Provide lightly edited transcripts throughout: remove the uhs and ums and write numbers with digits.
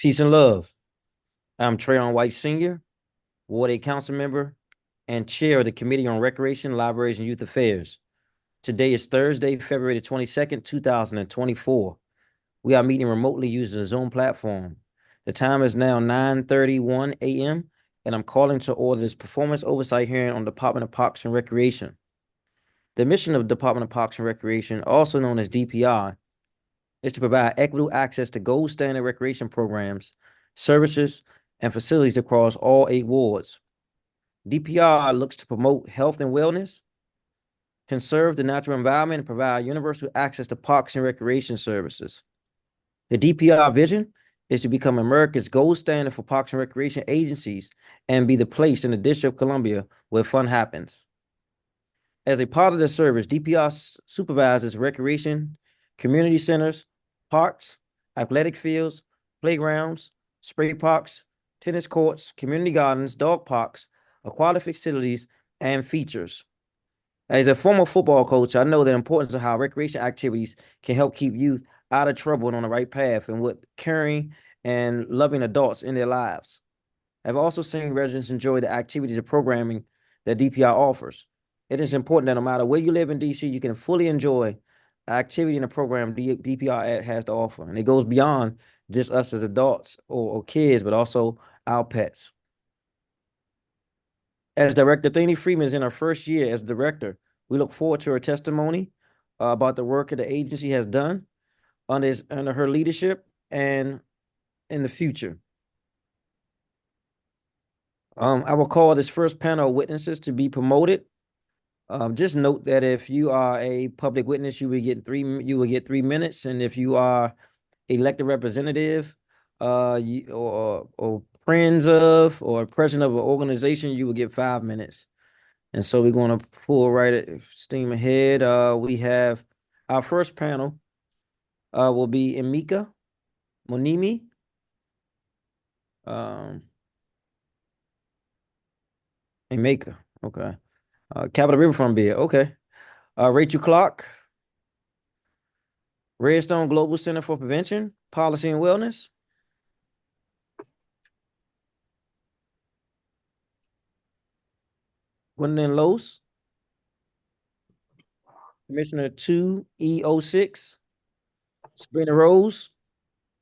Peace and love. I'm Trayon White Sr., Ward 8 Council Member and Chair of the Committee on Recreation, Libraries, and Youth Affairs. Today is Thursday, February the 22nd, 2024. We are meeting remotely using the Zoom platform. The time is now 9:31 a.m., and I'm calling to order this performance oversight hearing on Department of Parks and Recreation. The mission of the Department of Parks and Recreation, also known as DPR, is to provide equitable access to gold standard recreation programs, services, and facilities across all 8 wards. DPR looks to promote health and wellness, conserve the natural environment, and provide universal access to parks and recreation services. The DPR vision is to become America's gold standard for parks and recreation agencies and be the place in the District of Columbia where fun happens. As a part of the service, DPR supervises recreation, community centers, parks, athletic fields, playgrounds, spray parks, tennis courts, community gardens, dog parks, aquatic facilities, and features. As a former football coach, I know the importance of how recreation activities can help keep youth out of trouble and on the right path and with caring and loving adults in their lives. I've also seen residents enjoy the activities and programming that DPR offers. It is important that no matter where you live in DC, you can fully enjoy activity in the program DPR has to offer. And it goes beyond just us as adults or kids, but also our pets. As Director Thanie Freeman is in her first year as director, we look forward to her testimony about the work that the agency has done under her leadership and in the future. I will call this first panel of witnesses to be promoted. Just note that if you are a public witness, you will get 3 minutes, and if you are elected representative, or friends of or president of an organization, you will get 5 minutes. And so we're going to pull steam ahead. We have our first panel will be Emeka Monimi. Emeka, okay. Capital Riverfront bid, okay. Rachel Clark, Redstone Global Center for Prevention, Policy and Wellness. Gwendolyn Lose, Commissioner 2E06. Sabrina Rose,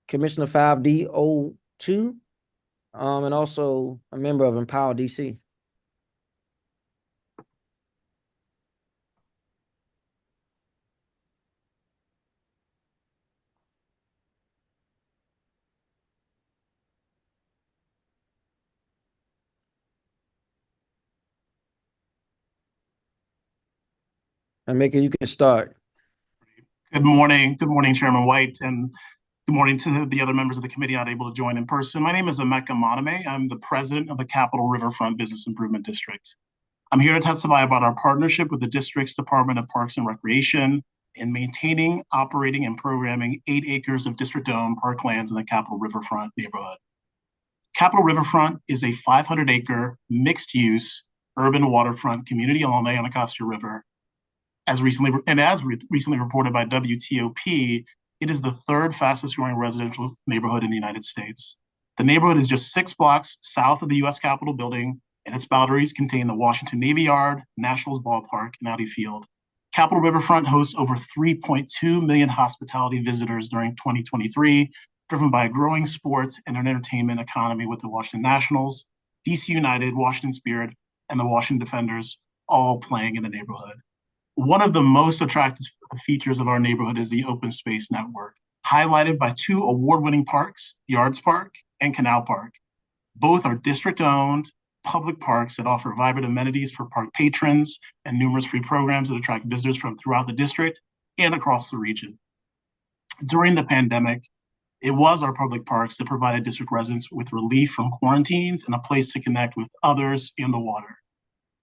Commissioner 5D02, and also a member of Empower DC. And Maker, you can start. Good morning, Chairman White, and good morning to the other members of the committee not able to join in person. My name is Emeka Monime. I'm the president of the Capital Riverfront Business Improvement District. I'm here to testify about our partnership with the district's Department of Parks and Recreation in maintaining, operating, and programming 8 acres of district-owned parklands in the Capital Riverfront neighborhood. Capital Riverfront is a 500-acre mixed-use urban waterfront community along the Anacostia River. As recently reported by WTOP, it is the 3rd fastest growing residential neighborhood in the United States. The neighborhood is just 6 blocks south of the U.S. Capitol building, and its boundaries contain the Washington Navy Yard, Nationals Ballpark, and Audi Field. Capital Riverfront hosts over 3.2 million hospitality visitors during 2023, driven by a growing sports and entertainment economy with the Washington Nationals, DC United, Washington Spirit, and the Washington Defenders all playing in the neighborhood. One of the most attractive features of our neighborhood is the open space network, highlighted by 2 award-winning parks, Yards Park and Canal Park. Both are district-owned public parks that offer vibrant amenities for park patrons and numerous free programs that attract visitors from throughout the district and across the region. During the pandemic, it was our public parks that provided district residents with relief from quarantines and a place to connect with others in the water.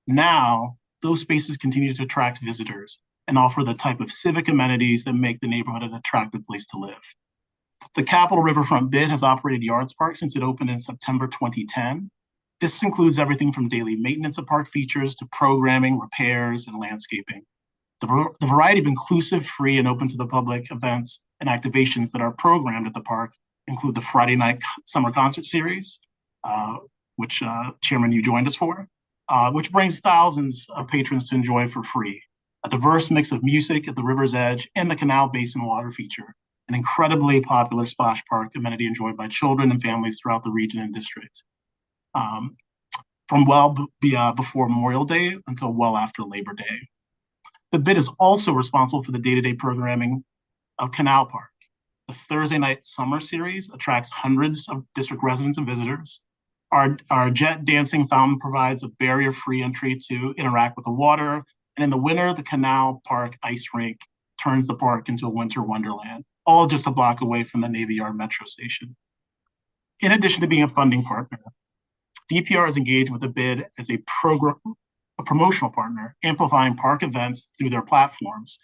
Now, those spaces continue to attract visitors and offer the type of civic amenities that make the neighborhood an attractive place to live. The Capital Riverfront bid has operated Yards Park since it opened in September 2010. This includes everything from daily maintenance of park features to programming, repairs, and landscaping. The variety of inclusive, free, and open to the public events and activations that are programmed at the park include the Friday night summer concert series, which Chairman, you joined us for, which brings thousands of patrons to enjoy for free. A diverse mix of music at the river's edge and the Canal Basin water feature, an incredibly popular splash park amenity enjoyed by children and families throughout the region and district, from before Memorial Day until well after Labor Day. The bid is also responsible for the day-to-day programming of Canal Park. The Thursday night summer series attracts hundreds of district residents and visitors. Our jet dancing fountain provides a barrier-free entry to interact with the water. And in the winter, the Canal Park ice rink turns the park into a winter wonderland, all just a block away from the Navy Yard Metro Station. In addition to being a funding partner, DPR is engaged with the bid as a promotional partner, amplifying park events through their platforms,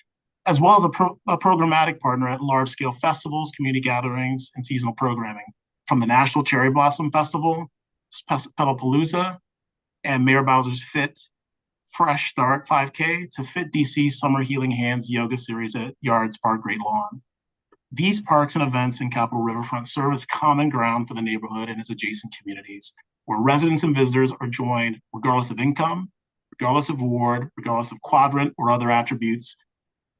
as well as a programmatic partner at large-scale festivals, community gatherings, and seasonal programming, from the National Cherry Blossom Festival, Pedalpalooza, and Mayor Bowser's Fit Fresh Start 5K to Fit DC's Summer Healing Hands yoga series at Yards Park Great Lawn. These parks and events in Capitol Riverfront serve as common ground for the neighborhood and its adjacent communities, where residents and visitors are joined regardless of income, regardless of ward, regardless of quadrant, or other attributes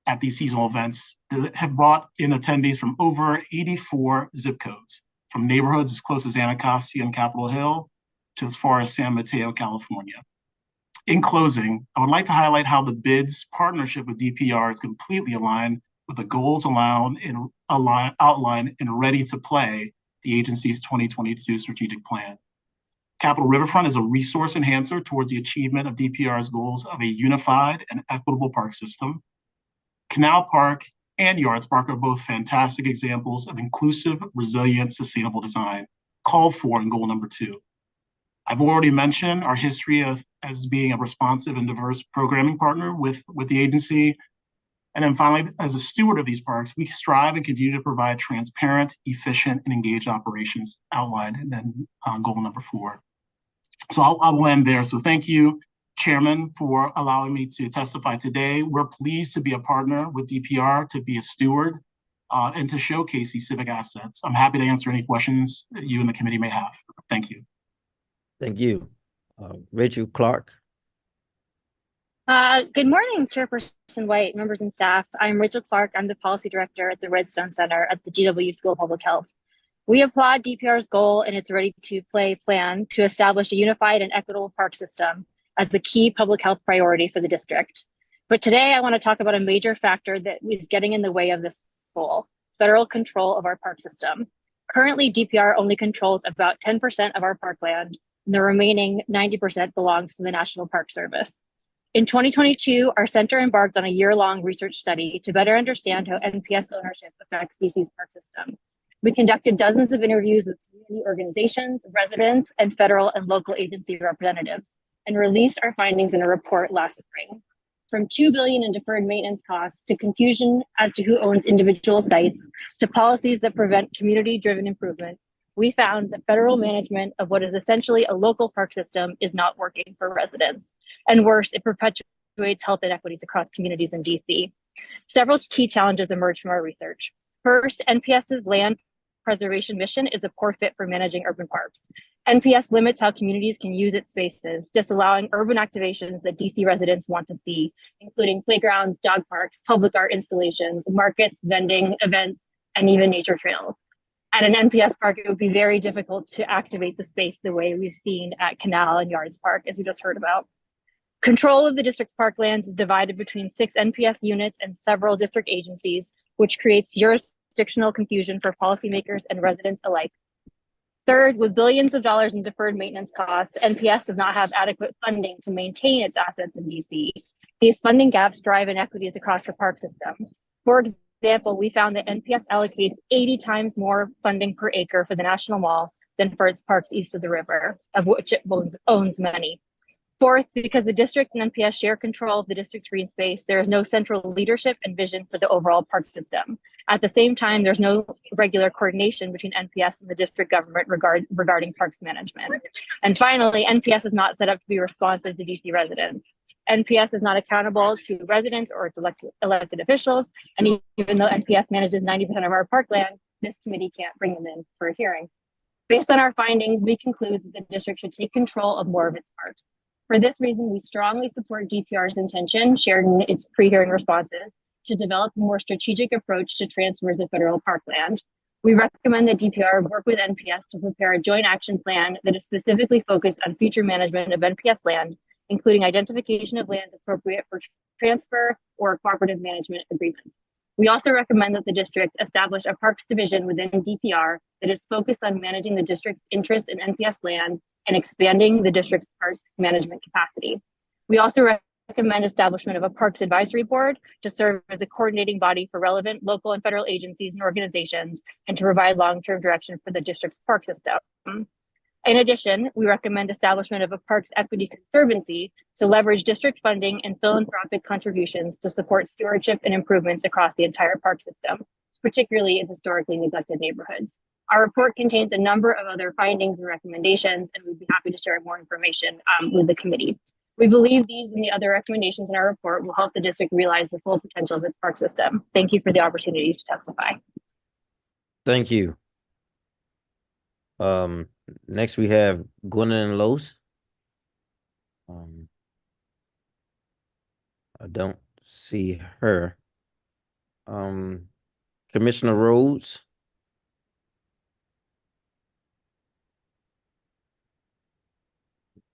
at these seasonal events that have brought in attendees from over 84 zip codes, from neighborhoods as close as Anacostia and Capitol Hill to as far as San Mateo, California. In closing, I would like to highlight how the bid's partnership with DPR is completely aligned with the goals outlined and ready to play the agency's 2022 strategic plan. Capitol Riverfront is a resource enhancer towards the achievement of DPR's goals of a unified and equitable park system. Canal Park and Yards Park are both fantastic examples of inclusive, resilient, sustainable design, called for in goal number 2. I've already mentioned our history as being a responsive and diverse programming partner with the agency. And then finally, as a steward of these parks, we strive and continue to provide transparent, efficient, and engaged operations outlined in goal number 4. So I'll end there. So thank you, Chairman, for allowing me to testify today. We're pleased to be a partner with DPR, to be a steward, and to showcase these civic assets. I'm happy to answer any questions that you and the committee may have. Thank you. Thank you. Rachel Clark. Good morning, Chairperson White, members and staff. I'm Rachel Clark. I'm the Policy Director at the Redstone Center at the GW School of Public Health. We applaud DPR's goal and its ready-to-play plan to establish a unified and equitable park system as the key public health priority for the district. But today I want to talk about a major factor that is getting in the way of this goal: federal control of our park system. Currently, DPR only controls about 10% of our parkland, and the remaining 90% belongs to the National Park Service. In 2022, our center embarked on a year-long research study to better understand how NPS ownership affects DC's park system. We conducted dozens of interviews with community organizations, residents, and federal and local agency representatives, and released our findings in a report last spring. From $2 billion in deferred maintenance costs to confusion as to who owns individual sites to policies that prevent community-driven improvements, we found that federal management of what is essentially a local park system is not working for residents. And worse, it perpetuates health inequities across communities in DC. Several key challenges emerged from our research. First, NPS's land preservation mission is a poor fit for managing urban parks. NPS limits how communities can use its spaces, disallowing urban activations that DC residents want to see, including playgrounds, dog parks, public art installations, markets, vending, events, and even nature trails. At an NPS park, it would be very difficult to activate the space the way we've seen at Canal and Yards Park, as we just heard about. Control of the district's parklands is divided between 6 NPS units and several district agencies, which creates jurisdictional confusion for policymakers and residents alike. Third, with billions of dollars in deferred maintenance costs, NPS does not have adequate funding to maintain its assets in DC. These funding gaps drive inequities across the park system. For example, we found that NPS allocates 80 times more funding per acre for the National Mall than for its parks east of the river, of which it owns many. Fourth, because the district and NPS share control of the district's green space, there is no central leadership and vision for the overall park system. At the same time, there's no regular coordination between NPS and the district government regarding parks management. And finally, NPS is not set up to be responsive to DC residents. NPS is not accountable to residents or its elected officials. And even though NPS manages 90% of our parkland, this committee can't bring them in for a hearing. Based on our findings, we conclude that the district should take control of more of its parks. For this reason, we strongly support DPR's intention, shared in its pre-hearing responses, to develop a more strategic approach to transfers of federal parkland. We recommend that DPR work with NPS to prepare a joint action plan that is specifically focused on future management of NPS land, including identification of lands appropriate for transfer or cooperative management agreements. We also recommend that the district establish a parks division within DPR that is focused on managing the district's interest in NPS land and expanding the district's parks management capacity. We also recommend establishment of a parks advisory board to serve as a coordinating body for relevant local and federal agencies and organizations and to provide long-term direction for the district's park system. In addition, we recommend establishment of a Parks Equity Conservancy to leverage district funding and philanthropic contributions to support stewardship and improvements across the entire park system, particularly in historically neglected neighborhoods. Our report contains a number of other findings and recommendations, and we'd be happy to share more information with the committee. We believe these and the other recommendations in our report will help the district realize the full potential of its park system. Thank you for the opportunity to testify. Thank you. Next we have Gwendolyn Lose. I don't see her. Commissioner Rhodes.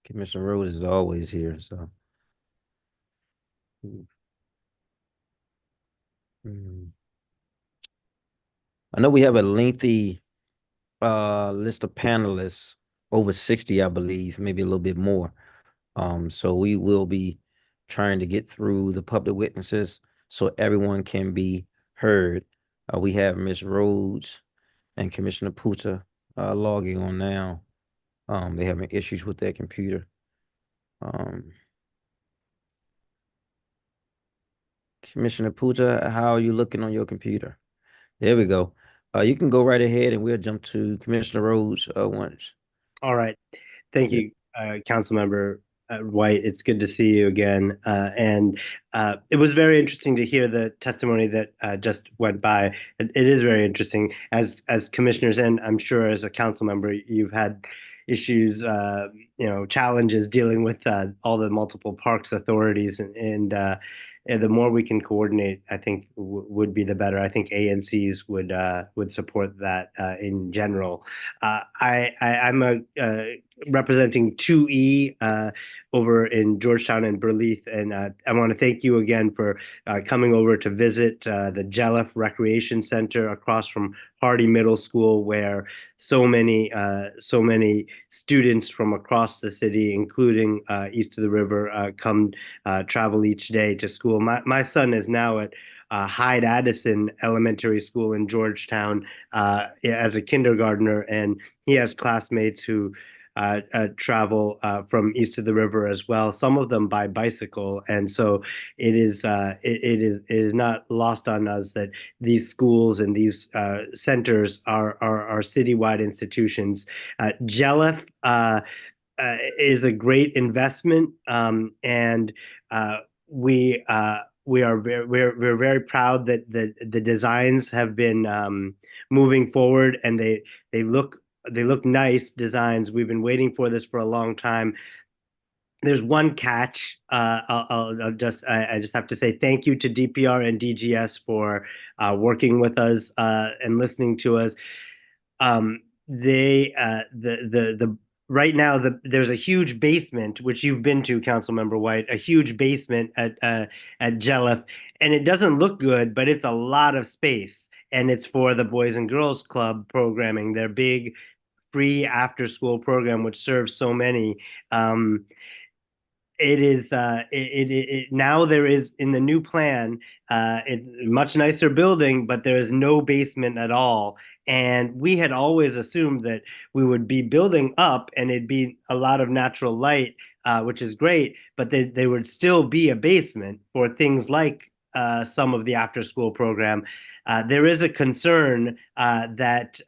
Commissioner Rhodes is always here, so. I know we have a lengthy list of panelists, over 60, I believe, maybe a little bit more. So we will be trying to get through the public witnesses so everyone can be heard. We have Ms. Rhodes and Commissioner Puta logging on now. They're having issues with their computer. Commissioner Puta, how are you looking on your computer? There we go. You can go right ahead and we'll jump to Commissioner Rhodes once. All right. Thank you, Councilmember White. It's good to see you again. And it was very interesting to hear the testimony that just went by. It is very interesting. As commissioners, and I'm sure as a council member, you've had issues, challenges dealing with all the multiple parks authorities, and the more we can coordinate, I think would be the better. I think ANCs would support that in general. I'm representing 2E over in Georgetown and Burleith, and I want to thank you again for coming over to visit the Jelliff Recreation Center across from Hardy Middle School, where so many students from across the city, including east of the river, come travel each day to school. My son is now at Hyde Addison Elementary School in Georgetown as a kindergartner, and he has classmates who travel from east of the river as well, some of them by bicycle. And so it is not lost on us that these schools and these centers are citywide institutions. Jelliff is a great investment, and we're very proud that the designs have been moving forward, and they look nice designs. We've been waiting for this for a long time. There's one catch. I just have to say thank you to DPR and DGS for working with us and listening to us. Right now, there's a huge basement, which you've been to, Councilmember White, a huge basement at Jelliff, and it doesn't look good, but it's a lot of space, and it's for the Boys and Girls Club programming, their big free after-school program, which serves so many. It is now there is in the new plan a much nicer building, but there is no basement at all. And we had always assumed that we would be building up and it'd be a lot of natural light, which is great, but there would still be a basement for things like some of the after-school program. There is a concern that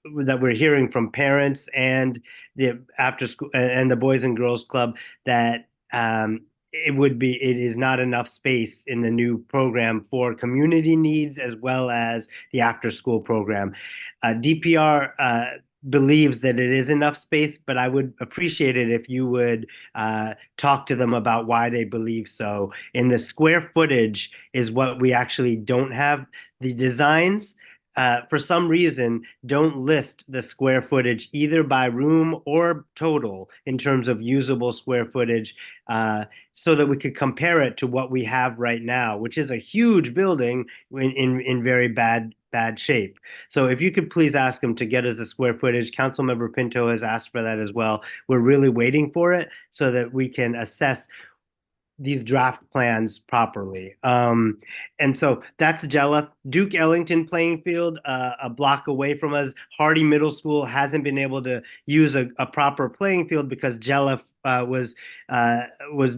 we're hearing from parents and the after-school and the Boys and Girls Club that it is not enough space in the new program for community needs as well as the after school program. DPR believes that it is enough space, but I would appreciate it if you would talk to them about why they believe so. In the square footage is what we actually don't have. The designs, for some reason, don't list the square footage either by room or total in terms of usable square footage, so that we could compare it to what we have right now, which is a huge building in very bad shape. So if you could please ask them to get us the square footage. Councilmember Pinto has asked for that as well. We're really waiting for it so that we can assess these draft plans properly. And so that's Jella. Duke Ellington playing field, a block away from us. Hardy Middle School hasn't been able to use a proper playing field because Jella was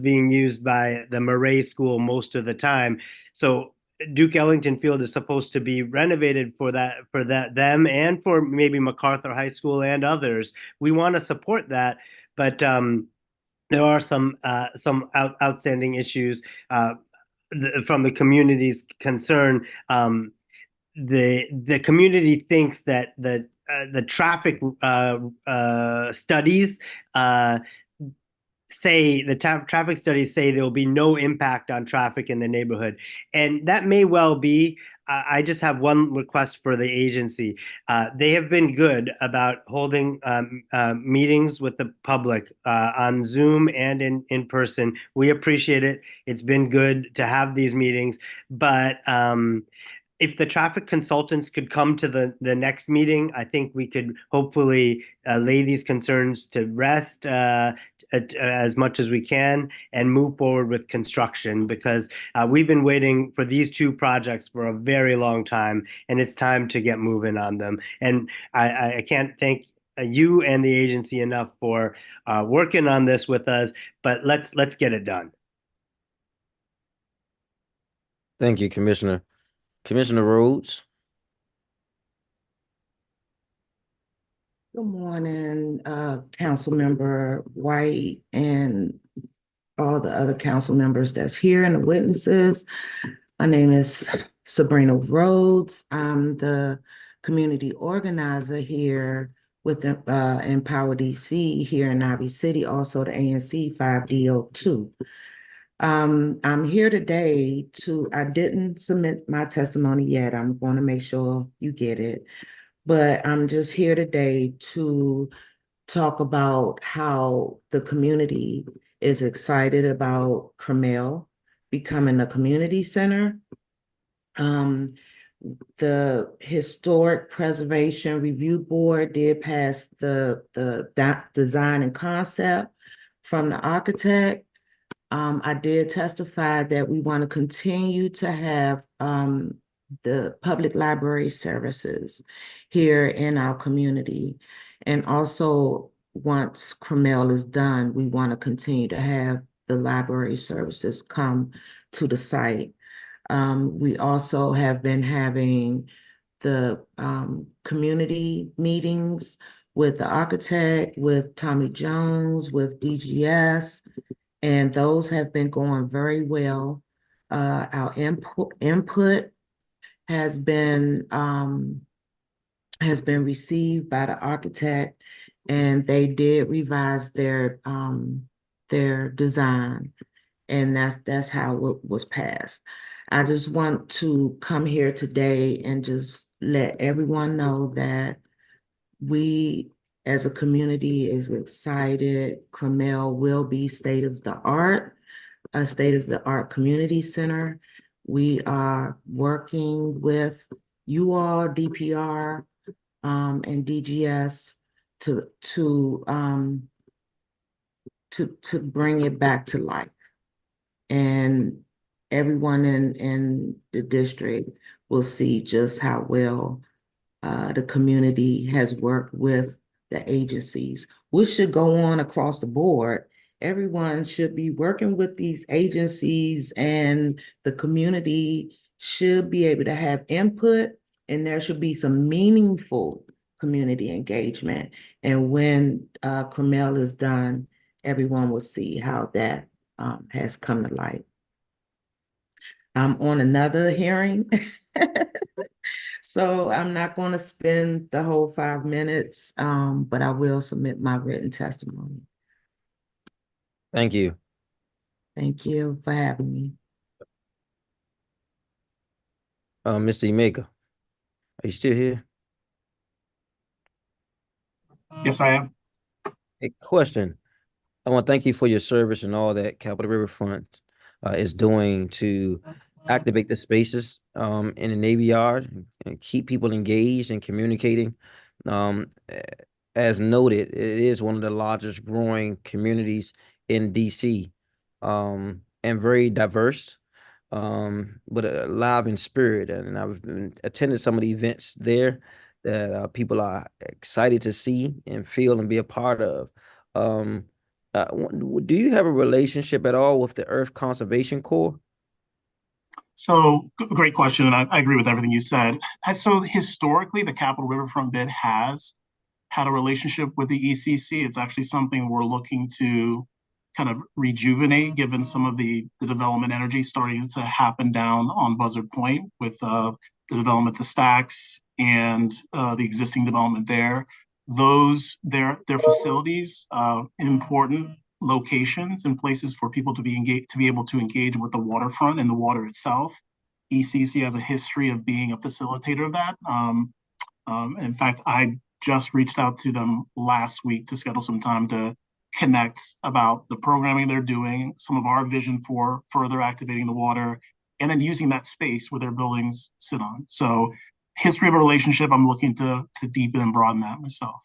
being used by the Murray School most of the time. So Duke Ellington Field is supposed to be renovated for them and for maybe MacArthur High School and others. We want to support that, but there are some outstanding issues from the community's concern. The community thinks that the traffic studies say traffic studies say there will be no impact on traffic in the neighborhood, and that may well be. I just have one request for the agency. They have been good about holding meetings with the public on Zoom and in person. We appreciate it. It's been good to have these meetings, but if the traffic consultants could come to the next meeting, I think we could hopefully lay these concerns to rest as much as we can and move forward with construction, because we've been waiting for these two projects for a very long time, and it's time to get moving on them. And I can't thank you and the agency enough for working on this with us, but let's get it done. Thank you, Commissioner. Commissioner Rhodes. Good morning, Councilmember White and all the other council members that's here and the witnesses. My name is Sabrina Rhodes. I'm the community organizer here with Empower DC here in Ivy City, also the ANC 5D02. I'm here today I didn't submit my testimony yet. I'm going to make sure you get it. But I'm just here today to talk about how the community is excited about Carmel becoming a community center. The Historic Preservation Review Board did pass the design and concept from the architect. I did testify that we want to continue to have the public library services here in our community. And also, once Carmel is done, we want to continue to have the library services come to the site. We also have been having the community meetings with the architect, with Tommy Jones, with DGS, and those have been going very well. Our input has been received by the architect, and they did revise their design, and that's how it was passed. I just want to come here today and just let everyone know that we as a community is excited. Carmel will be state-of-the-art, a state-of-the-art community center. We are working with you all, DPR, and DGS to bring it back to life. And everyone in the district will see just how well the community has worked with the agencies, which should go on across the board. Everyone should be working with these agencies, and the community should be able to have input, and there should be some meaningful community engagement. And when Carmel is done, everyone will see how that has come to light. I'm on another hearing, so I'm not going to spend the whole 5 minutes, but I will submit my written testimony. Thank you. Thank you for having me. Mr. Emeka, are you still here? Yes, I am. A question. I want to thank you for your service and all that Capitol Riverfront is doing to activate the spaces in the Navy Yard and keep people engaged and communicating. As noted, it is one of the largest growing communities in DC, and very diverse, but alive in spirit. And I've attended some of the events there that people are excited to see and feel and be a part of. Do you have a relationship at all with the Earth Conservation Corps? So great question, and I agree with everything you said. So historically, the Capitol Riverfront bid has had a relationship with the ECC. It's actually something we're looking to kind of rejuvenate, given some of the development energy starting to happen down on Buzzard Point with the development, the stacks, and the existing development there. Their facilities, important locations and places for people to be engaged, to be able to engage with the waterfront and the water itself. ECC has a history of being a facilitator of that. In fact, I just reached out to them last week to schedule some time to connect about the programming they're doing, some of our vision for further activating the water, and then using that space where their buildings sit on. So history of a relationship, I'm looking to deepen and broaden that myself.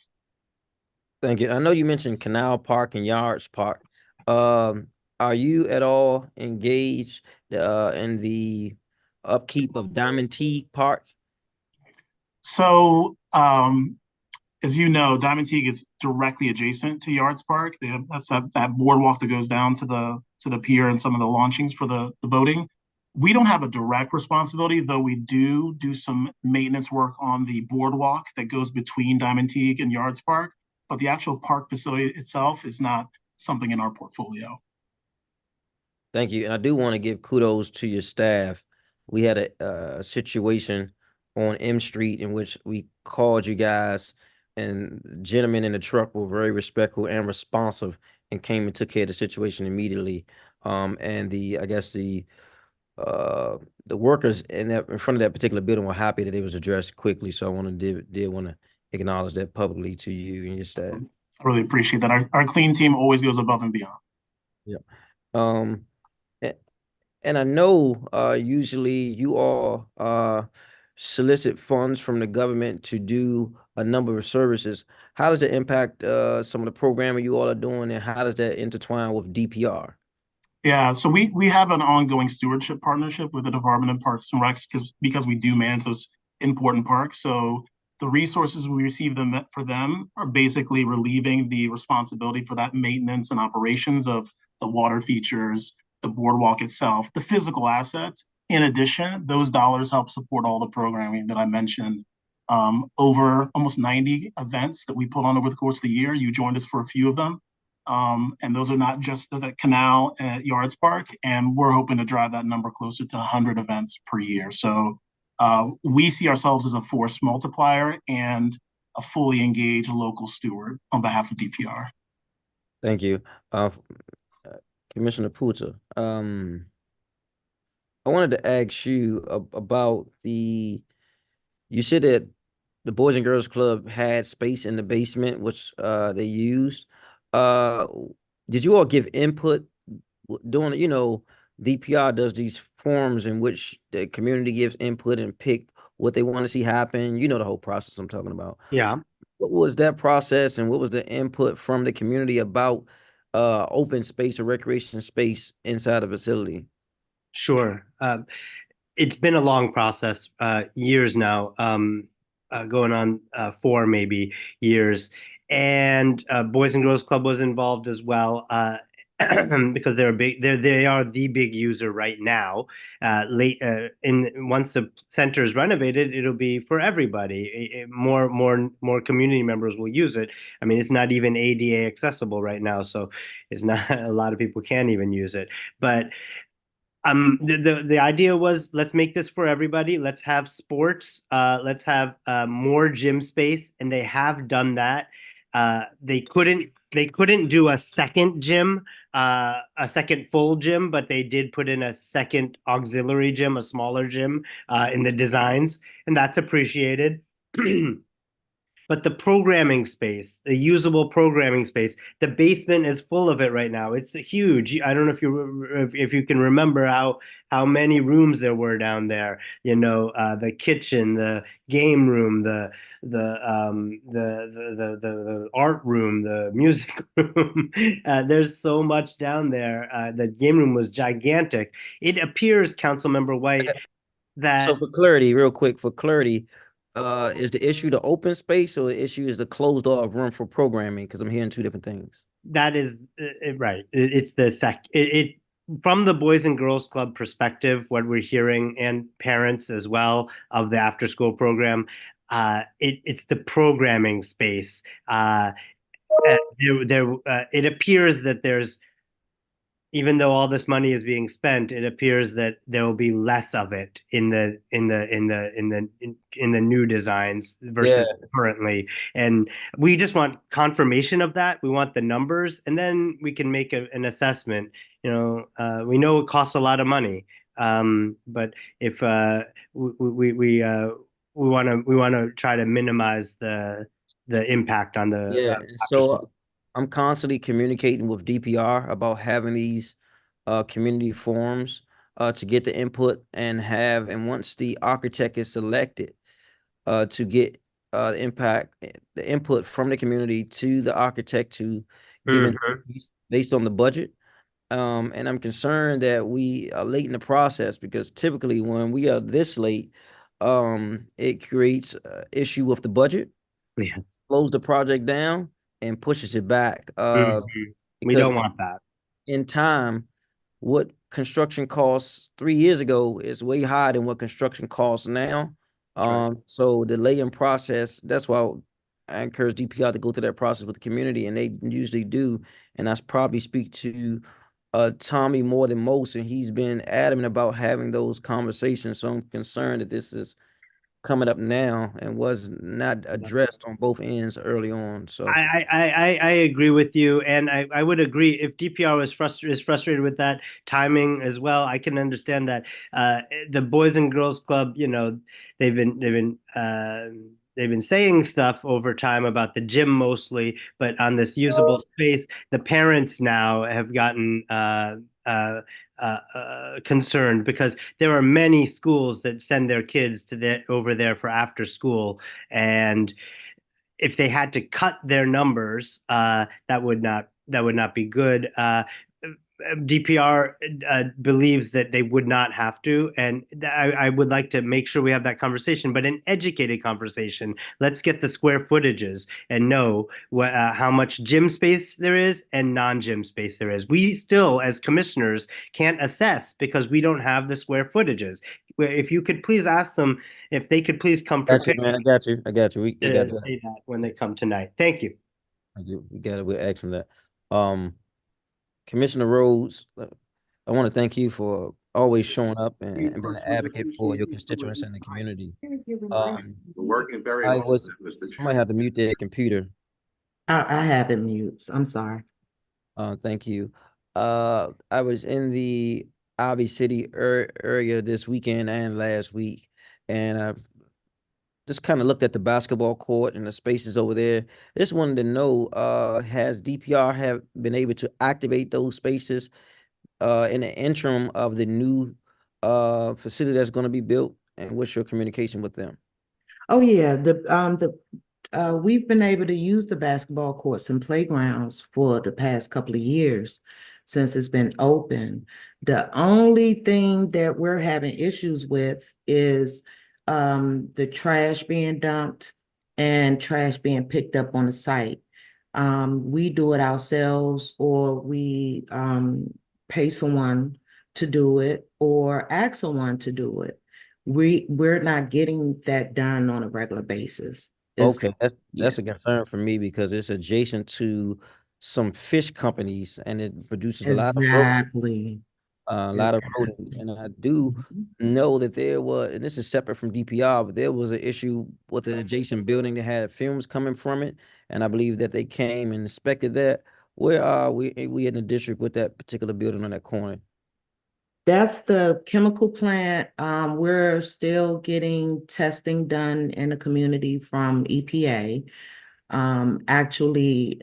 Thank you. I know you mentioned Canal Park and Yards Park. Are you at all engaged in the upkeep of Diamond Teague Park? So, as you know, Diamond Teague is directly adjacent to Yards Park. That's that boardwalk that goes down to the pier and some of the launchings for the boating. We don't have a direct responsibility, though we do some maintenance work on the boardwalk that goes between Diamond Teague and Yards Park. But the actual park facility itself is not something in our portfolio. Thank you. And I do want to give kudos to your staff. We had a situation on M Street in which we called you guys, and the gentlemen in the truck were very respectful and responsive and came and took care of the situation immediately. And I guess the workers in front of that particular building were happy that it was addressed quickly. So I did want to acknowledge that publicly to you and your staff. I really appreciate that. Our clean team always goes above and beyond. Yeah. And I know usually you all solicit funds from the government to do a number of services. How does it impact some of the programming you all are doing, and how does that intertwine with DPR? Yeah, so we have an ongoing stewardship partnership with the Department of Parks and Recs because we do manage those important parks. So the resources we receive for them are basically relieving the responsibility for that maintenance and operations of the water features, the boardwalk itself, the physical assets. In addition, those dollars help support all the programming that I mentioned. Over almost 90 events that we put on over the course of the year. You joined us for a few of them. And those are not just at Canal and at Yards Park, and we're hoping to drive that number closer to 100 events per year. So we see ourselves as a force multiplier and a fully engaged local steward on behalf of DPR. Thank you. Commissioner Puta, I wanted to ask you about you said that the Boys and Girls Club had space in the basement, which they used. Did you all give input during, DPR does these forums in which the community gives input and pick what they want to see happen? You know the whole process I'm talking about. Yeah. What was that process, and what was the input from the community about open space or recreation space inside the facility? Sure. It's been a long process, years now, going on 4 maybe years. And Boys and Girls Club was involved as well. because they are the big user right now. Once the center is renovated, it'll be for everybody. More community members will use it. I mean, it's not even ADA accessible right now, so it's not a lot of people can't even use it. But the idea was, let's make this for everybody. Let's have sports. Let's have more gym space, and they have done that. They couldn't do a second gym, a second full gym, but they did put in a second auxiliary gym, a smaller gym, in the designs, and that's appreciated. But the programming space, the usable programming space, the basement is full of it right now. It's huge. I don't know if you can remember how many rooms there were down there. You know, the kitchen, the game room, the art room, the music room. There's so much down there. The game room was gigantic. It appears, Councilmember White, that So for clarity, real quick, for clarity, is the issue the open space or the issue is the closed off room for programming? Because I'm hearing two different things. that is right. It's the from the Boys and Girls Club perspective, what we're hearing, and parents as well of the after school program, it's the programming space. It appears that there's, even though all this money is being spent, it appears that there will be less of it in the new designs versus currently. And we just want confirmation of that. We want the numbers, and then we can make an assessment. You know, we know it costs a lot of money, but if we want to try to minimize the impact on the So I'm constantly communicating with DPR about having these community forums to get the input and once the architect is selected to get the input from the community to the architect to give it based on the budget. And I'm concerned that we are late in the process because typically when we are this late, it creates an issue with the budget, slows the project down, and pushes it back. We don't want that. In time, what construction costs 3 years ago is way higher than what construction costs now. So delay in process, that's why I encourage DPR to go through that process with the community, and they usually do. And I probably speak to Tommy more than most, and he's been adamant about having those conversations. So I'm concerned that this is coming up now and was not addressed on both ends early on. So I agree with you, and I would agree if DPR is frustrated with that timing as well. I can understand that. The Boys and Girls Club, you know, they've been saying stuff over time about the gym mostly, but on this usable space, the parents now have gotten concerned because there are many schools that send their kids to over there for after school, and if they had to cut their numbers, that would not be good. DPR believes that they would not have to, and I would like to make sure we have that conversation, but an educated conversation. Let's get the square footages and know how much gym space there is and non-gym space there is. We still, as commissioners, can't assess because we don't have the square footages. If you could please ask them if they could please come prepared. I got you. We got to say that when they come tonight. Thank you. We got it. We're asking that. Commissioner Rhodes, I want to thank you for always showing up and being an advocate for your constituents and the community. Working very well. Somebody had to mute their computer. I have it mute. I'm sorry. Thank you. I was in the Ivy City area this weekend and last week, and I just kind of looked at the basketball court and the spaces over there. Just wanted to know, has DPR have been able to activate those spaces in the interim of the new facility that's going to be built? And what's your communication with them? Oh yeah, we've been able to use the basketball courts and playgrounds for the past couple of years since it's been open. The only thing that we're having issues with is the trash being dumped and trash being picked up on the site. We do it ourselves, or we pay someone to do it, or ask someone to do it. We're not getting that done on a regular basis. Okay, that's a concern for me because it's adjacent to some fish companies and it produces a lot of Exactly. rodents. And I do know that there was, and this is separate from DPR, but there was an issue with an adjacent building that had fumes coming from it. And I believe that they came and inspected that. Where are we in the district with that particular building on that corner? That's the chemical plant. We're still getting testing done in the community from EPA. Actually,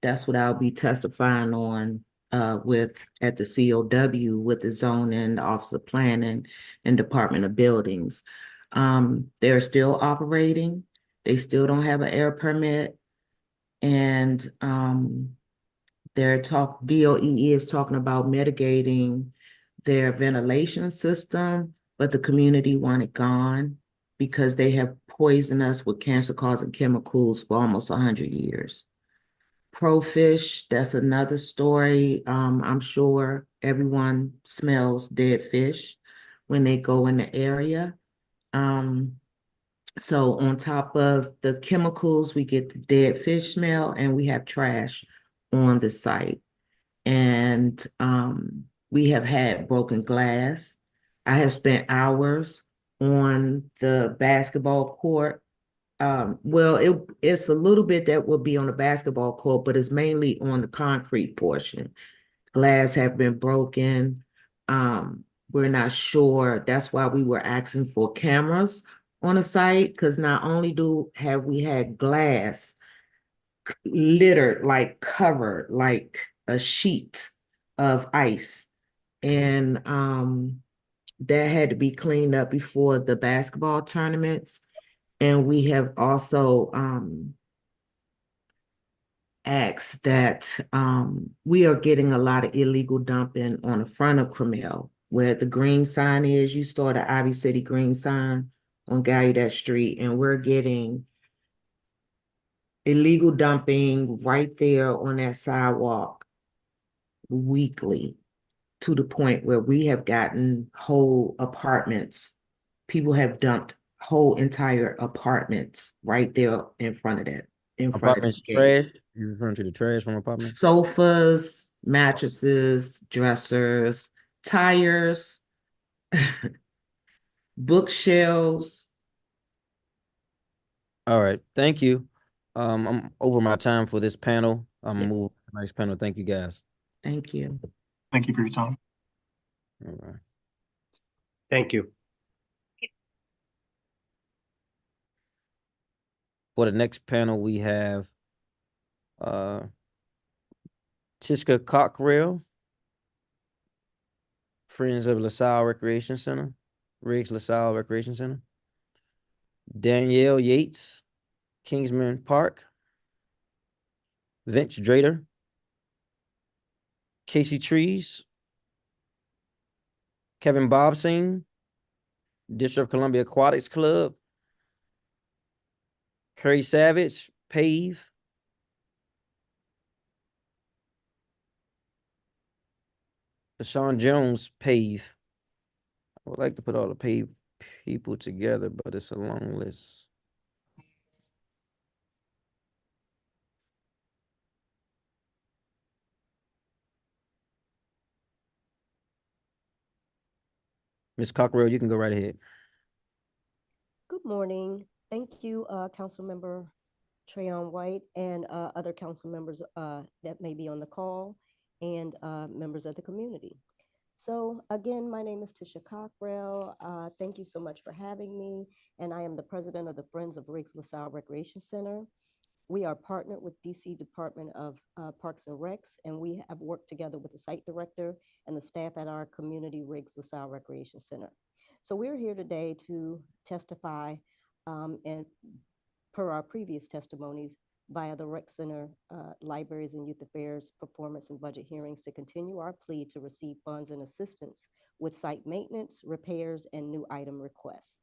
that's what I'll be testifying on with at the COW with the zoning, the Office of Planning, and Department of Buildings. They're still operating. They still don't have an air permit, and DOE is talking about mitigating their ventilation system, but the community want it gone because they have poisoned us with cancer-causing chemicals for almost 100 years. Profish, that's another story. I'm sure everyone smells dead fish when they go in the area. So on top of the chemicals, we get the dead fish smell, and we have trash on the site. And we have had broken glass. I have spent hours on the basketball court. Well, it's a little bit that will be on the basketball court, but it's mainly on the concrete portion. Glass have been broken. We're not sure. That's why we were asking for cameras on the site, because not only have we had glass littered, like covered, like a sheet of ice, and that had to be cleaned up before the basketball tournaments. And we have also asked that we are getting a lot of illegal dumping on the front of Cromell, where the green sign is. You saw the Ivy City green sign on Gallaudet Street, and we're getting illegal dumping right there on that sidewalk weekly, to the point where we have gotten whole apartments. People have dumped whole entire apartments right there in front of that, in front of Apartments the gate. trash? You referring to the trash from apartments? Sofas, mattresses, dressers, tires, bookshelves. All right, thank you. I'm over my time for this panel. I'm Yes. moving to the next panel. Thank you, guys. Thank you. Thank you for your time. All right. Thank you. For the next panel, we have Tiska Cockrell, Friends of LaSalle Recreation Center, Riggs LaSalle Recreation Center, Danielle Yates, Kingsman Park, Vince Drader, Casey Trees, Kevin Bobsing, District of Columbia Aquatics Club, Curry Savage, Pave, Deshaun Jones, Pave. I would like to put all the Pave people together, but it's a long list. Ms. Cockrell, you can go right ahead. Good morning. Thank you, Councilmember Trayon White and other council members that may be on the call, and members of the community. So again, my name is Tisha Cockrell. Thank you so much for having me. And I am the president of the Friends of Riggs LaSalle Recreation Center. We are partnered with DC Department of Parks and Recs, and we have worked together with the site director and the staff at our community Riggs LaSalle Recreation Center. So we're here today to testify and per our previous testimonies via the Rec Center, Libraries and Youth Affairs, Performance and Budget hearings to continue our plea to receive funds and assistance with site maintenance, repairs, and new item requests.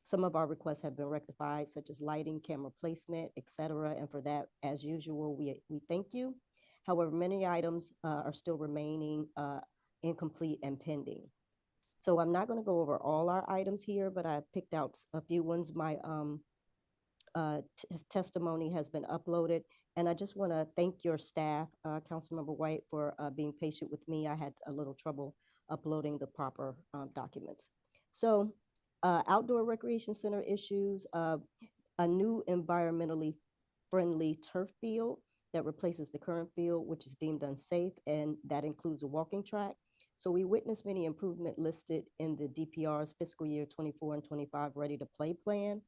Some of our requests have been rectified, such as lighting, camera placement, etc. And for that, as usual, we thank you. However, many items are still remaining incomplete and pending. So I'm not going to go over all our items here, but I picked out a few ones. My testimony has been uploaded, and I just want to thank your staff, Councilmember White, for being patient with me. I had a little trouble uploading the proper documents. So outdoor recreation center issues, a new environmentally friendly turf field that replaces the current field, which is deemed unsafe, and that includes a walking track. So we witnessed many improvements listed in the DPR's fiscal year 24 and 25 ready to play plan.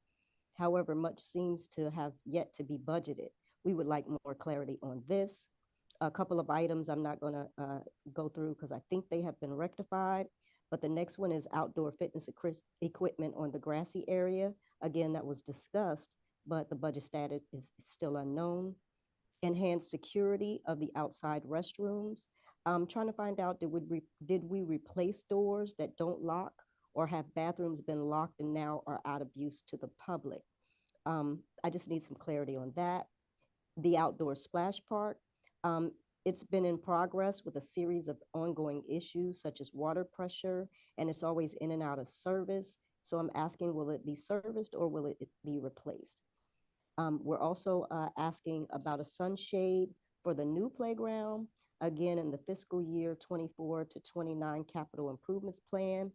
However, much seems to have yet to be budgeted. We would like more clarity on this. A couple of items I'm not going to go through because I think they have been rectified. But the next one is outdoor fitness equipment on the grassy area. Again, that was discussed, but the budget status is still unknown. Enhanced security of the outside restrooms. I'm trying to find out, did we replace doors that don't lock, or have bathrooms been locked and now are out of use to the public? I just need some clarity on that. The outdoor splash park. It's been in progress with a series of ongoing issues such as water pressure, and it's always in and out of service. So I'm asking, will it be serviced or will it be replaced? We're also asking about a sunshade for the new playground. Again, in the fiscal year 24 to 29 capital improvements plan,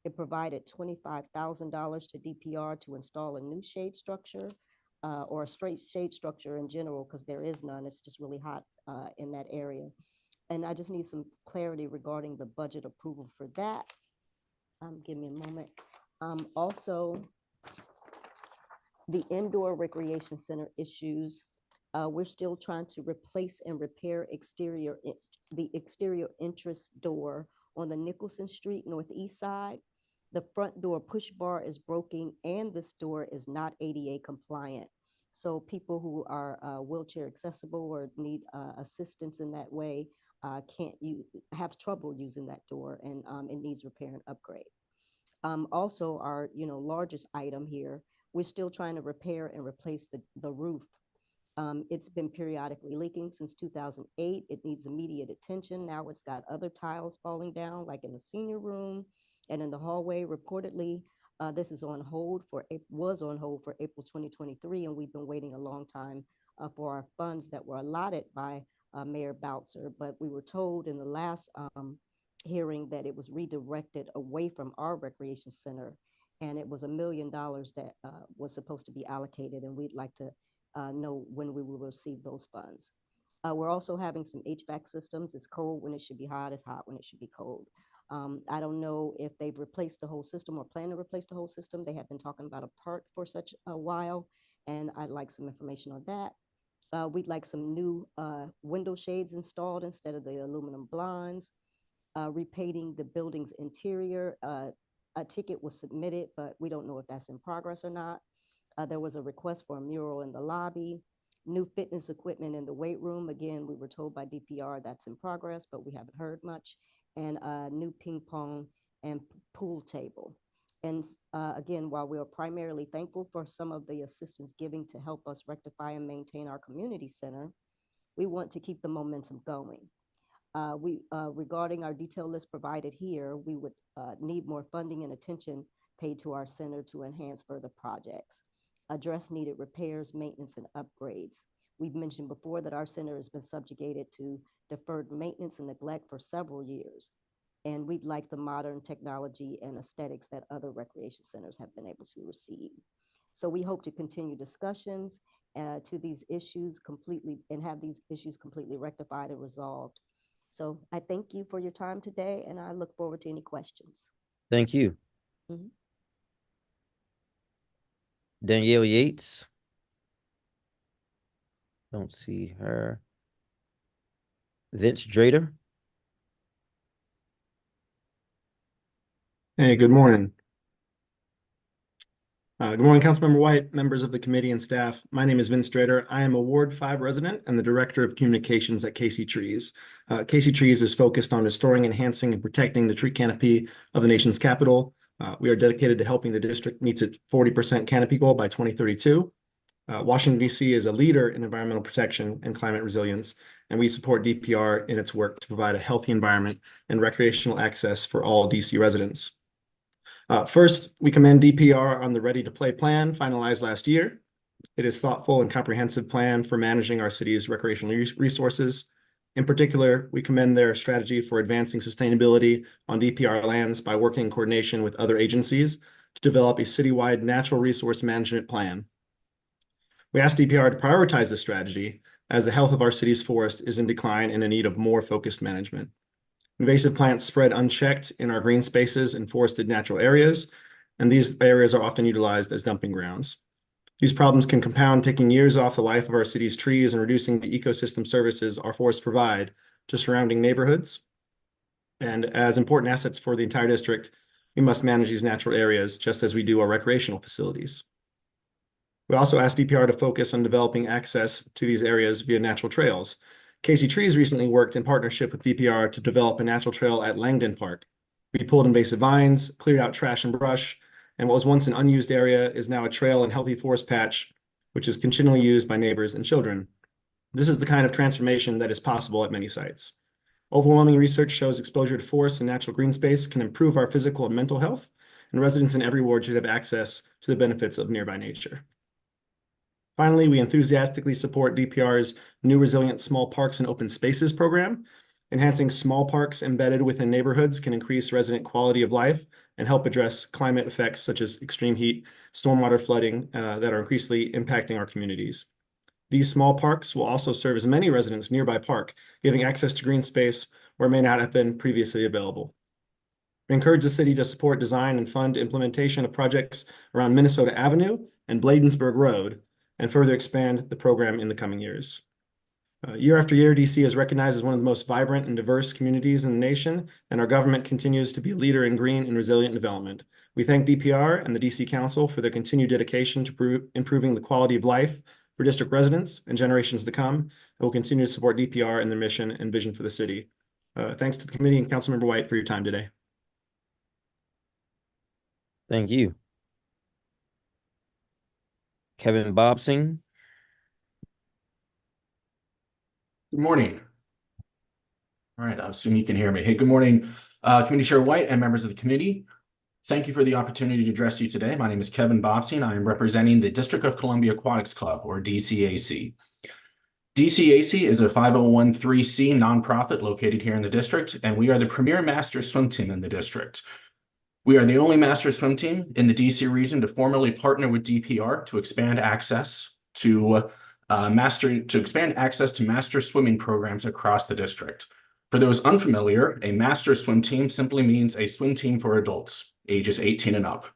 it provided $25,000 to DPR to install a new shade structure or a straight shade structure in general, because there is none. It's just really hot in that area. And I just need some clarity regarding the budget approval for that. Give me a moment. Also, the indoor recreation center issues, we're still trying to replace and repair the exterior entrance door on the Nicholson Street northeast side. The front door push bar is broken and this door is not ADA compliant. So people who are wheelchair accessible or need assistance in that way have trouble using that door, and it needs repair and upgrade. Also, our largest item here, we're still trying to repair and replace the roof. It's been periodically leaking since 2008. It needs immediate attention. Now it's got other tiles falling down, like in the senior room and in the hallway. Reportedly, this was on hold for April 2023, and we've been waiting a long time for our funds that were allotted by Mayor Boutzer. But we were told in the last hearing that it was redirected away from our recreation center, and it was $1 million that was supposed to be allocated, and we'd like to know when we will receive those funds. We're also having some HVAC systems. It's cold when it should be hot, it's hot when it should be cold. I don't know if they've replaced the whole system or plan to replace the whole system. They have been talking about a part for such a while, and I'd like some information on that. We'd like some new window shades installed instead of the aluminum blinds. Repainting the building's interior. A ticket was submitted, but we don't know if that's in progress or not. There was a request for a mural in the lobby. New fitness equipment in the weight room. Again, we were told by DPR that's in progress, but we haven't heard much. And a new ping pong and pool table. And again, while we are primarily thankful for some of the assistance giving to help us rectify and maintain our community center, we want to keep the momentum going. Regarding our detailed list provided here, we would need more funding and attention paid to our center to enhance further projects, address needed repairs, maintenance, and upgrades. We've mentioned before that our center has been subjugated to deferred maintenance and neglect for several years, and we'd like the modern technology and aesthetics that other recreation centers have been able to receive. So we hope to continue discussions to these issues completely and have these issues completely rectified and resolved. So I thank you for your time today, and I look forward to any questions. Thank you. Danielle Yates. Don't see her. Vince Drader. Hey, good morning. Good morning, Councilmember White, members of the committee and staff. My name is Vince Drader. I am a Ward 5 resident and the Director of Communications at Casey Trees. Casey Trees is focused on restoring, enhancing, and protecting the tree canopy of the nation's capital. We are dedicated to helping the district meet its 40% canopy goal by 2032. Washington, D.C. is a leader in environmental protection and climate resilience, and we support DPR in its work to provide a healthy environment and recreational access for all D.C. residents. First, we commend DPR on the Ready to Play plan finalized last year. It is a thoughtful and comprehensive plan for managing our city's recreational resources. In particular, we commend their strategy for advancing sustainability on DPR lands by working in coordination with other agencies to develop a citywide natural resource management plan. We asked DPR to prioritize this strategy as the health of our city's forest is in decline and in need of more focused management. Invasive plants spread unchecked in our green spaces and forested natural areas, and these areas are often utilized as dumping grounds. These problems can compound, taking years off the life of our city's trees and reducing the ecosystem services our forests provide to surrounding neighborhoods. And as important assets for the entire district, we must manage these natural areas just as we do our recreational facilities. We also asked DPR to focus on developing access to these areas via natural trails. KC Trees recently worked in partnership with DPR to develop a natural trail at Langdon Park. We pulled invasive vines, cleared out trash and brush, and what was once an unused area is now a trail and healthy forest patch, which is continually used by neighbors and children. This is the kind of transformation that is possible at many sites. Overwhelming research shows exposure to forests and natural green space can improve our physical and mental health, and residents in every ward should have access to the benefits of nearby nature. Finally, we enthusiastically support DPR's new Resilient Small Parks and Open Spaces program. Enhancing small parks embedded within neighborhoods can increase resident quality of life and help address climate effects such as extreme heat, stormwater flooding that are increasingly impacting our communities. These small parks will also serve as many residents nearby park, giving access to green space where it may not have been previously available. We encourage the city to support design and fund implementation of projects around Minnesota Avenue and Bladensburg Road, and further expand the program in the coming years. Year after year, DC is recognized as one of the most vibrant and diverse communities in the nation, and our government continues to be a leader in green and resilient development. We thank DPR and the DC Council for their continued dedication to improving the quality of life for district residents and generations to come, and will continue to support DPR and their mission and vision for the city. Thanks to the committee and Councilmember White for your time today. Thank you. Kevin Bobson. Good morning. All right, I assume you can hear me. Hey, good morning, Committee Chair White and members of the committee. Thank you for the opportunity to address you today. My name is Kevin Bobson. I am representing the District of Columbia Aquatics Club, or DCAC. DCAC is a 501(c) nonprofit located here in the district, and we are the premier master swim team in the district. We are the only master swim team in the DC region to formally partner with DPR to expand access to master swimming programs across the district. For those unfamiliar, a master swim team simply means a swim team for adults, ages 18 and up.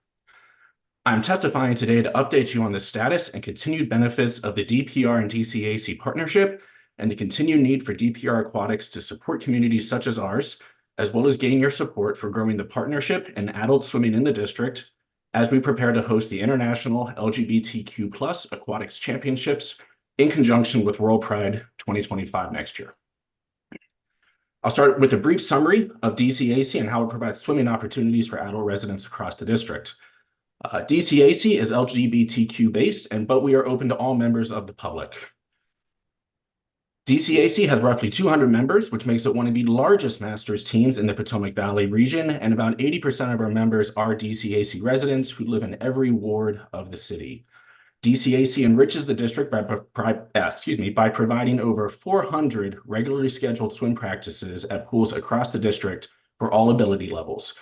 I'm testifying today to update you on the status and continued benefits of the DPR and DCAC partnership and the continued need for DPR Aquatics to support communities such as ours, as well as gain your support for growing the partnership and adult swimming in the district as we prepare to host the International LGBTQ+ Aquatics Championships in conjunction with World Pride 2025 next year. I'll start with a brief summary of DCAC and how it provides swimming opportunities for adult residents across the district. DCAC is LGBTQ based, but we are open to all members of the public. DCAC has roughly 200 members, which makes it one of the largest masters teams in the Potomac Valley region, and about 80% of our members are DCAC residents who live in every ward of the city. DCAC enriches the district by providing over 400 regularly scheduled swim practices at pools across the district for all ability levels.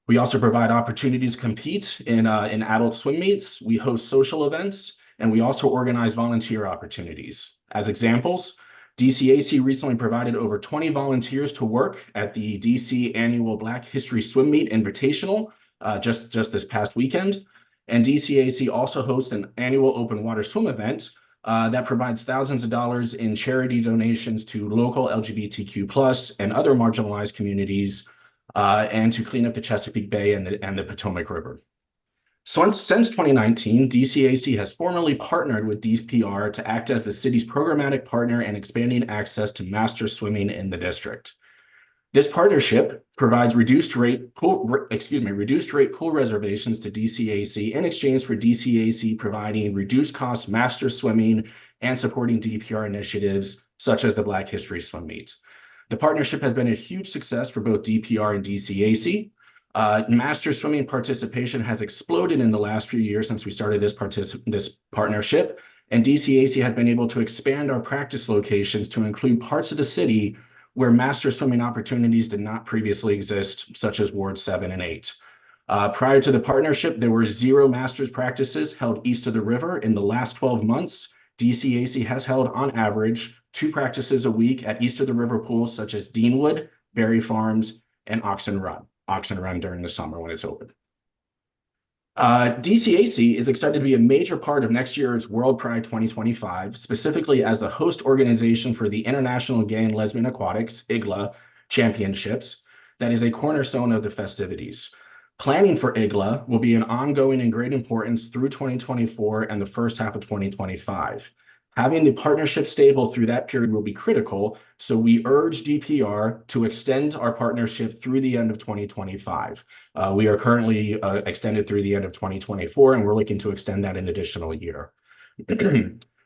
We also provide opportunities to compete in adult swim meets. We host social events, and we also organize volunteer opportunities. As examples, DCAC recently provided over 20 volunteers to work at the DC annual Black History Swim Meet Invitational just this past weekend. And DCAC also hosts an annual open water swim event that provides thousands of dollars in charity donations to local LGBTQ+ and other marginalized communities and to clean up the Chesapeake Bay and the Potomac River. So since 2019, DCAC has formally partnered with DPR to act as the city's programmatic partner in expanding access to master swimming in the district. This partnership provides reduced rate pool reservations to DCAC in exchange for DCAC providing reduced cost master swimming and supporting DPR initiatives such as the Black History Swim Meet. The partnership has been a huge success for both DPR and DCAC. Master swimming participation has exploded in the last few years since we started this partnership, and DCAC has been able to expand our practice locations to include parts of the city where master swimming opportunities did not previously exist, such as Ward 7 and 8. Prior to the partnership, there were 0 masters practices held east of the river. In the last 12 months, DCAC has held on average 2 practices a week at east of the river pools such as Deanwood, Berry Farms, and Oxen Run during the summer when it's open. DCAC is expected to be a major part of next year's World Pride 2025, specifically as the host organization for the International Gay and Lesbian Aquatics, IGLA, Championships, that is a cornerstone of the festivities. Planning for IGLA will be an ongoing and great importance through 2024 and the first half of 2025. Having the partnership stable through that period will be critical, so we urge DPR to extend our partnership through the end of 2025. We are currently extended through the end of 2024, and we're looking to extend that an additional year.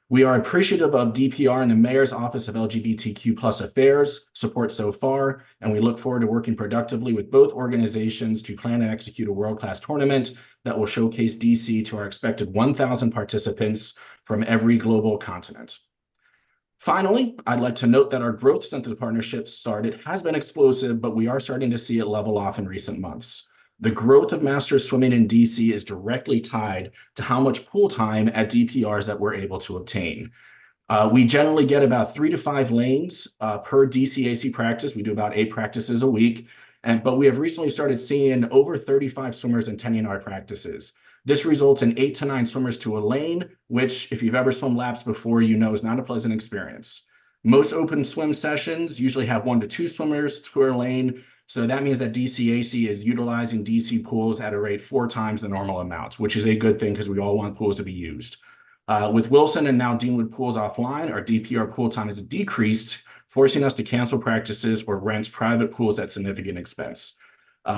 We are appreciative of DPR and the Mayor's Office of LGBTQ+ Affairs support so far, and we look forward to working productively with both organizations to plan and execute a world-class tournament that will showcase DC to our expected 1,000 participants from every global continent. Finally, I'd like to note that our growth since the partnership started has been explosive, but we are starting to see it level off in recent months. The growth of masters swimming in DC is directly tied to how much pool time at DPRs that we're able to obtain. We generally get about 3 to 5 lanes per DCAC practice. We do about 8 practices a week, but we have recently started seeing over 35 swimmers attending our practices. This results in 8 to 9 swimmers to a lane, which, if you've ever swum laps before, you know is not a pleasant experience. Most open swim sessions usually have 1 to 2 swimmers per lane, so that means that DCAC is utilizing DC pools at a rate 4 times the normal amount, which is a good thing because we all want pools to be used. With Wilson and now Deanwood pools offline, our DPR pool time has decreased, forcing us to cancel practices or rent private pools at significant expense.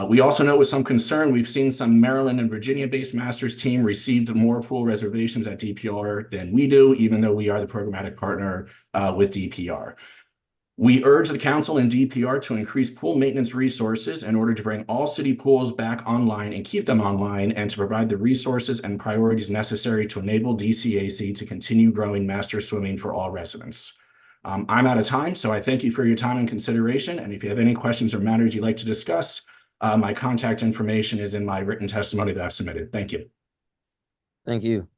We also know with some concern, we've seen some Maryland and Virginia-based masters team received more pool reservations at DPR than we do, even though we are the programmatic partner with DPR. We urge the council and DPR to increase pool maintenance resources in order to bring all city pools back online and keep them online, and to provide the resources and priorities necessary to enable DCAC to continue growing master swimming for all residents. I'm out of time, so I thank you for your time and consideration. And if you have any questions or matters you'd like to discuss, my contact information is in my written testimony that I've submitted. Thank you. Thank you.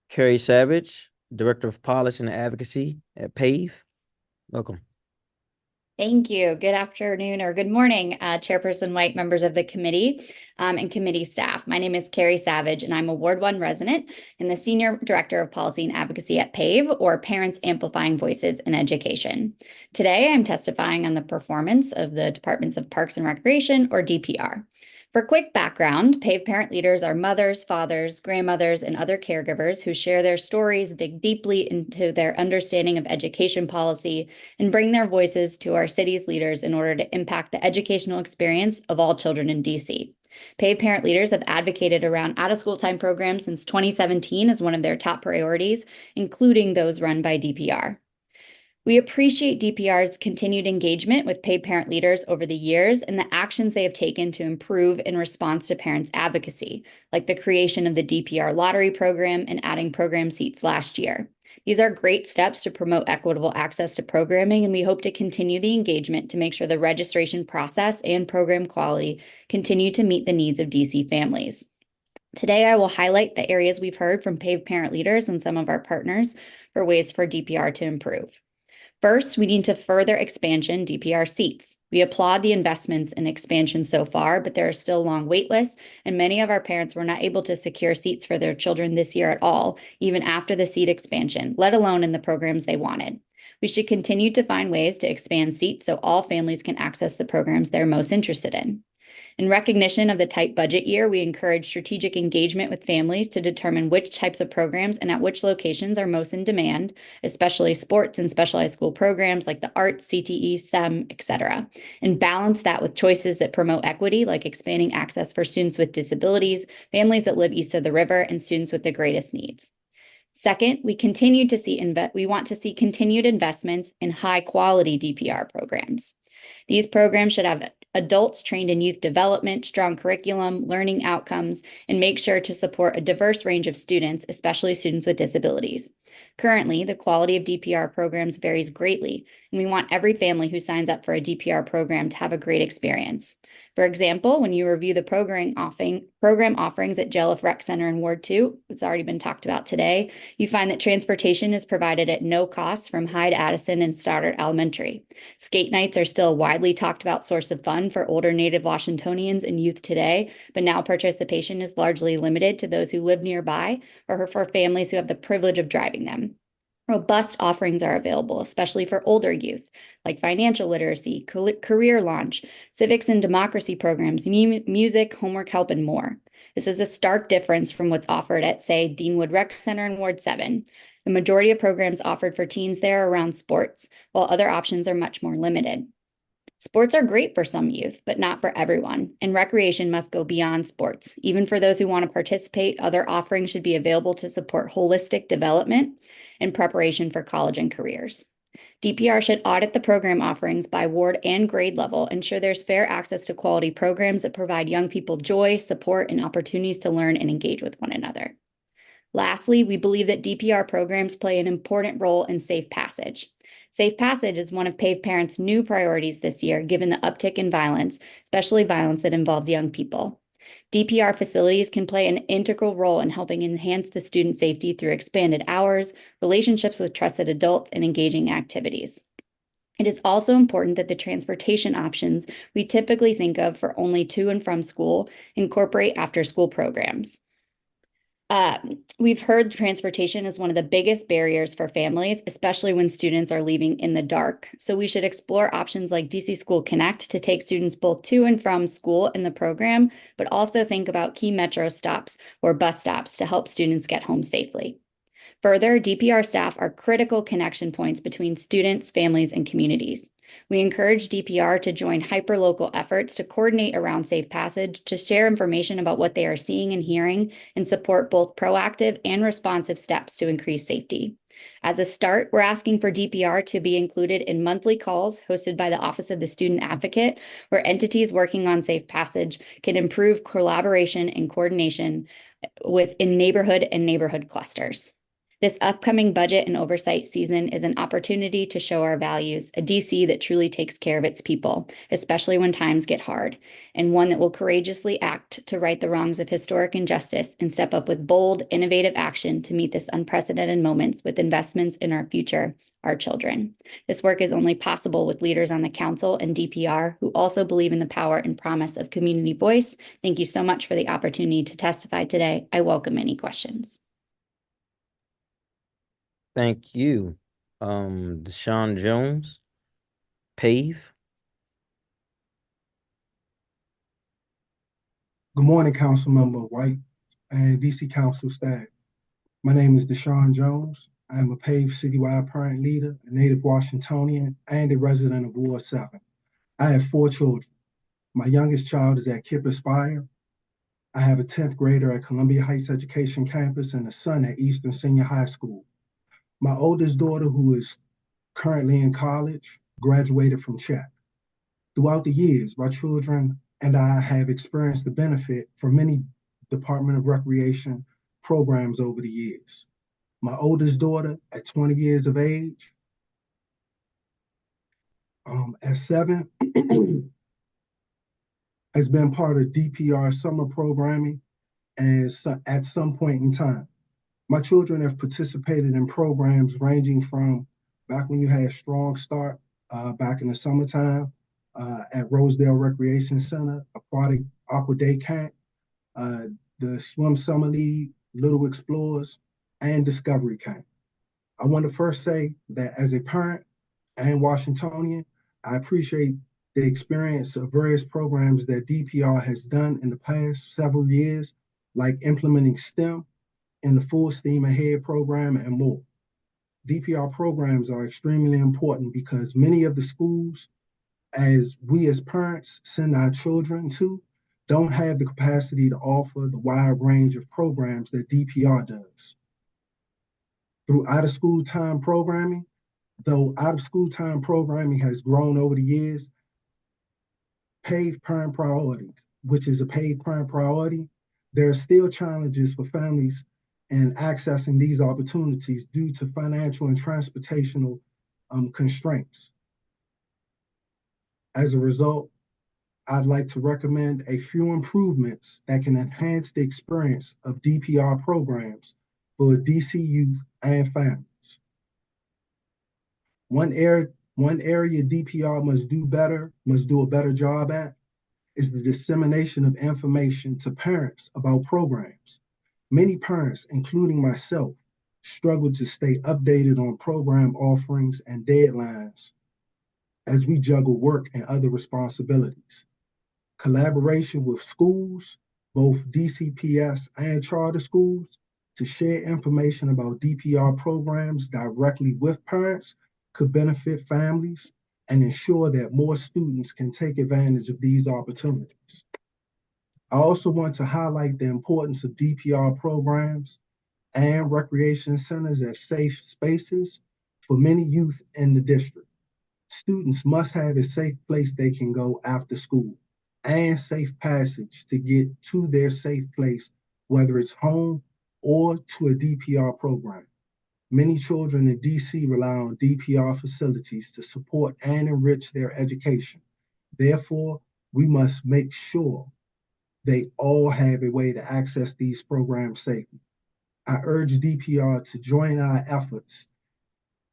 Carrie Savage, Director of Policy and Advocacy at PAVE. Welcome. Thank you. Good afternoon or good morning, Chairperson White, members of the committee, and committee staff. My name is Carrie Savage, and I'm a Ward 1 resident and the Senior Director of Policy and Advocacy at PAVE, or Parents Amplifying Voices in Education. Today, I'm testifying on the performance of the Departments of Parks and Recreation, or DPR. For quick background, PAVE parent leaders are mothers, fathers, grandmothers, and other caregivers who share their stories, dig deeply into their understanding of education policy, and bring their voices to our city's leaders in order to impact the educational experience of all children in DC. PAVE parent leaders have advocated around out-of-school time programs since 2017 as one of their top priorities, including those run by DPR. We appreciate DPR's continued engagement with PAVE parent leaders over the years and the actions they have taken to improve in response to parents' advocacy, like the creation of the DPR lottery program and adding program seats last year. These are great steps to promote equitable access to programming, and we hope to continue the engagement to make sure the registration process and program quality continue to meet the needs of DC families. Today, I will highlight the areas we've heard from PAVE parent leaders and some of our partners for ways for DPR to improve. First, we need to further expansion DPR seats. We applaud the investments in expansion so far, but there are still long wait lists, and many of our parents were not able to secure seats for their children this year at all, even after the seat expansion, let alone in the programs they wanted. We should continue to find ways to expand seats so all families can access the programs they're most interested in. In recognition of the tight budget year, we encourage strategic engagement with families to determine which types of programs and at which locations are most in demand, especially sports and specialized school programs like the arts, CTE, STEM, etc., and balance that with choices that promote equity, like expanding access for students with disabilities, families that live east of the river, and students with the greatest needs. Second, we want to see continued investments in high-quality DPR programs. These programs should have adults trained in youth development, strong curriculum, learning outcomes, and make sure to support a diverse range of students, especially students with disabilities. Currently, the quality of DPR programs varies greatly, and we want every family who signs up for a DPR program to have a great experience. For example, when you review the program offerings at Jelliff Rec Center in Ward 2, it's already been talked about today, you find that transportation is provided at no cost from Hyde Addison and Stoddard Elementary. Skate nights are still a widely talked about source of fun for older Native Washingtonians and youth today, but now participation is largely limited to those who live nearby or for families who have the privilege of driving them. Robust offerings are available, especially for older youth, like financial literacy, career launch, civics and democracy programs, music, homework help, and more. This is a stark difference from what's offered at, say, Deanwood Rec Center in Ward 7. The majority of programs offered for teens there are around sports, while other options are much more limited. Sports are great for some youth, but not for everyone, and recreation must go beyond sports. Even for those who want to participate, other offerings should be available to support holistic development and preparation for college and careers. DPR should audit the program offerings by ward and grade level, ensure there's fair access to quality programs that provide young people joy, support, and opportunities to learn and engage with one another. Lastly, we believe that DPR programs play an important role in safe passage. Safe passage is one of PAVE parents' new priorities this year, given the uptick in violence, especially violence that involves young people. DPR facilities can play an integral role in helping enhance the student safety through expanded hours, relationships with trusted adults, and engaging activities. It is also important that the transportation options we typically think of for only to and from school incorporate after-school programs. We've heard transportation is one of the biggest barriers for families, especially when students are leaving in the dark. So we should explore options like DC School Connect to take students both to and from school in the program, but also think about key metro stops or bus stops to help students get home safely. Further, DPR staff are critical connection points between students, families, and communities. We encourage DPR to join hyperlocal efforts to coordinate around safe passage, to share information about what they are seeing and hearing, and support both proactive and responsive steps to increase safety. As a start, we're asking for DPR to be included in monthly calls hosted by the Office of the Student Advocate, where entities working on safe passage can improve collaboration and coordination in neighborhood clusters. This upcoming budget and oversight season is an opportunity to show our values, a DC that truly takes care of its people, especially when times get hard, and one that will courageously act to right the wrongs of historic injustice and step up with bold, innovative action to meet this unprecedented moments with investments in our future, our children. This work is only possible with leaders on the council and DPR who also believe in the power and promise of community voice. Thank you so much for the opportunity to testify today. I welcome any questions. Thank you. Deshaun Jones, PAVE. Good morning, Councilmember White and DC Council staff. My name is Deshaun Jones. I am a PAVE citywide parent leader, a native Washingtonian, and a resident of Ward 7. I have 4 children. My youngest child is at KIPP Aspire. I have a 10th grader at Columbia Heights Education Campus and a son at Eastern Senior High School. My oldest daughter, who is currently in college, graduated from Czech. Throughout the years, my children and I have experienced the benefit from many Department of Recreation programs over the years. My oldest daughter, at 20 years of age, at 7, has been part of DPR summer programming and at some point in time. My children have participated in programs ranging from back when you had Strong Start, back in the summertime, at Rosedale Recreation Center, Aqua Day Camp, the Swim Summer League, Little Explorers, and Discovery Camp. I want to first say that as a parent and Washingtonian, I appreciate the experience of various programs that DPR has done in the past several years, like implementing STEM in the Full Steam Ahead program and more. DPR programs are extremely important because many of the schools, as we as parents send our children to, don't have the capacity to offer the wide range of programs that DPR does. Through out-of-school time programming, though out-of-school time programming has grown over the years, paid parent priorities, which is a paid parent priority, there are still challenges for families in accessing these opportunities due to financial and transportational constraints. As a result, I'd like to recommend a few improvements that can enhance the experience of DPR programs for DC youth and families. One area DPR must do a better job at, is the dissemination of information to parents about programs. Many parents, including myself, struggle to stay updated on program offerings and deadlines as we juggle work and other responsibilities. Collaboration with schools, both DCPS and charter schools, to share information about DPR programs directly with parents could benefit families and ensure that more students can take advantage of these opportunities. I also want to highlight the importance of DPR programs and recreation centers as safe spaces for many youth in the district. Students must have a safe place they can go after school and safe passage to get to their safe place, whether it's home or to a DPR program. Many children in DC rely on DPR facilities to support and enrich their education. Therefore, we must make sure they all have a way to access these programs safely. I urge DPR to join our efforts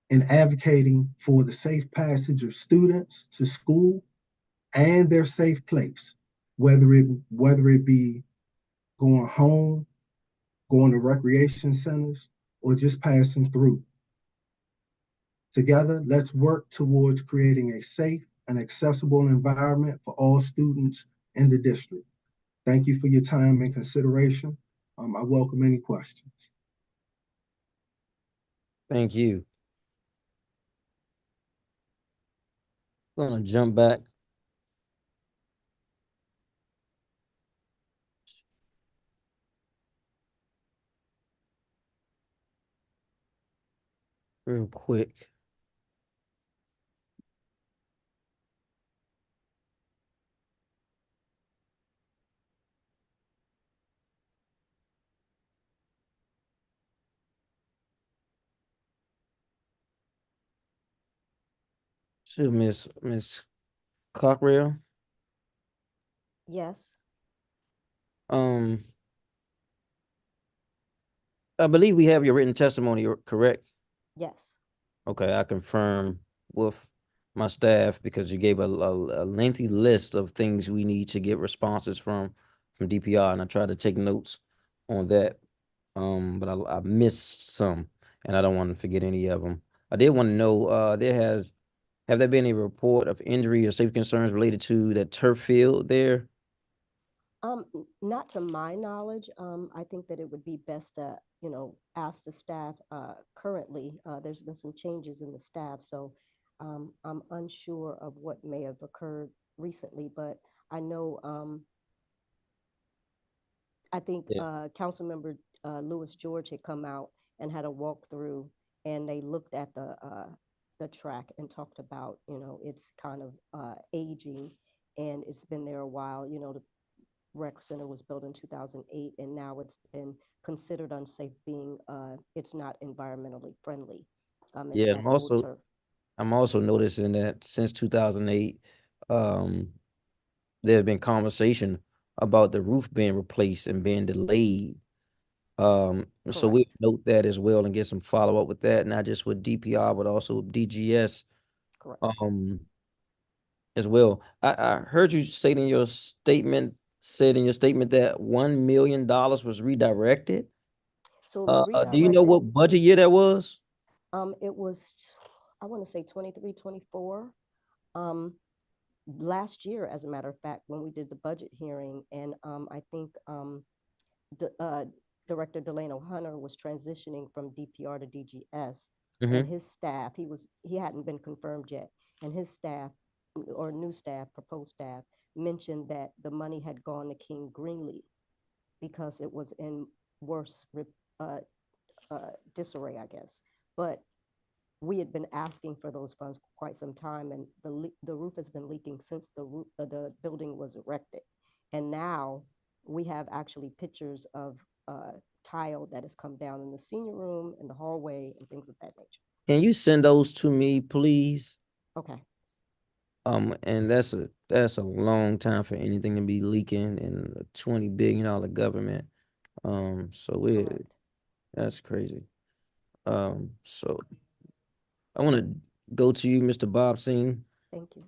in advocating for the safe passage of students to school and their safe place, whether it be going home, going to recreation centers, or just passing through. Together, let's work towards creating a safe and accessible environment for all students in the district. Thank you for your time and consideration. I welcome any questions. Thank you. Gonna jump back. Real quick. To Miss Cockrell. Yes, I believe we have your written testimony, correct? yes. Okay, I confirm with my staff because you gave a lengthy list of things we need to get responses from DPR, and I tried to take notes on that. But I missed some, and I don't want to forget any of them. I did want to know, have there been a report of injury or safety concerns related to that turf field there? Not to my knowledge. I think that it would be best to, ask the staff. Currently, there's been some changes in the staff, so I'm unsure of what may have occurred recently, but I know, I think Yeah. Councilmember Lewis George had come out and had a walkthrough, and they looked at the track and talked about, it's kind of aging, and it's been there a while. The rec center was built in 2008, and now it's been considered unsafe, being it's not environmentally friendly. It's Yeah, that old turf. I'm also noticing that since 2008, there have been conversation about the roof being replaced and being delayed. So we Correct. note that as well and get some follow up with that, not just with DPR, but also DGS, Correct. as well. I heard you said in your statement that $1 million was redirected. So it was Do you know redirected. what budget year that was? It was, I want to say 23, 24. last year, as a matter of fact, when we did the budget hearing, and I think Director Delano Hunter was transitioning from DPR to DGS, and his staff, he hadn't been confirmed yet, and his staff or new staff, proposed staff, mentioned that the money had gone to King Greenleaf because it was in worse disarray, I guess. But we had been asking for those funds for quite some time, and the roof has been leaking since the building was erected. And now we have actually pictures of tile that has come down in the senior room, in the hallway, and things of that nature. Can you send those to me, please? Okay. And that's a long time for anything to be leaking in a $20 billion government. So that's crazy. So I want to go to you, Mr. Bob Singh. Thank you.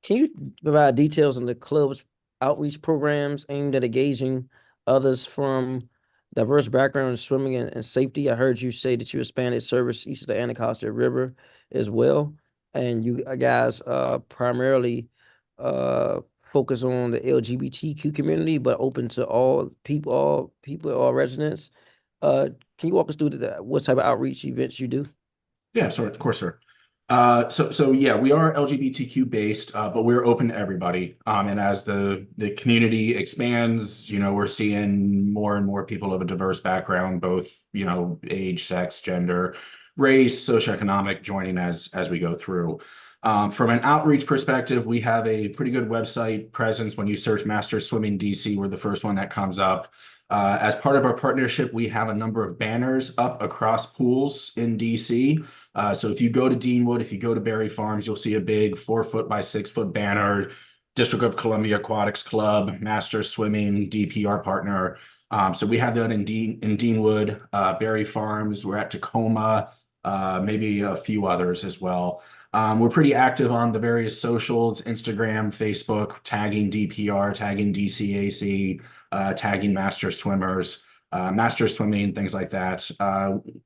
Can you provide details on the club's outreach programs aimed at engaging others from diverse backgrounds in swimming and safety? I heard you say that you expanded service east of the Anacostia River as well. And you guys primarily focus on the LGBTQ community, but open to all people, all residents. Can you walk us through what type of outreach events you do? Yeah, sorry, of course, sir. So yeah, we are LGBTQ based, but we're open to everybody. And as the community expands, we're seeing more and more people of a diverse background, both, age, sex, gender, race, socioeconomic, joining as we go through. From an outreach perspective, we have a pretty good website presence. When you search Masters Swimming DC, we're the first one that comes up. As part of our partnership, we have a number of banners up across pools in DC. So if you go to Deanwood, if you go to Berry Farms, you'll see a big 4-foot by 6-foot banner, District of Columbia Aquatics Club, Masters Swimming, DPR partner. So we have that in Deanwood, Berry Farms. We're at Tacoma, maybe a few others as well. We're pretty active on the various socials, Instagram, Facebook, tagging DPR, tagging DCAC, tagging Master Swimmers, Master Swimming, things like that.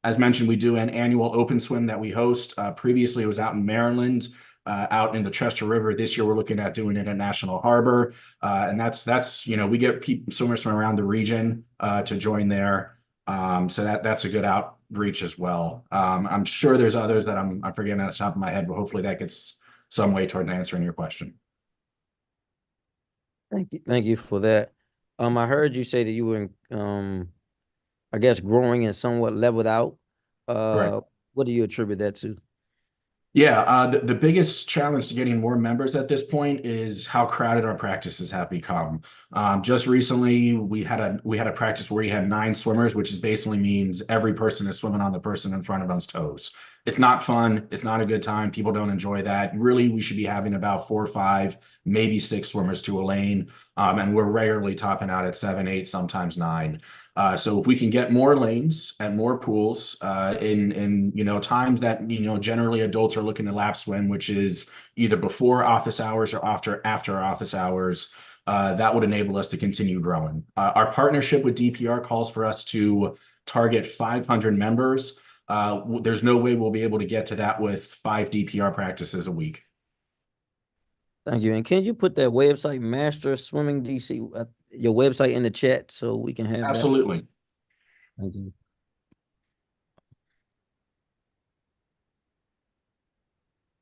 As mentioned, we do an annual open swim that we host. Previously, it was out in Maryland, out in the Chester River. This year, we're looking at doing it in National Harbor. And that's we get swimmers from around the region to join there. So that's a good outreach as well. I'm sure there's others that I'm forgetting at the top of my head, but hopefully that gets some way toward answering your question. Thank you for that. I heard you say that you were I guess growing and somewhat leveled out. Correct. What do you attribute that to? Yeah, the biggest challenge to getting more members at this point is how crowded our practices have become. Just recently, we had a practice where we had 9 swimmers, which is basically means every person is swimming on the person in front of them's toes. It's not fun. It's not a good time. People don't enjoy that. Really, we should be having about 4 or 5, maybe 6 swimmers to a lane, and we're rarely topping out at 7, 8, sometimes 9. So if we can get more lanes at more pools in times that generally adults are looking to lap swim, which is either before office hours or after office hours, that would enable us to continue growing. Our partnership with DPR calls for us to target 500 members. There's no way we'll be able to get to that with 5 DPR practices a week. Thank you. And can you put that website, Master Swimming DC, your website in the chat so we can have Absolutely. that? Thank you.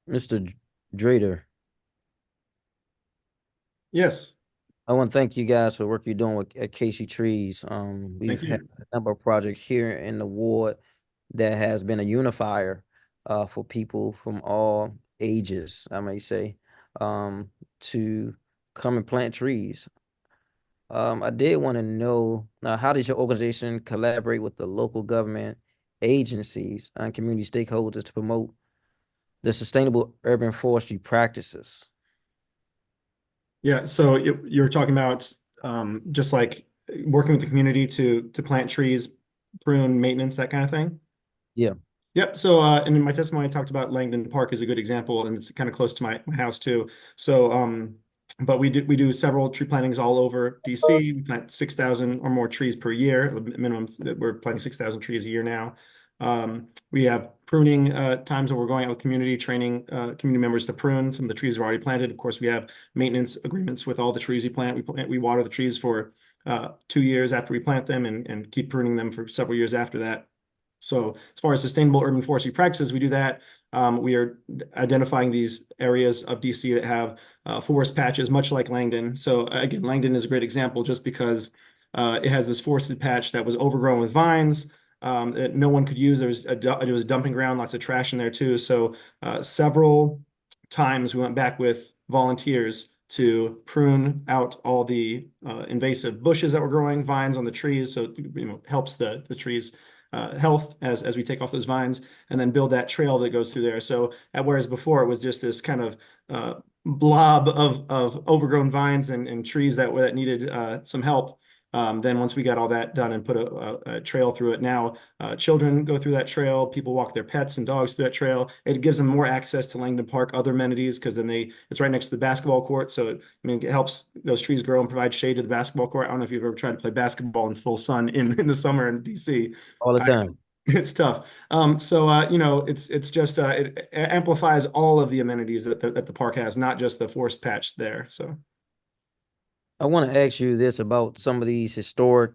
Mr. Drader. Yes. I want to thank you guys for the work you're doing at Casey Trees. We've had a number of projects here in the ward that has been a unifier for people from all ages, I may say, to come and plant trees. I did want to know, how does your organization collaborate with the local government agencies and community stakeholders to promote the sustainable urban forestry practices? Yeah, so you're talking about just like working with the community to plant trees, prune, maintenance, that kind of thing? Yeah. Yep. So and in my testimony, I talked about Langdon Park as a good example, and it's kind of close to my house too. So But we do several tree plantings all over DC. We plant 6,000 or more trees per year. Minimum, we're planting 6,000 trees a year now. We have pruning times where we're going out with community, training community members to prune some of the trees we've already planted. Of course, we have maintenance agreements with all the trees we plant. We water the trees for 2 years after we plant them, and keep pruning them for several years after that. So as far as sustainable urban forestry practices, we do that. We are identifying these areas of DC that have forest patches, much like Langdon. So again, Langdon is a great example just because it has this forested patch that was overgrown with vines that no one could use. It was a dumping ground, lots of trash in there too. So several times we went back with volunteers to prune out all the invasive bushes that were growing, vines on the trees. So helps the trees health as we take off those vines, and then build that trail that goes through there. So whereas before it was just this kind of blob of overgrown vines and trees that needed some help. Then once we got all that done and put a trail through it, now children go through that trail, people walk their pets and dogs through that trail. It gives them more access to Langdon Park, other amenities, because then it's right next to the basketball court. So it helps those trees grow and provide shade to the basketball court. I don't know if you've ever tried to play basketball in full sun in the summer in DC. All the time. It's tough. It's just it amplifies all of the amenities that the park has, not just the forest patch there. So I want to ask you this about some of these historic,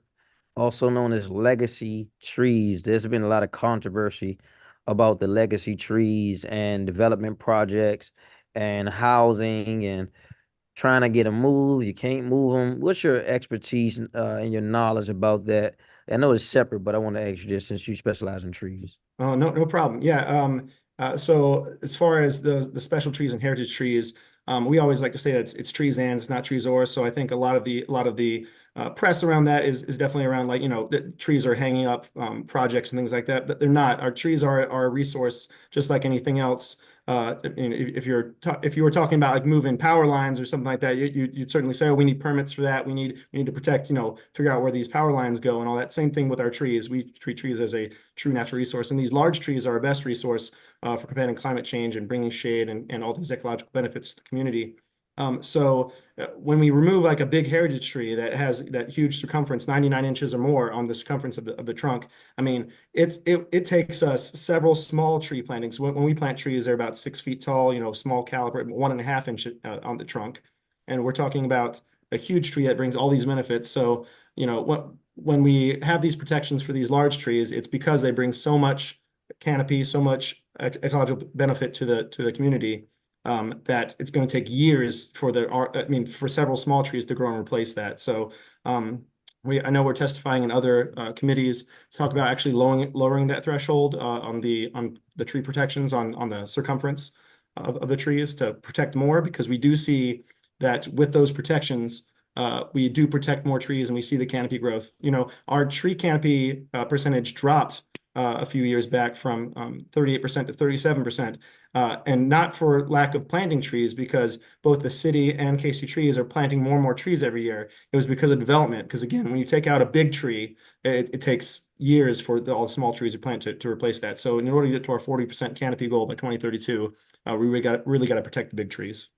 also known as legacy trees. There's been a lot of controversy about the legacy trees and development projects and housing and trying to get them moved. You can't move them. What's your expertise and your knowledge about that? I know it's separate, but I want to ask you this since you specialize in trees. Oh, no problem. Yeah. So as far as the special trees and heritage trees, we always like to say that it's trees and it's not trees or. So I think a lot of the press around that is definitely around, like, the trees are hanging up projects and things like that, but they're not. Our trees are a resource just like anything else. If you were talking about like moving power lines or something like that, you'd certainly say, oh, we need permits for that. We need to protect, figure out where these power lines go and all that. Same thing with our trees. We treat trees as a true natural resource, and these large trees are our best resource for combating climate change and bringing shade and all these ecological benefits to the community. So when we remove like a big heritage tree that has that huge circumference, 99 inches or more on the circumference of the trunk, I mean, it takes us several small tree plantings. When we plant trees, they're about 6 feet tall, small caliber, 1.5 inch on the trunk. And we're talking about a huge tree that brings all these benefits. So, when we have these protections for these large trees, it's because they bring so much canopy, so much ecological benefit to the community. That it's going to take years for several small trees to grow and replace that. So I know we're testifying in other committees to talk about actually lowering that threshold on the tree protections on the circumference of the trees to protect more, because we do see that with those protections, we do protect more trees and we see the canopy growth. Our tree canopy percentage dropped a few years back from 38% to 37%, and not for lack of planting trees, because both the city and KC Trees are planting more and more trees every year. It was because of development. Because again, when you take out a big tree, it takes years for all the small trees you plant to replace that. So in order to get to our 40% canopy goal by 2032, we really got to protect the big trees.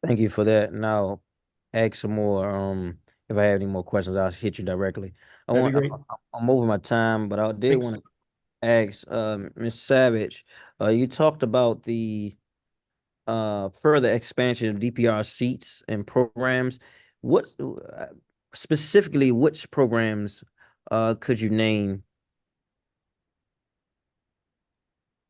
Thank you for that. Now, ask some more. If I have any more questions, I'll hit you directly. That'd be great. I'm over my time, but I did Thanks. want to ask Ms. Savage. You talked about the further expansion of DPR seats and programs. What specifically, which programs could you name?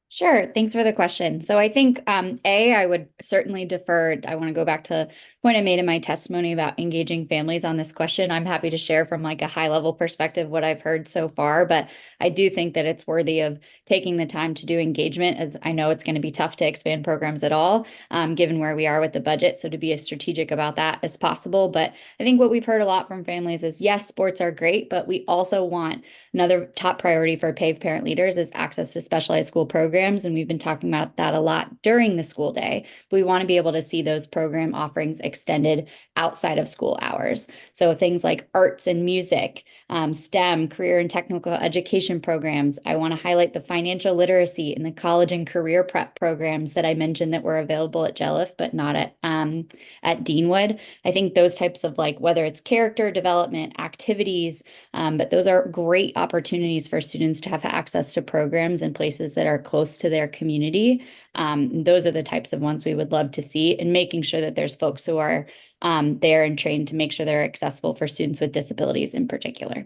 Sure. Thanks for the question. So I think, I would certainly defer. I want to go back to the point I made in my testimony about engaging families on this question. I'm happy to share from like a high level perspective what I've heard so far, but I do think that it's worthy of taking the time to do engagement, as I know it's going to be tough to expand programs at all, given where we are with the budget. So to be as strategic about that as possible. But I think what we've heard a lot from families is, yes, sports are great, but we also want another top priority for PAVE parent leaders is access to specialized school programs. programs, and we've been talking about that a lot during the school day. But we want to be able to see those program offerings extended outside of school hours. So things like arts and music, STEM, career and technical education programs. I want to highlight the financial literacy and the college and career prep programs that I mentioned that were available at Jelliff, but not at Deanwood. I think those types of, like, whether it's character development, activities, but those are great opportunities for students to have access to programs in places that are close to their community. Those are the types of ones we would love to see, and making sure that there's folks who are there and trained to make sure they're accessible for students with disabilities in particular.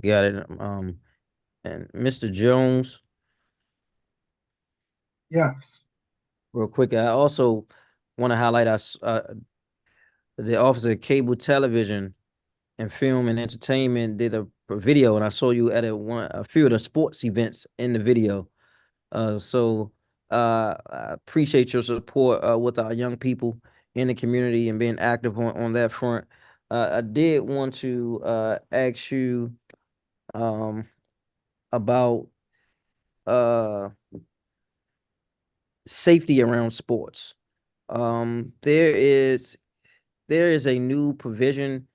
Got it. And Mr. Jones, Yes. real quick, I also want to highlight us the Office of Cable Television and Film and Entertainment did a video, and I saw you at a few of the sports events in the video. So I appreciate your support with our young people in the community and being active on that front. I did want to ask you about safety around sports. There is a new provision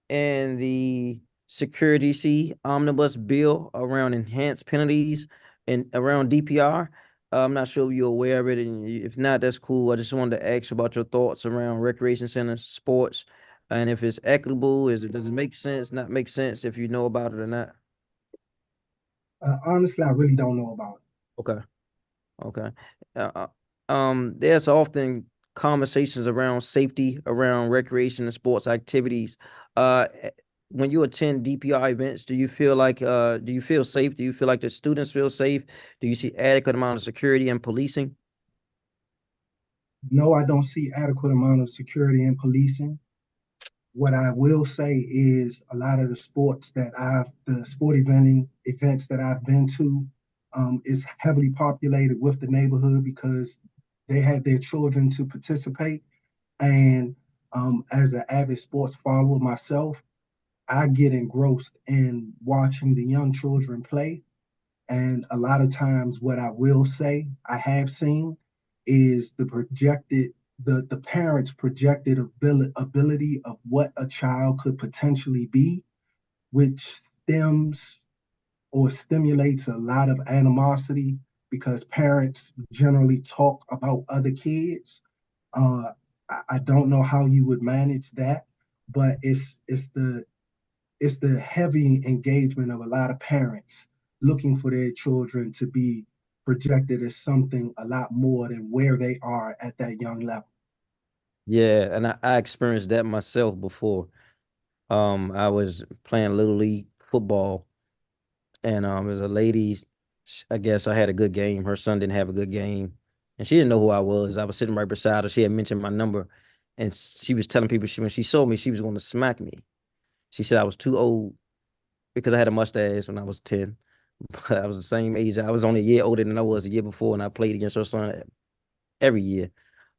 in the Security C Omnibus Bill around enhanced penalties and around DPR. I'm not sure if you're aware of it, and if not, that's cool. I just wanted to ask about your thoughts around recreation centers, sports, and if it's equitable. Does it make sense? Not make sense? If you know about it or not? Honestly, I really don't know about it. Okay. Okay. There's often conversations around safety, around recreation and sports activities. When you attend DPR events, do you feel safe? Do you feel like the students feel safe? Do you see adequate amount of security and policing? No, I don't see adequate amount of security and policing. What I will say is a lot of the sports that the sport events that I've been to is heavily populated with the neighborhood because they have their children to participate. And as an avid sports follower myself, I get engrossed in watching the young children play. And a lot of times, what I will say I have seen is the parents' projected ability of what a child could potentially be, which stems or stimulates a lot of animosity because parents generally talk about other kids. I don't know how you would manage that, but it's the heavy engagement of a lot of parents looking for their children to be projected as something a lot more than where they are at that young level. Yeah, and I experienced that myself before. I was playing Little League football, and there's a lady, I guess I had a good game. Her son didn't have a good game, and she didn't know who I was. I was sitting right beside her. She had mentioned my number, and she was telling people when she saw me, she was going to smack me. She said I was too old because I had a mustache when I was 10. But I was the same age. I was only a year older than I was a year before, and I played against her son every year.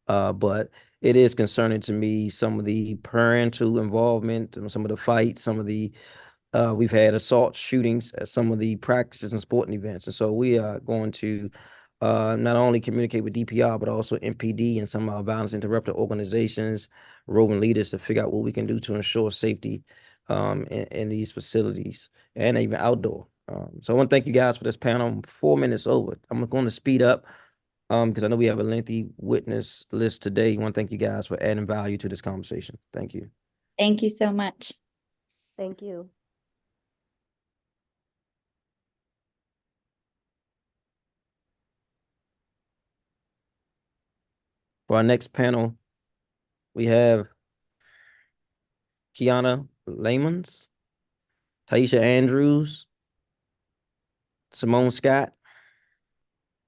But it is concerning to me, some of the parental involvement, and some of the fights, some of the we've had assault shootings at some of the practices and sporting events. And so we are going to not only communicate with DPR, but also MPD and some of our violence interrupter organizations, roving leaders, to figure out what we can do to ensure safety in these facilities and even outdoor. So I want to thank you guys for this panel. I'm 4 minutes over. I'm going to speed up because I know we have a lengthy witness list today. I want to thank you guys for adding value to this conversation. Thank you. Thank you so much. Thank you. For our next panel, we have Kiana Lamons, Taisha Andrews, Simone Scott,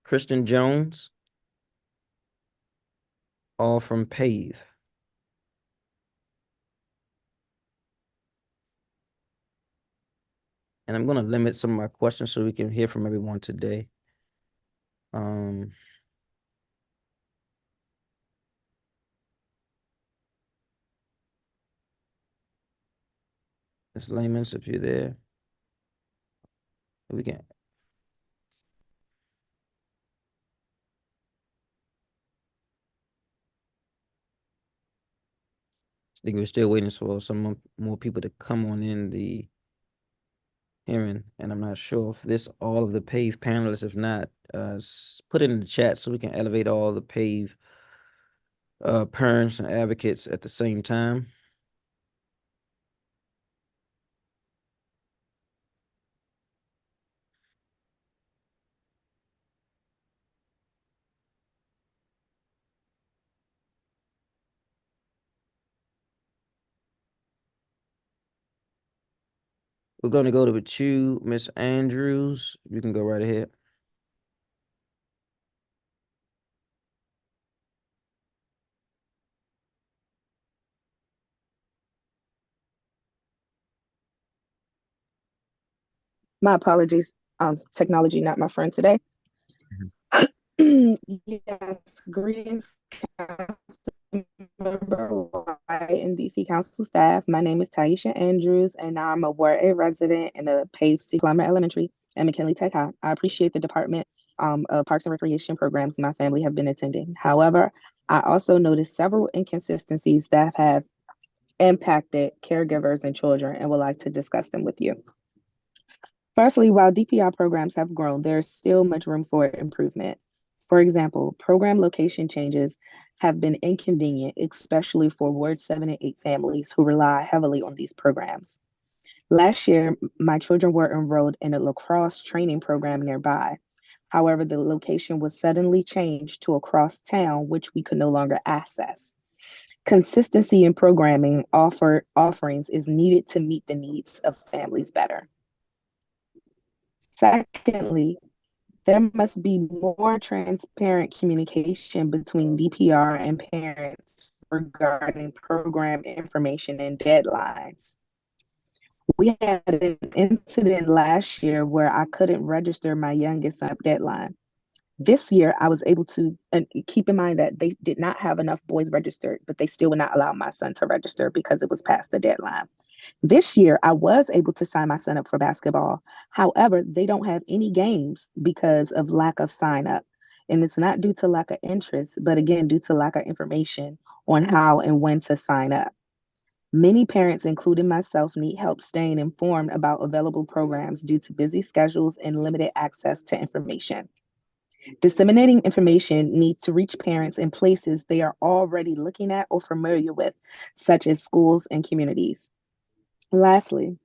Kristen Jones, all from PAVE. And I'm going to limit some of my questions so we can hear from everyone today. Ms. Lamons, if you're there, we can. think we're still waiting for some more people to come on in the hearing, and I'm not sure if this all of the PAVE panelists. If not, put it in the chat so we can elevate all the PAVE parents and advocates at the same time. We're going to go to you, Miss Andrews. You can go right ahead. My apologies. Technology not my friend today. Yes, greetings, Councilmember White and DC Council staff. My name is Taisha Andrews, and I'm a Ward A resident in the PAVE City Climate Elementary and McKinley Tech High. I appreciate the Department of Parks and Recreation programs my family have been attending. However, I also noticed several inconsistencies that have impacted caregivers and children and would like to discuss them with you. Firstly, while DPR programs have grown, there is still much room for improvement. For example, program location changes have been inconvenient, especially for Ward 7 and 8 families who rely heavily on these programs. Last year, my children were enrolled in a lacrosse training program nearby. However, the location was suddenly changed to across town, which we could no longer access. Consistency in programming offerings is needed to meet the needs of families better. Secondly, there must be more transparent communication between DPR and parents regarding program information and deadlines. We had an incident last year where I couldn't register my youngest son deadline. This year, I was able to, and keep in mind that they did not have enough boys registered, but they still would not allow my son to register because it was past the deadline. This year, I was able to sign my son up for basketball. However, they don't have any games because of lack of sign up. And it's not due to lack of interest, but again, due to lack of information on how and when to sign up. Many parents, including myself, need help staying informed about available programs due to busy schedules and limited access to information. Disseminating information needs to reach parents in places they are already looking at or familiar with, such as schools and communities. Lastly,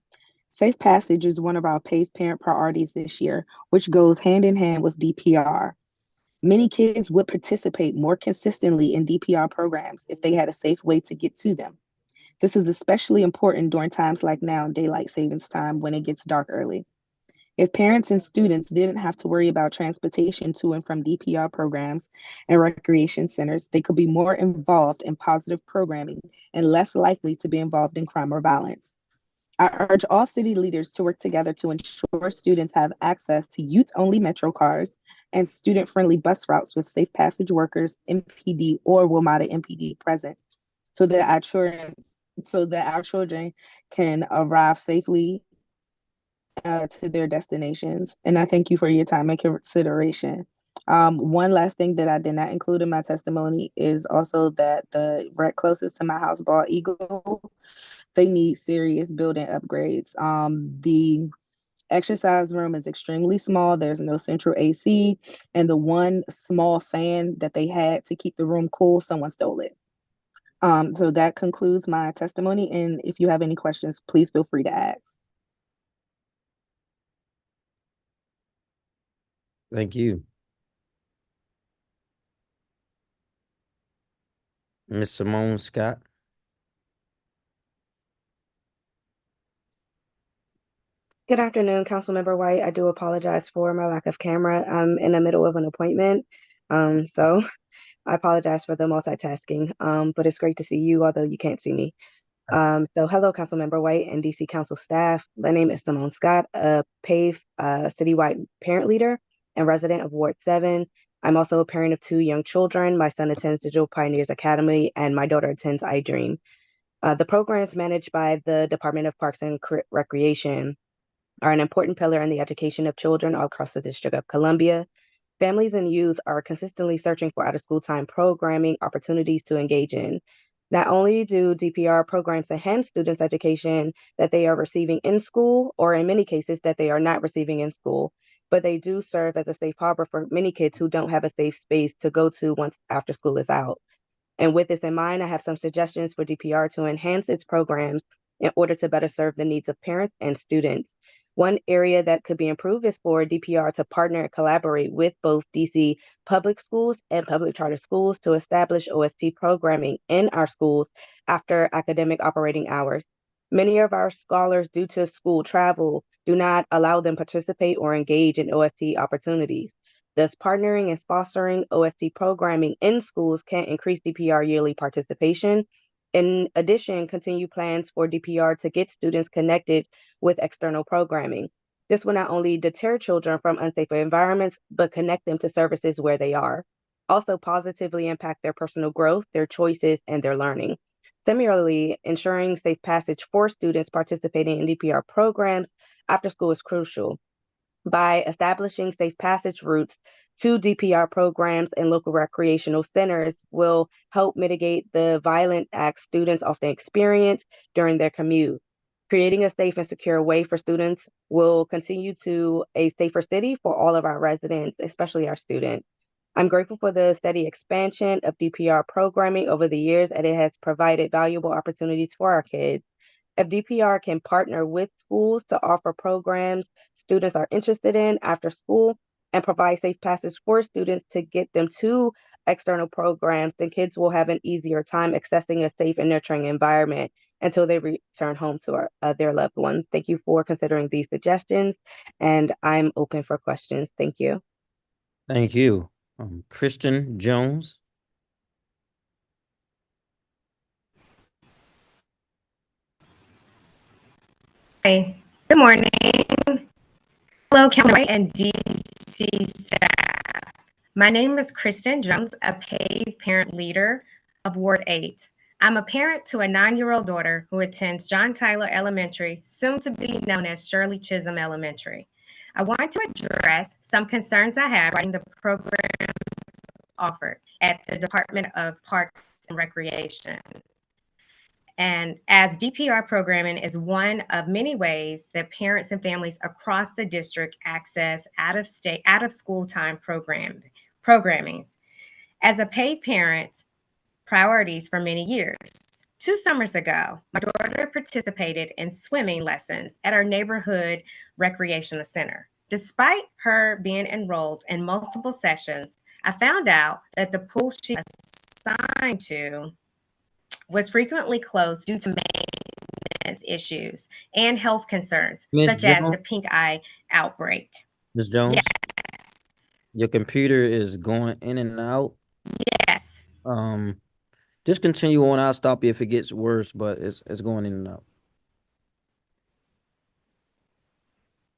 safe passage is one of our PAVE parent priorities this year, which goes hand in hand with DPR. Many kids would participate more consistently in DPR programs if they had a safe way to get to them. This is especially important during times like now, daylight savings time, when it gets dark early. If parents and students didn't have to worry about transportation to and from DPR programs and recreation centers, they could be more involved in positive programming and less likely to be involved in crime or violence. I urge all city leaders to work together to ensure students have access to youth-only metro cars and student-friendly bus routes with safe passage workers, MPD, or WMATA MPD present, so that our children can arrive safely to their destinations. And I thank you for your time and consideration. One last thing that I did not include in my testimony is also that the rec closest to my house, Bald Eagle, they need serious building upgrades. The exercise room is extremely small. There's no central AC, and the one small fan that they had to keep the room cool, someone stole it. So that concludes my testimony. And if you have any questions, please feel free to ask. Thank you. Ms. Simone Scott. Good afternoon, Councilmember White. I do apologize for my lack of camera. I'm in the middle of an appointment, so I apologize for the multitasking, but it's great to see you, although you can't see me. So hello, Councilmember White and DC Council staff. My name is Simone Scott, a PAVE citywide parent leader and resident of Ward 7. I'm also a parent of 2 young children. My son attends Digital Pioneers Academy, and my daughter attends iDream. The programs managed by the Department of Parks and Recreation are an important pillar in the education of children all across the District of Columbia. Families and youth are consistently searching for out-of-school time programming opportunities to engage in. Not only do DPR programs enhance students' education that they are receiving in school, or in many cases that they are not receiving in school, but they do serve as a safe harbor for many kids who don't have a safe space to go to once after school is out. And with this in mind, I have some suggestions for DPR to enhance its programs in order to better serve the needs of parents and students. One area that could be improved is for DPR to partner and collaborate with both DC public schools and public charter schools to establish OST programming in our schools after academic operating hours. Many of our scholars, due to school travel, do not allow them participate or engage in OST opportunities. Thus, partnering and sponsoring OST programming in schools can increase DPR yearly participation. In addition, continue plans for DPR to get students connected with external programming. This will not only deter children from unsafe environments, but connect them to services where they are. Also, positively impact their personal growth, their choices, and their learning. Similarly, ensuring safe passage for students participating in DPR programs after school is crucial. By establishing safe passage routes to DPR programs and local recreational centers will help mitigate the violent acts students often experience during their commute. Creating a safe and secure way for students will continue to a safer city for all of our residents, especially our students. I'm grateful for the steady expansion of DPR programming over the years, and it has provided valuable opportunities for our kids. If DPR can partner with schools to offer programs students are interested in after school and provide safe passage for students to get them to external programs, then kids will have an easier time accessing a safe and nurturing environment until they return home to their loved ones. Thank you for considering these suggestions, and I'm open for questions. Thank you. Thank you. Kristen Jones. Hi, good morning. Hello, Council and DC staff. My name is Kristen Jones, a paid parent leader of Ward 8. I'm a parent to a 9-year-old daughter who attends John Tyler Elementary, soon to be known as Shirley Chisholm Elementary. I want to address some concerns I have regarding the programs offered at the Department of Parks and Recreation. And as DPR programming is one of many ways that parents and families across the district access out of school time programming. As a paid parent, priorities for many years. 2 summers ago, my daughter participated in swimming lessons at our neighborhood recreational center. Despite her being enrolled in multiple sessions, I found out that the pool she was assigned to was frequently closed due to maintenance issues and health concerns, such as the pink eye outbreak. Ms. Jones? Yes. Your computer is going in and out. Yes. Just continue on. I'll stop you if it gets worse, but it's going in and out.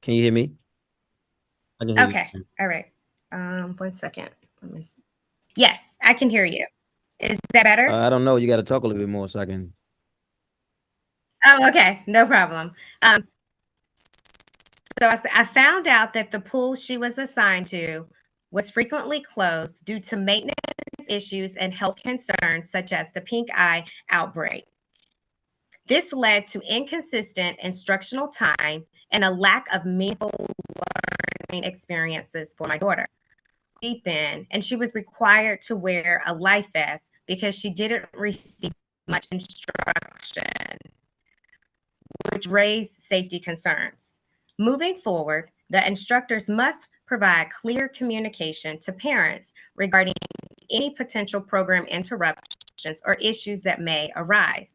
Can you hear me? I can hear you. Okay. All right. 1 second. Yes, I can hear you. Is that better? I don't know. You got to talk a little bit more so I can. Oh, okay. No problem. So I found out that the pool she was assigned to was frequently closed due to maintenance issues and health concerns, such as the pink eye outbreak. This led to inconsistent instructional time and a lack of meaningful learning experiences for my daughter. Deep in, and she was required to wear a life vest because she didn't receive much instruction, which raised safety concerns. Moving forward, the instructors must provide clear communication to parents regarding any potential program interruptions or issues that may arise.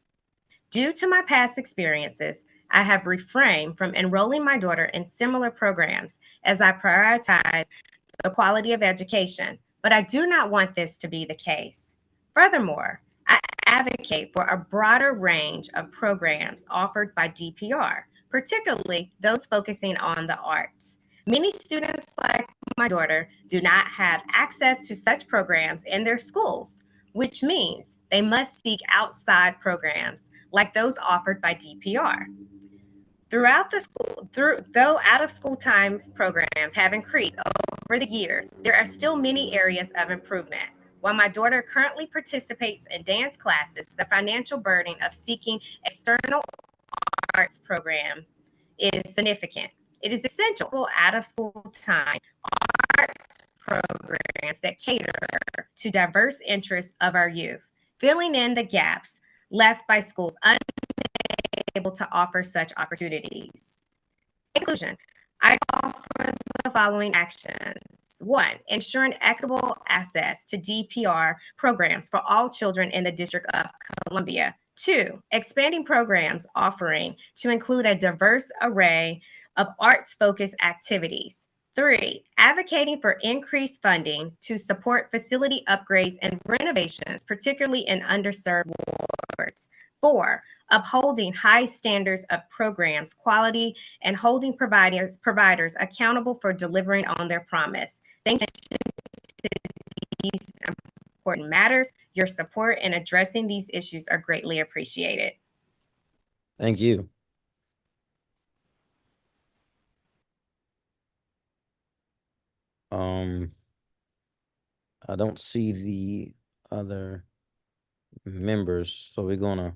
Due to my past experiences, I have refrained from enrolling my daughter in similar programs as I prioritize the quality of education, but I do not want this to be the case. Furthermore, I advocate for a broader range of programs offered by DPR, particularly those focusing on the arts. Many students like my daughter do not have access to such programs in their schools, which means they must seek outside programs like those offered by DPR. Throughout the school, though out of school time programs have increased over the years, there are still many areas of improvement. While my daughter currently participates in dance classes, the financial burden of seeking external arts program is significant. It is essential for out-of-school time arts programs that cater to diverse interests of our youth, filling in the gaps left by schools unable to offer such opportunities. In conclusion, I offer the following actions. 1, ensuring equitable access to DPR programs for all children in the District of Columbia. 2, expanding programs offering to include a diverse array of arts-focused activities. 3, advocating for increased funding to support facility upgrades and renovations, particularly in underserved wards. 4, upholding high standards of programs quality and holding providers accountable for delivering on their promise. Thank you to these important matters. Your support in addressing these issues are greatly appreciated. Thank you. I don't see the other members, so we're gonna.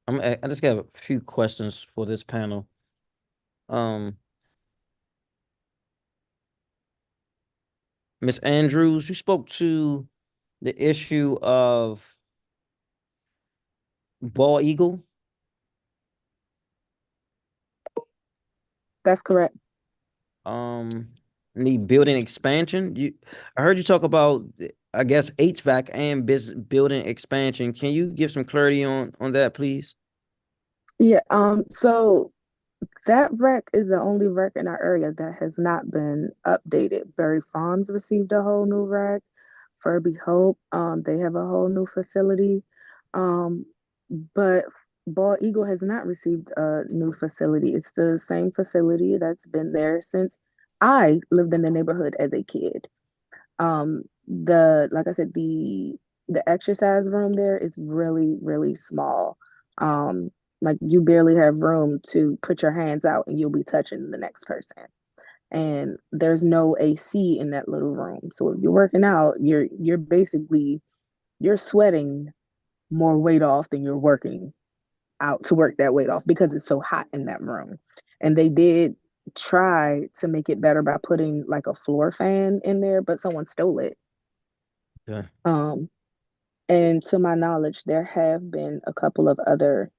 I just got a few questions for this panel. Ms. Andrews, you spoke to the issue of Bald Eagle. That's correct. Need building expansion. I heard you talk about, I guess, HVAC and building expansion. Can you give some clarity on that, please? Yeah, so that rec is the only rec in our area that has not been updated. Berry Farms received a whole new rec. Furby Hope, they have a whole new facility. But Bald Eagle has not received a new facility. It's the same facility that's been there since I lived in the neighborhood as a kid. Like I said, the exercise room there is really, really small. Like you barely have room to put your hands out and you'll be touching the next person. And there's no AC in that little room. So if you're working out, you're basically sweating more weight off than you're working out to work that weight off because it's so hot in that room. And they did try to make it better by putting like a floor fan in there, but someone stole it. Yeah. And to my knowledge, there have been a couple of other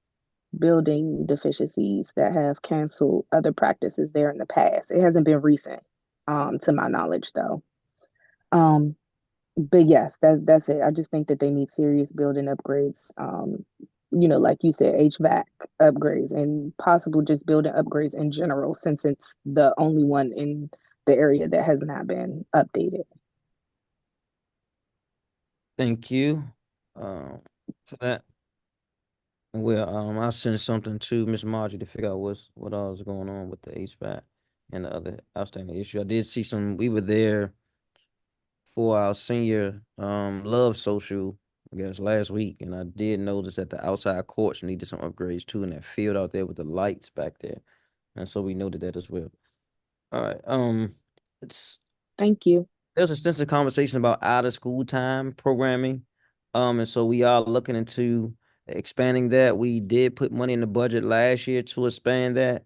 building deficiencies that have canceled other practices there in the past. It hasn't been recent, to my knowledge, though. But yes, that's it. I just think that they need serious building upgrades. Like you said, HVAC upgrades and possible just building upgrades in general, since it's the only one in the area that has not been updated. Thank you for that. Well, I'll send something to Miss Margie to figure out what all is going on with the HVAC and the other outstanding issue. I did see we were there for our senior love social, I guess, last week, and I did notice that the outside courts needed some upgrades too, and that field out there with the lights back there. And so we noted that as well. All right. Thank you. There's extensive conversation about out of school time programming. And so we are looking into expanding that. We did put money in the budget last year to expand that.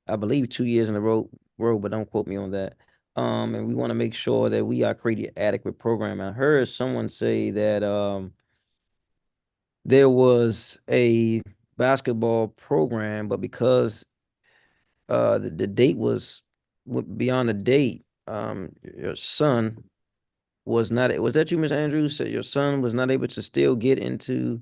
I believe 2 years in a row, but don't quote me on that. And we want to make sure that we are creating adequate programming. I heard someone say that there was a basketball program, but because the date was beyond the date, your son was not. Was that you, Ms. Andrews? Said your son was not able to still get into.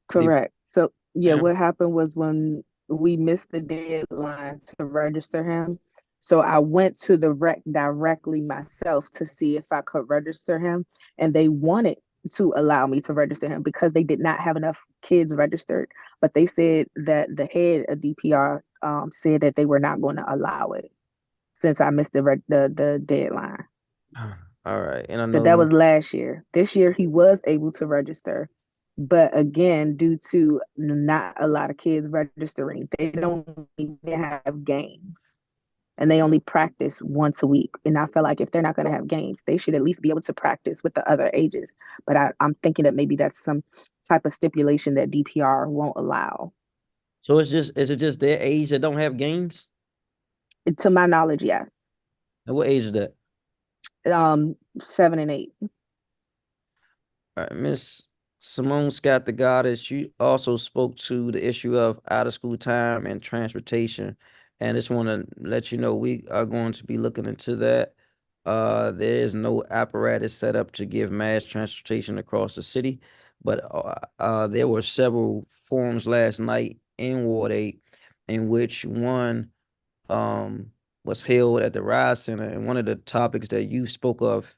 Correct. So yeah, what happened was when we missed the deadline to register him, so I went to the rec directly myself to see if I could register him, and they wanted to allow me to register him because they did not have enough kids registered. But they said that the head of DPR said that they were not going to allow it since I missed the deadline. All right, and I know So that was last year. This year he was able to register, but again, due to not a lot of kids registering, they don't even have games. and they only practice once a week. And I feel like if they're not going to have games, they should at least be able to practice with the other ages. But I'm thinking that maybe that's some type of stipulation that DPR won't allow. So is it just their age that don't have games? To my knowledge, yes. And what age is that? 7 and 8. All right, Miss Simone Scott, the goddess, you also spoke to the issue of out of school time and transportation. And I just want to let you know we are going to be looking into that. There is no apparatus set up to give mass transportation across the city, but there were several forums last night in Ward 8 in which one was held at the RLYA Center, and one of the topics that you spoke of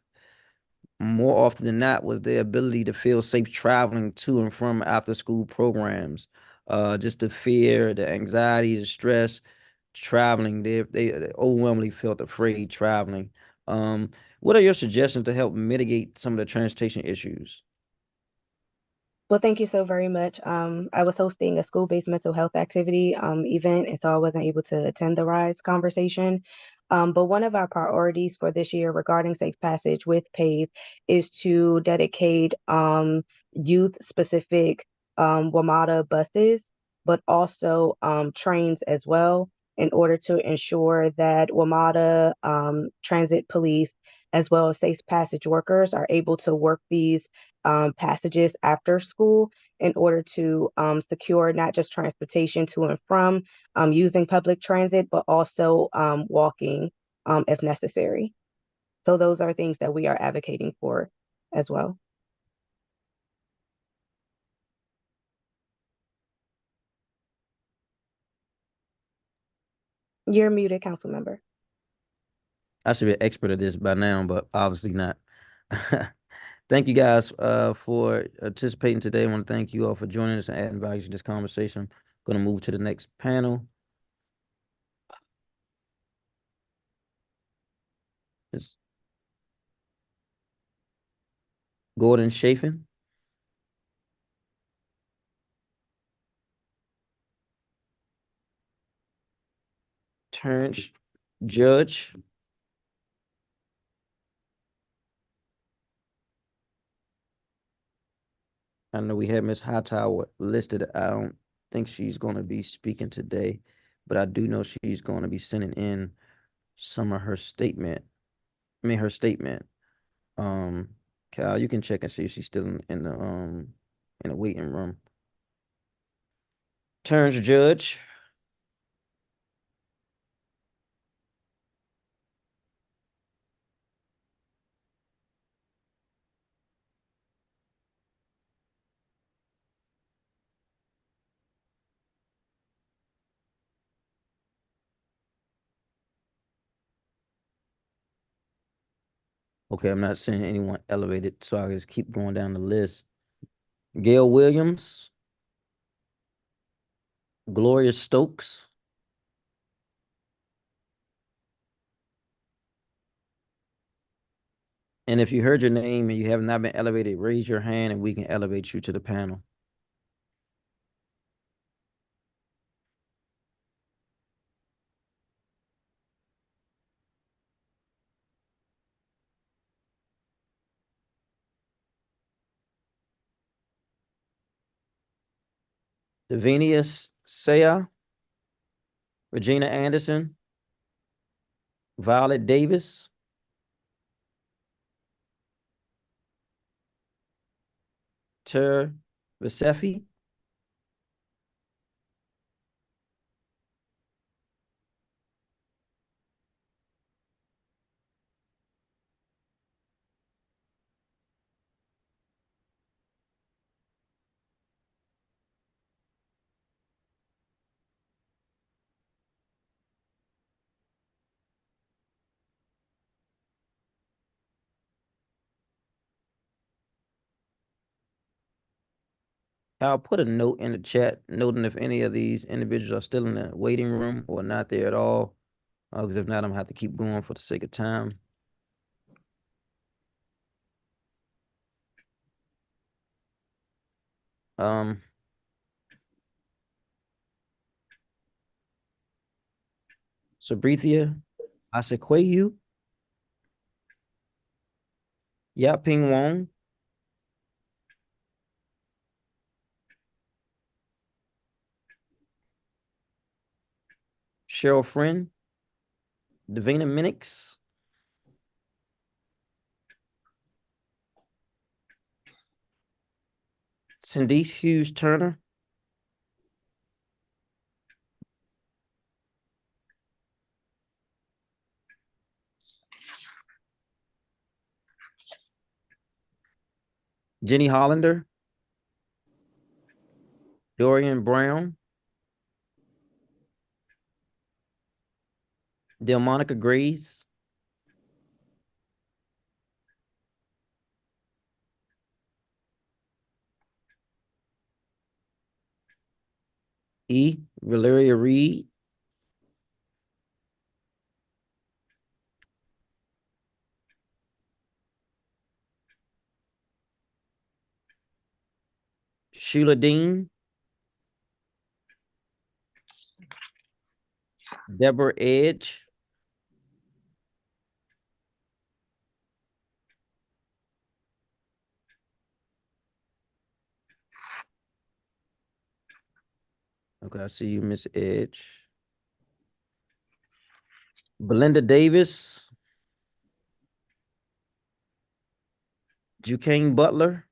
more often than not was their ability to feel safe traveling to and from after school programs. Just the fear, the anxiety, the stress, traveling. They overwhelmingly felt afraid traveling. What are your suggestions to help mitigate some of the transportation issues? Well, thank you so very much. I was hosting a school-based mental health activity event, and so I wasn't able to attend the RISE conversation. But one of our priorities for this year regarding Safe Passage with PAVE is to dedicate youth-specific WMATA buses, but also trains as well, in order to ensure that WMATA, transit police, as well as Safe Passage workers are able to work these passages after school in order to secure not just transportation to and from using public transit, but also walking if necessary. So those are things that we are advocating for as well. You're muted, council member. I should be an expert at this by now, but obviously not. Thank you guys for participating today. I want to thank you all for joining us and adding value to this conversation. I'm going to move to the next panel. It's Gordon Chafin. Terrence Judge. I know we have Miss Hightower listed. I don't think she's going to be speaking today, but I do know she's going to be sending in some of her statement. Her statement. Cal, you can check and see if she's still in the waiting room. Terrence Judge. Okay, I'm not seeing anyone elevated, so I just keep going down the list. Gail Williams, Gloria Stokes, and if you heard your name and you have not been elevated, raise your hand and we can elevate you to the panel. Davinius Saya, Regina Anderson, Violet Davis, Ter Vasefi, I'll put a note in the chat noting if any of these individuals are still in the waiting room or not there at all. Because if not, I'm gonna have to keep going for the sake of time. Sabrithia Asekweyu, Yaping Wong, Cheryl Friend, Davina Minix, Cindy Hughes Turner, Jenny Hollander, Dorian Brown, Delmonica Grays, Valeria Reed, Sheila Dean, Deborah Edge, okay, I see you, Miss Edge. Belinda Davis, Duquesne Butler,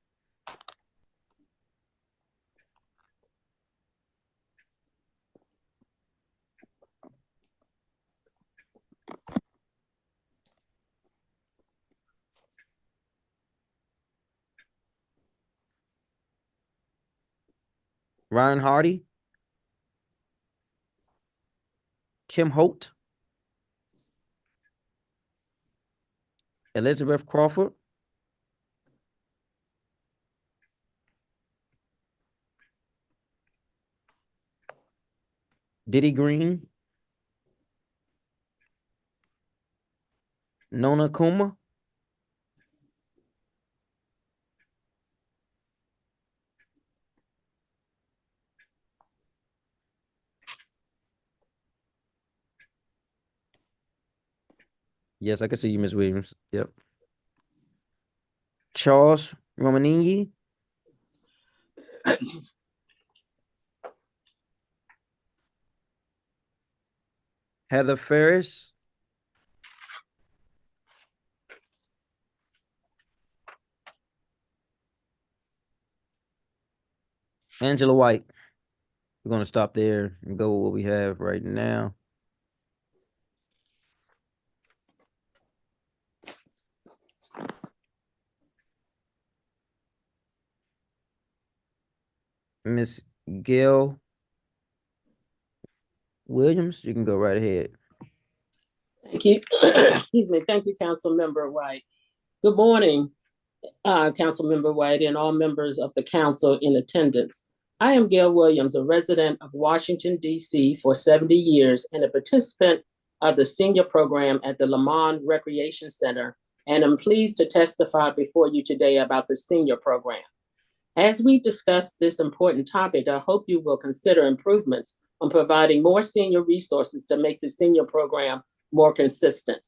Ryan Hardy, Kim Holt, Elizabeth Crawford, Diddy Green, Nona Kuma, yes, I can see you, Miss Williams. Yep. Charles Romanini, Heather Ferris, Angela White. We're going to stop there and go with what we have right now. Miss Gail Williams, you can go right ahead. Thank you. Excuse me. Thank you, Council Member White. Good morning, Council Member White and all members of the council in attendance. I am Gail Williams, a resident of Washington, D.C. for 70 years and a participant of the senior program at the Lamont Recreation Center, and I'm pleased to testify before you today about the senior program. As we discuss this important topic, I hope you will consider improvements on providing more senior resources to make the senior program more consistent.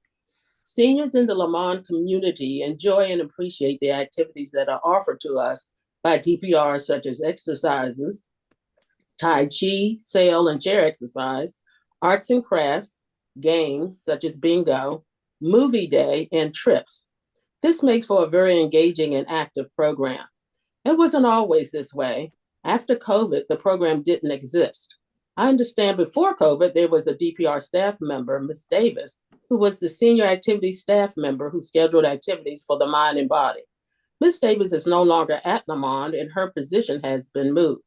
Seniors in the Lamont community enjoy and appreciate the activities that are offered to us by DPR, such as exercises, Tai Chi, sail and chair exercise, arts and crafts, games such as bingo, movie day, and trips. This makes for a very engaging and active program. It wasn't always this way. After COVID, the program didn't exist. I understand before COVID, there was a DPR staff member, Ms. Davis, who was the senior activities staff member who scheduled activities for the mind and body. Ms. Davis is no longer at Lamont and her position has been moved.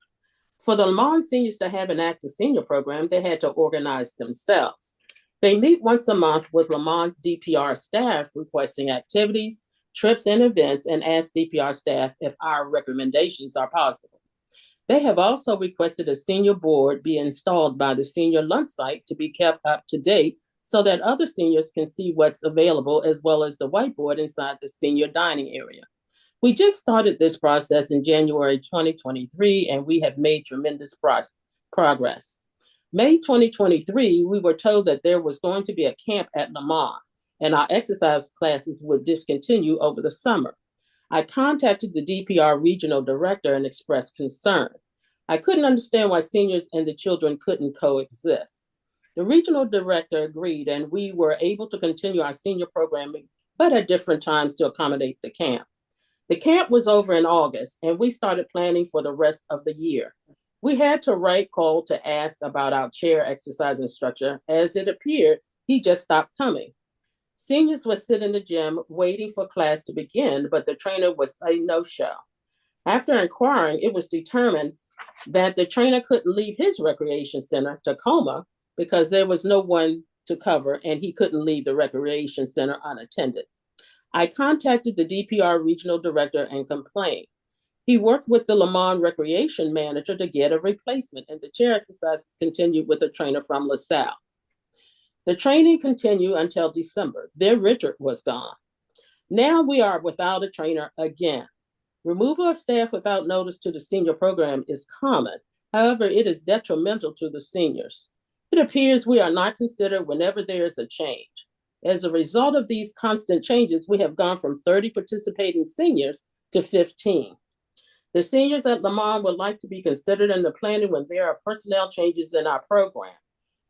For the Lamont seniors to have an active senior program, they had to organize themselves. They meet once a month with Lamont DPR staff requesting activities, trips, and events, and ask DPR staff if our recommendations are possible. They have also requested a senior board be installed by the senior lunch site to be kept up to date so that other seniors can see what's available, as well as the whiteboard inside the senior dining area. We just started this process in January 2023, and we have made tremendous progress. May 2023, we were told that there was going to be a camp at Lamont and our exercise classes would discontinue over the summer. I contacted the DPR regional director and expressed concern. I couldn't understand why seniors and the children couldn't coexist. The regional director agreed, and we were able to continue our senior programming, but at different times to accommodate the camp. The camp was over in August, and we started planning for the rest of the year. We had to write Cole to ask about our chair exercise instructor, as it appeared he just stopped coming. Seniors would sit in the gym waiting for class to begin, but the trainer would say no-show. After inquiring, it was determined that the trainer couldn't leave his recreation center, Tacoma, because there was no one to cover and he couldn't leave the recreation center unattended. I contacted the DPR regional director and complained. He worked with the Lamont recreation manager to get a replacement, and the chair exercises continued with a trainer from LaSalle. The training continued until December. Then Richard was gone. Now we are without a trainer again. Removal of staff without notice to the senior program is common. However, it is detrimental to the seniors. It appears we are not considered whenever there is a change. As a result of these constant changes, we have gone from 30 participating seniors to 15. The seniors at Lamont would like to be considered in the planning when there are personnel changes in our program.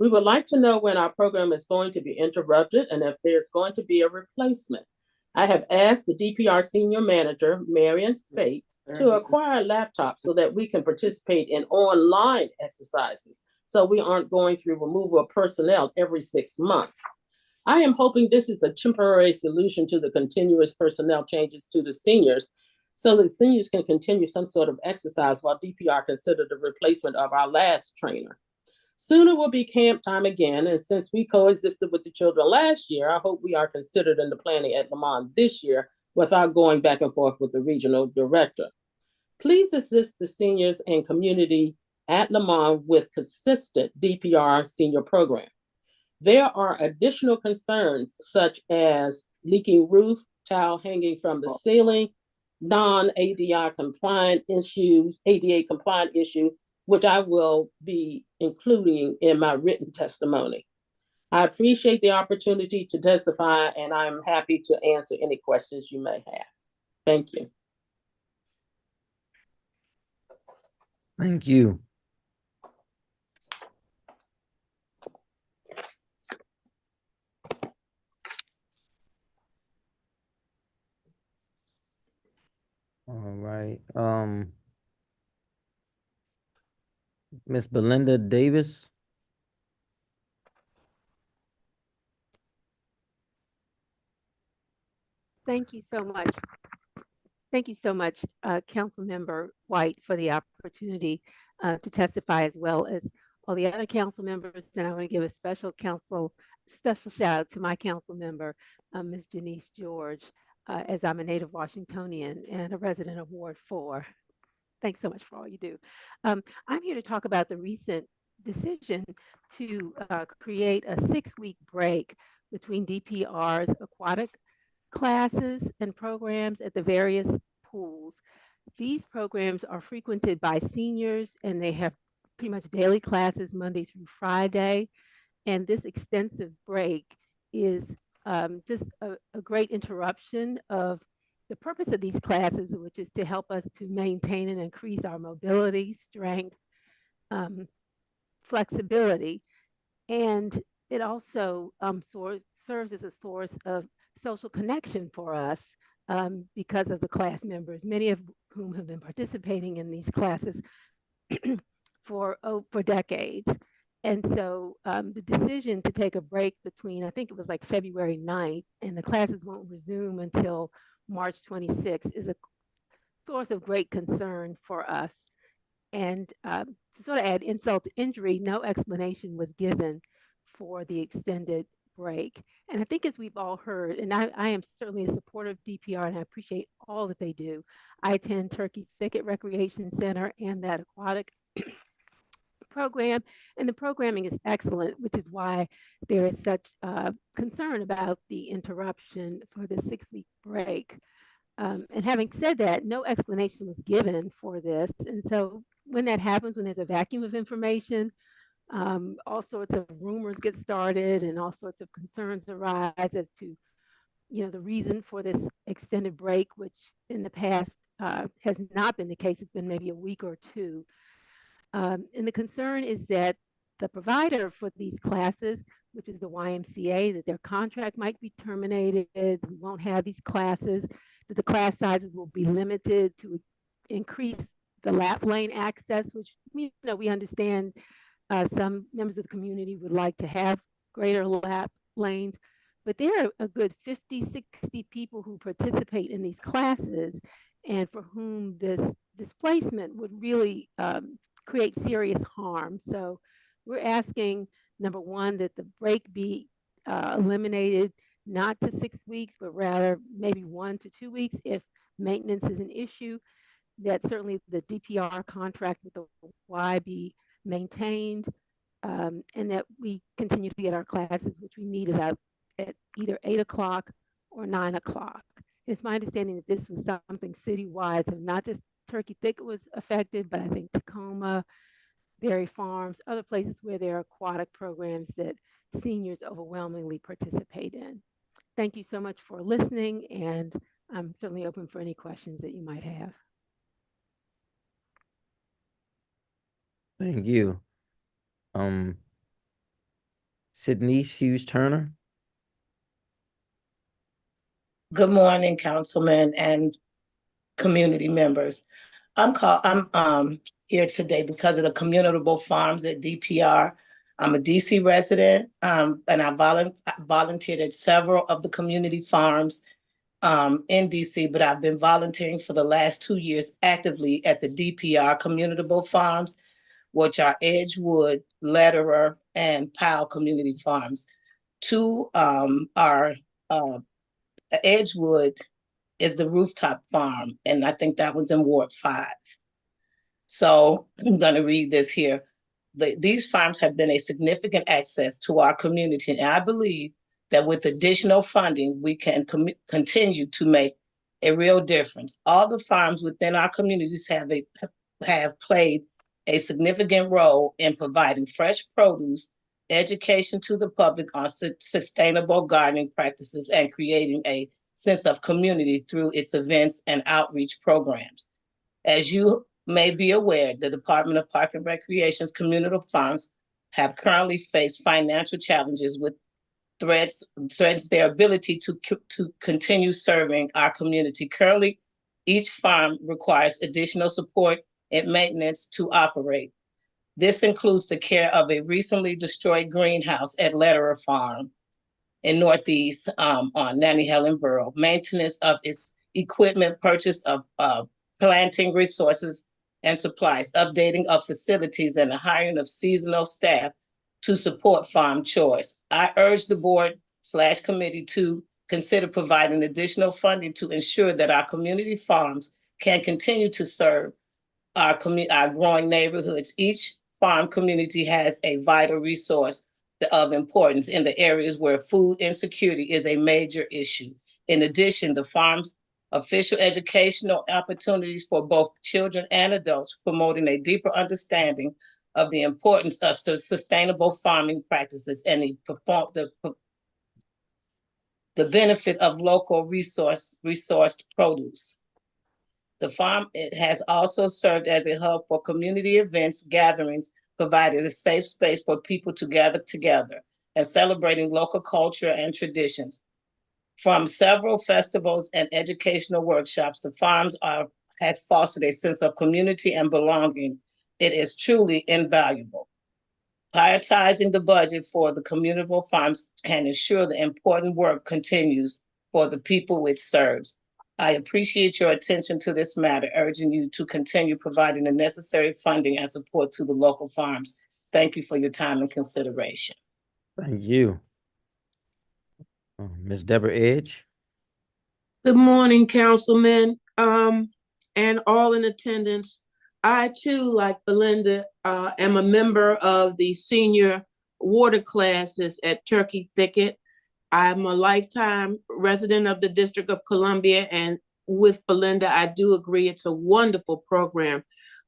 We would like to know when our program is going to be interrupted and if there's going to be a replacement. I have asked the DPR senior manager, Marion Spate, to acquire a laptop so that we can participate in online exercises, so we aren't going through removal of personnel every 6 months. I am hoping this is a temporary solution to the continuous personnel changes to the seniors, so that seniors can continue some sort of exercise while DPR consider the replacement of our last trainer. Soon it will be camp time again, and since we coexisted with the children last year, I hope we are considered in the planning at Lamont this year without going back and forth with the regional director. Please assist the seniors and community at Lamont with consistent DPR senior program. There are additional concerns such as leaking roof, towel hanging from the ceiling, non-ADA compliant issues, ADA compliant issue, which I will be including in my written testimony. I appreciate the opportunity to testify, and I'm happy to answer any questions you may have. Thank you. Thank you. All right. Miss Belinda Davis. Thank you so much. Thank you so much, Councilmember White, for the opportunity to testify, as well as all the other council members. And I want to give a special shout out to my council member, Ms. Janice George, as I'm a native Washingtonian and a resident of Ward 4. Thanks so much for all you do. I'm here to talk about the recent decision to create a 6-week break between DPR's aquatic classes and programs at the various pools. These programs are frequented by seniors, and they have pretty much daily classes Monday through Friday. And this extensive break is just a great interruption of the purpose of these classes, which is to help us to maintain and increase our mobility, strength, flexibility. And it also serves as a source of social connection for us because of the class members, many of whom have been participating in these classes for decades. And so the decision to take a break between, I think it was like February 9th, and the classes won't resume until March 26th, is a source of great concern for us. And to sort of add insult to injury, no explanation was given for the extended break. And I think, as we've all heard, and I am certainly a supporter of DPR, and I appreciate all that they do. I attend Turkey Thicket Recreation Center and that aquatic program, and the programming is excellent, which is why there is such concern about the interruption for the 6-week break. And having said that, no explanation was given for this. And so when that happens, when there's a vacuum of information, All sorts of rumors get started and all sorts of concerns arise as to, the reason for this extended break, which in the past has not been the case. It's been maybe a week or two. And the concern is that the provider for these classes, which is the YMCA, that their contract might be terminated. We won't have these classes, that the class sizes will be limited to increase the lap lane access, which we understand some members of the community would like to have greater lap lanes, but there are a good 50, 60 people who participate in these classes and for whom this displacement would really create serious harm. So we're asking, number one, that the break be eliminated not to 6 weeks, but rather maybe 1 to 2 weeks if maintenance is an issue, that certainly the DPR contract with the Y be maintained, and that we continue to get our classes, which we meet at either 8 o'clock or 9 o'clock. It's my understanding that this was something citywide, so not just Turkey Thicket was affected, but I think Tacoma, Berry Farms, other places where there are aquatic programs that seniors overwhelmingly participate in. Thank you so much for listening, and I'm certainly open for any questions that you might have. Thank you. Sydney Hughes Turner. Good morning, councilmen and community members. I'm here today because of the communitable farms at DPR. I'm a DC resident, and I volunteered at several of the community farms in DC, but I've been volunteering for the last 2 years actively at the DPR communitable farms, which are Edgewood, Lederer, and Powell community farms. Two are Edgewood is the rooftop farm, and I think that one's in Ward 5. So I'm going to read this here. These farms have been a significant access to our community, and I believe that with additional funding, we can continue to make a real difference. All the farms within our communities have played a significant role in providing fresh produce, education to the public on sustainable gardening practices, and creating a sense of community through its events and outreach programs. As you may be aware, the Department of Park and Recreation's community farms have currently faced financial challenges with threats their ability to continue serving our community. Currently, each farm requires additional support and maintenance to operate. This includes the care of a recently destroyed greenhouse at Lederer Farm in Northeast on Nanny Helen Borough, maintenance of its equipment, purchase of planting resources and supplies, updating of facilities, and the hiring of seasonal staff to support farm chores. I urge the board/committee to consider providing additional funding to ensure that our community farms can continue to serve our growing neighborhoods. Each farm community has a vital resource of importance in the areas where food insecurity is a major issue. In addition, the farm's official educational opportunities for both children and adults, promoting a deeper understanding of the importance of sustainable farming practices and the benefit of local resourced produce. The farm has also served as a hub for community events, gatherings, providing a safe space for people to gather together and celebrating local culture and traditions. From several festivals and educational workshops, the farms have fostered a sense of community and belonging. It is truly invaluable. Prioritizing the budget for the communitable farms can ensure the important work continues for the people it serves. I appreciate your attention to this matter, urging you to continue providing the necessary funding and support to the local farms. Thank you for your time and consideration. Thank you. Ms. Deborah Edge. Good morning, councilmen, and all in attendance. I too, like Belinda, am a member of the senior water classes at Turkey Thicket. I'm a lifetime resident of the District of Columbia, and with Belinda, I do agree it's a wonderful program.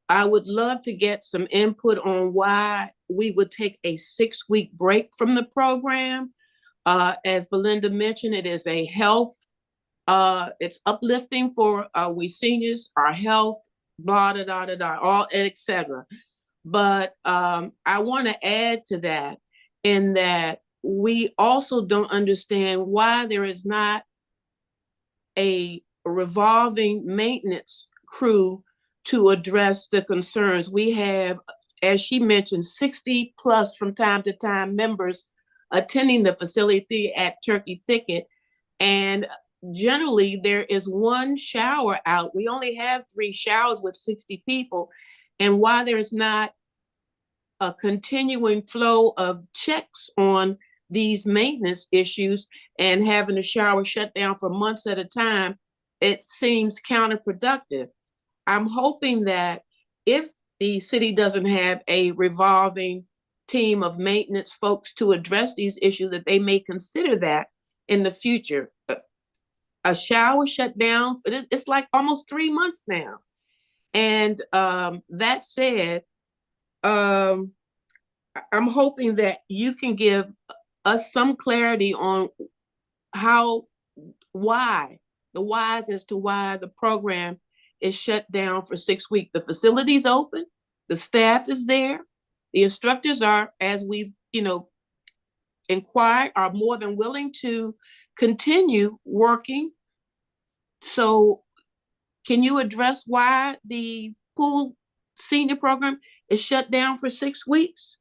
I would love to get some input on why we would take a 6-week break from the program. As Belinda mentioned, it is a health, it's uplifting for we seniors, our health, blah, da, da, da, da, all, etc. But I want to add to that in that we also don't understand why there is not a revolving maintenance crew to address the concerns. We have, as she mentioned, 60 plus from time to time members attending the facility at Turkey Thicket. And generally there is one shower out. We only have 3 showers with 60 people. And why there's not a continuing flow of checks on these maintenance issues and having the shower shut down for months at a time, it seems counterproductive. I'm hoping that if the city doesn't have a revolving team of maintenance folks to address these issues, that they may consider that in the future. A shower shut down, it's like almost 3 months now. And that said, I'm hoping that you can give us some clarity on why, the whys as to why the program is shut down for 6 weeks. The facility's open, the staff is there, the instructors are, as we've, inquired, are more than willing to continue working. So can you address why the pool senior program is shut down for 6 weeks?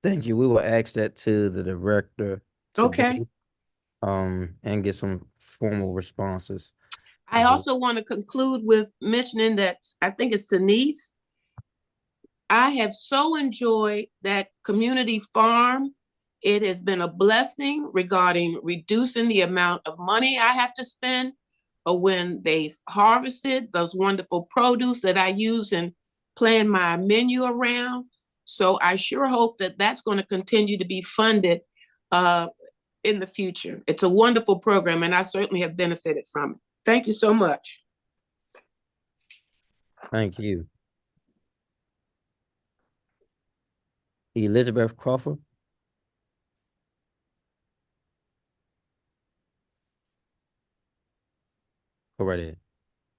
Thank you. We will ask that to the director Okay. today, and get some formal responses. I also want to conclude with mentioning that I think it's Denise. I have so enjoyed that community farm. It has been a blessing regarding reducing the amount of money I have to spend when they've harvested those wonderful produce that I use and plan my menu around. So I sure hope that that's going to continue to be funded in the future. It's a wonderful program, and I certainly have benefited from it. Thank you so much. Thank you. Elizabeth Crawford. Go right ahead.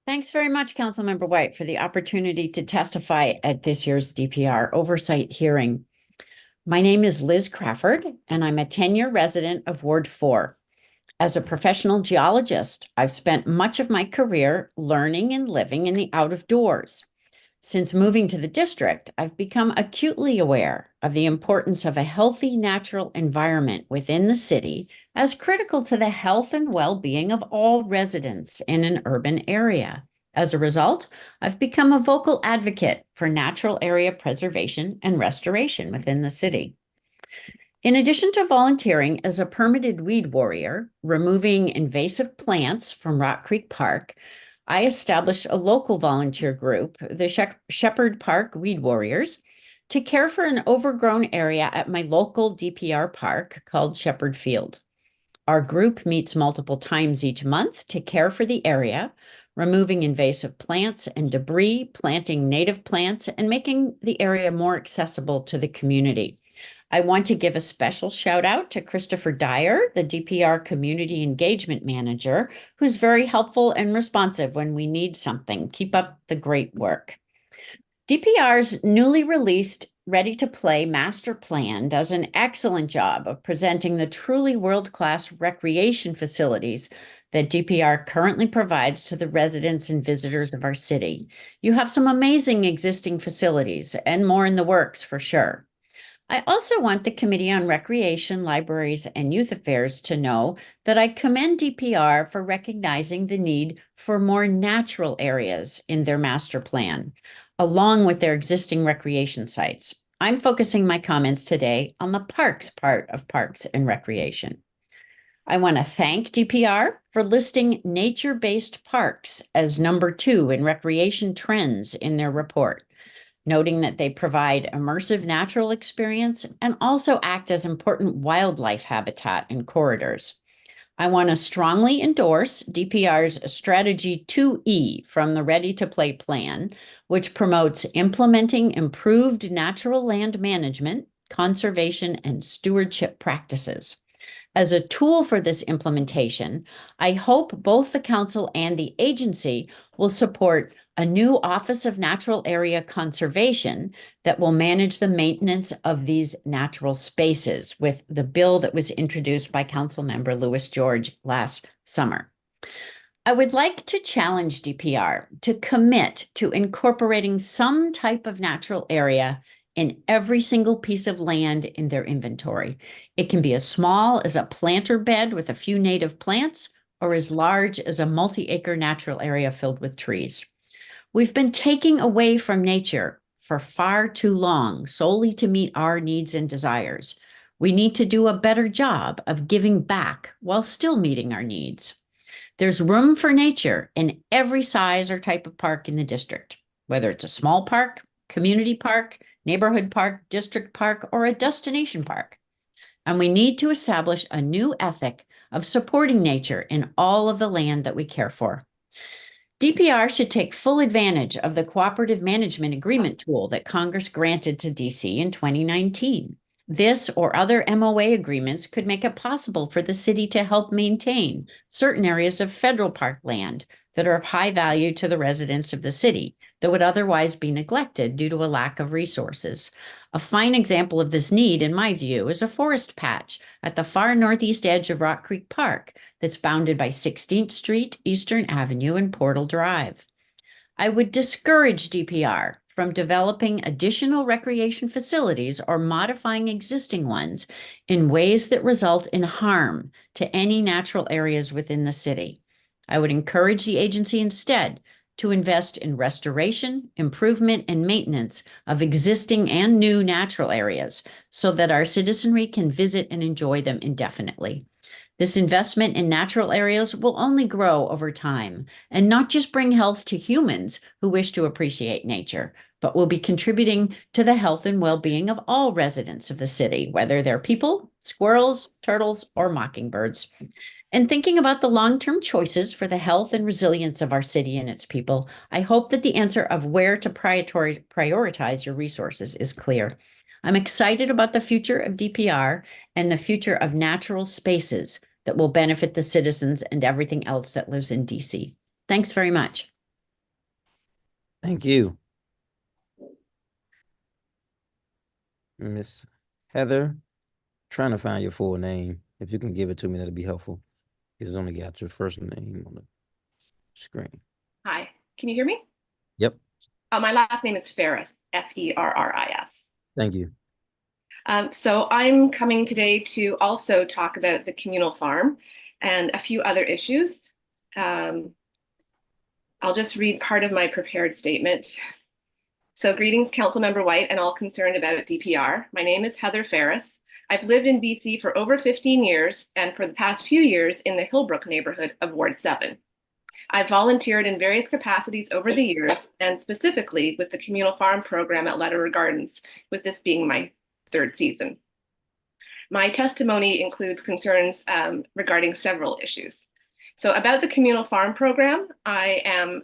Thanks very much, Councilmember White, for the opportunity to testify at this year's DPR oversight hearing. My name is Liz Crawford, and I'm a 10-year resident of Ward 4. As a professional geologist, I've spent much of my career learning and living in the out of doors. Since moving to the district, I've become acutely aware of the importance of a healthy natural environment within the city as critical to the health and well-being of all residents in an urban area. As a result, I've become a vocal advocate for natural area preservation and restoration within the city. In addition to volunteering as a permitted weed warrior, removing invasive plants from Rock Creek Park, I established a local volunteer group, the Shepherd Park Weed Warriors, to care for an overgrown area at my local DPR park called Shepherd Field. Our group meets multiple times each month to care for the area, removing invasive plants and debris, planting native plants, and making the area more accessible to the community. I want to give a special shout out to Christopher Dyer, the DPR Community Engagement Manager, who's very helpful and responsive when we need something. Keep up the great work. DPR's newly released Ready to Play Master Plan does an excellent job of presenting the truly world-class recreation facilities that DPR currently provides to the residents and visitors of our city. You have some amazing existing facilities and more in the works for sure. I also want the Committee on Recreation, Libraries, and Youth Affairs to know that I commend DPR for recognizing the need for more natural areas in their master plan, along with their existing recreation sites. I'm focusing my comments today on the parks part of Parks and Recreation. I want to thank DPR for listing nature-based parks as number 2 in recreation trends in their report, noting that they provide immersive natural experience and also act as important wildlife habitat and corridors. I want to strongly endorse DPR's Strategy 2E from the Ready to Play plan, which promotes implementing improved natural land management, conservation, and stewardship practices. As a tool for this implementation, I hope both the council and the agency will support a new Office of Natural Area Conservation that will manage the maintenance of these natural spaces with the bill that was introduced by Council Member Louis George last summer. I would like to challenge DPR to commit to incorporating some type of natural area in every single piece of land in their inventory. It can be as small as a planter bed with a few native plants or as large as a multi-acre natural area filled with trees. We've been taking away from nature for far too long solely to meet our needs and desires. We need to do a better job of giving back while still meeting our needs. There's room for nature in every size or type of park in the district, whether it's a small park, community park, neighborhood park, district park, or a destination park. And we need to establish a new ethic of supporting nature in all of the land that we care for. DPR should take full advantage of the Cooperative Management Agreement tool that Congress granted to DC in 2019. This or other MOA agreements could make it possible for the city to help maintain certain areas of federal park land that are of high value to the residents of the city that would otherwise be neglected due to a lack of resources. A fine example of this need, in my view, is a forest patch at the far northeast edge of Rock Creek Park that's bounded by 16th Street, Eastern Avenue, and Portal Drive. I would discourage DPR from developing additional recreation facilities or modifying existing ones in ways that result in harm to any natural areas within the city. I would encourage the agency instead to invest in restoration, improvement, and maintenance of existing and new natural areas so that our citizenry can visit and enjoy them indefinitely. This investment in natural areas will only grow over time and not just bring health to humans who wish to appreciate nature, but will be contributing to the health and well-being of all residents of the city, whether they're people, squirrels, turtles, or mockingbirds. And thinking about the long-term choices for the health and resilience of our city and its people, I hope that the answer of where to prioritize your resources is clear. I'm excited about the future of DPR and the future of natural spaces that will benefit the citizens and everything else that lives in DC. Thanks very much. Thank you. Miss Heather, trying to find your full name. If you can give it to me, that'd be helpful. It's only got your first name on the screen. Hi, can you hear me? Yep. My last name is Ferris, Ferris. Thank you. So I'm coming today to also talk about the communal farm and a few other issues. I'll just read part of my prepared statement. So greetings, Councilmember White and all concerned about DPR. My name is Heather Ferris. I've lived in BC for over 15 years and for the past few years in the Hillbrook neighborhood of Ward 7. I've volunteered in various capacities over the years and specifically with the communal farm program at Letterer Gardens, with this being my third season. My testimony includes concerns regarding several issues. So about the communal farm program, I am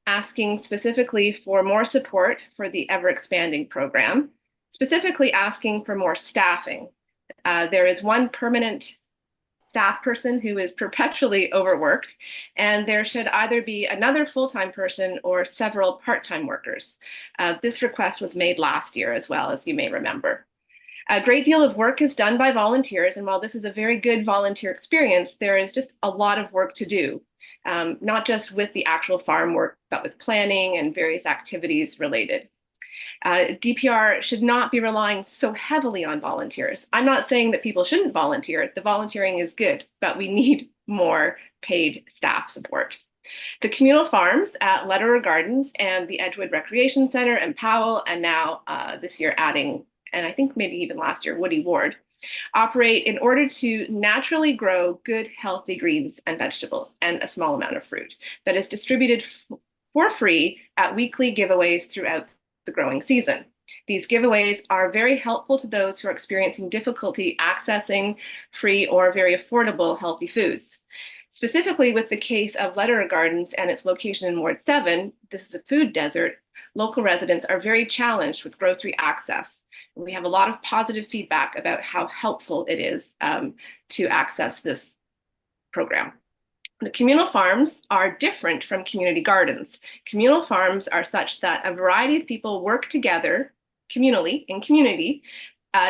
asking specifically for more support for the ever expanding program, specifically asking for more staffing. There is one permanent staff person who is perpetually overworked, and there should either be another full-time person or several part-time workers. This request was made last year as well, as you may remember. A great deal of work is done by volunteers, and while this is a very good volunteer experience, there is just a lot of work to do, not just with the actual farm work, but with planning and various activities related. DPR should not be relying so heavily on volunteers. I'm not saying that people shouldn't volunteer. The volunteering is good, but we need more paid staff support. The communal farms at Letterer Gardens and the Edgewood Recreation Center and Powell, and now this year adding, and I think maybe even last year, Woody Ward, operate in order to naturally grow good, healthy greens and vegetables and a small amount of fruit that is distributed for free at weekly giveaways throughout the growing season. These giveaways are very helpful to those who are experiencing difficulty accessing free or very affordable healthy foods. Specifically with the case of Lederer Gardens and its location in Ward 7, this is a food desert, local residents are very challenged with grocery access. We have a lot of positive feedback about how helpful it is to access this program. The communal farms are different from community gardens. Communal farms are such that a variety of people work together communally in community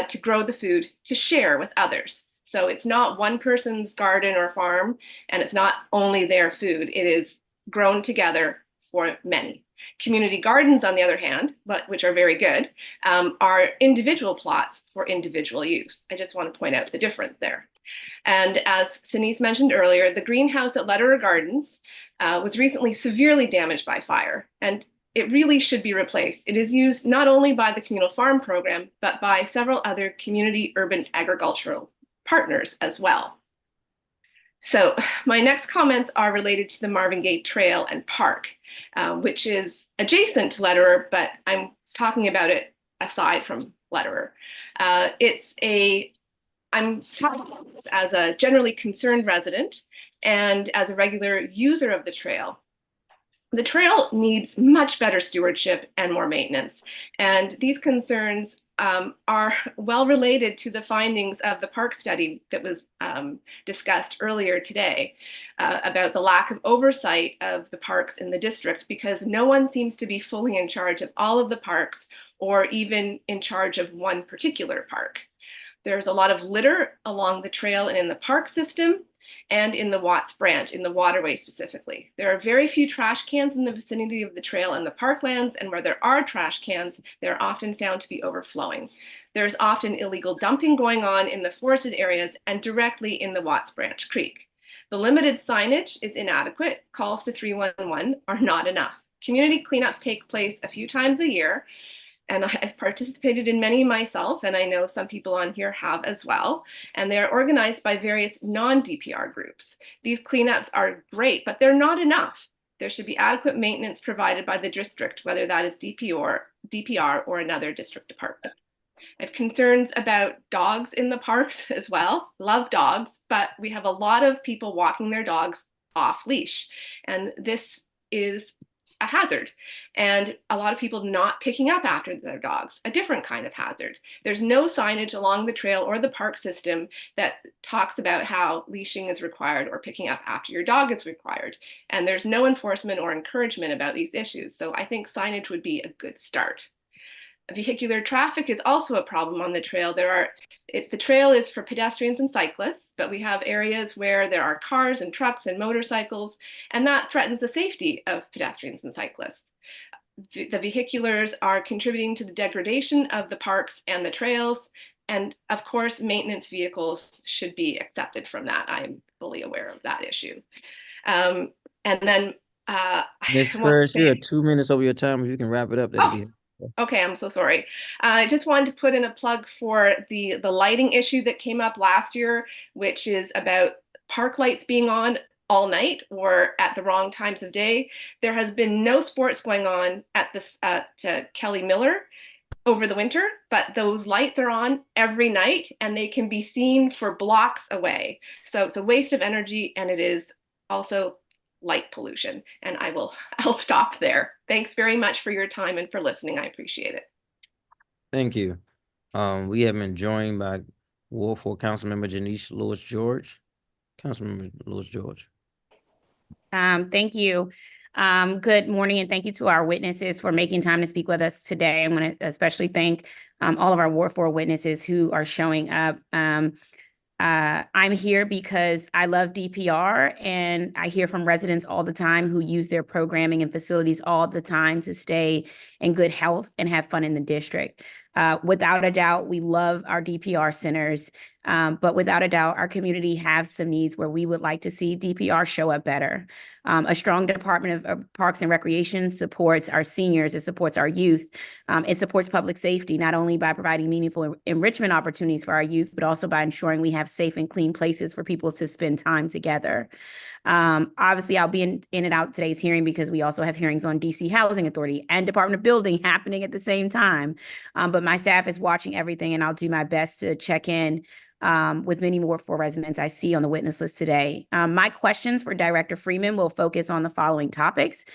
to grow the food to share with others. So it's not one person's garden or farm, and it's not only their food. It is grown together for many. Community gardens, on the other hand, which are very good, are individual plots for individual use. I just want to point out the difference there. And as Sinise mentioned earlier, the greenhouse at Lederer Gardens was recently severely damaged by fire, and it really should be replaced. It is used not only by the communal farm program, but by several other community urban agricultural partners as well. So my next comments are related to the Marvin Gaye Trail and Park, which is adjacent to Lederer, but I'm talking about it aside from Lederer. I'm talking as a generally concerned resident and as a regular user of the trail. The trail needs much better stewardship and more maintenance. And these concerns are well related to the findings of the park study that was discussed earlier today about the lack of oversight of the parks in the district, because no one seems to be fully in charge of all of the parks or even in charge of one particular park. There's a lot of litter along the trail and in the park system and in the Watts Branch, in the waterway specifically. There are very few trash cans in the vicinity of the trail and the parklands, and where there are trash cans, they're often found to be overflowing. There's often illegal dumping going on in the forested areas and directly in the Watts Branch Creek. The limited signage is inadequate. Calls to 311 are not enough. Community cleanups take place a few times a year, and I've participated in many myself, and I know some people on here have as well. And they're organized by various non-DPR groups. These cleanups are great, but they're not enough. There should be adequate maintenance provided by the district, whether that is DPR or another district department. I have concerns about dogs in the parks as well. Love dogs, but we have a lot of people walking their dogs off leash. And this is a hazard, and a lot of people not picking up after their dogs, a different kind of hazard. There's no signage along the trail or the park system that talks about how leashing is required or picking up after your dog is required. And there's no enforcement or encouragement about these issues. So I think signage would be a good start. Vehicular traffic is also a problem on the trail. The trail is for pedestrians and cyclists, but we have areas where there are cars and trucks and motorcycles, and that threatens the safety of pedestrians and cyclists. The vehiculars are contributing to the degradation of the parks and the trails, and of course, maintenance vehicles should be accepted from that. I am fully aware of that issue. And then Ms. Ferris, you have 2 minutes over your time. If you can wrap it up, that'd be. Okay, I'm so sorry. I just wanted to put in a plug for the lighting issue that came up last year, which is about park lights being on all night or at the wrong times of day. There has been no sports going on at Kelly Miller over the winter, but those lights are on every night and they can be seen for blocks away. So it's a waste of energy, and it is also light pollution. And I'll stop there. Thanks very much for your time and for listening. I appreciate it. Thank you. We have been joined by Ward 4 Councilmember Janice Lewis George. Councilmember Lewis George. Thank you. Good morning, and thank you to our witnesses for making time to speak with us today. I want to especially thank all of our Ward 4 witnesses who are showing up. I'm here because I love DPR, and I hear from residents all the time who use their programming and facilities all the time to stay in good health and have fun in the district. Without a doubt, we love our DPR centers. But without a doubt, our community has some needs where we would like to see DPR show up better. A strong Department of Parks and Recreation supports our seniors, it supports our youth, it supports public safety, not only by providing meaningful enrichment opportunities for our youth, but also by ensuring we have safe and clean places for people to spend time together. Obviously, I'll be in and out today's hearing because we also have hearings on DC Housing Authority and Department of Building happening at the same time. But my staff is watching everything, and I'll do my best to check in with many more for residents I see on the witness list today. My questions for Director Freeman will focus on the following topics.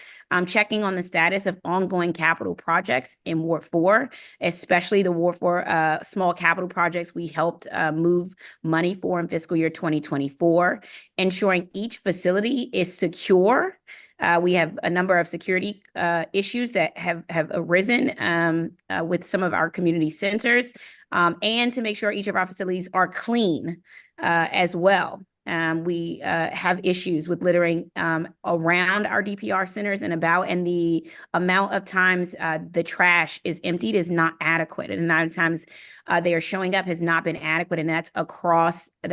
Checking on the status of ongoing capital projects in Ward 4, especially the Ward 4 small capital projects we helped move money for in fiscal year 2024, ensuring each facility is secure. We have a number of security issues that have arisen with some of our community centers, and to make sure each of our facilities are clean as well. We have issues with littering around our DPR centers and the amount of times the trash is emptied is not adequate. And the amount of times they are showing up has not been adequate. And that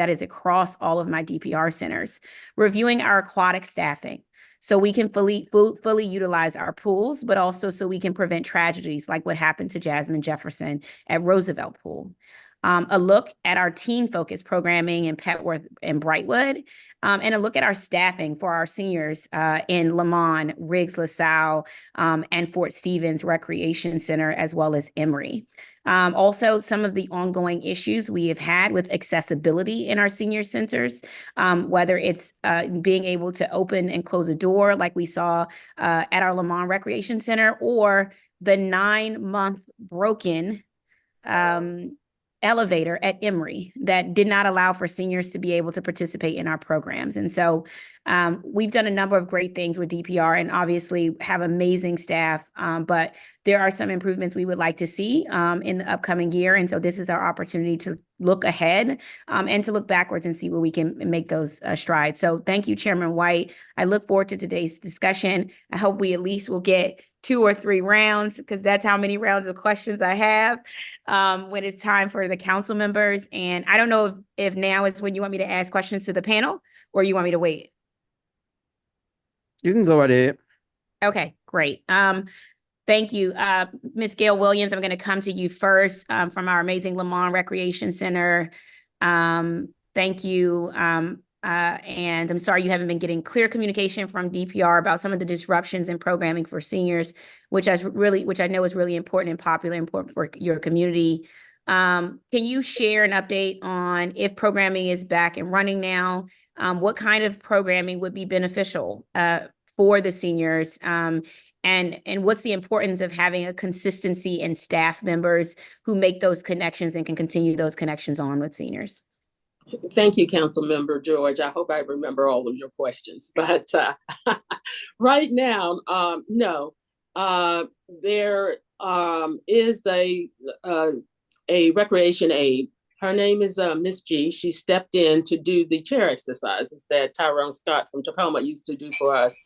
is across all of my DPR centers. Reviewing our aquatic staffing, so we can fully utilize our pools, but also so we can prevent tragedies like what happened to Jasmine Jefferson at Roosevelt Pool. A look at our teen-focused programming in Petworth and Brightwood, and a look at our staffing for our seniors in Lamont, Riggs, LaSalle, and Fort Stevens Recreation Center, as well as Emory. Also, some of the ongoing issues we have had with accessibility in our senior centers, whether it's being able to open and close a door like we saw at our Lamont Recreation Center, or the 9-month broken elevator at Emory that did not allow for seniors to be able to participate in our programs. And so we've done a number of great things with DPR and obviously have amazing staff, but there are some improvements we would like to see in the upcoming year. And so this is our opportunity to look ahead and to look backwards and see where we can make those strides. So thank you, Chairman White. I look forward to today's discussion. I hope we at least will get 2 or 3 rounds, because that's how many rounds of questions I have when it's time for the council members. And I don't know if now is when you want me to ask questions to the panel or you want me to wait. You can go right ahead. Okay, great. Thank you. Ms. Gail Williams, I'm going to come to you first from our amazing Lamont Recreation Center. Thank you. And I'm sorry you haven't been getting clear communication from DPR about some of the disruptions in programming for seniors, which I know is really important and important for your community. Can you share an update on if programming is back and running now? What kind of programming would be beneficial for the seniors? And what's the importance of having a consistency in staff members who make those connections and can continue those connections on with seniors? Thank you, Councilmember George. I hope I remember all of your questions. But right now, no. There is a recreation aide. Her name is Miss G. She stepped in to do the chair exercises that Tyrone Scott from Tacoma used to do for us,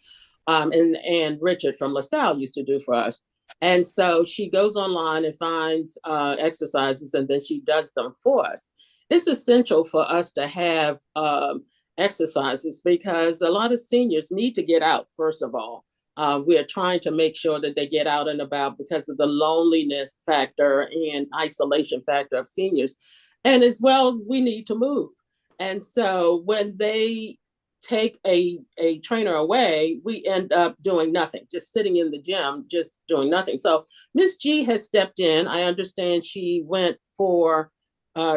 and Richard from LaSalle used to do for us. And so she goes online and finds exercises, and then she does them for us. It's essential for us to have exercises because a lot of seniors need to get out, first of all. We are trying to make sure that they get out and about because of the loneliness factor and isolation factor of seniors. And as well as we need to move. And so when they take a trainer away, we end up doing nothing, just sitting in the gym, just doing nothing. So Ms. G has stepped in. I understand she went for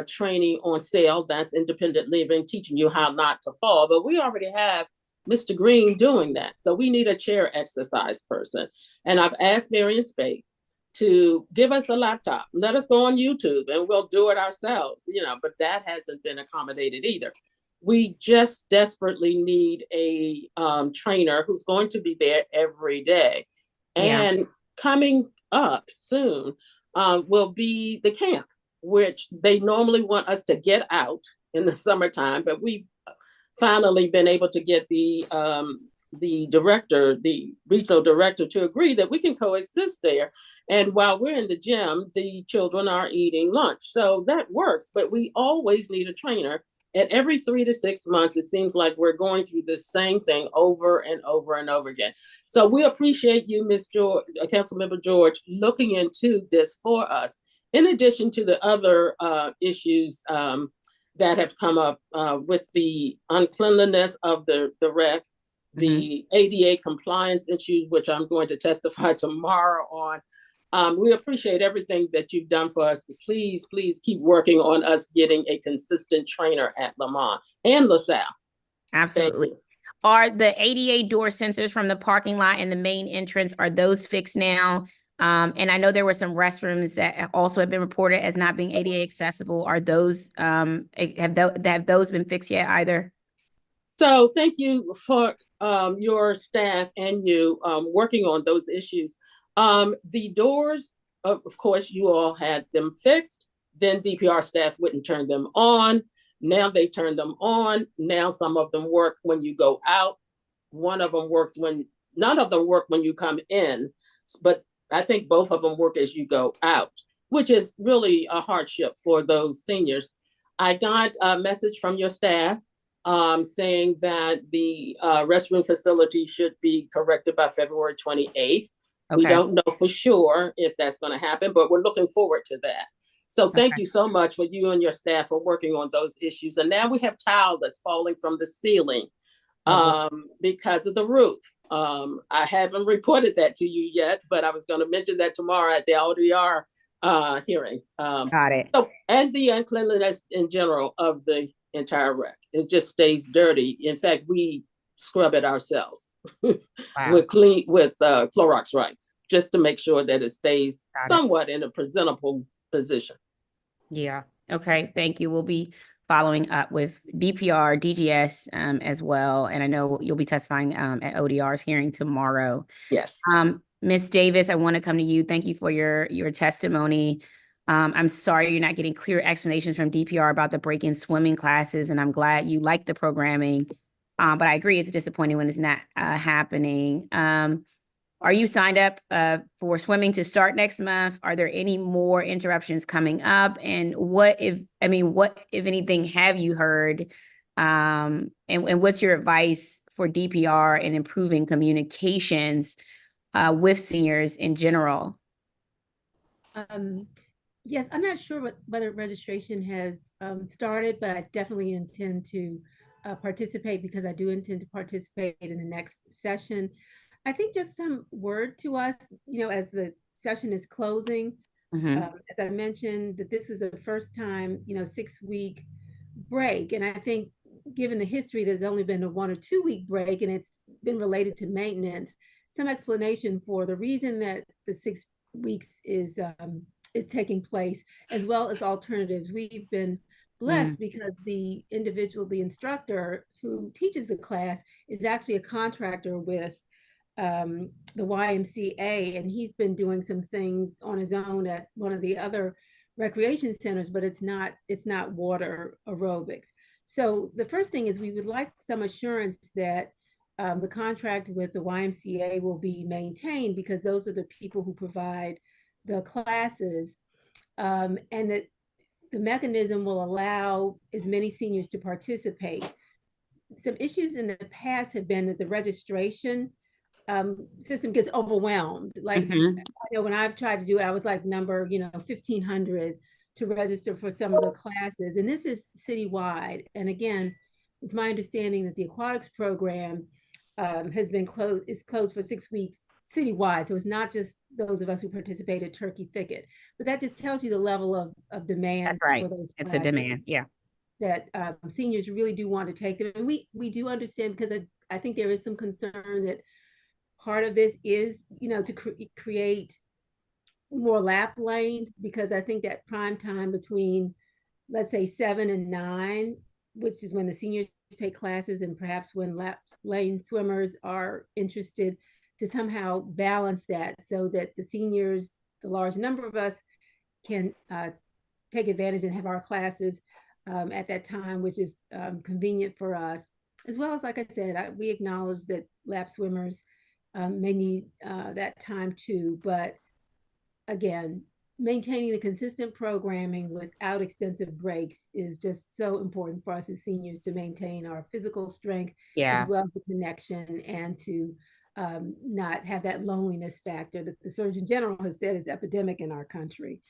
training on sale, that's independent living, teaching you how not to fall. But we already have Mr. Green doing that. So we need a chair exercise person. And I've asked Marion Spade to give us a laptop. Let us go on YouTube and we'll do it ourselves, but that hasn't been accommodated either. We just desperately need a trainer who's going to be there every day. And coming up soon will be the camp, which they normally want us to get out in the summertime, but we've finally been able to get the the director, the regional director, to agree that we can coexist there. And while we're in the gym, the children are eating lunch. So that works, but we always need a trainer. At every 3 to 6 months, it seems like we're going through the same thing over and over and over again. So we appreciate you, Ms. George, Councilmember George, looking into this for us. In addition to the other issues that have come up with the uncleanliness of the rec, the ADA compliance issues, which I'm going to testify tomorrow on. We appreciate everything that you've done for us. Please, please keep working on us getting a consistent trainer at Lamont and LaSalle. Absolutely. Are the ADA door sensors from the parking lot and the main entrance, are those fixed now? And I know there were some restrooms that also have been reported as not being ADA accessible. Are those, have those been fixed yet either? So thank you for your staff and you working on those issues. The doors, of course, you all had them fixed. Then DPR staff wouldn't turn them on. Now they turn them on. Now some of them work when you go out. One of them works when, none of them work when you come in, but I think both of them work as you go out, which is really a hardship for those seniors. I got a message from your staff saying that the restroom facility should be corrected by February 28th. Okay. We don't know for sure if that's going to happen, but we're looking forward to that. So thank you so much for you and your staff for working on those issues. And now we have tile that's falling from the ceiling because of the roof. I haven't reported that to you yet, but I was going to mention that tomorrow at the RLYA hearings. Got it. So, and the uncleanliness in general of the entire rec. It just stays dirty. In fact, we scrub it ourselves with Clorox wipes, just to make sure that it stays somewhat in a presentable position. Yeah. Okay. Thank you. We'll be following up with DPR, DGS as well. And I know you'll be testifying at ODR's hearing tomorrow. Yes. Ms. Davis, I want to come to you. Thank you for your testimony. I'm sorry you're not getting clear explanations from DPR about the break-in swimming classes, and I'm glad you like the programming. But I agree it's disappointing when it's not happening. Are you signed up for swimming to start next month? Are there any more interruptions coming up? And what if anything, have you heard? And what's your advice for DPR in improving communications with seniors in general? Yes, I'm not sure whether registration has started, but I definitely intend to participate because I do intend to participate in the next session. I think just some word to us, as the session is closing, as I mentioned, that this is the first time, 6-week break. And I think given the history, there's only been a 1 or 2 week break, and it's been related to maintenance, some explanation for the reason that the 6 weeks is taking place, as well as alternatives. We've been blessed because the instructor who teaches the class is actually a contractor with the YMCA, and he's been doing some things on his own at one of the other recreation centers, but it's not water aerobics. So the first thing is we would like some assurance that the contract with the YMCA will be maintained, because those are the people who provide the classes, and that the mechanism will allow as many seniors to participate. Some issues in the past have been that the registration system gets overwhelmed. Like, I know when I've tried to do it, I was like number 1,500 to register for some of the classes, and this is citywide. And again, it's my understanding that the aquatics program has been closed for 6 weeks citywide. So it's not just those of us who participate at Turkey Thicket, but that just tells you the level of demand. That's right. For those it's classes, a demand. Yeah. That seniors really do want to take them. And we do understand, because I think there is some concern that part of this is, to create more lap lanes, because I think that prime time between, let's say, 7 and 9, which is when the seniors take classes, and perhaps when lap lane swimmers are interested, to somehow balance that so that the seniors, the large number of us, can take advantage and have our classes at that time, which is convenient for us. as well as, like I said, we acknowledge that lap swimmers may need that time too. But again, maintaining the consistent programming without extensive breaks is just so important for us as seniors to maintain our physical strength, as well as the connection, and to not have that loneliness factor that the Surgeon General has said is epidemic in our country.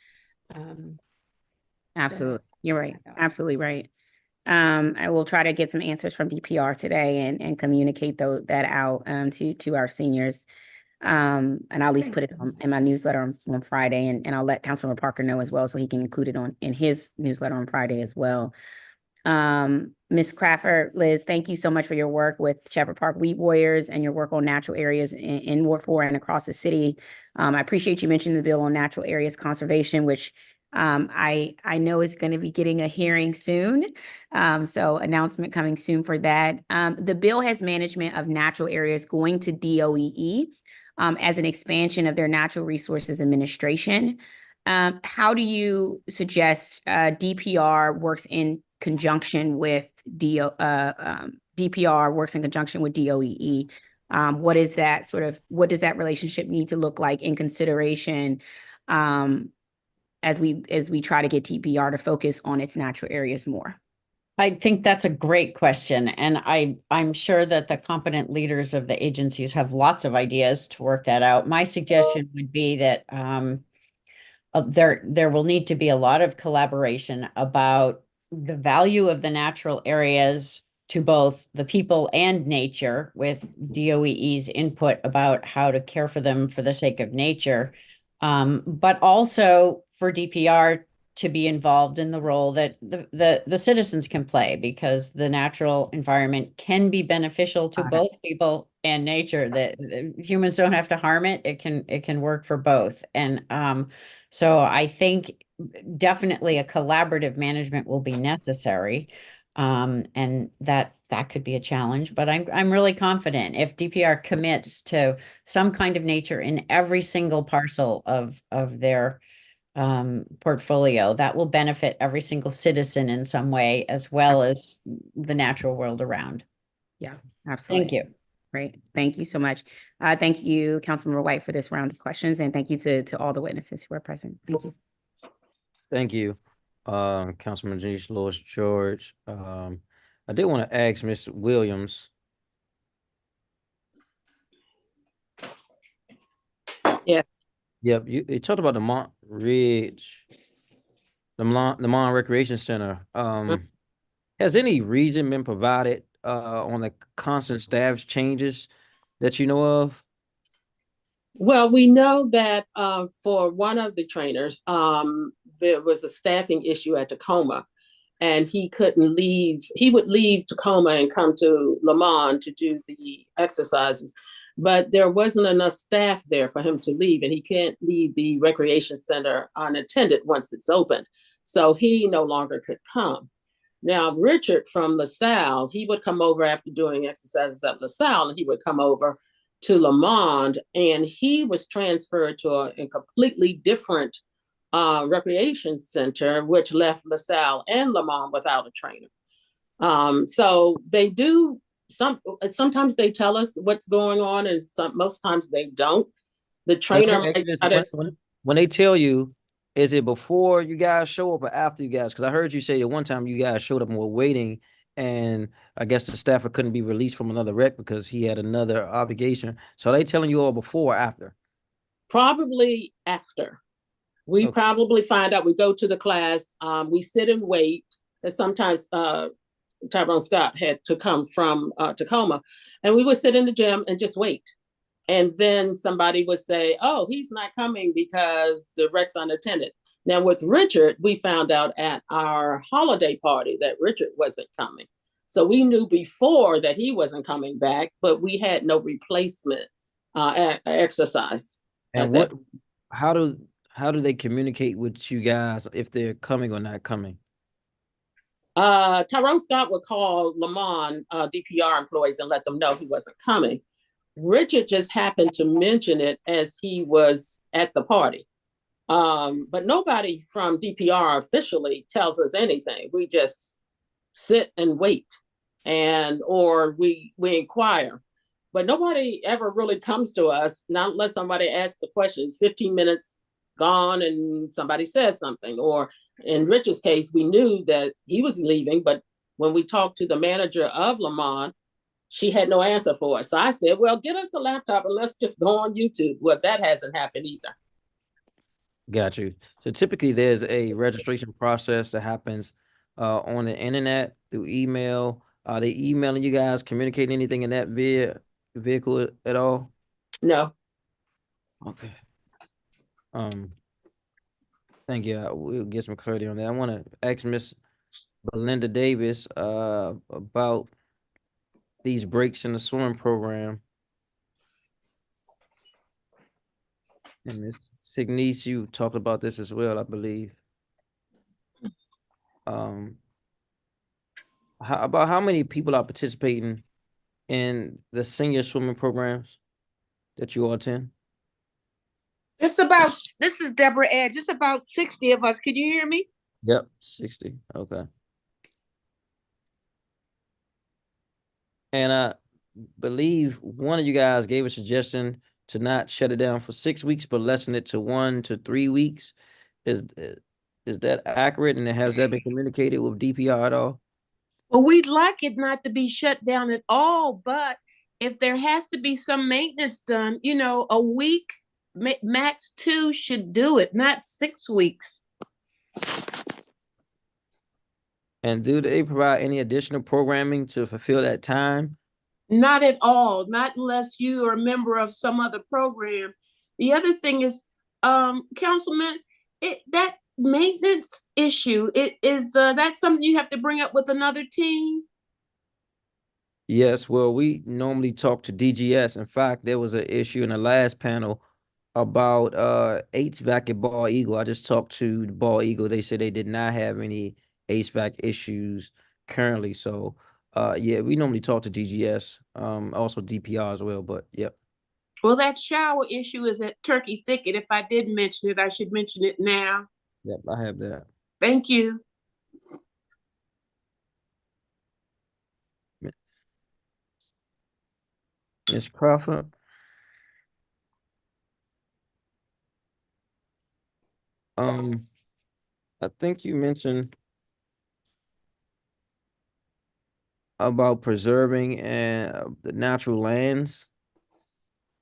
Absolutely. You're right. Absolutely right. I will try to get some answers from DPR today and communicate that out to our seniors. And I'll at least put it in my newsletter on Friday, and I'll let Councilmember Parker know as well, so he can include it in his newsletter on Friday as well. Ms. Crawford, Liz, thank you so much for your work with Shepherd Park Weed Warriors and your work on natural areas in Ward 4 and across the city. I appreciate you mentioning the bill on natural areas conservation, which I know is going to be getting a hearing soon. So announcement coming soon for that. The bill has management of natural areas going to DOEE as an expansion of their natural resources administration. How do you suggest DPR works in conjunction with DPR works in conjunction with DOEE? What does that relationship need to look like in consideration as we try to get DPR to focus on its natural areas more? I think that's a great question. And I'm sure that the competent leaders of the agencies have lots of ideas to work that out. My suggestion would be that there will need to be a lot of collaboration about the value of the natural areas to both the people and nature, with DOEE's input about how to care for them for the sake of nature, but also for DPR to be involved in the role that the citizens can play, because the natural environment can be beneficial to both people and nature. That humans don't have to harm it. It can work for both. And so I think definitely a collaborative management will be necessary. And that could be a challenge, but I'm really confident if DPR commits to some kind of nature in every single parcel of their portfolio, that will benefit every single citizen in some way, as well as the natural world around. Yeah, absolutely. Thank you. Great. Thank you so much. Thank you, Councilmember White, for this round of questions, and thank you to all the witnesses who are present. Thank you. Thank you, Councilman Janice Lewis George. I did want to ask Ms. Williams. Yeah. Yep, you talked about the Mont Ridge, the Mont Recreation Center. Has any reason been provided on the constant staff changes that you know of? Well, we know that for one of the trainers, there was a staffing issue at Tacoma, and he couldn't leave. He would leave Tacoma and come to Lamont to do the exercises, but there wasn't enough staff there for him to leave, and he can't leave the recreation center unattended once it's open. So he no longer could come. Now, Richard from LaSalle, he would come over after doing exercises at LaSalle, and he would come over to Lamont, and he was transferred to a completely different recreation center, which left LaSalle and Lamont without a trainer. So they do sometimes they tell us what's going on, and most times they don't. The trainer when they tell you, is it before you guys show up or after you guys? Because I heard you say that one time you guys showed up and were waiting, and I guess the staffer couldn't be released from another rec because he had another obligation. So are they telling you all before or after? Probably after. We probably find out, we go to the class, we sit and wait, because sometimes Tyrone Scott had to come from Tacoma, and we would sit in the gym and just wait. And then somebody would say, oh, he's not coming because the rec's unattended. Now with Richard, we found out at our holiday party that Richard wasn't coming. So we knew before that he wasn't coming back, but we had no replacement exercise. And how do they communicate with you guys if they're coming or not coming? Tyrone Scott would call Lamont DPR employees and let them know he wasn't coming. Richard just happened to mention it as he was at the party. But nobody from DPR officially tells us anything. We just sit and wait. or we inquire. But nobody ever really comes to us, not unless somebody asks the questions. 15 minutes gone and somebody says something. Or in Richard's case, we knew that he was leaving, but when we talked to the manager of Lamont, she had no answer for us. So I said, well, get us a laptop and let's just go on YouTube. Well, that hasn't happened either. Got you. So typically there's a registration process that happens on the internet through email. Are they emailing you guys, communicating anything in that vehicle at all? No. Okay. Thank you. We'll get some clarity on that. I want to ask Miss Belinda Davis about these breaks in the swimming program. And Ms. Signice, you talked about this as well, I believe. About how many people are participating in the senior swimming programs that you all attend? This is Deborah Ed, just about 60 of us. Can you hear me? Yep, 60. Okay. And I believe one of you guys gave a suggestion to not shut it down for 6 weeks, but lessen it to 1 to 3 weeks. Is that accurate? And has that been communicated with DPR at all? Well, we'd like it not to be shut down at all, but if there has to be some maintenance done, a week, max 2 should do it, not 6 weeks. And do they provide any additional programming to fulfill that time? Not at all, not unless you are a member of some other program. The other thing is, Councilman, that maintenance issue, that's something you have to bring up with another team? Yes, well, we normally talk to DGS. In fact, there was an issue in the last panel about HVAC at Bald Eagle. I just talked to the Bald Eagle. They said they did not have any HVAC issues currently. So yeah, we normally talk to DGS, also DPR as well, but yep. Well, that shower issue is at Turkey Thicket. If I did mention it, I should mention it now. Yep, I have that. Thank you. Ms. Crawford. I think you mentioned about preserving and the natural lands.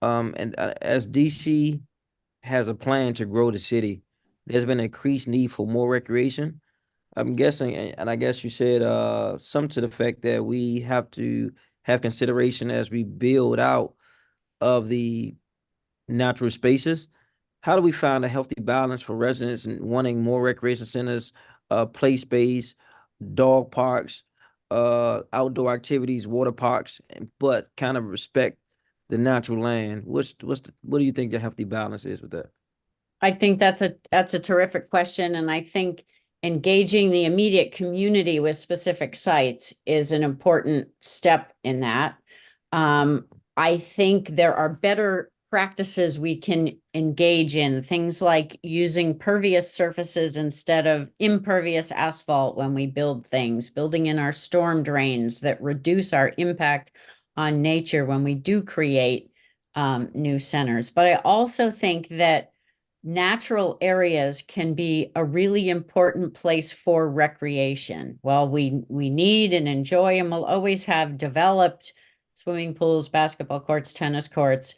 And as DC has a plan to grow the city, there's been an increased need for more recreation. I'm guessing, and I guess you said some to the fact that we have to have consideration as we build out of the natural spaces. How do we find a healthy balance for residents and wanting more recreation centers, play space, dog parks, outdoor activities, water parks, but kind of respect the natural land? What do you think the healthy balance is with that? I think that's a terrific question, and I think engaging the immediate community with specific sites is an important step in that. I think there are better practices we can engage in, things like using pervious surfaces instead of impervious asphalt when we build things, building in our storm drains that reduce our impact on nature when we do create new centers. But I also think that natural areas can be a really important place for recreation. While we need and enjoy and will always have developed swimming pools, basketball courts, tennis courts,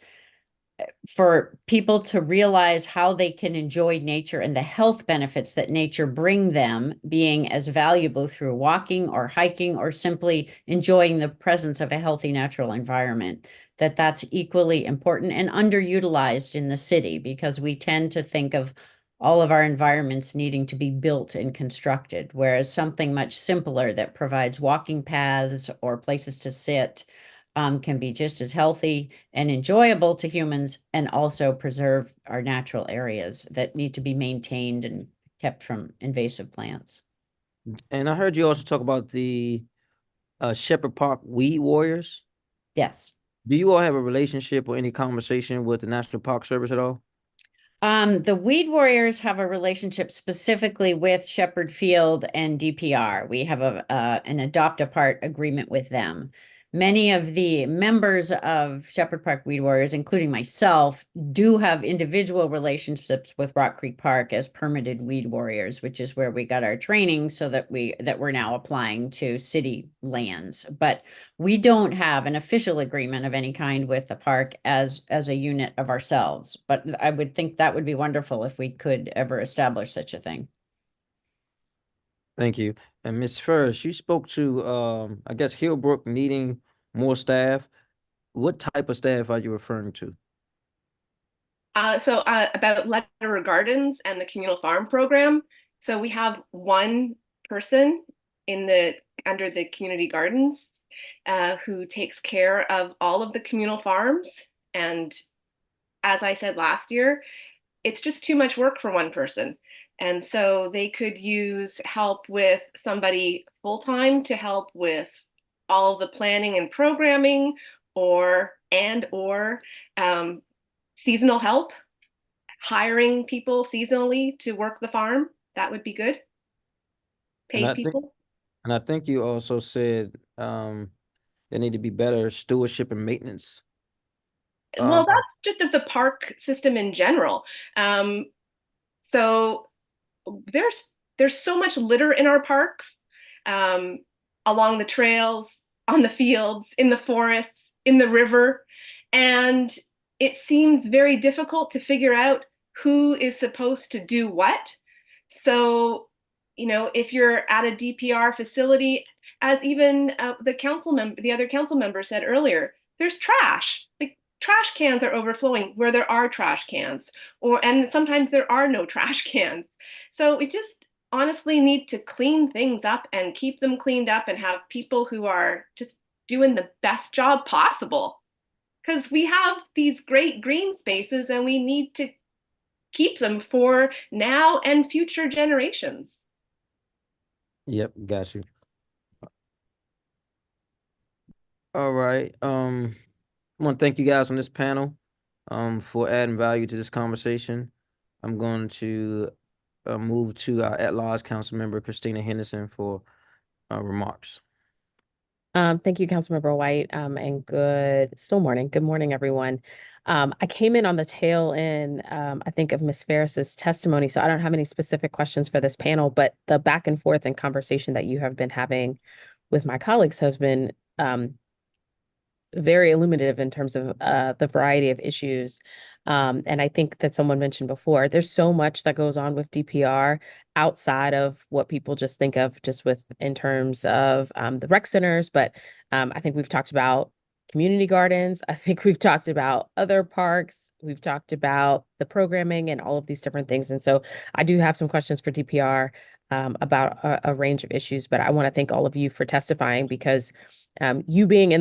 for people to realize how they can enjoy nature and the health benefits that nature bring them, being as valuable through walking or hiking or simply enjoying the presence of a healthy natural environment, that's equally important and underutilized in the city, because we tend to think of all of our environments needing to be built and constructed, whereas something much simpler that provides walking paths or places to sit can be just as healthy and enjoyable to humans, and also preserve our natural areas that need to be maintained and kept from invasive plants. And I heard you also talk about the Shepherd Park Weed Warriors. Yes. Do you all have a relationship or any conversation with the National Park Service at all? The Weed Warriors have a relationship specifically with Shepherd Field and DPR. We have an adopt-a-part agreement with them. Many of the members of Shepherd Park Weed Warriors, including myself, do have individual relationships with Rock Creek Park as permitted weed warriors, which is where we got our training so that we're now applying to city lands. But we don't have an official agreement of any kind with the park as a unit of ourselves. But I would think that would be wonderful if we could ever establish such a thing. Thank you. And Ms. Ferris, you spoke to, I guess, Hillbrook needing more staff. What type of staff are you referring to? About Letter Gardens and the communal farm program. So we have one person under the community gardens who takes care of all of the communal farms. And as I said last year, it's just too much work for one person. And so they could use help with somebody full-time to help with all of the planning and programming or seasonal help, hiring people seasonally to work the farm. That would be good. Paid people. And I think you also said there need to be better stewardship and maintenance. Well, that's just of the park system in general. So there's so much litter in our parks, along the trails, on the fields, in the forests, in the river, and it seems very difficult to figure out who is supposed to do what. So, if you're at a DPR facility, as even the other council member said earlier, there's trash. Like, trash cans are overflowing where there are trash cans, and sometimes there are no trash cans. So we just honestly need to clean things up and keep them cleaned up and have people who are just doing the best job possible. Because we have these great green spaces and we need to keep them for now and future generations. Yep, got you. All right. I want to thank you guys on this panel for adding value to this conversation. I'm going to move to our at-large council member, Christina Henderson, for remarks. Thank you, Councilmember White, and good morning, everyone. I came in on the tail end, I think, of Ms. Ferris's testimony, so I don't have any specific questions for this panel, but the back and forth and conversation that you have been having with my colleagues has been very illuminative in terms of the variety of issues. And I think that someone mentioned before, there's so much that goes on with DPR outside of what people just think of just in terms of the rec centers. But I think we've talked about community gardens. I think we've talked about other parks. We've talked about the programming and all of these different things. And so I do have some questions for DPR about a range of issues, but I want to thank all of you for testifying because you being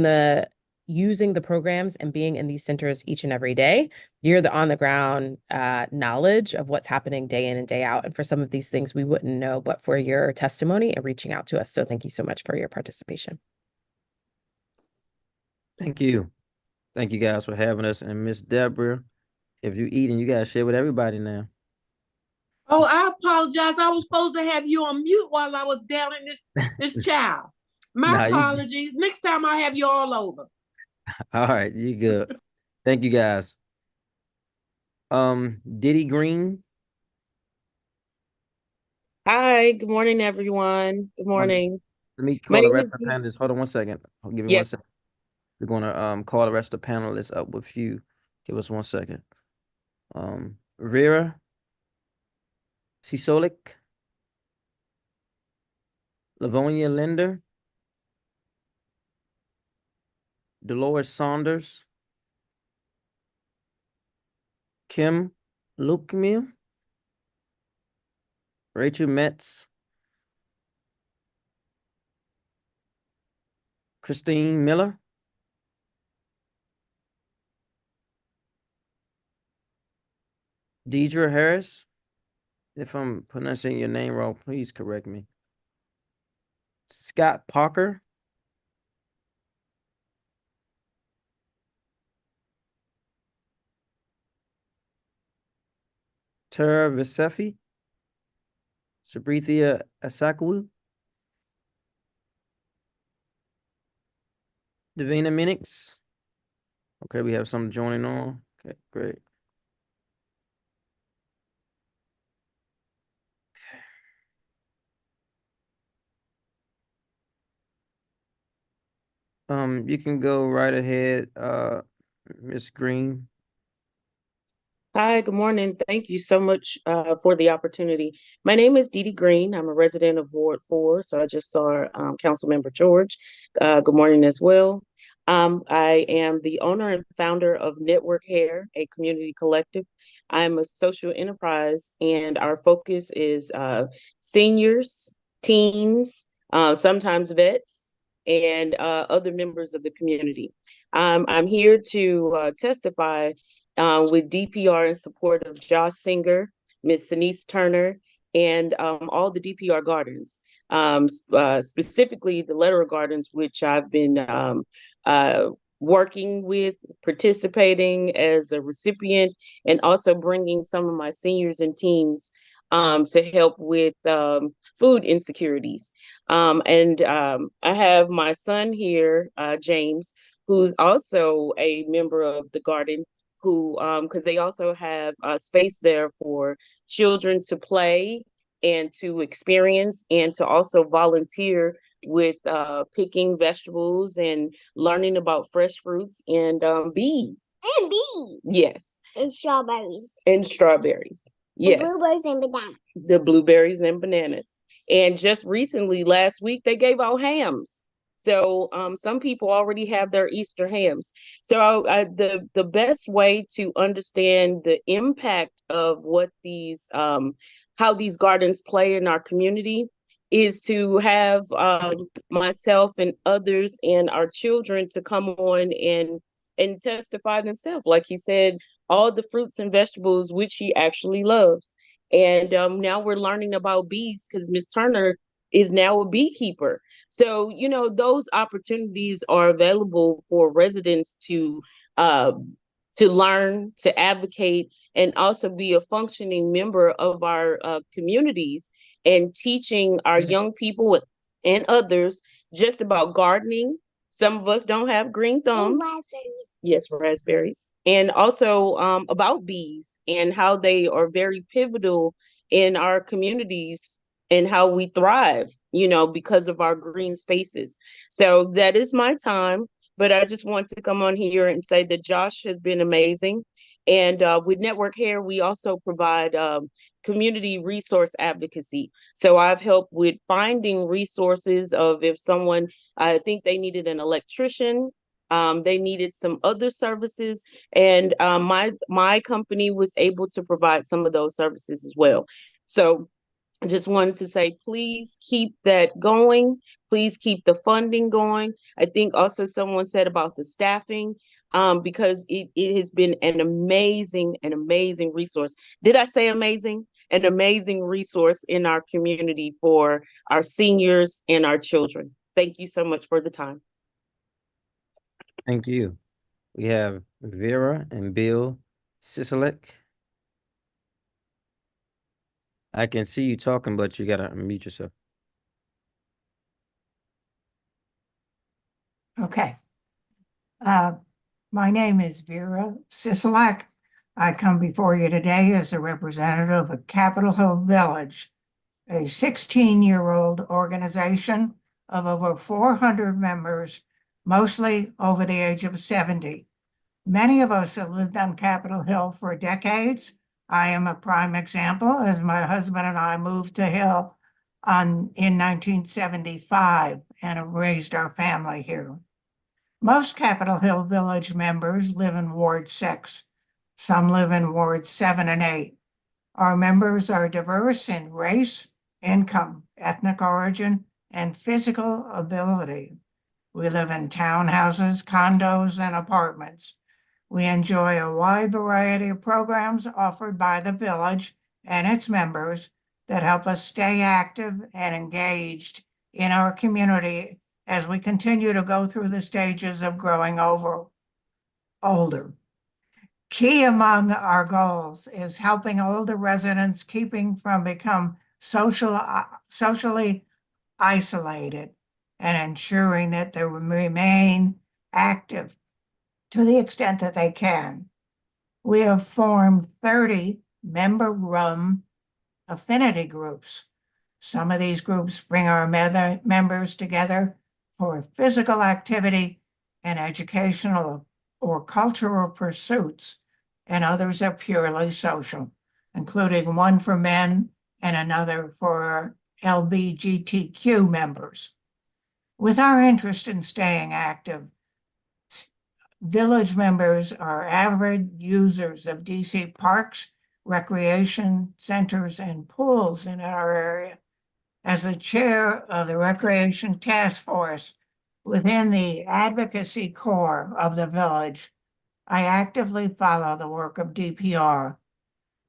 using the programs and being in these centers each and every day, you're the on the ground knowledge of what's happening day in and day out. And for some of these things we wouldn't know, but for your testimony and reaching out to us. So thank you so much for your participation. Thank you. Thank you guys for having us. And Miss Deborah, if you're eating, you gotta share with everybody now. Oh, I apologize. I was supposed to have you on mute while I was down in this child. My apologies. Next time I'll have you all over. All right, you good. Thank you guys. Diddy Green. Hi, good morning, everyone. Good morning. Let me call the rest of the panelists. Hold on 1 second. I'll give you 1 second. We're gonna call the rest of the panelists up with you. Give us 1 second. Vera Cisolik, Lavonia Linder, Dolores Saunders, Kim Lukemil, Rachel Metz, Christine Miller, Deidre Harris. If I'm pronouncing your name wrong, please correct me. Scott Parker, Tara Vasefi, Sabrithia Asakawu, Davina Minix. Okay, we have some joining on. Okay, great. You can go right ahead, Ms. Green. Hi, good morning. Thank you so much for the opportunity. My name is Dee Dee Green. I'm a resident of Ward 4, so I just saw Councilmember George. Good morning as well. I am the owner and founder of Network Hair, a community collective. I'm a social enterprise, and our focus is seniors, teens, sometimes vets, and other members of the community. I'm here to testify with DPR in support of Josh Singer, Ms. Denise Turner, and all the DPR gardens, specifically the Letterer Gardens, which I've been working with, participating as a recipient, and also bringing some of my seniors and teens to help with food insecurities. I have my son here, James, who's also a member of the garden, who because they also have space there for children to play and to experience and to also volunteer with picking vegetables and learning about fresh fruits and bees. And bees. Yes. And strawberries. And strawberries. Yes. The blueberries and bananas. The blueberries and bananas. And just recently, last week, they gave out hams. So some people already have their Easter hams. So the best way to understand the impact of what these how these gardens play in our community is to have myself and others and our children to come on and testify themselves. Like he said, all the fruits and vegetables which he actually loves. And now we're learning about bees because Miss Turner is now a beekeeper. So, you know, those opportunities are available for residents to learn, to advocate, and also be a functioning member of our communities and teaching our young people and others just about gardening. Some of us don't have green thumbs. Yes, raspberries. And also about bees and how they are very pivotal in our communities and how we thrive, you know, because of our green spaces. So that is my time. But I just want to come on here and say that Josh has been amazing. And with Network Hair, we also provide community resource advocacy. So I've helped with finding resources of if someone, I think they needed an electrician, they needed some other services, and my company was able to provide some of those services as well. So I just wanted to say, please keep that going. Please keep the funding going. I think also someone said about the staffing, because it has been an amazing resource. Did I say amazing? An amazing resource in our community for our seniors and our children. Thank you so much for the time. Thank you. We have Vera and Bill Sisolek. I can see you talking, but you gotta unmute yourself. Okay. My name is Vera Sisolak. I come before you today as a representative of Capitol Hill Village, a 16-year-old organization of over 400 members, mostly over the age of 70. Many of us have lived on Capitol Hill for decades. I am a prime example, as my husband and I moved to Hill in 1975 and have raised our family here. Most Capitol Hill Village members live in Ward 6. Some live in Wards 7 and 8. Our members are diverse in race, income, ethnic origin, and physical ability. We live in townhouses, condos, and apartments. We enjoy a wide variety of programs offered by the village and its members that help us stay active and engaged in our community as we continue to go through the stages of growing older. Key among our goals is helping older residents keeping from become socially isolated and ensuring that they remain active to the extent that they can. We have formed 30 member-run affinity groups. Some of these groups bring our members together for physical activity and educational or cultural pursuits, and others are purely social, including one for men and another for LGBTQ members. With our interest in staying active, village members are avid users of DC parks, recreation centers, and pools in our area. As the chair of the Recreation Task Force within the advocacy core of the village, I actively follow the work of DPR.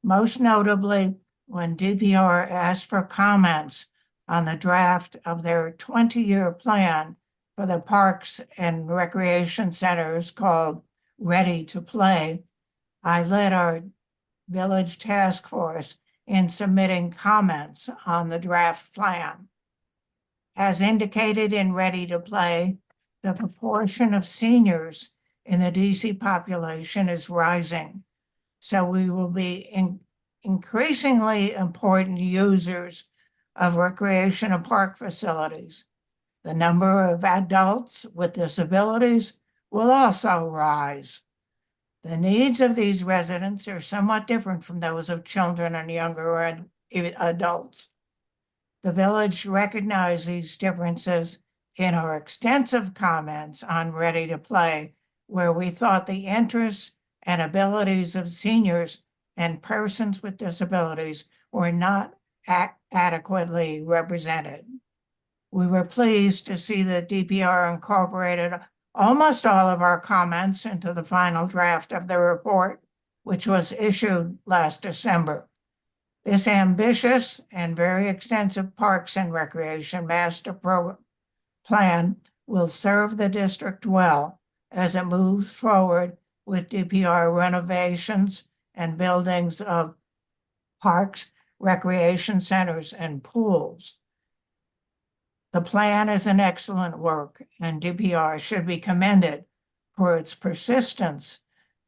Most notably, when DPR asked for comments on the draft of their 20-year plan for the parks and recreation centers called Ready to Play, I led our village task force in submitting comments on the draft plan. As indicated in Ready to Play, the proportion of seniors in the DC population is rising, so we will be increasingly important users of recreational park facilities. The number of adults with disabilities will also rise. The needs of these residents are somewhat different from those of children and younger adults. The village recognized these differences in our extensive comments on Ready to Play, where we thought the interests and abilities of seniors and persons with disabilities were not adequately represented. We were pleased to see that DPR incorporated almost all of our comments into the final draft of the report, which was issued last December. This ambitious and very extensive Parks and Recreation Master Plan will serve the district well as it moves forward with DPR renovations and buildings of parks, recreation centers, and pools. The plan is an excellent work, and DPR should be commended for its persistence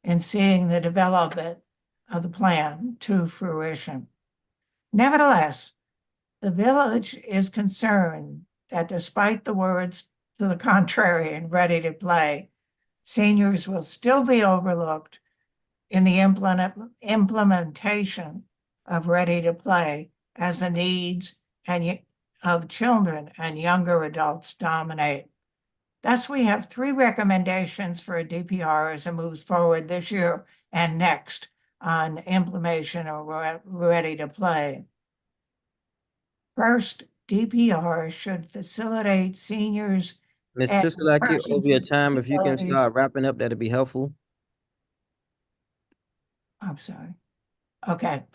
in seeing the development of the plan to fruition. Nevertheless, the village is concerned that despite the words to the contrary and Ready to Play, seniors will still be overlooked in the implementation of Ready to Play as the needs of children and younger adults dominate. Thus, we have 3 recommendations for a DPR as it moves forward this year and next on implementation of Ready to Play. First, DPR should facilitate seniors Ms. and Sisolak, you're persons over your with time. If you can disabilities. start wrapping up, that'd be helpful. I'm sorry. Okay.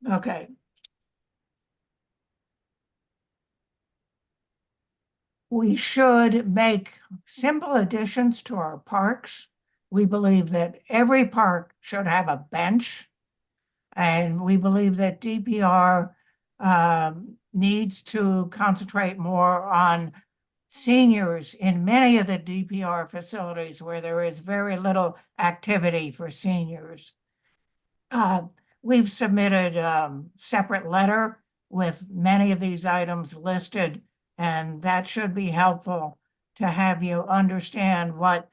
Okay. We should make simple additions to our parks. We believe that every park should have a bench, and we believe that DPR needs to concentrate more on seniors in many of the DPR facilities where there is very little activity for seniors. We've submitted a separate letter with many of these items listed, and that should be helpful to have you understand what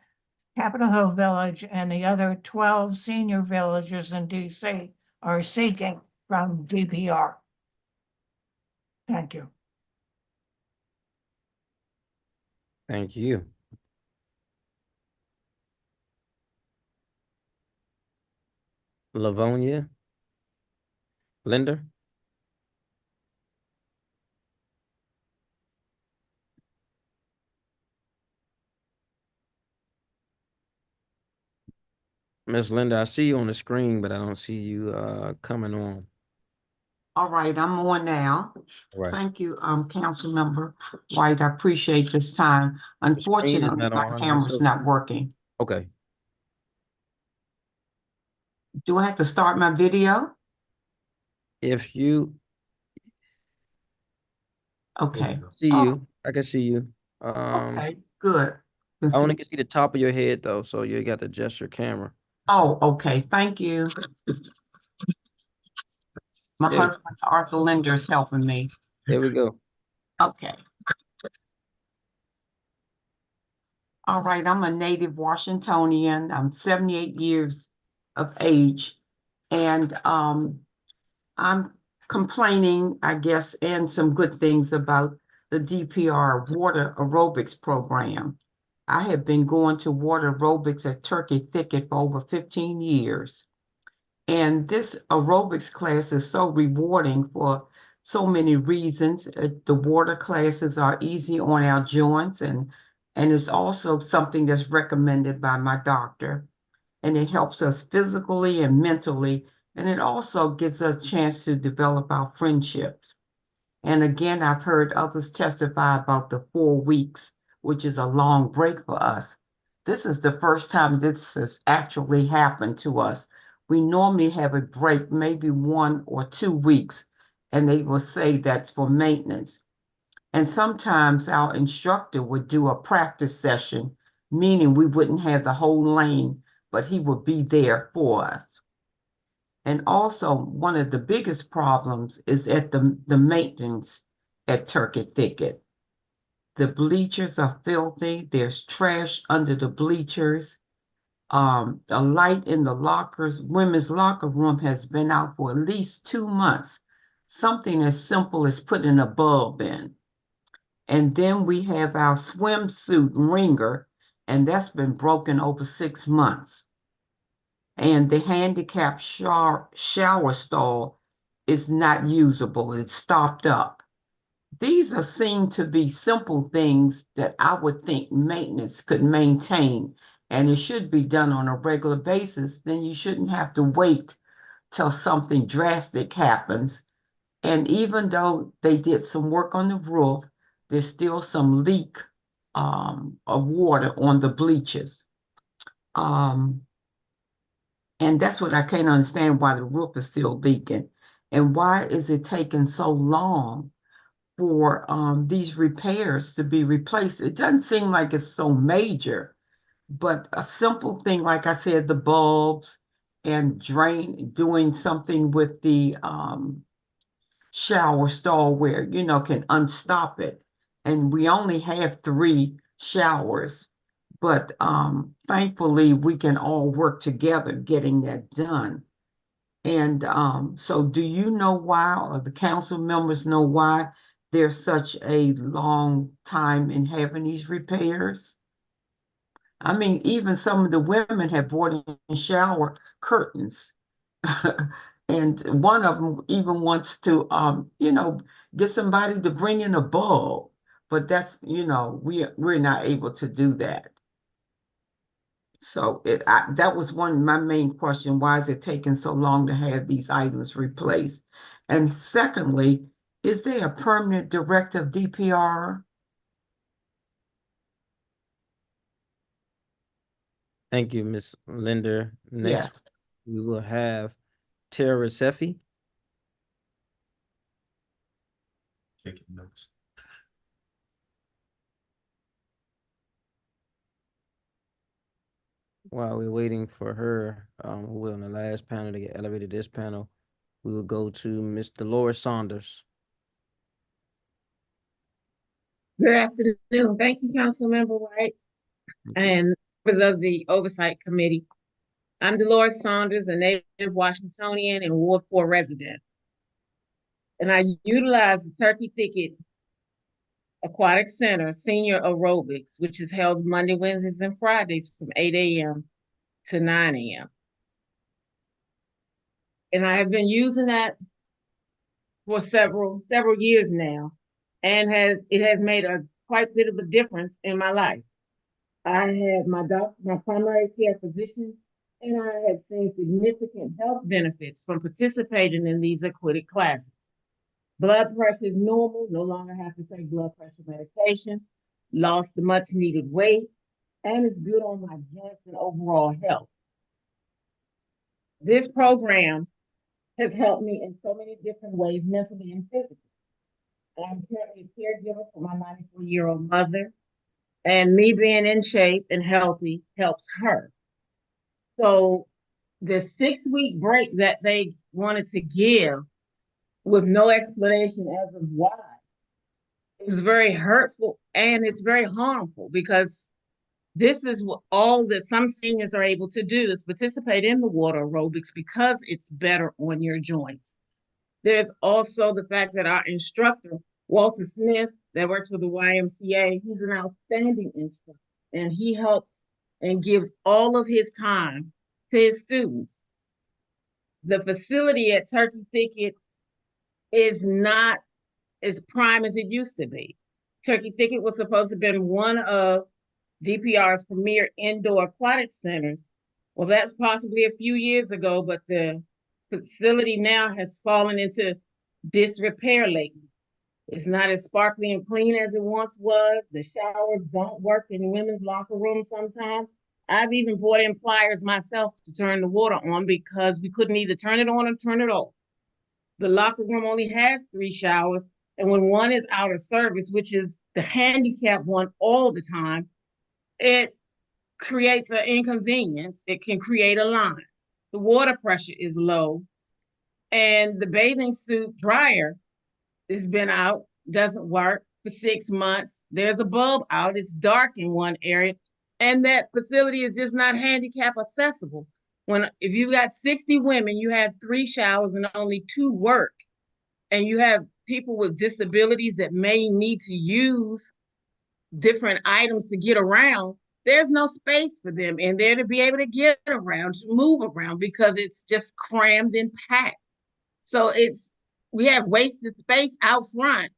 Capitol Hill Village and the other 12 senior villages in DC are seeking from DPR. Thank you. Thank you. Livonia, Linda. Miss Linda, I see you on the screen, but I don't see you coming on. All right, I'm on now. Right. Thank you, Councilmember White. I appreciate this time. The screen is Unfortunately, not my on. camera's not working. Okay. Do I have to start my video? If you Okay. see Oh, you, I can see you. okay, good. I only can see the top of your head though, so you got to adjust your camera. Oh, okay, thank you. My There, husband, Arthur Linder, is helping me. there we go. Okay. All right, I'm a native Washingtonian. I'm 78 years of age. And I'm complaining, I guess, and some good things about the DPR water aerobics program. I have been going to water aerobics at Turkey Thicket for over 15 years. And this aerobics class is so rewarding for so many reasons. The water classes are easy on our joints, and it's also something that's recommended by my doctor. And it helps us physically and mentally, and it also gives us a chance to develop our friendships. And again, I've heard others testify about the 4 weeks, which is a long break for us. This is the first time this has actually happened to us. We normally have a break, maybe 1 or 2 weeks, and they will say that's for maintenance. And sometimes our instructor would do a practice session, meaning we wouldn't have the whole lane, but he would be there for us. And also, one of the biggest problems is at the maintenance at Turkey Thicket. The bleachers are filthy. There's trash under the bleachers. The light in the lockers, women's locker room has been out for at least 2 months. Something as simple as putting a bulb in. And then we have our swimsuit ringer, and that's been broken over 6 months. And the handicap shower stall is not usable. It's stopped up. These are seen to be simple things that I would think maintenance could maintain, and it should be done on a regular basis. Then you shouldn't have to wait till something drastic happens. And even though they did some work on the roof, there's still some leak of water on the bleachers. And that's what I can't understand, why the roof is still leaking. And why is it taking so long for these repairs to be replaced? It doesn't seem like it's so major, but a simple thing, like I said, the bulbs and doing something with the shower stall where, can unstop it. And we only have 3 showers, but thankfully we can all work together getting that done. And so do you know why, or the council members know why there's such a long time in having these repairs? I mean, even some of the women have brought in shower curtains. And one of them even wants to, get somebody to bring in a bulb. But that's, we're not able to do that. So that was my main question. Why is it taking so long to have these items replaced? And secondly, is there a permanent director of DPR? Thank you, Ms. Linder. Next, Yes. we will have Tara Sefi. Taking notes. While we're waiting for her, who was on the last panel to get elevated this panel, we will go to Ms. Dolores Saunders. Good afternoon. Thank you, Councilmember White and members of the Oversight Committee. I'm Dolores Saunders, a native Washingtonian and Ward 4 resident. And I utilize the Turkey Thicket Aquatic Center Senior Aerobics, which is held Monday, Wednesdays, and Fridays from 8 a.m. to 9 a.m. And I have been using that for several years now, and it has made a quite bit of a difference in my life. I had my primary care physician, and I have seen significant health benefits from participating in these aquatic classes. Blood pressure is normal, no longer have to take blood pressure medication, lost the much needed weight, and it's good on my joints and overall health. This program has helped me in so many different ways, mentally and physically. I'm currently a caregiver for my 94-year-old mother, and me being in shape and healthy helps her. So the 6-week break that they wanted to give with no explanation as of why, it was very hurtful and it's very harmful, because this is what all that some seniors are able to do is participate in the water aerobics because it's better on your joints. There's also the fact that our instructor, Walter Smith, that works for the YMCA, he's an outstanding instructor, and he helps and gives all of his time to his students. The facility at Turkey Thicket is not as prime as it used to be. Turkey Thicket was supposed to have been one of DPR's premier indoor aquatic centers. Well, that's possibly a few years ago, but the facility now has fallen into disrepair lately. It's not as sparkly and clean as it once was. The showers don't work in women's locker rooms sometimes. I've even brought in pliers myself to turn the water on because we couldn't either turn it on or turn it off. The locker room only has 3 showers, and when one is out of service, which is the handicap one all the time, it creates an inconvenience. It can create a line. The water pressure is low, and the bathing suit dryer has been out, doesn't work for 6 months. There's a bulb out, it's dark in one area, and that facility is just not handicap accessible. If you've got 60 women, you have 3 showers and only 2 work, and you have people with disabilities that may need to use different items to get around, there's no space for them in there to be able to get around, to move around, because it's just crammed and packed. So we have wasted space out front.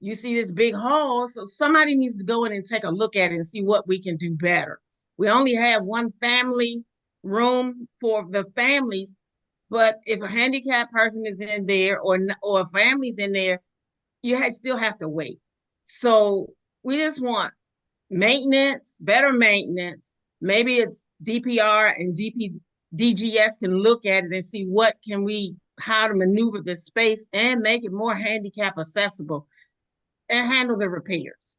You see this big hall, so somebody needs to go in and take a look at it and see what we can do better. We only have 1 family room for the families, but if a handicapped person is in there or a family's in there, you still have to wait. So we just want maintenance, better maintenance. Maybe it's DPR and DGS can look at it and see how to maneuver the space and make it more handicap accessible and handle the repairs.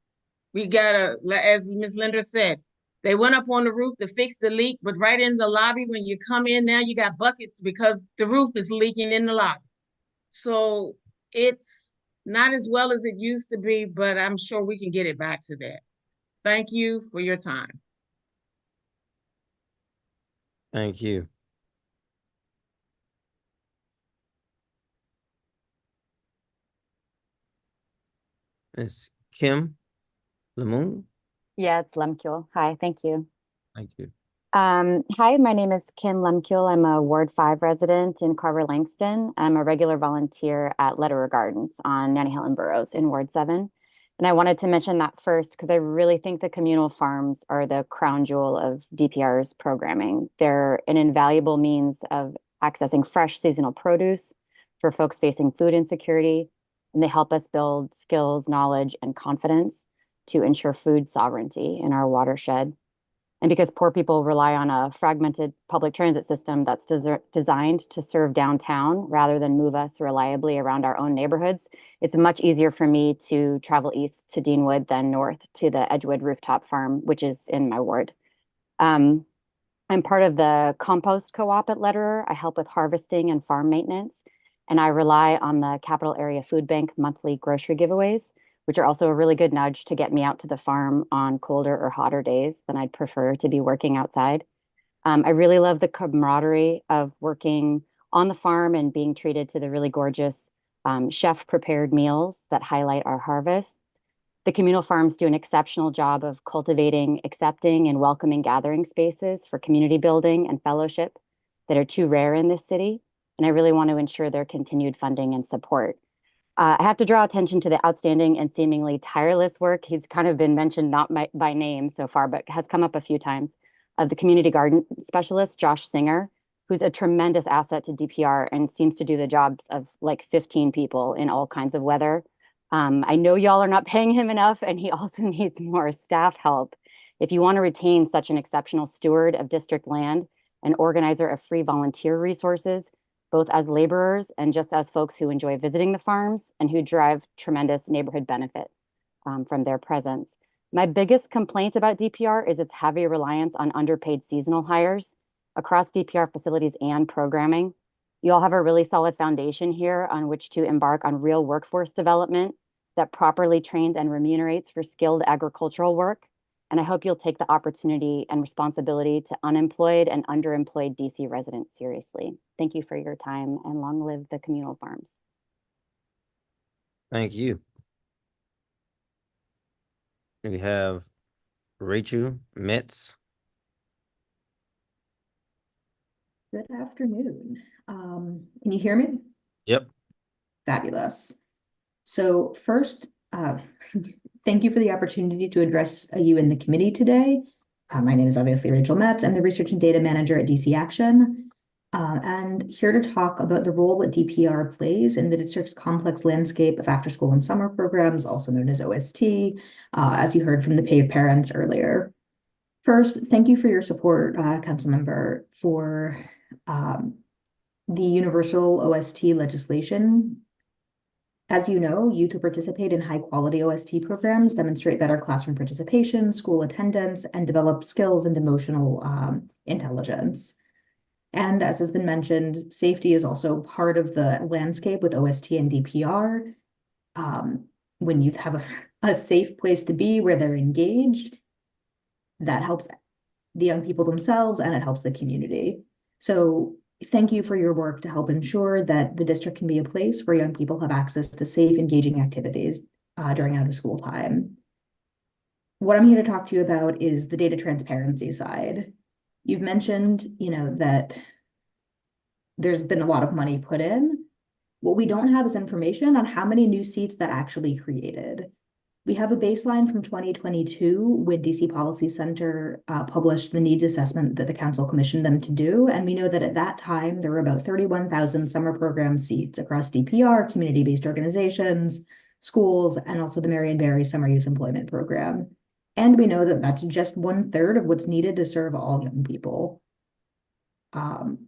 We gotta, as Ms. Linder said, they went up on the roof to fix the leak, but right in the lobby, when you come in now, you got buckets because the roof is leaking in the lobby. So it's not as well as it used to be, but I'm sure we can get it back to that. Thank you for your time. Thank you. Ms. Kim Lamoon. Yeah, it's Lemkiel. Hi, thank you. Thank you. Hi, my name is Kim Lemkiel. I'm a Ward 5 resident in Carver Langston. I'm a regular volunteer at Lederer Gardens on Nanny Helen Burroughs in Ward 7. And I wanted to mention that first because I really think the communal farms are the crown jewel of DPR's programming. They're an invaluable means of accessing fresh seasonal produce for folks facing food insecurity, and they help us build skills, knowledge, and confidence to ensure food sovereignty in our watershed. And because poor people rely on a fragmented public transit system that's designed to serve downtown rather than move us reliably around our own neighborhoods, it's much easier for me to travel east to Deanwood than north to the Edgewood Rooftop Farm, which is in my ward. I'm part of the compost co-op at Lederer. I help with harvesting and farm maintenance, and I rely on the Capital Area Food Bank monthly grocery giveaways, which are also a really good nudge to get me out to the farm on colder or hotter days than I'd prefer to be working outside. I really love the camaraderie of working on the farm and being treated to the really gorgeous chef-prepared meals that highlight our harvests. The communal farms do an exceptional job of cultivating, accepting, and welcoming gathering spaces for community building and fellowship that are too rare in this city, and I really want to ensure their continued funding and support. I have to draw attention to the outstanding and seemingly tireless work. He's kind of been mentioned not by name so far, but has come up a few times, of the community garden specialist, Josh Singer, who's who's a tremendous asset to DPR and seems to do the jobs of like 15 people in all kinds of weather. I know y'all are not paying him enough, and he also needs more staff help. If you want to retain such an exceptional steward of district land and organizer of free volunteer resources, both as laborers and just as folks who enjoy visiting the farms and who drive tremendous neighborhood benefit from their presence. My biggest complaint about DPR is its heavy reliance on underpaid seasonal hires across DPR facilities and programming. You all have a really solid foundation here on which to embark on real workforce development that properly trains and remunerates for skilled agricultural work. And I hope you'll take the opportunity and responsibility to unemployed and underemployed DC residents seriously. Thank you for your time, and long live the communal farms. Thank you. We have Rachel Metz. Good afternoon. Can you hear me? Yep. Fabulous. So first, thank you for the opportunity to address you in the committee today. My name is obviously Rachel Metz. I'm the Research and Data Manager at DC Action, and here to talk about the role that DPR plays in the district's complex landscape of after-school and summer programs, also known as OST, as you heard from the PAVE parents earlier. First, thank you for your support, Councilmember, for the universal OST legislation. As you know, youth who participate in high-quality OST programs demonstrate better classroom participation, school attendance, and develop skills and emotional intelligence. And as has been mentioned, safety is also part of the landscape with OST and DPR. When youth have a safe place to be where they're engaged, that helps the young people themselves and it helps the community. So thank you for your work to help ensure that the district can be a place where young people have access to safe, engaging activities during out of school time. What I'm here to talk to you about is the data transparency side. You've mentioned, that there's been a lot of money put in. What we don't have is information on how many new seats that actually created. We have a baseline from 2022 when DC Policy Center published the needs assessment that the council commissioned them to do. And we know that at that time, there were about 31,000 summer program seats across DPR, community-based organizations, schools, and also the Marion Barry Summer Youth Employment Program. And we know that that's just 1/3 of what's needed to serve all young people.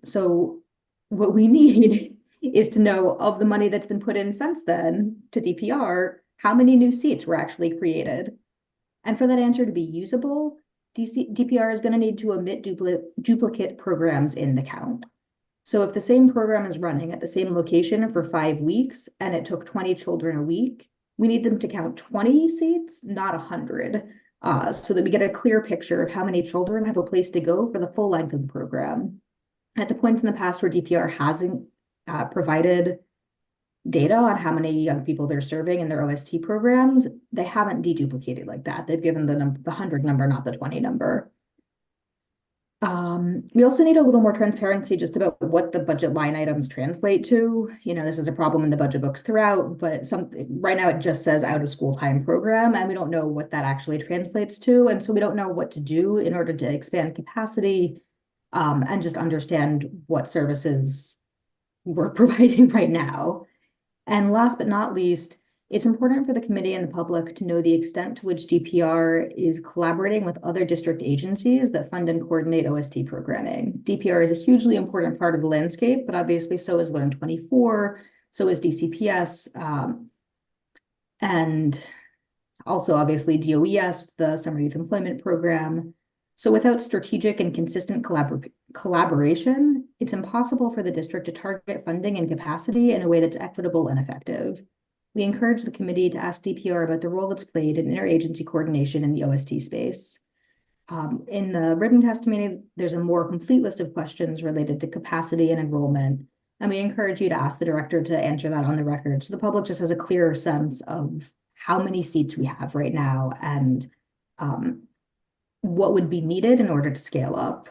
So what we need is to know, of the money that's been put in since then to DPR, how many new seats were actually created. And for that answer to be usable, DPR is going to need to omit duplicate programs in the count. So if the same program is running at the same location for 5 weeks and it took 20 children a week, we need them to count 20 seats, not 100, so that we get a clear picture of how many children have a place to go for the full length of the program. At the points in the past where DPR hasn't provided data on how many young people they're serving in their OST programs, they haven't deduplicated like that. They've given the 100 number, not the 20 number. We also need a little more transparency just about what the budget line items translate to. This is a problem in the budget books throughout, but right now it just says out of school time program, and we don't know what that actually translates to. And so we don't know what to do in order to expand capacity and just understand what services we're providing right now. And last but not least, it's important for the committee and the public to know the extent to which DPR is collaborating with other district agencies that fund and coordinate OST programming. DPR is a hugely important part of the landscape, but obviously so is Learn 24, so is DCPS, and also obviously DOES, the Summer Youth Employment Program. So without strategic and consistent collaboration, it's impossible for the district to target funding and capacity in a way that's equitable and effective. We encourage the committee to ask DPR about the role it's played in interagency coordination in the OST space. In the written testimony, there's a more complete list of questions related to capacity and enrollment, and we encourage you to ask the director to answer that on the record so the public just has a clearer sense of how many seats we have right now and what would be needed in order to scale up.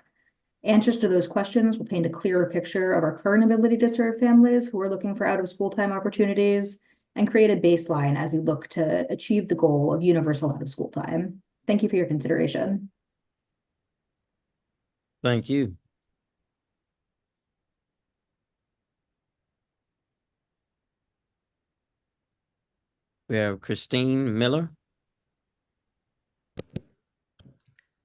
Answers to those questions will paint a clearer picture of our current ability to serve families who are looking for out-of-school time opportunities and create a baseline as we look to achieve the goal of universal out-of-school time. Thank you for your consideration. Thank you. We have Christine Miller.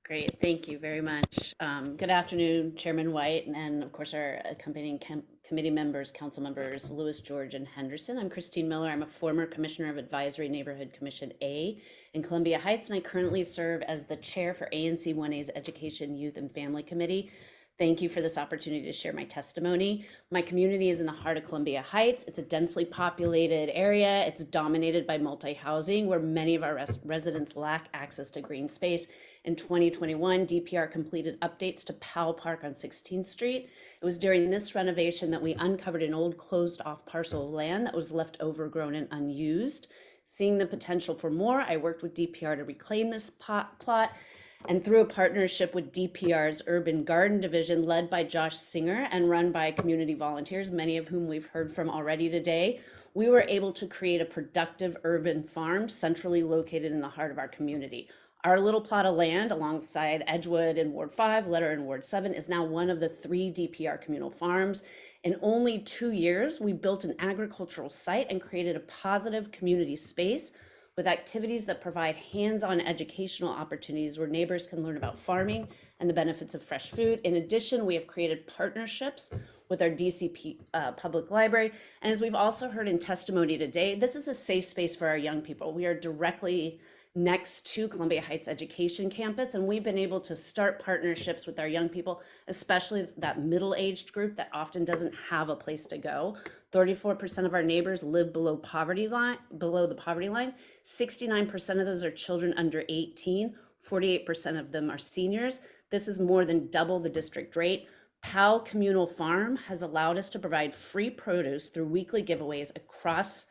Great, thank you very much. Good afternoon, Chairman White, and of course our accompanying committee members, council members, Lewis, George, and Henderson. I'm Christine Miller. I'm a former Commissioner of Advisory Neighborhood Commission A in Columbia Heights, and I currently serve as the chair for ANC 1A's Education, Youth, and Family Committee. Thank you for this opportunity to share my testimony. My community is in the heart of Columbia Heights. It's a densely populated area. It's dominated by multi-housing, where many of our residents lack access to green space. In 2021, DPR completed updates to Powell Park on 16th Street. It was during this renovation that we uncovered an old closed-off parcel of land that was left overgrown and unused. Seeing the potential for more, I worked with DPR to reclaim this plot, and through a partnership with DPR's Urban Garden Division, led by Josh Singer and run by community volunteers, many of whom we've heard from already today, we were able to create a productive urban farm centrally located in the heart of our community. Our little plot of land alongside Edgewood in Ward 5, Letter in Ward 7 is now one of the 3 DPR communal farms. In only 2 years, we built an agricultural site and created a positive community space with activities that provide hands-on educational opportunities where neighbors can learn about farming and the benefits of fresh food. In addition, we have created partnerships with our DCP Public Library. And as we've also heard in testimony today, this is a safe space for our young people. We are directly next to Columbia Heights Education Campus, and we've been able to start partnerships with our young people, especially that middle-aged group that often doesn't have a place to go. 34% of our neighbors live below the poverty line. 69% of those are children under 18. 48% of them are seniors. This is more than double the district rate. Powell Communal Farm has allowed us to provide free produce through weekly giveaways across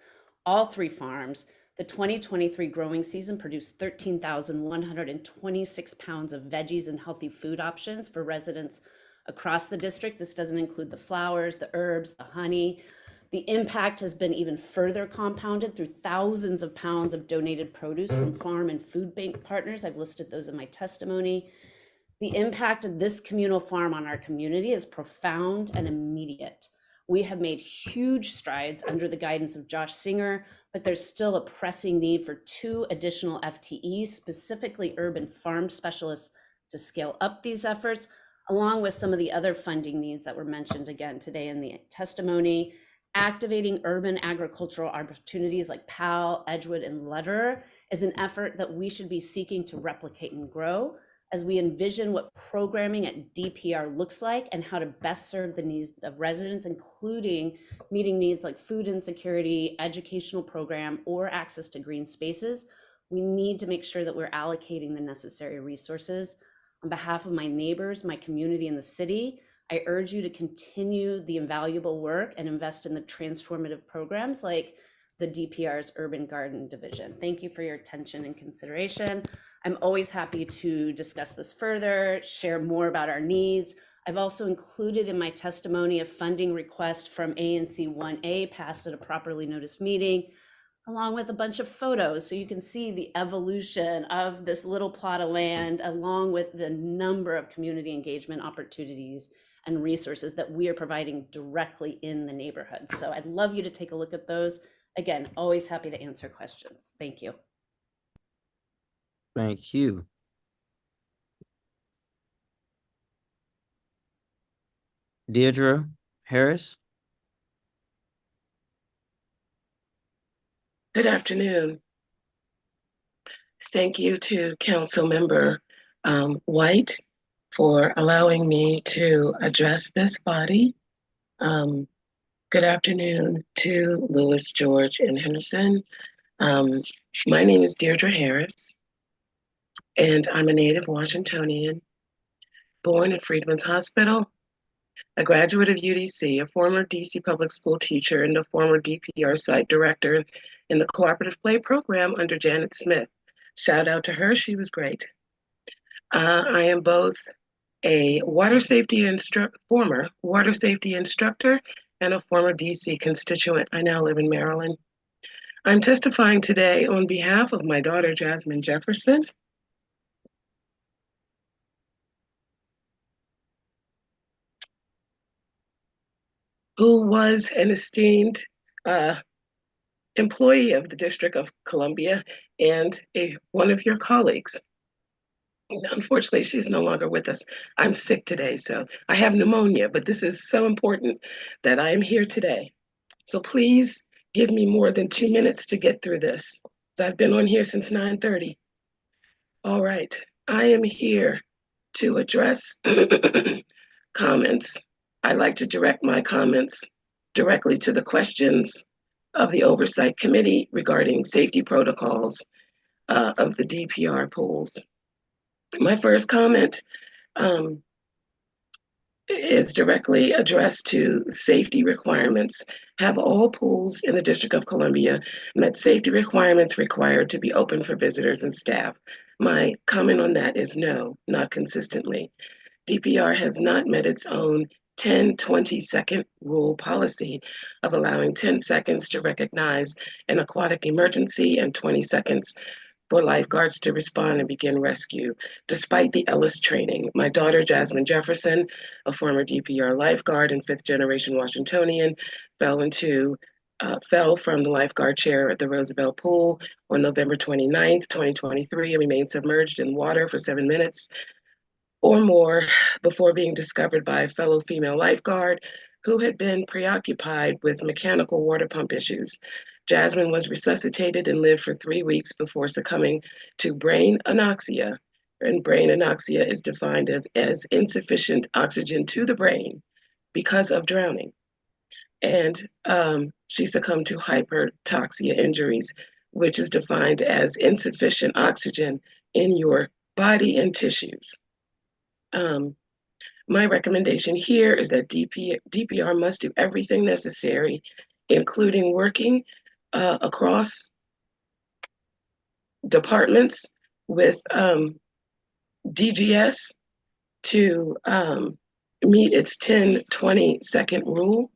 all 3 farms. The 2023 growing season produced 13,126 pounds of veggies and healthy food options for residents across the district. This doesn't include the flowers, the herbs, the honey. The impact has been even further compounded through thousands of pounds of donated produce from farm and food bank partners. I've listed those in my testimony. The impact of this communal farm on our community is profound and immediate. We have made huge strides under the guidance of Josh Singer, but there's still a pressing need for 2 additional FTEs, specifically urban farm specialists, to scale up these efforts, along with some of the other funding needs that were mentioned again today in the testimony. Activating urban agricultural opportunities like Powell, Edgewood, and Letter is an effort that we should be seeking to replicate and grow as we envision what programming at DPR looks like and how to best serve the needs of residents, including meeting needs like food insecurity, educational program, or access to green spaces. We need to make sure that we're allocating the necessary resources. On behalf of my neighbors, my community, and the city, I urge you to continue the invaluable work and invest in the transformative programs like the DPR's Urban Garden Division. Thank you for your attention and consideration. I'm always happy to discuss this further, share more about our needs. I've also included in my testimony a funding request from ANC 1A passed at a properly noticed meeting, along with a bunch of photos so you can see the evolution of this little plot of land, along with the number of community engagement opportunities and resources that we are providing directly in the neighborhood. So I'd love you to take a look at those. Again, always happy to answer questions. Thank you. Thank you. Deirdre Harris. Good afternoon. Thank you to Councilmember White for allowing me to address this body. Good afternoon to Lewis, George, and Henderson. My name is Deirdre Harris, and I'm a native Washingtonian, born at Freedman's Hospital, a graduate of UDC, a former DC public school teacher, and a former DPR site director in the cooperative play program under Janet Smith. Shout out to her, she was great. I am both a former water safety instructor and a former DC constituent. I now live in Maryland. I'm testifying today on behalf of my daughter, Jasmine Jefferson, who was an esteemed employee of the District of Columbia and one of your colleagues. Unfortunately, she's no longer with us. I'm sick today, so I have pneumonia, but this is so important that I am here today. So please give me more than 2 minutes to get through this. I've been on here since 9:30. All right, I am here to address comments. I like to direct my comments directly to the questions of the Oversight Committee regarding safety protocols of the DPR pools. My first comment is directly addressed to safety requirements. Have all pools in the District of Columbia met safety requirements required to be open for visitors and staff? My comment on that is no, not consistently. DPR has not met its own 10-20-second rule policy of allowing 10 seconds to recognize an aquatic emergency and 20 seconds for lifeguards to respond and begin rescue. Despite the Ellis training, my daughter, Jasmine Jefferson, a former DPR lifeguard and fifth generation Washingtonian, fell from the lifeguard chair at the Roosevelt Pool on November 29th, 2023, and remained submerged in water for 7 minutes or more before being discovered by a fellow female lifeguard who had been preoccupied with mechanical water pump issues. Jasmine was resuscitated and lived for 3 weeks before succumbing to brain anoxia. And brain anoxia is defined as insufficient oxygen to the brain because of drowning. And she succumbed to hypertoxia injuries, which is defined as insufficient oxygen in your body and tissues. My recommendation here is that DPR must do everything necessary, including working across departments with DGS to meet its 10-20-second rule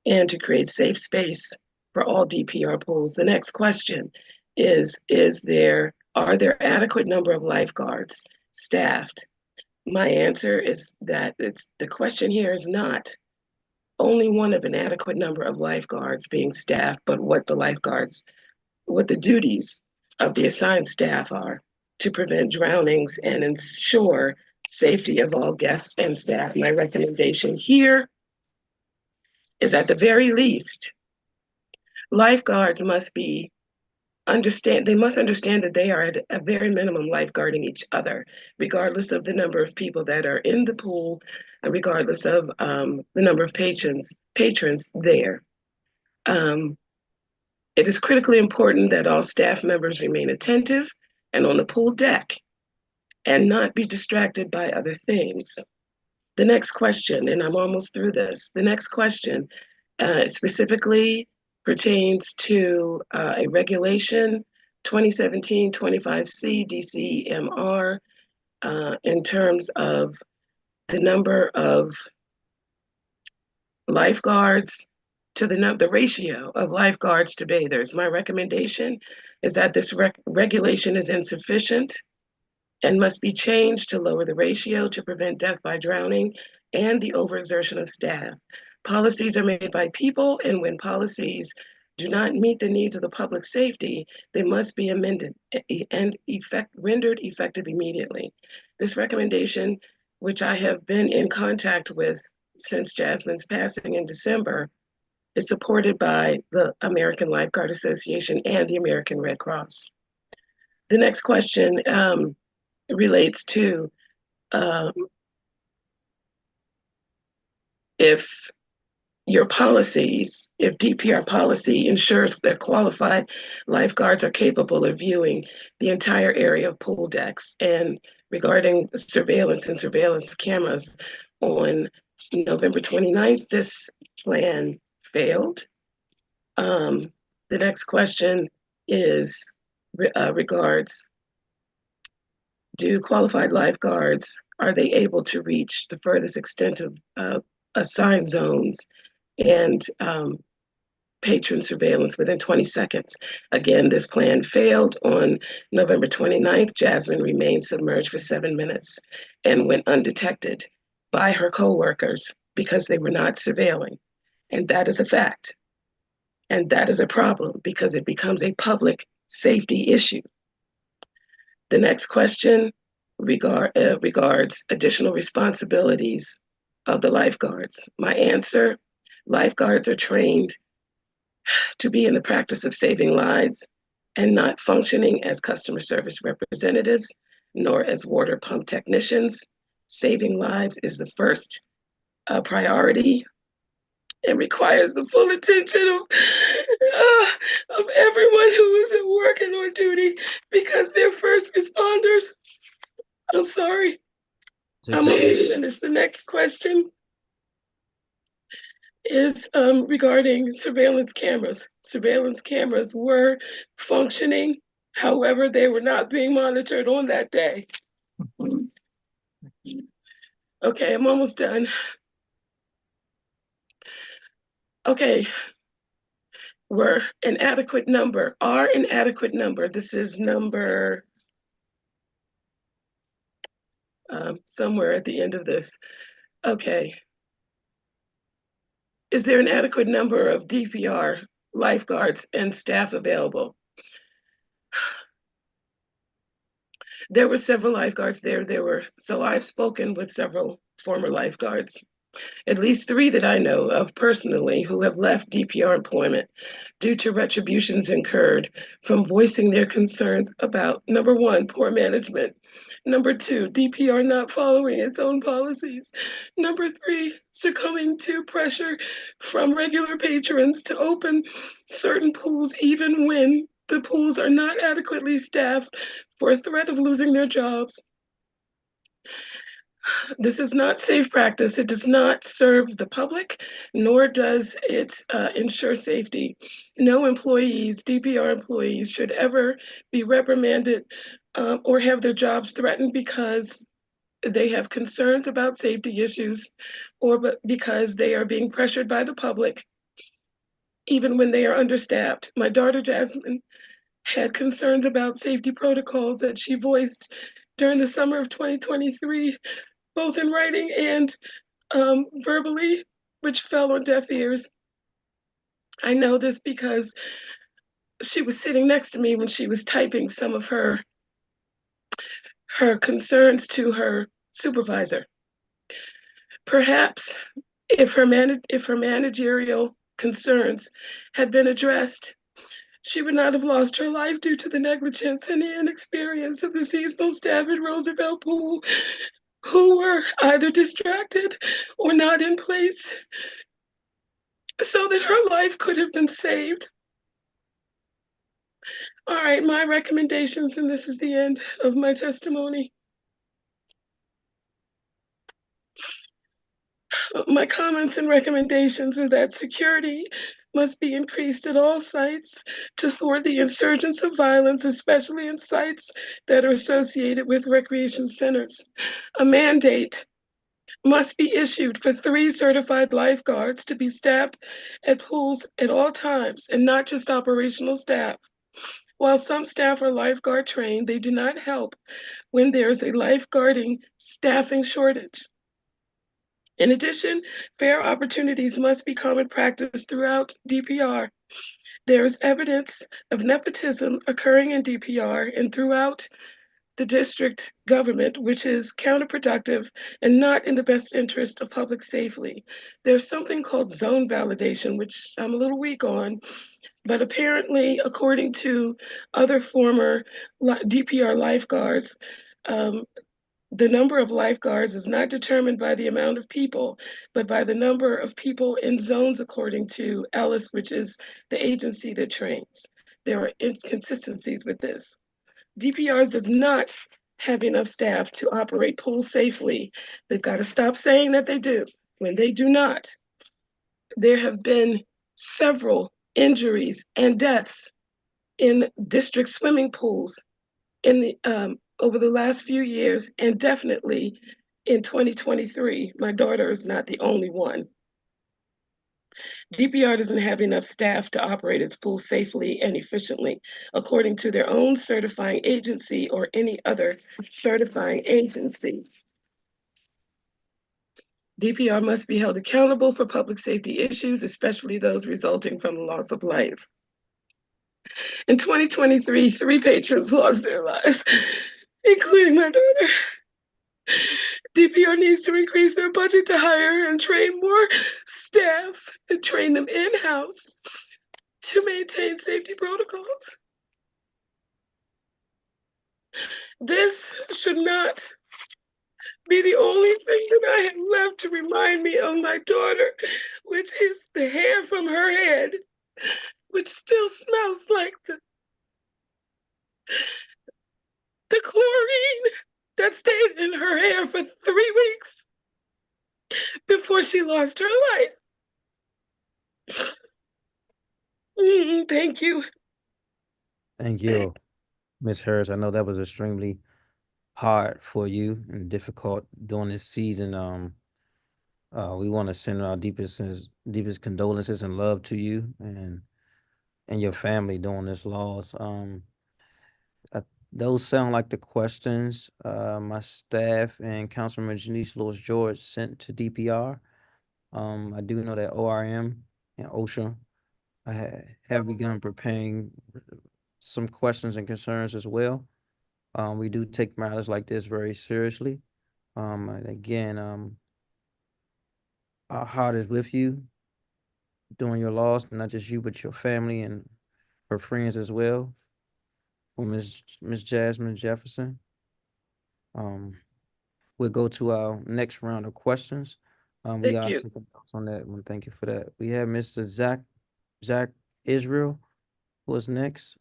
and to create safe space for all DPR pools. The next question is are there adequate number of lifeguards staffed? My answer is that the question here is not only one of an adequate number of lifeguards being staffed, but what the duties of the assigned staff are to prevent drownings and ensure safety of all guests and staff. My recommendation here is at the very least, lifeguards must understand that they are at a very minimum lifeguarding each other, regardless of the number of people that are in the pool, and regardless of the number of patrons there. It is critically important that all staff members remain attentive and on the pool deck and not be distracted by other things. The next question, and I'm almost through this, the next question specifically pertains to a regulation 2017-25C DCMR in terms of the number of lifeguards to the ratio of lifeguards to bathers. My recommendation is that this regulation is insufficient and must be changed to lower the ratio to prevent death by drowning and the overexertion of staff. Policies are made by people, and when policies do not meet the needs of the public safety, they must be amended and rendered effective immediately. This recommendation, which I have been in contact with since Jasmine's passing in December, is supported by the American Lifeguard Association and the American Red Cross. The next question relates to if DPR policy ensures that qualified lifeguards are capable of viewing the entire area of pool decks. And regarding surveillance and surveillance cameras, on November 29th, this plan failed. The next question is regards, do qualified lifeguards, are they able to reach the furthest extent of assigned zones and patron surveillance within 20 seconds? Again, this plan failed. On November 29th, Jasmine remained submerged for 7 minutes and went undetected by her coworkers because they were not surveilling. And that is a fact. And that is a problem because it becomes a public safety issue. The next question regards additional responsibilities of the lifeguards. My answer, lifeguards are trained to be in the practice of saving lives and not functioning as customer service representatives, nor as water pump technicians. Saving lives is the first priority and requires the full attention of everyone who is at work and on duty because they're first responders. I'm sorry. I'm going to finish. The next question is regarding surveillance cameras. Surveillance cameras were functioning, however, they were not being monitored on that day. Okay, I'm almost done. Okay, were an adequate number, are an adequate number. This is number somewhere at the end of this. Okay. Is there an adequate number of DPR lifeguards and staff available? There were several lifeguards there. So I've spoken with several former lifeguards, at least 3 that I know of personally, who have left DPR employment due to retributions incurred from voicing their concerns about, number 1, poor management, number 2, DPR not following its own policies, number 3, succumbing to pressure from regular patrons to open certain pools even when the pools are not adequately staffed for threat of losing their jobs. This is not safe practice. It does not serve the public, nor does it ensure safety. No employees, DPR employees, should ever be reprimanded or have their jobs threatened because they have concerns about safety issues or because they are being pressured by the public, even when they are understaffed. My daughter, Jasmine, had concerns about safety protocols that she voiced during the summer of 2023, both in writing and verbally, which fell on deaf ears. I know this because she was sitting next to me when she was typing some of her concerns to her supervisor. Perhaps if her managerial concerns had been addressed, she would not have lost her life due to the negligence and the inexperience of the seasonal staff at Roosevelt Pool, who were either distracted or not in place so that her life could have been saved. All right, my recommendations, and this is the end of my testimony. My comments and recommendations are that security must be increased at all sites to thwart the insurgence of violence, especially in sites that are associated with recreation centers. A mandate must be issued for 3 certified lifeguards to be staffed at pools at all times and not just operational staff. While some staff are lifeguard trained, they do not help when there's a lifeguarding staffing shortage. In addition, fair opportunities must be common practice throughout DPR. There is evidence of nepotism occurring in DPR and throughout the district government, which is counterproductive and not in the best interest of public safety. There's something called zone validation, which I'm a little weak on, but apparently, according to other former DPR lifeguards, the number of lifeguards is not determined by the amount of people, but by the number of people in zones, according to Ellis, which is the agency that trains. There are inconsistencies with this. DPRs does not have enough staff to operate pools safely. They've got to stop saying that they do when they do not. There have been several injuries and deaths in district swimming pools in the over the last few years, and definitely in 2023. My daughter is not the only one. DPR doesn't have enough staff to operate its pool safely and efficiently, according to their own certifying agency or any other certifying agencies. DPR must be held accountable for public safety issues, especially those resulting from the loss of life. In 2023, 3 patrons lost their lives, including my daughter. DPR needs to increase their budget to hire and train more staff and train them in-house to maintain safety protocols. This should not be the only thing that I have left to remind me of my daughter, which is the hair from her head, which still smells like the chlorine that stayed in her hair for 3 weeks before she lost her life. Thank you. Thank you, Ms. Harris. I know that was extremely hard for you and difficult during this season. We want to send our deepest condolences and love to you and your family during this loss. Those sound like the questions my staff and Councilmember Janice Lewis George sent to DPR. I do know that ORM and OSHA have begun preparing some questions and concerns as well. We do take matters like this very seriously. And again, our heart is with you during your loss, not just you, but your family and her friends as well. For Miss Jasmine Jefferson. We'll go to our next round of questions. We Thank are you. taking notes on that one. Thank you for that. We have Mr. Zach Israel. What's next?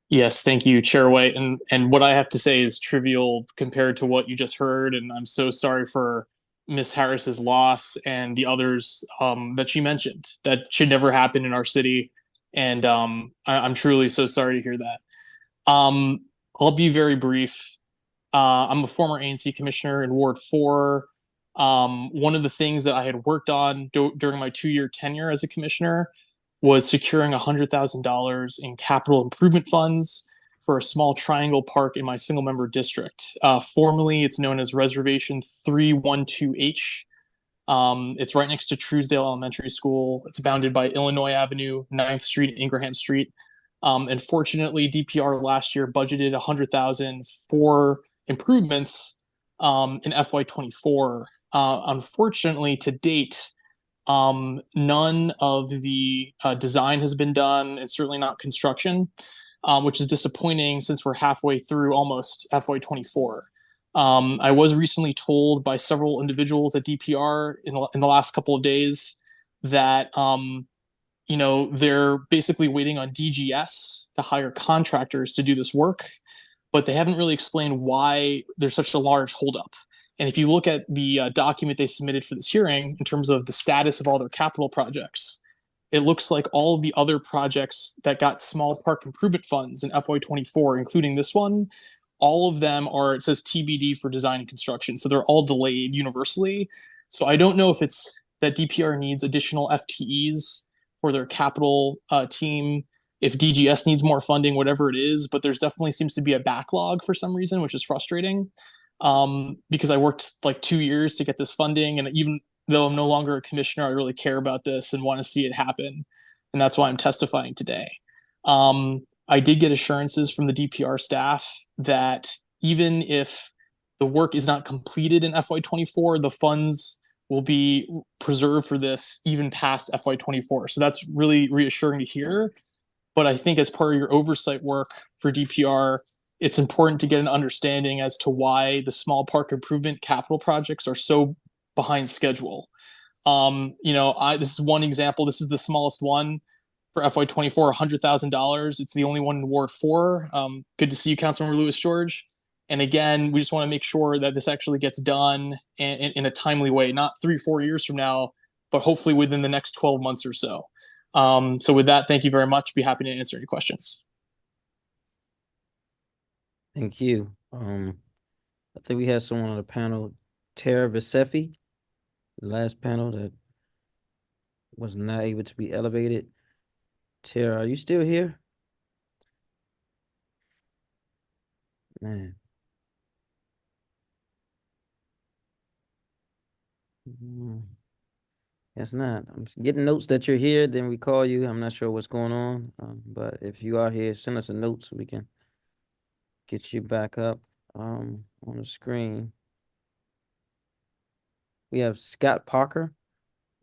Yes, thank you, Chair White. And what I have to say is trivial compared to what you just heard. And I'm so sorry for Miss Harris's loss and the others that she mentioned. That should never happen in our city. And I'm truly so sorry to hear that. I'll be very brief. I'm a former ANC commissioner in Ward 4. One of the things that I had worked on during my 2-year tenure as a commissioner was securing $100,000 in capital improvement funds for a small triangle park in my single member district. Formerly, it's known as Reservation 312H. It's right next to Truesdale Elementary School. It's bounded by Illinois Avenue, 9th Street, and Ingraham Street. And fortunately, DPR last year budgeted $100,000 for improvements in FY24. Unfortunately, to date, none of the design has been done, and certainly not construction, which is disappointing since we're halfway through almost FY24. I was recently told by several individuals at DPR in the last couple of days that they're basically waiting on DGS to hire contractors to do this work, but they haven't really explained why there's such a large holdup. And if you look at the document they submitted for this hearing in terms of the status of all their capital projects, it looks like all of the other projects that got small park improvement funds in FY24, including this one, all of them it says TBD for design and construction. So they're all delayed universally. So I don't know if it's that DPR needs additional FTEs for their capital team, if DGS needs more funding, whatever it is, but there's definitely seems to be a backlog for some reason, which is frustrating. Because I worked like 2 years to get this funding, and even though I'm no longer a commissioner, I really care about this and want to see it happen, and that's why I'm testifying today. I did get assurances from the DPR staff that even if the work is not completed in FY24, the funds will be preserved for this even past FY24. So that's really reassuring to hear. But I think as part of your oversight work for DPR, it's important to get an understanding as to why the small park improvement capital projects are so behind schedule. This is one example. This is the smallest one for FY24, $100,000. It's the only one in Ward 4. Good to see you, Councilmember Lewis George. And again, we just want to make sure that this actually gets done in a timely way, not 3-4 years from now, but hopefully within the next 12 months or so. So with that, thank you very much. Be happy to answer any questions. Thank you. I think we had someone on the panel, Tara Vasefi, the last panel that was not able to be elevated. Tara, are you still here? Man. Guess not. I'm getting notes that you're here, then we call you. I'm not sure what's going on, but if you are here, send us a note so we can get you back up on the screen. We have Scott Parker,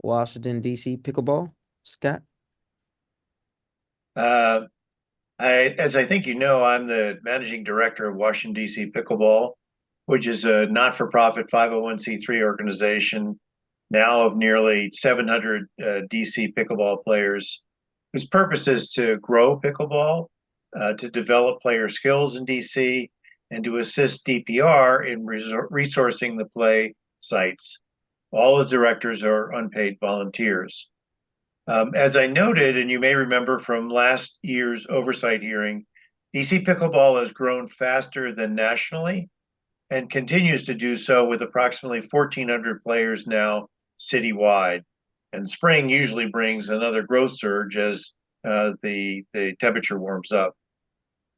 Washington, D.C. pickleball. Scott? As I think you know, I'm the managing director of Washington, D.C. Pickleball, which is a not-for-profit 501c3 organization now of nearly 700 DC pickleball players, whose purpose is to grow pickleball, to develop player skills in DC, and to assist DPR in resourcing the play sites. All the directors are unpaid volunteers. As I noted, and you may remember from last year's oversight hearing, DC pickleball has grown faster than nationally and continues to do so with approximately 1,400 players now citywide. And spring usually brings another growth surge as the temperature warms up.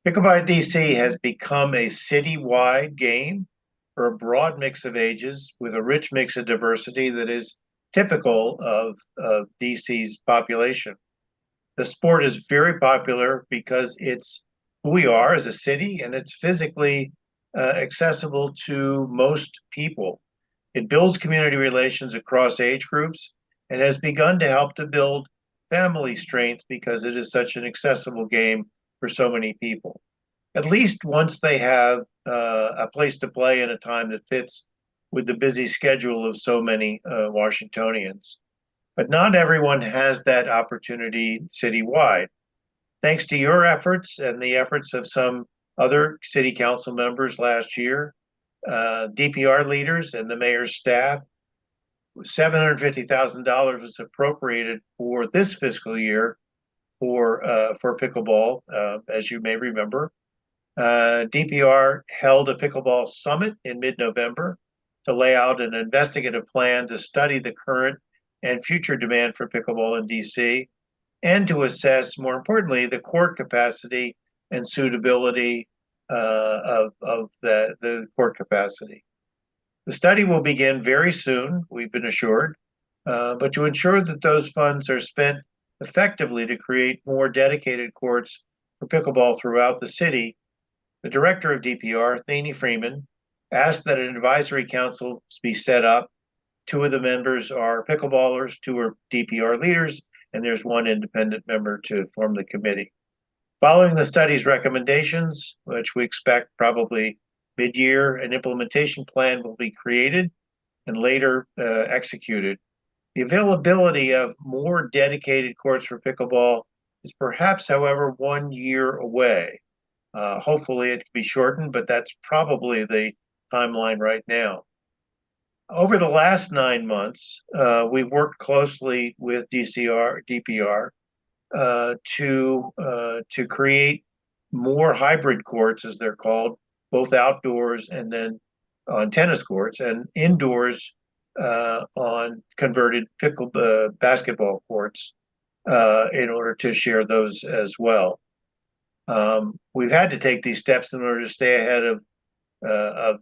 Pickleball DC has become a citywide game for a broad mix of ages with a rich mix of diversity that is typical of DC's population. The sport is very popular because it's who we are as a city and it's physically accessible to most people. It builds community relations across age groups and has begun to help to build family strength because it is such an accessible game for so many people. At least once they have a place to play in a time that fits with the busy schedule of so many Washingtonians. But not everyone has that opportunity citywide. Thanks to your efforts and the efforts of some other city council members last year, DPR leaders and the mayor's staff, $750,000 was appropriated for this fiscal year for pickleball, as you may remember. DPR held a pickleball summit in mid-November to lay out an investigative plan to study the current and future demand for pickleball in DC, and to assess, more importantly, the court capacity and suitability of the court capacity. The study will begin very soon, we've been assured, but to ensure that those funds are spent effectively to create more dedicated courts for pickleball throughout the city, the director of DPR, Thane Freeman, asked that an advisory council be set up. 2 of the members are pickleballers, 2 are DPR leaders, and there's 1 independent member to form the committee. Following the study's recommendations, which we expect probably mid-year, an implementation plan will be created and later executed. The availability of more dedicated courts for pickleball is perhaps, however, 1 year away. Hopefully it can be shortened, but that's probably the timeline right now. Over the last 9 months, we've worked closely with DPR to create more hybrid courts, as they're called, both outdoors and then on tennis courts, and indoors on converted basketball courts in order to share those as well. We've had to take these steps in order to stay ahead of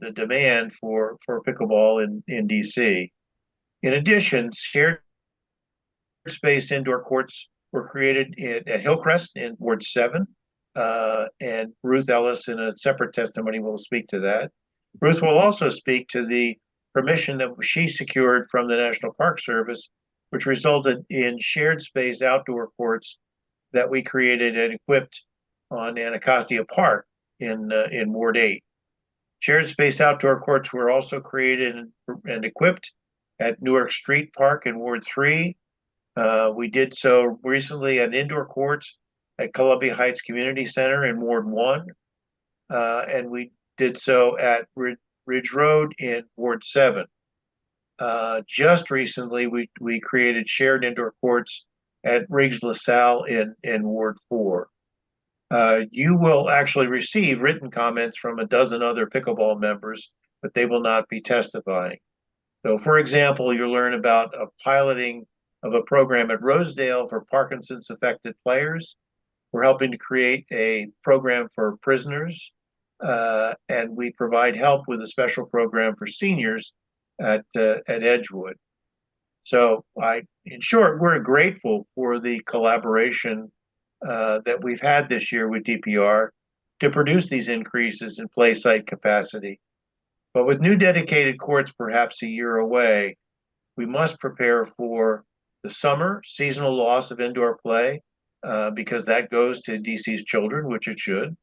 the demand for pickleball in DC. In addition, shared space indoor courts were created at Hillcrest in Ward 7, and Ruth Ellis in a separate testimony will speak to that. Ruth will also speak to the permission that she secured from the National Park Service, which resulted in shared space outdoor courts that we created and equipped on Anacostia Park in Ward 8. Shared space outdoor courts were also created and equipped at Newark Street Park in Ward 3. We did so recently at indoor courts at Columbia Heights Community Center in Ward 1. And we did so at Ridge Road in Ward 7. Just recently, we created shared indoor courts at Riggs LaSalle in Ward 4. You will actually receive written comments from a dozen other pickleball members, but they will not be testifying. So, for example, you'll learn about a piloting of a program at Rosedale for Parkinson's affected players. We're helping to create a program for prisoners, and we provide help with a special program for seniors at Edgewood. So in short, we're grateful for the collaboration that we've had this year with DPR to produce these increases in play site capacity. But with new dedicated courts perhaps a year away, we must prepare for the summer seasonal loss of indoor play because that goes to DC's children, which it should.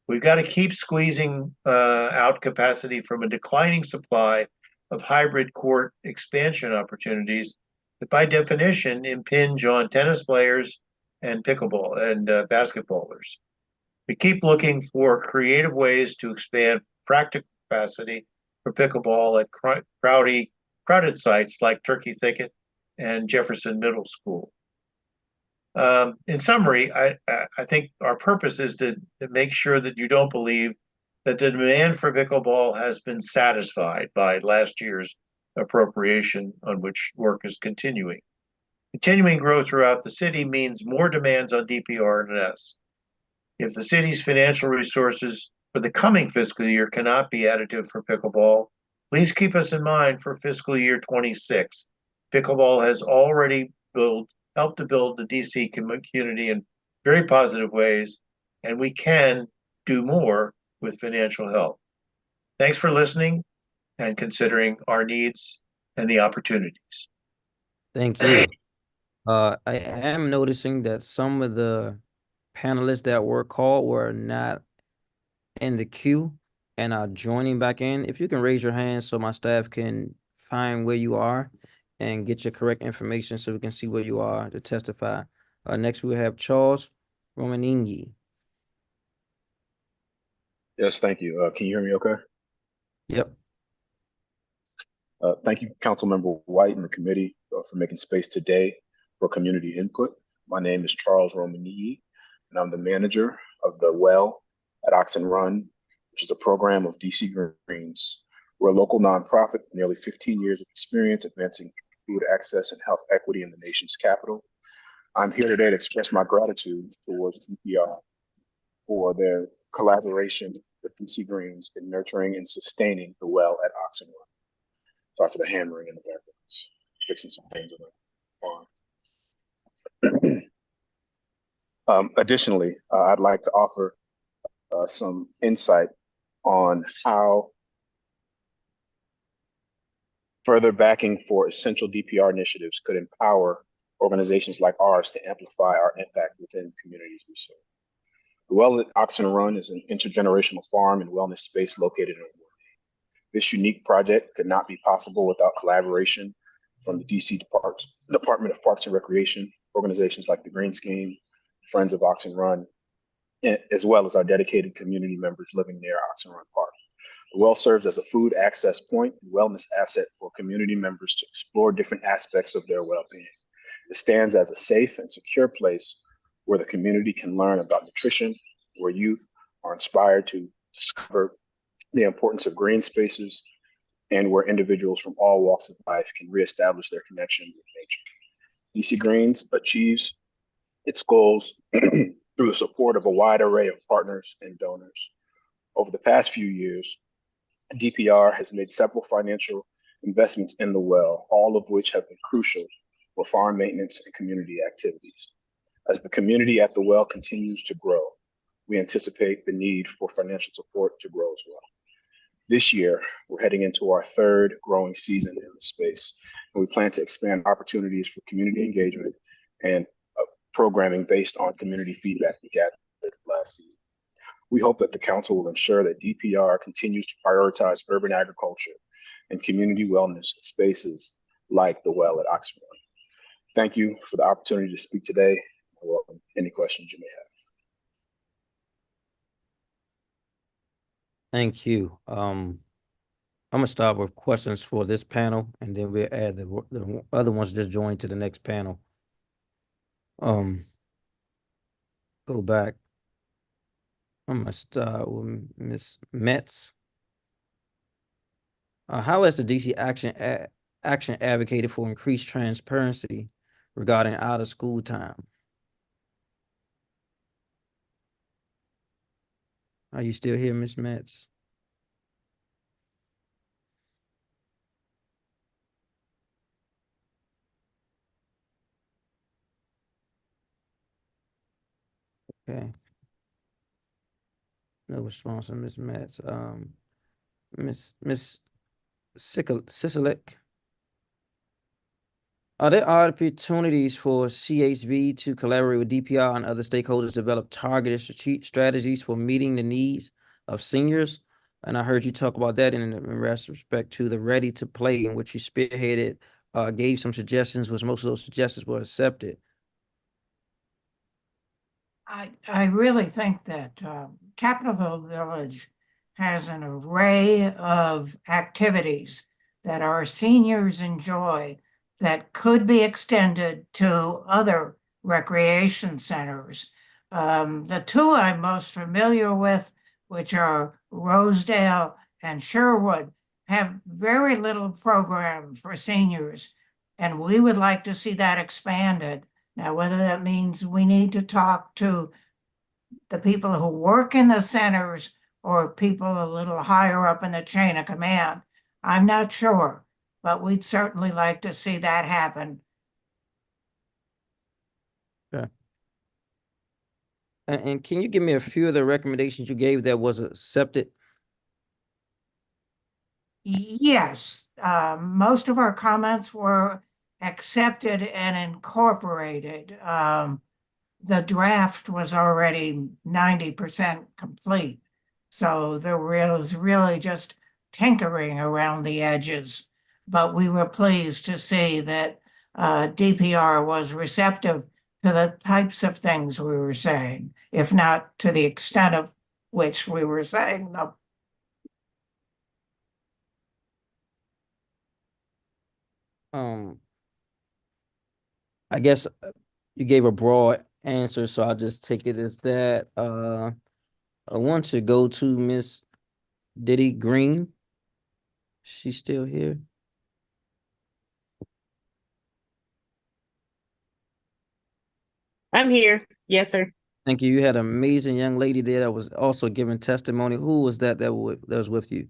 We've got to keep squeezing out capacity from a declining supply of hybrid court expansion opportunities that by definition impinge on tennis players and pickleball and basketballers. We keep looking for creative ways to expand practical capacity for pickleball at crowded sites like Turkey Thicket and Jefferson Middle School. In summary, I think our purpose is to make sure that you don't believe that the demand for pickleball has been satisfied by last year's appropriation on which work is continuing. Continuing growth throughout the city means more demands on DPR and S. If the city's financial resources for the coming fiscal year cannot be additive for pickleball, please keep us in mind for fiscal year 26. Pickleball has already helped to build the DC community in very positive ways, and we can do more with financial help. Thanks for listening and considering our needs and the opportunities. Thank you. I am noticing that some of the panelists that were called were not in the queue and are joining back in. If you can raise your hand so my staff can find where you are and get your correct information so we can see where you are to testify. Next, we have Charles Romaninghi. Yes, thank you. Can you hear me okay? Yep. Thank you, Councilmember White and the committee for making space today for community input. My name is Charles Romaninghi, and I'm the manager of the Well at Oxen Run, which is a program of DC Greens. We're a local nonprofit with nearly 15 years of experience advancing food access and health equity in the nation's capital. I'm here today to express my gratitude towards DPR for their collaboration with DC Greens in nurturing and sustaining the Well at Oxen Run. Sorry for the hammering in the background. Fixing some things on the farm. Additionally, I'd like to offer some insight on how further backing for essential DPR initiatives could empower organizations like ours to amplify our impact within communities we serve. The Well at Oxen Run is an intergenerational farm and wellness space located in Warren. This unique project could not be possible without collaboration from the DC Department of Parks and Recreation, organizations like the Green Scheme, Friends of Oxen Run, as well as our dedicated community members living near Oxen Run Park. The well serves as a food access point and wellness asset for community members to explore different aspects of their well-being. It stands as a safe and secure place where the community can learn about nutrition, where youth are inspired to discover the importance of green spaces, and where individuals from all walks of life can reestablish their connection with nature. DC Greens achieves its goals through the support of a wide array of partners and donors. Over the past few years, DPR has made several financial investments in the well, all of which have been crucial for farm maintenance and community activities. As the community at the well continues to grow, we anticipate the need for financial support to grow as well. This year, we're heading into our third growing season in the space, and we plan to expand opportunities for community engagement and programming based on community feedback we gathered last season. We hope that the council will ensure that DPR continues to prioritize urban agriculture and community wellness spaces like the Well at Oxen Run. Thank you for the opportunity to speak today. I welcome any questions you may have. Thank you. I'm gonna start with questions for this panel, and then we'll add the other ones that join to the next panel. Go back. I'm gonna start with Ms. Metz. How has the DC Action advocated for increased transparency regarding out of school time? Are you still here, Ms. Metz? Okay. No response from Ms. Metz. Miss Sisolek. Are there opportunities for CHV to collaborate with DPR and other stakeholders to develop targeted strategies for meeting the needs of seniors? And I heard you talk about that in respect to the Ready to Play, in which you spearheaded, gave some suggestions, which most of those suggestions were accepted. I really think that Capitol Hill Village has an array of activities that our seniors enjoy that could be extended to other recreation centers. The two I'm most familiar with, which are Rosedale and Sherwood, have very little program for seniors, and we would like to see that expanded. Now, whether that means we need to talk to the people who work in the centers or people a little higher up in the chain of command, I'm not sure, but we'd certainly like to see that happen. Okay. And can you give me a few of the recommendations you gave that was accepted? Yes, most of our comments were accepted and incorporated. The draft was already 90% complete. So there was really just tinkering around the edges. But we were pleased to see that DPR was receptive to the types of things we were saying, if not to the extent of which we were saying them. I guess you gave a broad answer, so I'll just take it as that. I want to go to Miss Diddy Green. She's still here. I'm here. Yes, sir. Thank you. You had an amazing young lady there that was also giving testimony. Who was that was with you?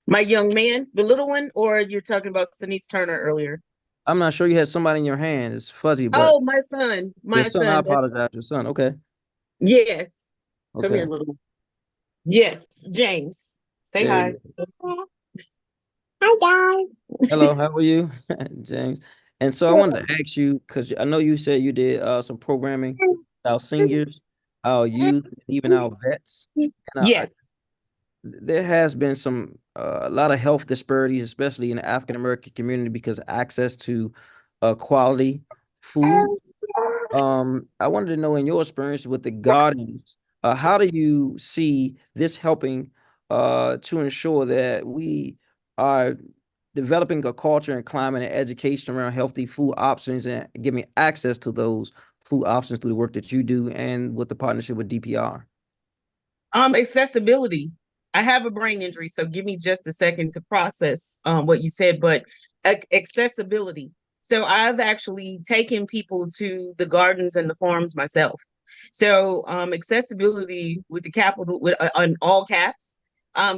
My young man, the little one, or you're talking about Denise Turner earlier? I'm not sure. You had somebody in your hand. It's fuzzy, but Oh, my son. your My son. I son. apologize. Your son. Okay. Yes. Come Okay. here, little one. Yes, James. Say There hi. you Hi, guys. Hello. How are you, James? And so I wanted to ask you, because I know you said you did some programming with our seniors, our youth, even our vets. And Yes. there has been some a lot of health disparities, especially in the African American community, because of access to quality food. I wanted to know, in your experience with the gardens, how do you see this helping to ensure that we are developing a culture and climate and education around healthy food options and giving access to those food options through the work that you do and with the partnership with DPR? Accessibility. I have a brain injury, so give me just a second to process what you said, but accessibility. So I've actually taken people to the gardens and the farms myself. So accessibility with the capital with on all caps,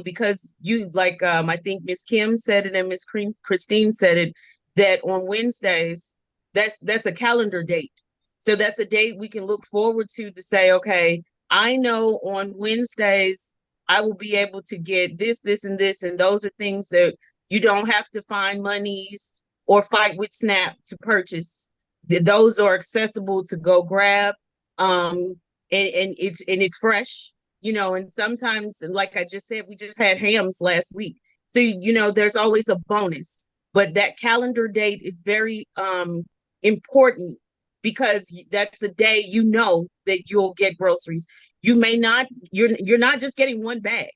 because you like I think Miss Kim said it and Miss Christine said it, that on Wednesdays, that's a calendar date. So that's a date we can look forward to say, okay, I know on Wednesdays I will be able to get this, this, and this, and those are things that you don't have to find monies or fight with SNAP to purchase. Those are accessible to go grab, and it's fresh, And sometimes, like I just said, we just had hams last week, so there's always a bonus. But that calendar date is very important, because that's a day that you'll get groceries. You're not just getting one bag.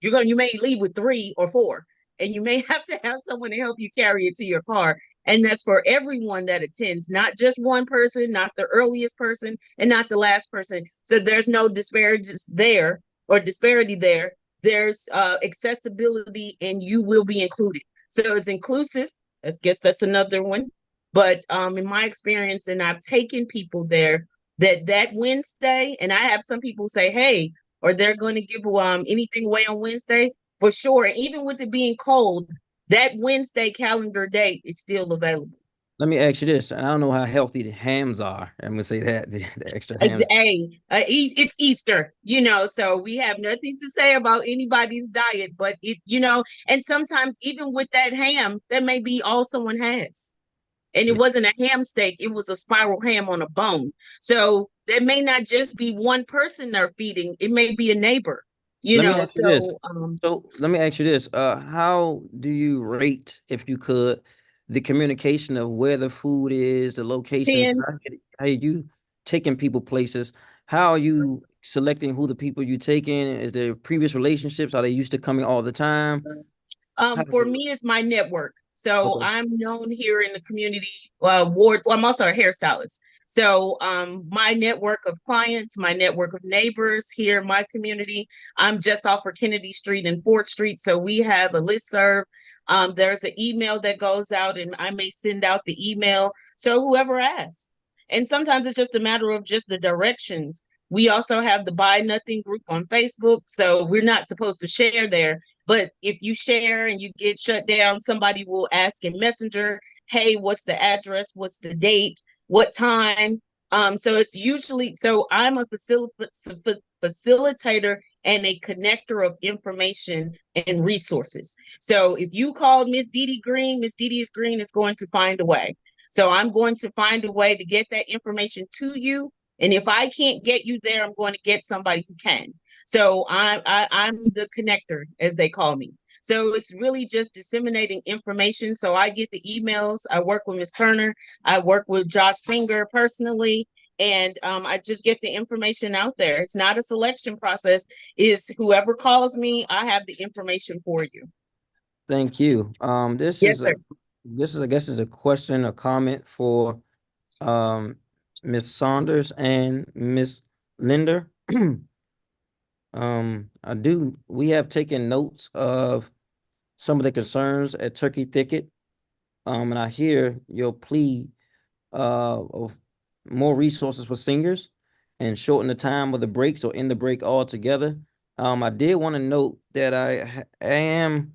You may leave with 3 or 4, and you may have to have someone to help you carry it to your car. And that's for everyone that attends, not just one person, not the earliest person, and not the last person. So there's no disparity there. There's accessibility, and you will be included. So it's inclusive. I guess that's another one. But in my experience, and I've taken people there, that Wednesday, and I have some people say, hey, or they're going to give anything away on Wednesday, for sure. And even with it being cold, that Wednesday calendar date is still available. let me ask you this, and I don't know how healthy the hams are. I'm gonna say that the extra hams. Hey, it's Easter, so we have nothing to say about anybody's diet, but and sometimes even with that ham, that may be all someone has. And it wasn't a ham steak, it was a spiral ham on a bone. So there may not just be one person they're feeding, it may be a neighbor, Let me ask you this. so So let me ask you this. How do you rate, if you could, the communication of where the food is, the locations, 10. how you taking people places? How are you selecting who the people you taking? Is there previous relationships? Are they used to coming all the time? For me, it's my network. So Okay. I'm known here in the community ward. Well, I'm also a hairstylist. So my network of clients, my network of neighbors here in my community. I'm just off for Kennedy Street and 4th Street. So we have a listserv. There's an email that goes out, and I may send out the email. So whoever asks. And sometimes it's just a matter of just the directions. We also have the Buy Nothing group on Facebook. So we're not supposed to share there. But if you share and you get shut down, somebody will ask in Messenger, hey, what's the address? What's the date? What time? So it's usually, so I'm a facilitator and a connector of information and resources. So if you called Miss Dee Green, Miss Dee Green is going to find a way. So I'm going to find a way to get that information to you. And if I can't get you there, I'm going to get somebody who can. So I'm the connector, as they call me. So it's really just disseminating information. So I get the emails. I work with Ms. Turner. I work with Josh Singer personally. And I just get the information out there. It's not a selection process. It's whoever calls me, I have the information for you. Thank you. This Yes, sir. I guess is a question, a comment for Ms. Saunders and Ms. Linder. We have taken notes of some of the concerns at Turkey Thicket. And I hear your plea of more resources for seniors and shorten the time of the breaks or end the break altogether. I did want to note that I am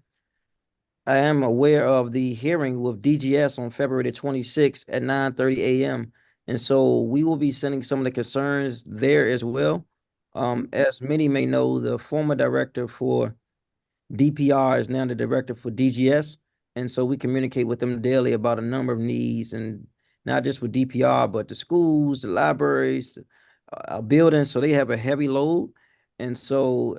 aware of the hearing with DGS on February the 26th at 9:30 a.m. And so we will be sending some of the concerns there as well. As many may know, the former director for DPR is now the director for DGS. And so we communicate with them daily about a number of needs, and not just with DPR, but the schools, the libraries, buildings. So they have a heavy load. And so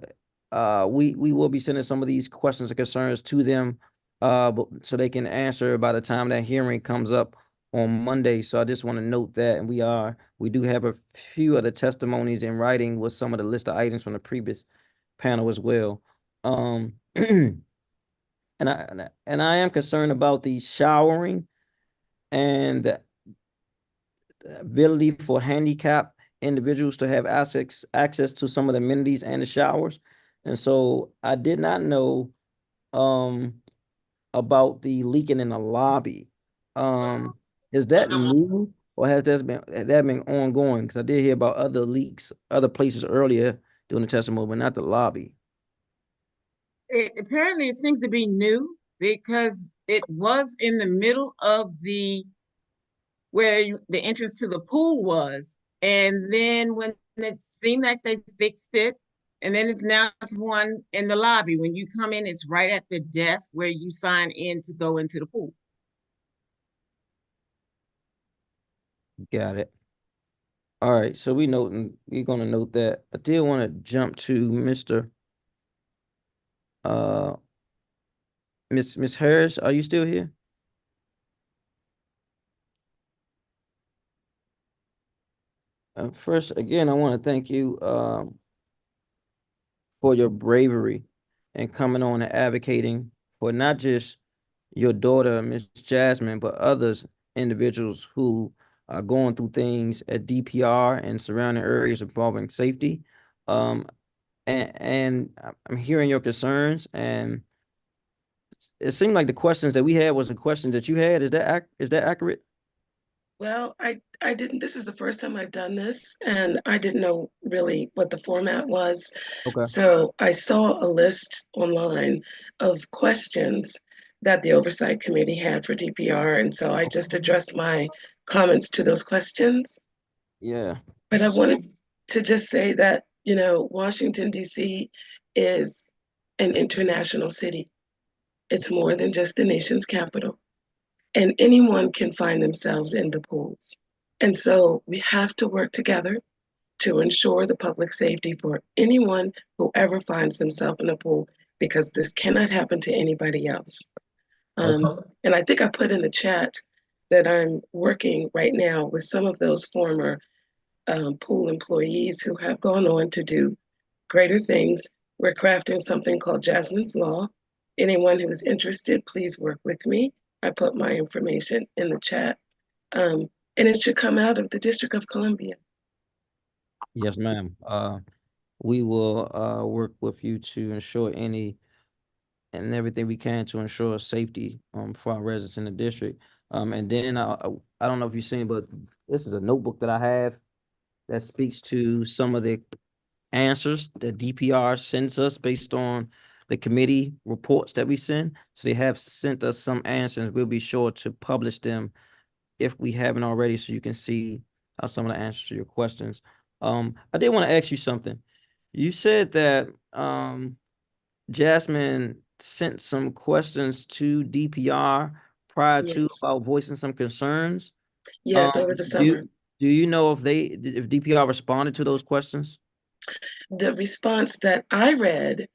we will be sending some of these questions and concerns to them so they can answer by the time that hearing comes up on Monday. So I just want to note that, and we do have a few other testimonies in writing with some of the list of items from the previous panel as well. And I am concerned about the showering and the ability for handicapped individuals to have access to some of the amenities and the showers. And so I did not know about the leaking in the lobby. Is that new, or has that been ongoing? Because I did hear about other leaks, other places earlier during the testimony, but not the lobby. Apparently it seems to be new because it was in the middle of where the entrance to the pool was. And then when it seemed like they fixed it, and then it's now to one in the lobby. When you come in, it's right at the desk where you sign in to go into the pool. Got it. All right, so we're gonna note that. I did want to jump to Mr. Miss Harris. Are you still here? First, again, I want to thank you for your bravery and coming on and advocating for not just your daughter, Miss Jasmine, but others individuals who are going through things at DPR and surrounding areas involving safety. And I'm hearing your concerns, and it seemed like the questions that we had was the questions that you had. Is that accurate? Well, I didn't, this is the first time I've done this, and I didn't know really what the format was. Okay. So I saw a list online of questions that the Oversight Committee had for DPR. And so I just addressed my comments to those questions. Yeah. But I wanted to just say that, you know, Washington, D.C. is an international city. It's more than just the nation's capital. And anyone can find themselves in the pools. And so we have to work together to ensure the public safety for anyone who ever finds themselves in a pool, because this cannot happen to anybody else. And I think I put in the chat that I'm working right now with some of those former pool employees who have gone on to do greater things. We're crafting something called Jasmine's Law. Anyone who is interested, please work with me. I put my information in the chat. And it should come out of the District of Columbia. Yes, ma'am. We will work with you to ensure any and everything we can to ensure safety for our residents in the district. And then I don't know if you've seen, but this is a notebook that I have that speaks to some of the answers that DPR sends us based on the committee reports that we send. So they have sent us some answers. We'll be sure to publish them if we haven't already, so you can see some of the answers to your questions. I did want to ask you something. You said that Jasmine sent some questions to DPR prior to about voicing some concerns. Yes, over the summer. Do you know if DPR responded to those questions? The response that I read,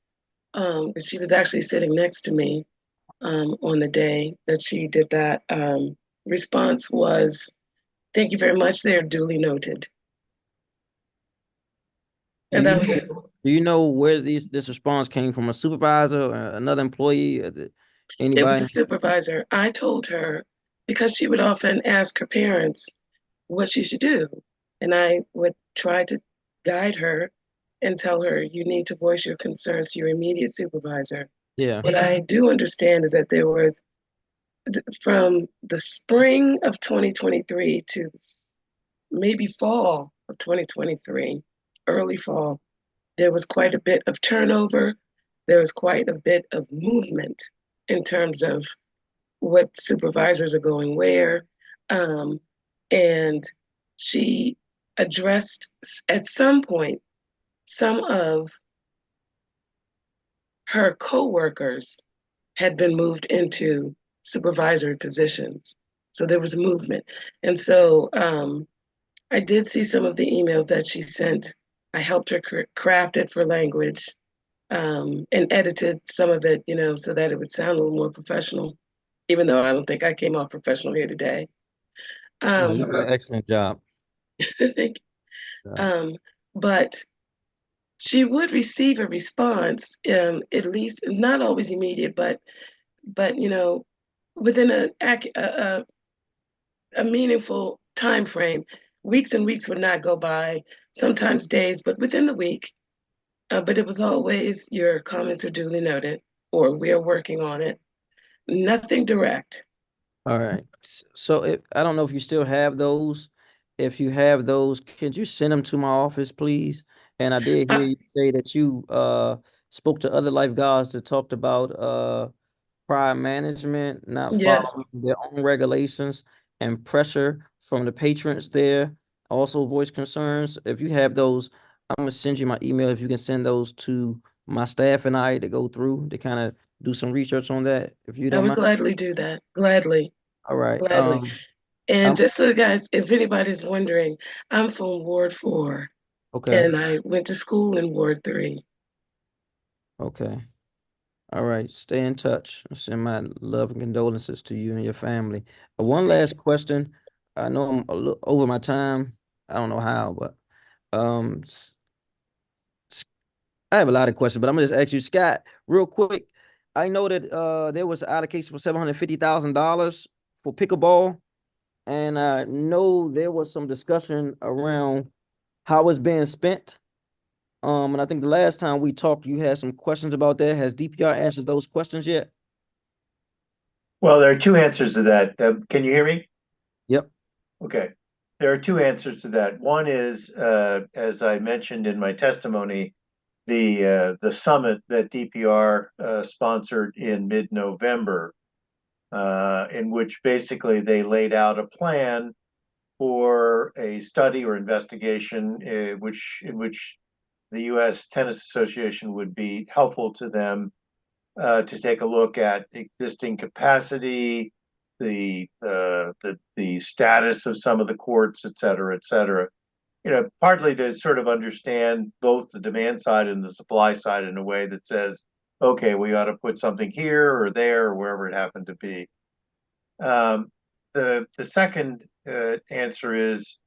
she was actually sitting next to me on the day that she did that, response was, "Thank you very much, they're duly noted." And that was it. Do you know where this response came from? A supervisor or another employee? Anybody? It was a supervisor. I told her, because she would often ask her parents what she should do. And I would try to guide her and tell her, you need to voice your concerns to your immediate supervisor. Yeah. What I do understand is that there was, from the spring of 2023 to maybe fall of 2023, early fall, there was quite a bit of turnover. There was quite a bit of movement in terms of what supervisors are going where. And she addressed at some point some of her coworkers had been moved into supervisory positions. So there was movement. And so I did see some of the emails that she sent. I helped her craft it for language and edited some of it, you know, so that it would sound a little more professional, even though I don't think I came off professional here today. No, you did an excellent job. Thank you. But she would receive a response, at least not always immediate, but you know, within a meaningful time frame. Weeks and weeks would not go by, sometimes days, but within the week. But it was always, your comments are duly noted, or we are working on it. Nothing direct. All right. So I don't know if you still have those. If you have those, could you send them to my office, please? And I did hear you say that you spoke to other lifeguards that talked about prior management not Yes. following their own regulations and pressure from the patrons there. Also voice concerns. If you have those, I'm gonna send you my email. If you can send those to my staff and I to go through to kind of do some research on that, if you I don't would mind. gladly do that. Gladly. All right. Gladly. And just so guys, if anybody's wondering, I'm from Ward 4. Okay. And I went to school in Ward 3. Okay. All right. Stay in touch. I send my love and condolences to you and your family. One last question. I know I'm a little over my time. I don't know how, but I have a lot of questions, but I'm gonna just ask you, Scott, real quick. I know that there was an allocation for $750,000 for pickleball, and I know there was some discussion around how it's being spent. And I think the last time we talked, you had some questions about that. Has DPR answered those questions yet? Well, there are two answers to that. Can you hear me? Yep. Okay. There are two answers to that. One is, as I mentioned in my testimony, the summit that DPR sponsored in mid-November in which basically they laid out a plan for a study or investigation, in which the U.S. Tennis Association would be helpful to them to take a look at existing capacity, the status of some of the courts, et cetera, et cetera. Partly to sort of understand both the demand side and the supply side in a way that says, okay, we ought to put something here or there or wherever it happened to be. The second answer is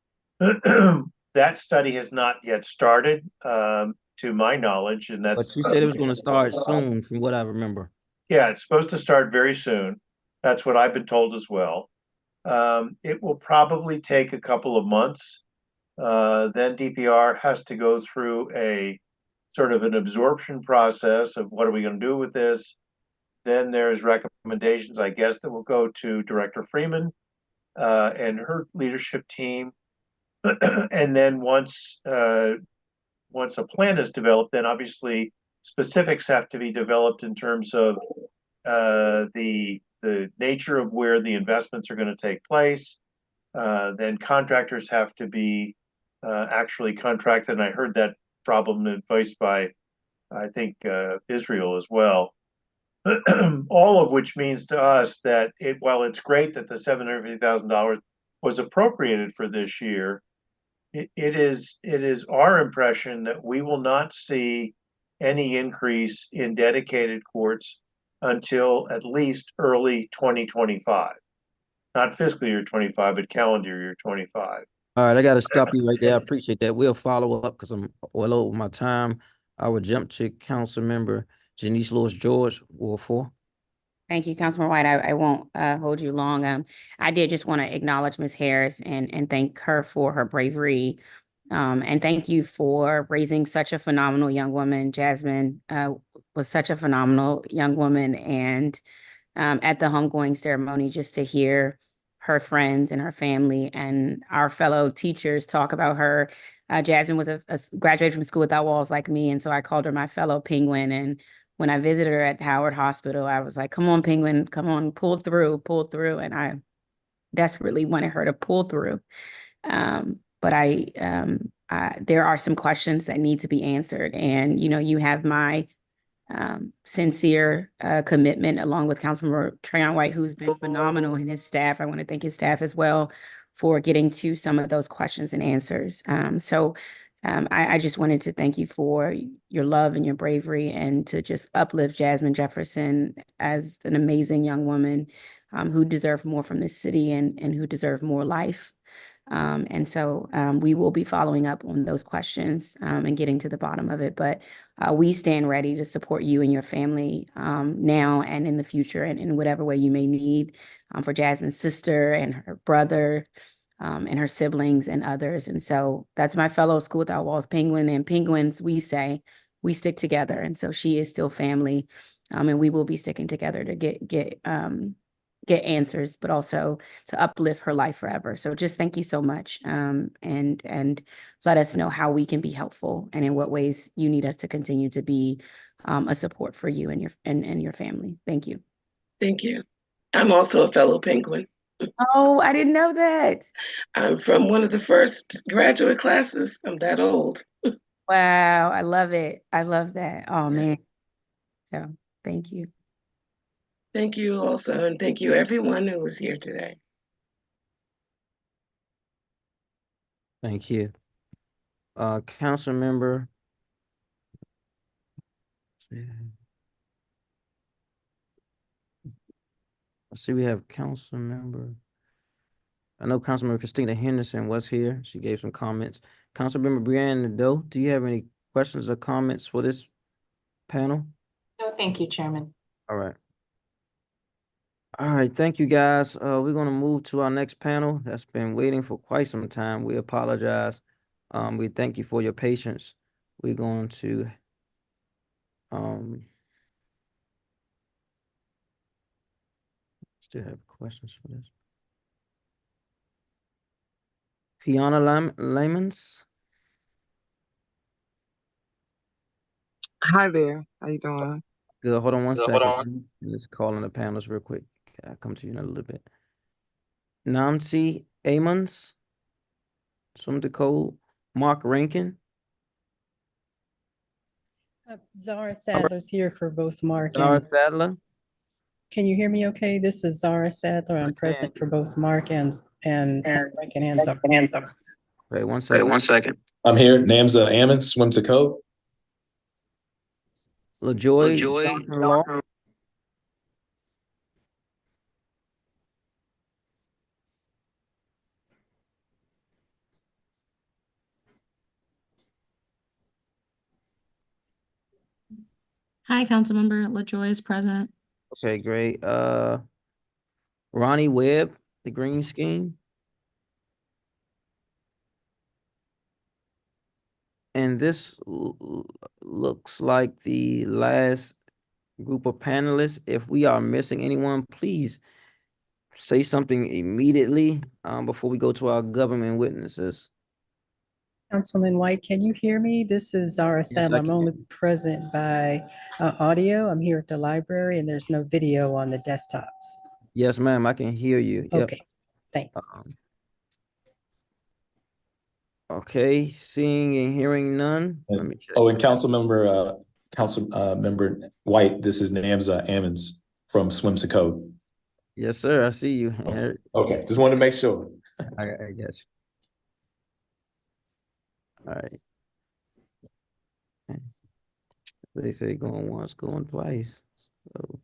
that study has not yet started, to my knowledge, and But that's. you said it was going to start soon, from what I remember. Yeah, it's supposed to start very soon. That's what I've been told as well. It will probably take a couple of months. Then DPR has to go through a sort of an absorption process of what are we going to do with this. Then there's recommendations, I guess, that will go to Director Freeman and her leadership team. And then once a plan is developed, then obviously specifics have to be developed in terms of the nature of where the investments are going to take place. Then contractors have to be actually contracted, and I heard that problem voiced by, I think, Israel as well. All of which means to us that while it's great that the $750,000 was appropriated for this year, it is our impression that we will not see any increase in dedicated courts until at least early 2025. Not fiscal year 25, but calendar year 25. All right, I got to stop you right there. I appreciate that. We'll follow up because I'm well over my time. I will jump to Council Member Janice Lewis George, Ward 4. Thank you, Councilman White. I won't hold you long. I did just want to acknowledge Ms. Harris and thank her for her bravery. And thank you for raising such a phenomenal young woman. Jasmine was such a phenomenal young woman. And at the homegoing ceremony, just to hear her friends and her family and our fellow teachers talk about her. Jasmine was a graduated from School Without Walls like me. And so I called her my fellow penguin. And when I visited her at Howard Hospital, I was like, come on, penguin, come on, pull through. And I desperately wanted her to pull through. But there are some questions that need to be answered. And, you have my sincere commitment along with Councilmember Trayon White, who's been phenomenal, and his staff. I want to thank his staff as well for getting to some of those questions and answers. I just wanted to thank you for your love and your bravery and to just uplift Jasmine Jefferson as an amazing young woman who deserved more from this city and who deserved more life. We will be following up on those questions and getting to the bottom of it. But we stand ready to support you and your family now and in the future and in whatever way you may need for Jasmine's sister and her brother. And her siblings and others. And so that's my fellow School Without Walls penguin, and penguins, we say, we stick together. And so she is still family. And we will be sticking together to get answers, but also to uplift her life forever. So just thank you so much. And let us know how we can be helpful and in what ways you need us to continue to be a support for you and your family. Thank you. Thank you. I'm also a fellow penguin. Oh, I didn't know that. I'm from one of the first graduate classes. I'm that old. Wow, I love it. I love that. Oh, man. So thank you. Thank you also, and thank you everyone who was here today. Thank you. Council Member. I see we have Council Member. I know Councilmember Christina Henderson was here. She gave some comments. Councilmember Brianna Nadeau, do you have any questions or comments for this panel? No, thank you, Chairman. All right. All right, thank you, guys. We're going to move to our next panel that's been waiting for quite some time. We apologize. We thank you for your patience. We're going to still have questions for this. Fiona Lamans. Hi there. How you doing? Good. Hold on one Good, hold second. on. Let's call in the panelists real quick. Okay, I'll come to you in a little bit. Nancy Amons, swim to code. Mark Rankin. Zara Sadler's here for both Mark Zara and, Sadler. can you hear me okay? This is Zara Sadler. I'm present for both Mark and Rankin. Hands up. Wait 1 second. I'm here. Namza Ammon, swim to code. LaJoy Johnson Law. Hi, Councilmember LaJoy is present. Okay, great. Ronnie Webb, the Green Scheme. And this looks like the last group of panelists. If we are missing anyone, please say something immediately before we go to our government witnesses. Councilman White, can you hear me? This is Zara Sadler. I'm only present by audio. I'm here at the library and there's no video on the desktops. Yes, ma'am, I can hear you. Yep. Okay, thanks. Okay, seeing and hearing none. Let me check. Oh, and Councilmember White, this is Namza Ammons from Swim to Code. Yes, sir. I see you. Okay, just wanted to make sure. I guess. All right. They say going once, going twice. So,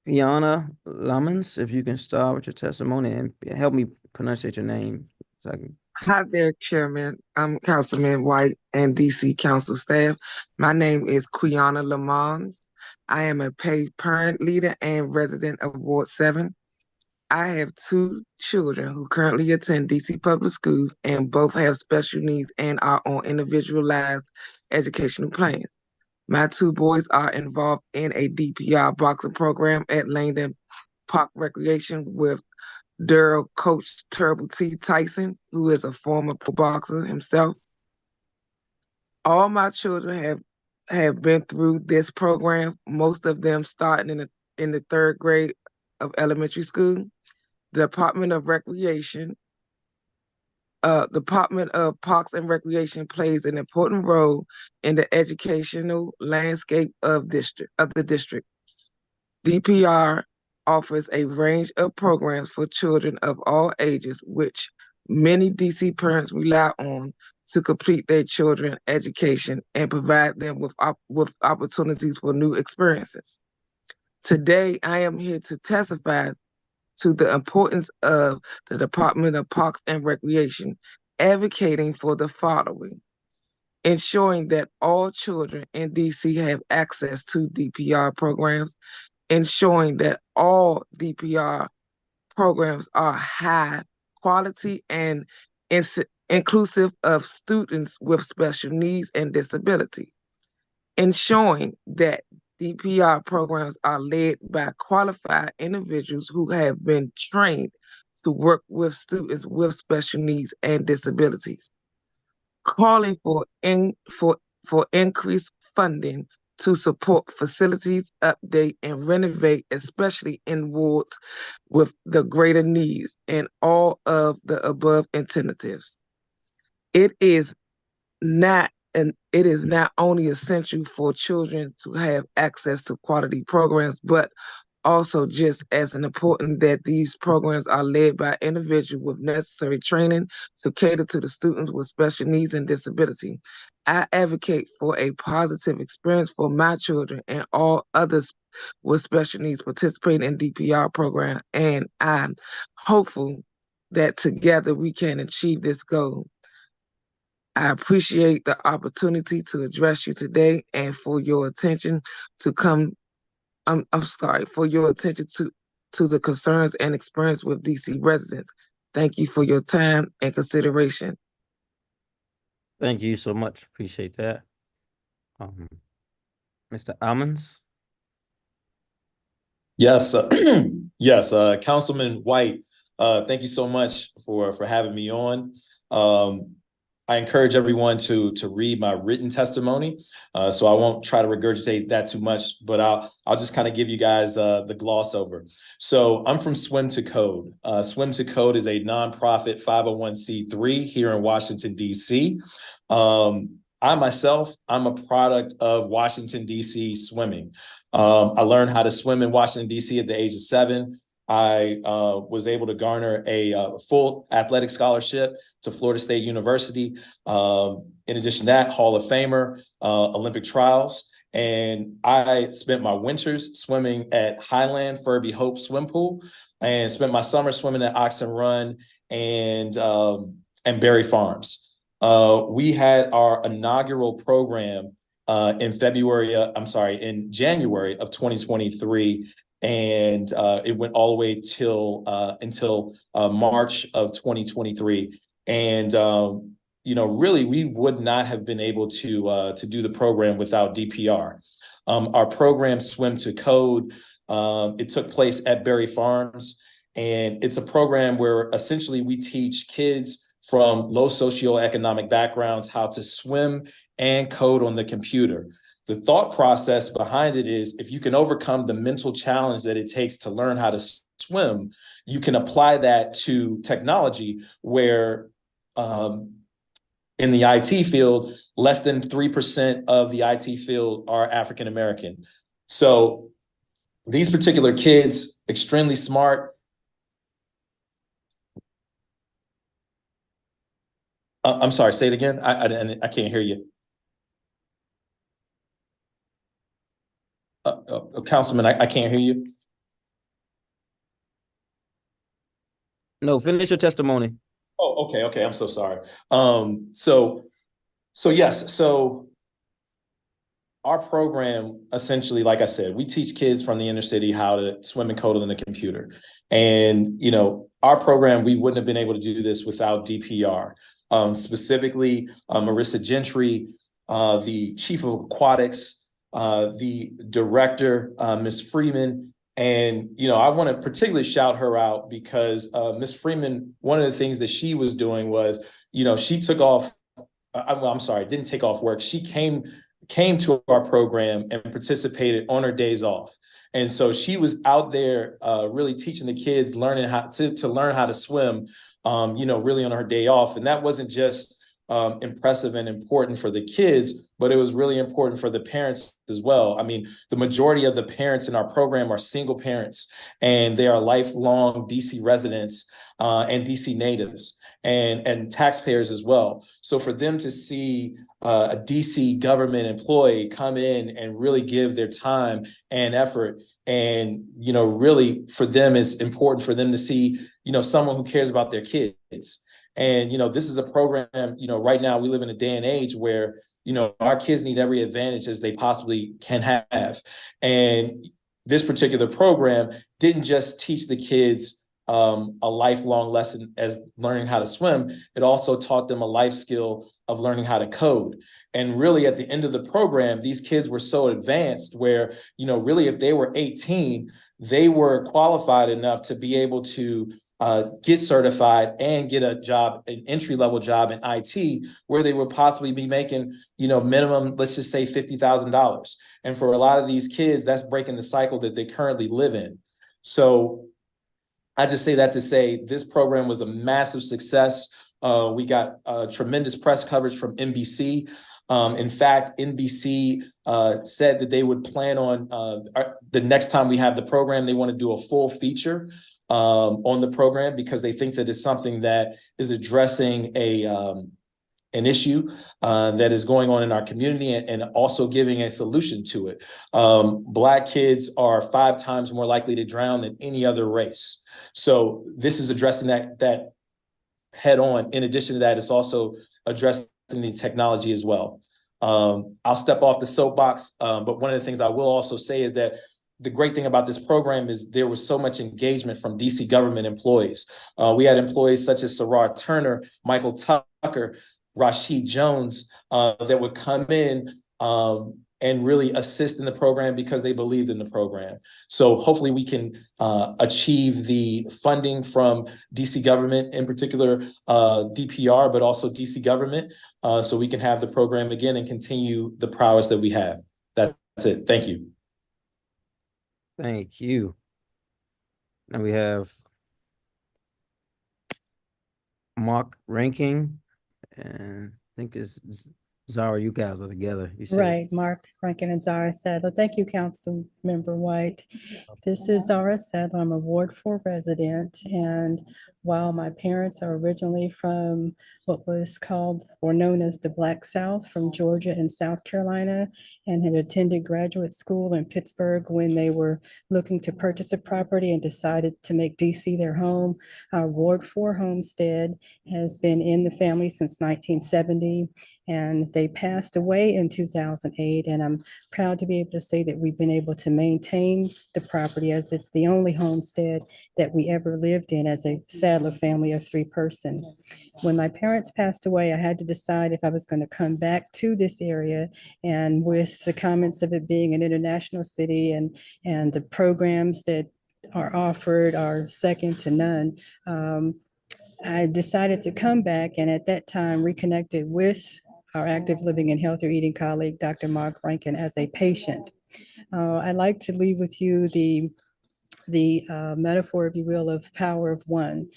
Fiona Lamons, if you can start with your testimony and help me pronunciate your name. So I can... Hi there, Chairman. I'm Councilman White and DC Council staff. My name is Quiana Lamons. I am a paid parent leader and resident of Ward 7. I have 2 children who currently attend DC public schools and both have special needs and are on individualized educational plans. My 2 boys are involved in a DPR boxing program at Langdon Park Recreation with Durham coach Turbo T. Tyson, who is a former pro boxer himself. All my children have been through this program, most of them starting in the 3rd grade of elementary school. The Department of Parks and Recreation plays an important role in the educational landscape of the district. DPR offers a range of programs for children of all ages, which many DC parents rely on to complete their children's education and provide them with opportunities for new experiences. Today, I am here to testify to the importance of the Department of Parks and Recreation advocating for the following: ensuring that all children in DC have access to DPR programs, ensuring that all DPR programs are high quality and inclusive of students with special needs and disabilities, ensuring that DPR programs are led by qualified individuals who have been trained to work with students with special needs and disabilities, calling for increased funding to support facilities, update, and renovate, especially in wards with the greater needs, and all of the above incentives. It is not only essential for children to have access to quality programs, but also just as important that these programs are led by individuals with necessary training to cater to the students with special needs and disability. I advocate for a positive experience for my children and all others with special needs participating in DPR program, and I'm hopeful that together we can achieve this goal. I appreciate the opportunity to address you today and for your attention for your attention to the concerns and experience with DC residents. Thank you for your time and consideration. Thank you so much. Appreciate that. Mr. Almonds. Yes, yes, Councilman White, thank you so much for having me on. I encourage everyone to read my written testimony. So I won't try to regurgitate that too much, but I'll just kind of give you guys the gloss over. So I'm from Swim to Code. Swim to Code is a nonprofit 501c3 here in Washington, D.C. I myself, I'm a product of Washington, D.C. swimming. I learned how to swim in Washington, D.C. at the age of 7. I was able to garner a full athletic scholarship to Florida State University. In addition to that, Hall of Famer, Olympic trials. And I spent my winters swimming at Highland Furby Hope Swim Pool and spent my summer swimming at Oxen Run and Berry Farms. We had our inaugural program in January of 2023. And it went all the way until March of 2023. And, really, we would not have been able to do the program without DPR. Our program, Swim to Code, it took place at Berry Farms. And it's a program where essentially we teach kids from low socioeconomic backgrounds how to swim and code on the computer. The thought process behind it is if you can overcome the mental challenge that it takes to learn how to swim, you can apply that to technology where in the IT field, less than 3% of the IT field are African American. So these particular kids, extremely smart. I'm sorry, say it again. I can't hear you. Councilman, I can't hear you. No, finish your testimony. Oh, okay. I'm so sorry. So yes, so our program, essentially, like I said, we teach kids from the inner city how to swim and code on the computer. And, our program, we wouldn't have been able to do this without DPR. Specifically, Marissa Gentry, the chief of aquatics, the director, Ms. Freeman. And, I want to particularly shout her out because Ms. Freeman, one of the things that she was doing was, she took off, didn't take off work. She came to our program and participated on her days off. And so she was out there really teaching the kids, learning how to learn how to swim, really on her day off. And that wasn't just impressive and important for the kids, but it was really important for the parents as well. I mean, the majority of the parents in our program are single parents, and they are lifelong DC residents and DC natives and taxpayers as well. So for them to see a DC government employee come in and really give their time and effort, and, really for them, it's important for them to see, someone who cares about their kids. And, this is a program, right now we live in a day and age where, our kids need every advantage as they possibly can have. And this particular program didn't just teach the kids a lifelong lesson as learning how to swim. It also taught them a life skill of learning how to code. And really at the end of the program, these kids were so advanced where, really if they were 18, they were qualified enough to be able to get certified and get a job, an entry-level job in IT, where they would possibly be making, minimum, let's just say $50,000. And for a lot of these kids, that's breaking the cycle that they currently live in. So I just say that to say this program was a massive success. We got tremendous press coverage from NBC. In fact, NBC said that they would plan on the next time we have the program, they want to do a full feature on the program because they think that it's something that is addressing an issue that is going on in our community and also giving a solution to it. Black kids are 5 times more likely to drown than any other race. So this is addressing that head on. In addition to that, it's also addressing the technology as well. I'll step off the soapbox, but one of the things I will also say is that the great thing about this program is there was so much engagement from DC government employees. We had employees such as Sarar Turner, Michael Tucker, Rashid Jones that would come in and really assist in the program because they believed in the program. So hopefully we can achieve the funding from DC government, in particular DPR, but also DC government, so we can have the program again and continue the prowess that we have. That's it. Thank you. Thank you. Now we have Mark Ranking, and I think it's Zara, you guys are together. You said. Right, Mark Rankin and Zara Sadler. Thank you, Council Member White. This is Zara Sadler. I'm a Ward 4 resident, and while my parents are originally from what was called or known as the Black South, from Georgia and South Carolina, and had attended graduate school in Pittsburgh when they were looking to purchase a property and decided to make DC their home, our Ward 4 homestead has been in the family since 1970, and they passed away in 2008. And I'm proud to be able to say that we've been able to maintain the property, as it's the only homestead that we ever lived in as a Sadler family of 3-person. When my parents passed away, I had to decide if I was going to come back to this area, and with the comments of it being an international city and the programs that are offered are second to none, I decided to come back, and at that time reconnected with our active living and healthier eating colleague, Dr. Mark Rankin, as a patient. I'd like to leave with you the metaphor, if you will, of power of one.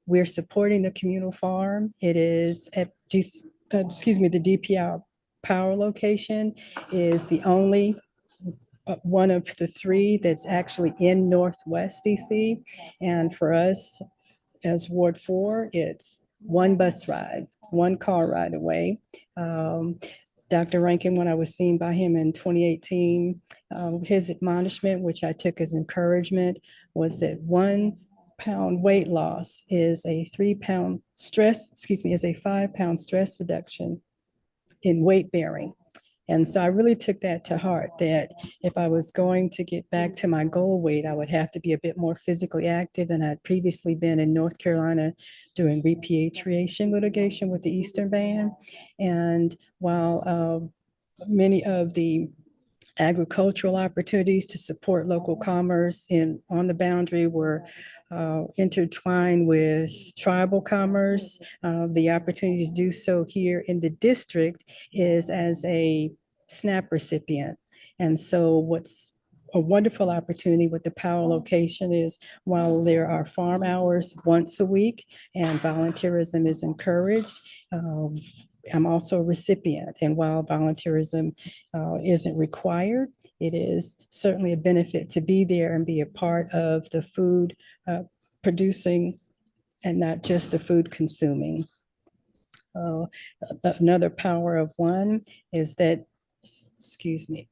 We're supporting the communal farm. It is at the DPR power location is the only one of the 3 that's actually in Northwest DC. And for us as Ward 4, it's 1 bus ride, 1 car ride away. Dr. Rankin, when I was seen by him in 2018, his admonishment, which I took as encouragement, was that 1 pound weight loss is a 3-pound stress, is a 5-pound stress reduction in weight bearing. And so I really took that to heart, that if I was going to get back to my goal weight, I would have to be a bit more physically active than I'd previously been in North Carolina doing repatriation litigation with the Eastern Band. And while many of the agricultural opportunities to support local commerce on the boundary were intertwined with tribal commerce, the opportunity to do so here in the district is as a SNAP recipient. And so what's a wonderful opportunity with the power location is, while there are farm hours once a week and volunteerism is encouraged, I'm also a recipient. And while volunteerism isn't required, it is certainly a benefit to be there and be a part of the food producing and not just the food consuming. So another power of one is that, excuse me,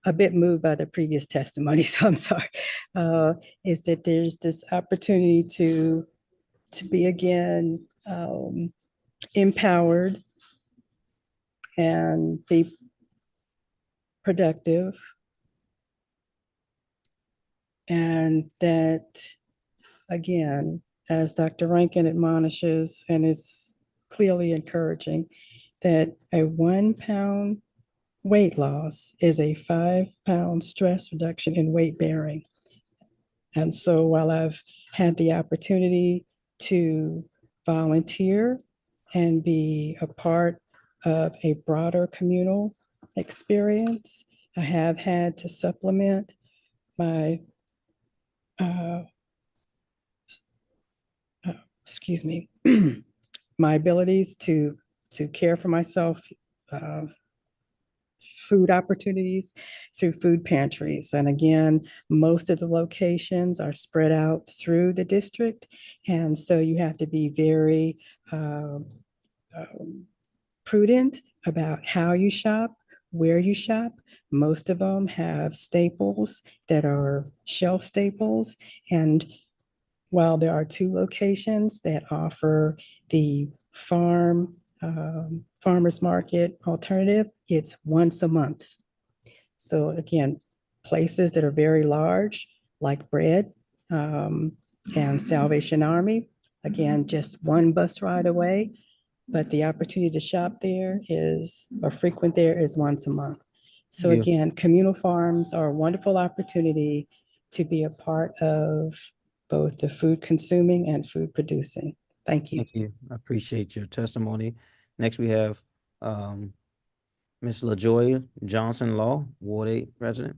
a bit moved by the previous testimony, so I'm sorry, is that there's this opportunity to be again empowered and be productive, and that, again, as Dr. Rankin admonishes and is clearly encouraging, that a 1 pound weight loss is a 5-pound stress reduction in weight bearing. And so while I've had the opportunity to volunteer and be a part of a broader communal experience, I have had to supplement my my abilities to care for myself, food opportunities through food pantries. And again, most of the locations are spread out through the district. And so you have to be very prudent about how you shop, where you shop. Most of them have staples that are shelf staples. And while there are 2 locations that offer the farmers market alternative, it's once a month. So again, places that are very large, like Bread and Salvation Army, again, just 1 bus ride away. but the opportunity to shop there is, or frequent there, is once a month. So Yeah. again, communal farms are a wonderful opportunity to be a part of both the food consuming and food producing. Thank you. Thank you. I appreciate your testimony. Next, we have Ms. LaJoya Johnson Law, Ward 8 resident.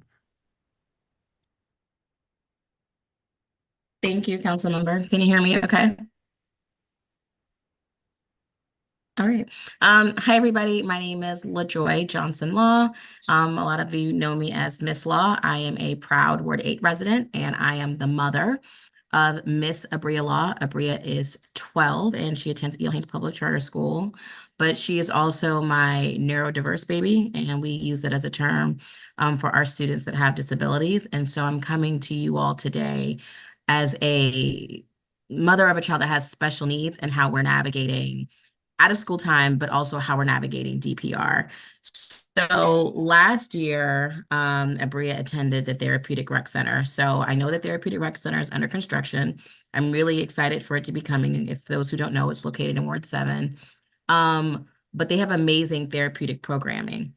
Thank you, council member. Can you hear me okay? All right. Hi, everybody. My name is LaJoy Johnson Law. A lot of you know me as Miss Law. I am a proud Ward 8 resident, and I am the mother of Miss Abria Law. Abria is 12, and she attends Eel Haynes Public Charter School, but she is also my neurodiverse baby, and we use that as a term for our students that have disabilities. And so I'm coming to you all today as a mother of a child that has special needs and how we're navigating out of school time, but also how we're navigating DPR. So last year, Abria attended the Therapeutic Rec Center. So I know that Therapeutic Rec Center is under construction. I'm really excited for it to be coming. If those who don't know, it's located in Ward 7. But they have amazing therapeutic programming.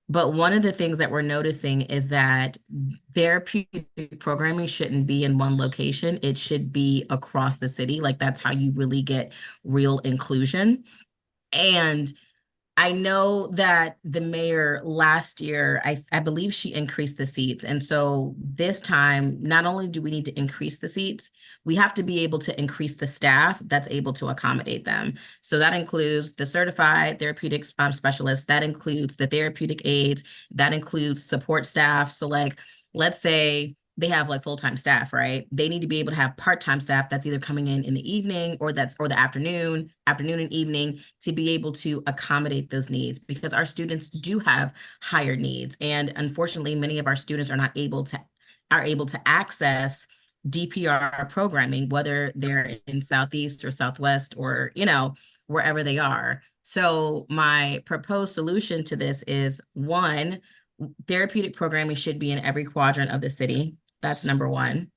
But one of the things that we're noticing is that therapeutic programming shouldn't be in one location. It should be across the city. Like, that's how you really get real inclusion. And I know that the mayor last year, I believe she increased the seats. And so this time, not only do we need to increase the seats, we have to be able to increase the staff that's able to accommodate them. So that includes the certified therapeutic specialists, that includes the therapeutic aides, that includes support staff. So like, let's say they have like full-time staff, right? They need to be able to have part-time staff that's either coming in the evening or the afternoon and evening, to be able to accommodate those needs, because our students do have higher needs. And unfortunately, many of our students are able to access DPR programming, whether they're in Southeast or Southwest or, wherever they are. So my proposed solution to this is, one, therapeutic programming should be in every quadrant of the city. That's number one,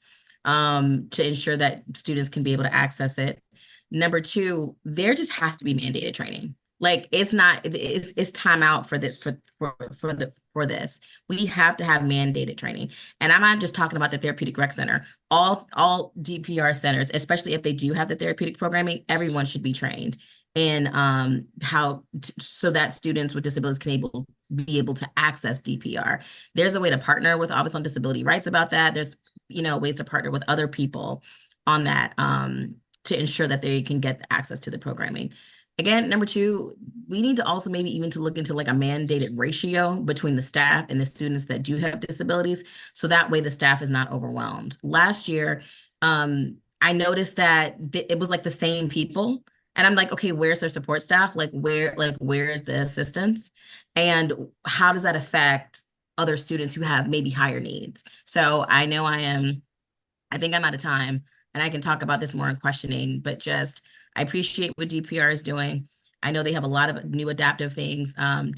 to ensure that students can be able to access it. Number two, there just has to be mandated training. Like, it's time out for this, for this. We have to have mandated training. And I'm not just talking about the Therapeutic Rec Center. All DPR centers, especially if they do have the therapeutic programming, everyone should be trained in so that students with disabilities can be able to access DPR. There's a way to partner with Office on Disability Rights about that. There's ways to partner with other people on that to ensure that they can get access to the programming. Again, number two, we need to also maybe even to look into like a mandated ratio between the staff and the students that do have disabilities, so that way the staff is not overwhelmed. Last year, I noticed that it was like the same people. And I'm like, okay, where's their support staff? Where's the assistance? And how does that affect other students who have maybe higher needs? So I know I think I'm out of time, and I can talk about this more in questioning, but I appreciate what DPR is doing. I know they have a lot of new adaptive things,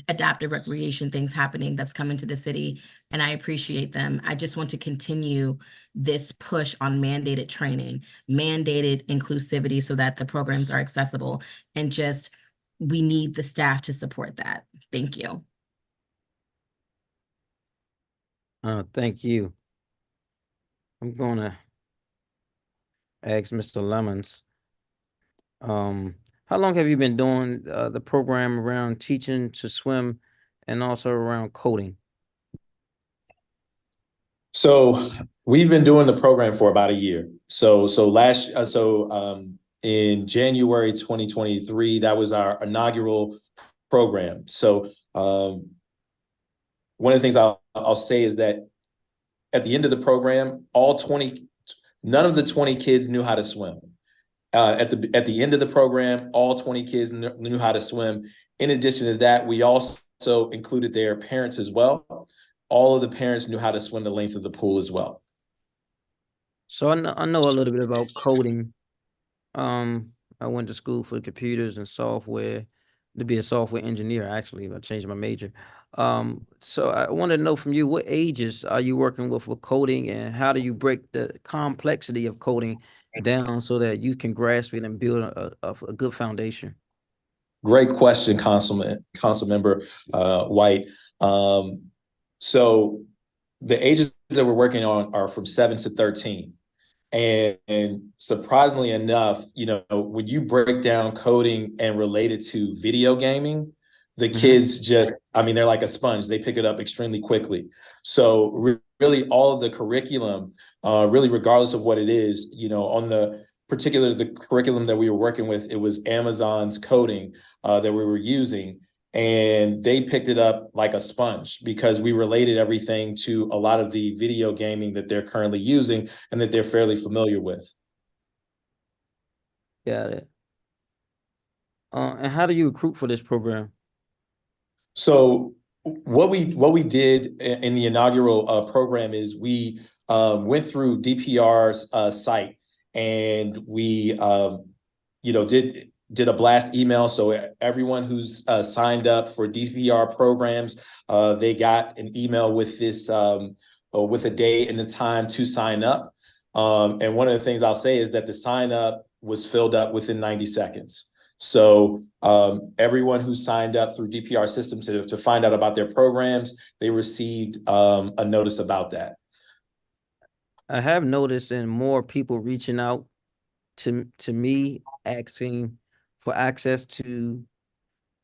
adaptive recreation things happening that's coming to the city, and I appreciate them. I just want to continue this push on mandated training, mandated inclusivity, so that the programs are accessible, and we need the staff to support that. Thank you. Thank you. I'm gonna ask Mr. Lemons. How long have you been doing the program around teaching to swim and also around coding? So we've been doing the program for about a year. So in January 2023, that was our inaugural program. So one of the things I'll say is that at the end of the program, none of the 20 kids knew how to swim. At the end of the program, all 20 kids knew how to swim. In addition to that, we also included their parents as well. All of the parents knew how to swim the length of the pool as well. So I know a little bit about coding. I went to school for computers and software to be a software engineer. Actually, I changed my major. So I want to know from you, what ages are you working with for coding, and how do you break the complexity of coding down so that you can grasp it and build a good foundation? Great question, Council Member White. So the ages that we're working on are from 7 to 13. And surprisingly enough, you know, when you break down coding and relate it to video gaming, the kids just, I mean, they're like a sponge. They pick it up extremely quickly. So really all of the curriculum, really regardless of what it is, you know, on the curriculum that we were working with, it was Amazon's coding that we were using. And they picked it up like a sponge because we related everything to a lot of the video gaming that they're currently using and that they're fairly familiar with. Got it. And how do you recruit for this program? So what we did in the inaugural program is we went through DPR's site and we you know did a blast email. So everyone who's signed up for DPR programs, they got an email with this with a day and a time to sign up. And one of the things I'll say is that the sign up was filled up within 90 seconds. So everyone who signed up through DPR systems to find out about their programs, they received a notice about that. I have noticed and more people reaching out to me asking for access to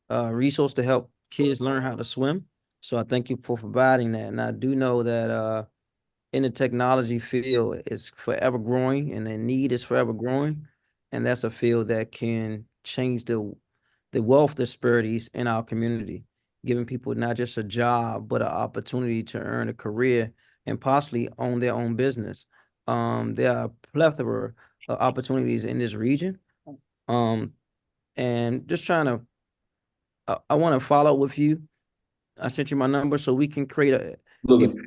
resource to help kids learn how to swim. So I thank you for providing that. And I do know that in the technology field, it's forever growing and the need is forever growing. And that's a field that can change the wealth disparities in our community, giving people not just a job, but an opportunity to earn a career and possibly own their own business. There are a plethora of opportunities in this region. And just trying to, I want to follow up with you. I sent you my number so we can create a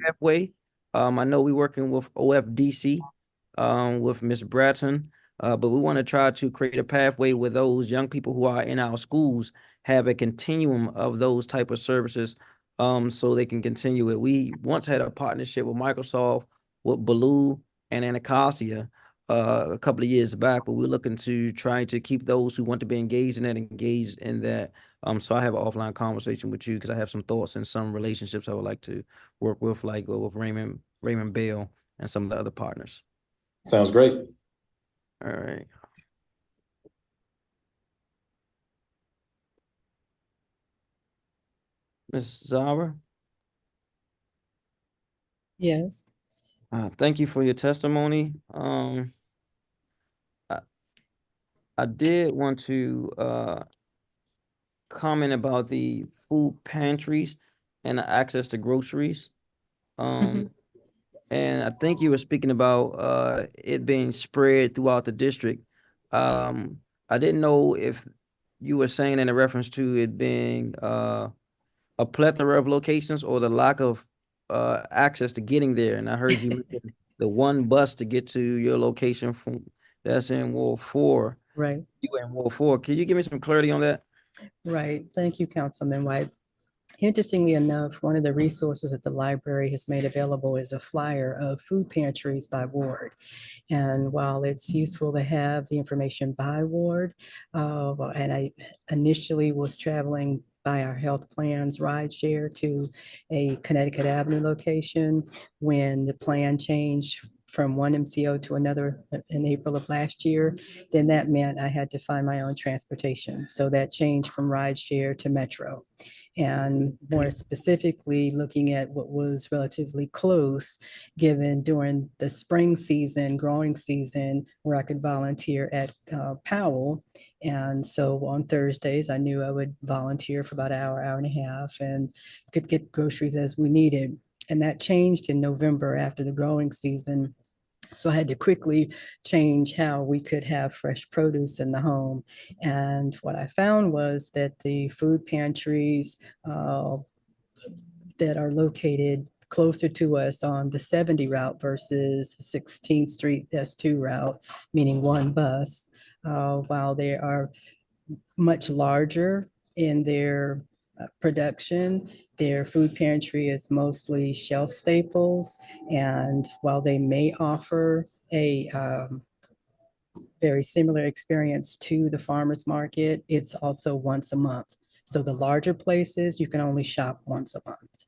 pathway. I know we're working with OFDC, with Ms. Bratton, but we want to try to create a pathway where those young people who are in our schools have a continuum of those type of services, so they can continue it. We once had a partnership with Microsoft, with Baloo and Anacostia, a couple of years back, but we're looking to try to keep those who want to be engaged in that engaged in that. So I have an offline conversation with you because I have some thoughts and some relationships I would like to work with, like with Raymond Bell and some of the other partners. Sounds great. All right. Ms. Zara? Yes. Thank you for your testimony. I did want to comment about the food pantries and the access to groceries. And I think you were speaking about it being spread throughout the district. I didn't know if you were saying in a reference to it being a plethora of locations or the lack of access to getting there. And I heard you mention the one bus to get to your location from that's in Ward 4. Right. You in Ward 4. Can you give me some clarity on that? Right. Thank you, Councilman White. Interestingly enough, one of the resources that the library has made available is a flyer of food pantries by ward. And while it's useful to have the information by ward, and I initially was traveling by our health plans ride share to a Connecticut Avenue location, when the plan changed from one MCO to another in April of last year, then that meant I had to find my own transportation. So that changed from ride share to Metro. And more specifically, looking at what was relatively close, given during the spring season, growing season, where I could volunteer at Powell. And so on Thursdays, I knew I would volunteer for about an hour, hour and a half, and could get groceries as we needed. And that changed in November after the growing season. So I had to quickly change how we could have fresh produce in the home. And what I found was that the food pantries that are located closer to us on the 70 route versus the 16th Street S2 route, meaning one bus, while they are much larger in their production, their food pantry is mostly shelf staples. And while they may offer a very similar experience to the farmer's market. It's also once a month. So the larger places, you can only shop once a month.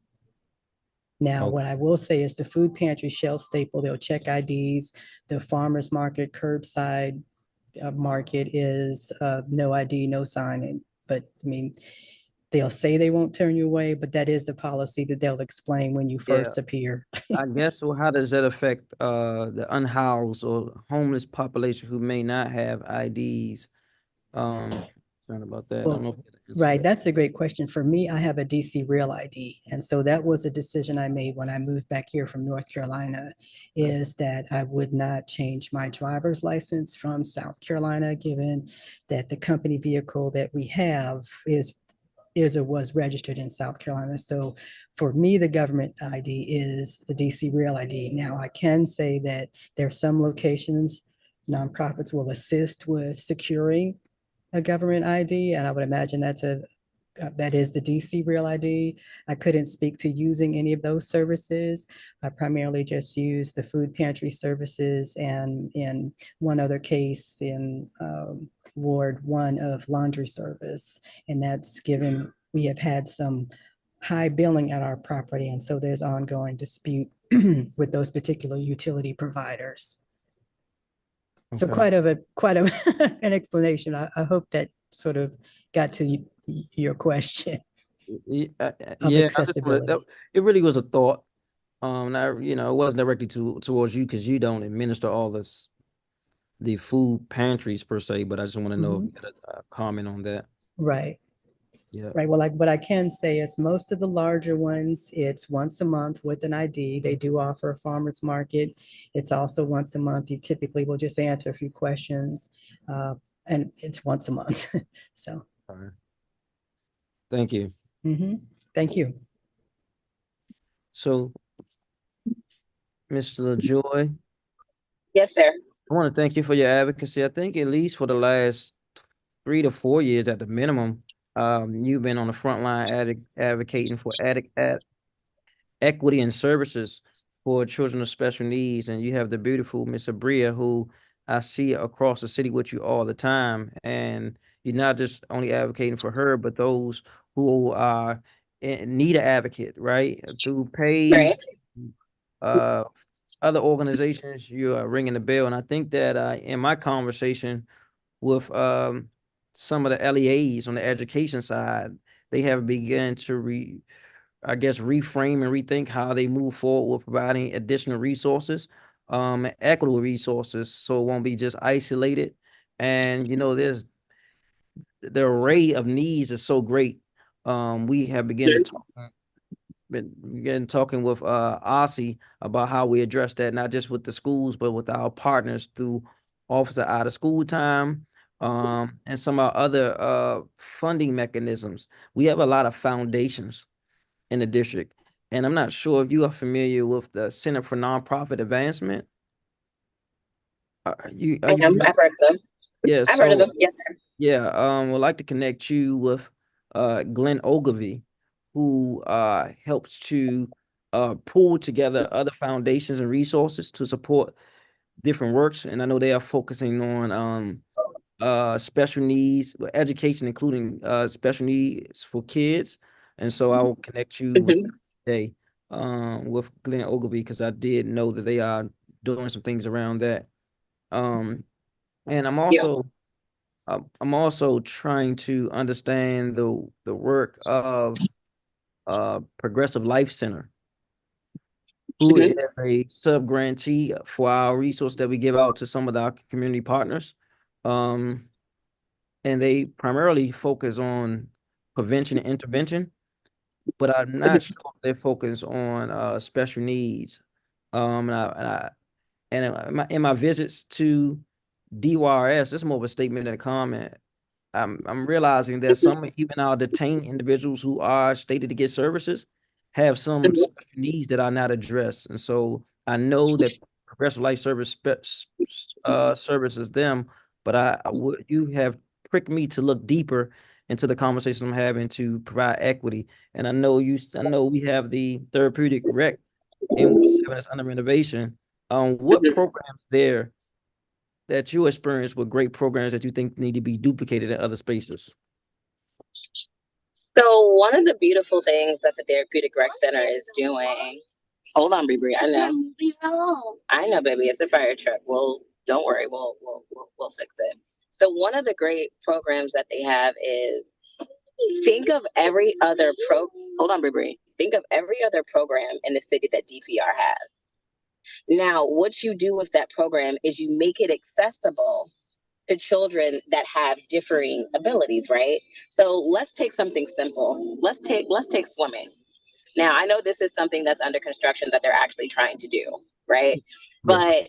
Now, what I will say is the food pantry shelf staple, they'll check IDs. The farmer's market curbside market is no ID, no sign-in. But I mean, they'll say they won't turn you away, but that is the policy that they'll explain when you first appear. I guess, so how does that affect the unhoused or homeless population who may not have IDs? Concerned about that. I don't know if you can answer Right, that. that's a great question. For me, I have a DC Real ID. And so that was a decision I made when I moved back here from North Carolina, is that I would not change my driver's license from South Carolina, given that the company vehicle that we have is or was registered in South Carolina. So for me, the government ID is the DC Real ID. Now, I can say that there are some locations, nonprofits will assist with securing a government ID, and I would imagine that is the DC Real ID. I couldn't speak to using any of those services. I primarily just use the food pantry services, and in one other case in Ward 1 of laundry service. And that's given we have had some high billing at our property, and so there's ongoing dispute with those particular utility providers. So quite an explanation. I hope that sort of got to your question. Yeah, of I just accessibility. it really was a thought. Not, it wasn't directly towards you because you don't administer all the food pantries per se, but I just want to know if you had a comment on that. Right. Yeah. Right. Well, like what I can say is most of the larger ones, it's once a month with an ID. They do offer a farmer's market. It's also once a month. You typically will just answer a few questions, and it's once a month. So. All right. Thank you. Thank you. So, Ms. LaJoy. Yes, sir. I want to thank you for your advocacy. I think at least for the last 3 to 4 years at the minimum, you've been on the front line advocating for equity and services for children with special needs. And you have the beautiful Miss Abria, who I see across the city with you all the time. And you're not just only advocating for her, but those who are need an advocate, right? Through PAVE, other organizations, you are ringing the bell. And I think that in my conversation with some of the LEAs on the education side, they have begun to reframe and rethink how they move forward with providing additional resources, equitable resources, so it won't be just isolated. And there's the array of needs is so great. We have begun talking with Aussie about how we address that, not just with the schools, but with our partners through Office of Out of School Time, and some of our other funding mechanisms. We have a lot of foundations in the district, and I'm not sure if you are familiar with the Center for Nonprofit Advancement. I've heard of them. Yeah, I've heard of them. Yes, sir. Yeah, would like to connect you with Glenn Ogilvy, who helps to pull together other foundations and resources to support different works. And I know they are focusing on special needs, education, including special needs for kids. And so I will connect you with today with Glenn Ogilvy, because I did know that they are doing some things around that. And I'm also trying to understand the work of Progressive Life Center, who is a sub-grantee for our resource that we give out to some of our community partners. And they primarily focus on prevention and intervention, but I'm not sure if they focus on special needs. In my visits to DYRS, this is more of a statement than a comment. I'm realizing that some even our detained individuals who are stated to get services have some special needs that are not addressed. And so I know that Progressive Life Service services them, but you have pricked me to look deeper into the conversation I'm having to provide equity. And I know we have the therapeutic rec in Ward 7 that's under renovation. What programs there that you experience with great programs that you think need to be duplicated in other spaces? So one of the beautiful things that the Therapeutic Rec Center is doing, hold on, Bree, I know, baby, it's a fire truck. Well, don't worry, we'll fix it. So one of the great programs that they have is think of every other hold on, Bree. Think of every other program in the city that DPR has. Now, what you do with that program is you make it accessible to children that have differing abilities, right? So let's take something simple. Let's take swimming. Now, I know this is something that's under construction that they're actually trying to do, right? Yeah. But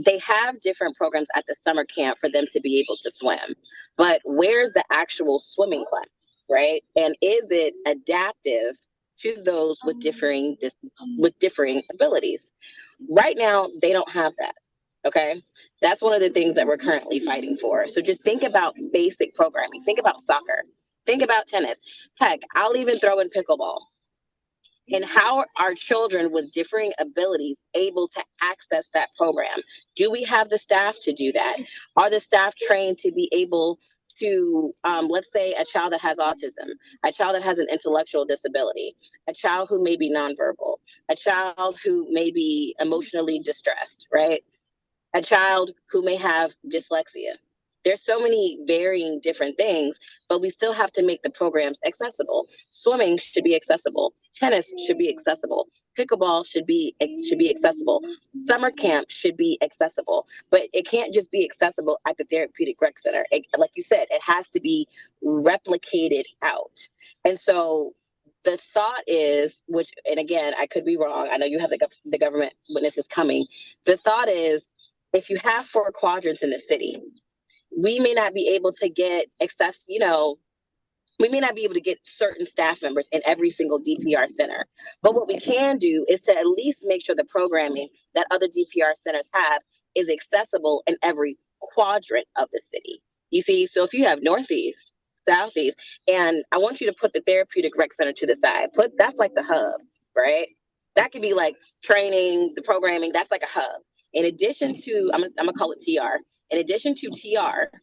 they have different programs at the summer camp for them to be able to swim. But where's the actual swimming class, right? And is it adaptive to those with differing abilities? Right now, they don't have that. Okay. That's one of the things that we're currently fighting for. So just think about basic programming. Think about soccer. Think about tennis. Heck, I'll even throw in pickleball. And how are children with differing abilities able to access that program? Do we have the staff to do that? Are the staff trained to be able to, let's say, a child that has autism, a child that has an intellectual disability, a child who may be nonverbal, a child who may be emotionally distressed, right? A child who may have dyslexia. There's so many varying different things, but we still have to make the programs accessible. Swimming should be accessible. Tennis should be accessible. Pickleball should be accessible. Summer camp should be accessible, but it can't just be accessible at the Therapeutic Rec Center. Like you said, it has to be replicated out. And so the thought is, and again, I could be wrong. I know you have the government witnesses coming. The thought is, if you have 4 quadrants in the city, we may not be able to get we may not be able to get certain staff members in every single DPR center. But what we can do is to at least make sure the programming that other DPR centers have is accessible in every quadrant of the city. You see, so if you have Northeast, Southeast, and I want you to put the Therapeutic Rec Center to the side. That's like the hub, right? That could be like training, the programming, that's like a hub. In addition to, I'm gonna call it TR. In addition to TR,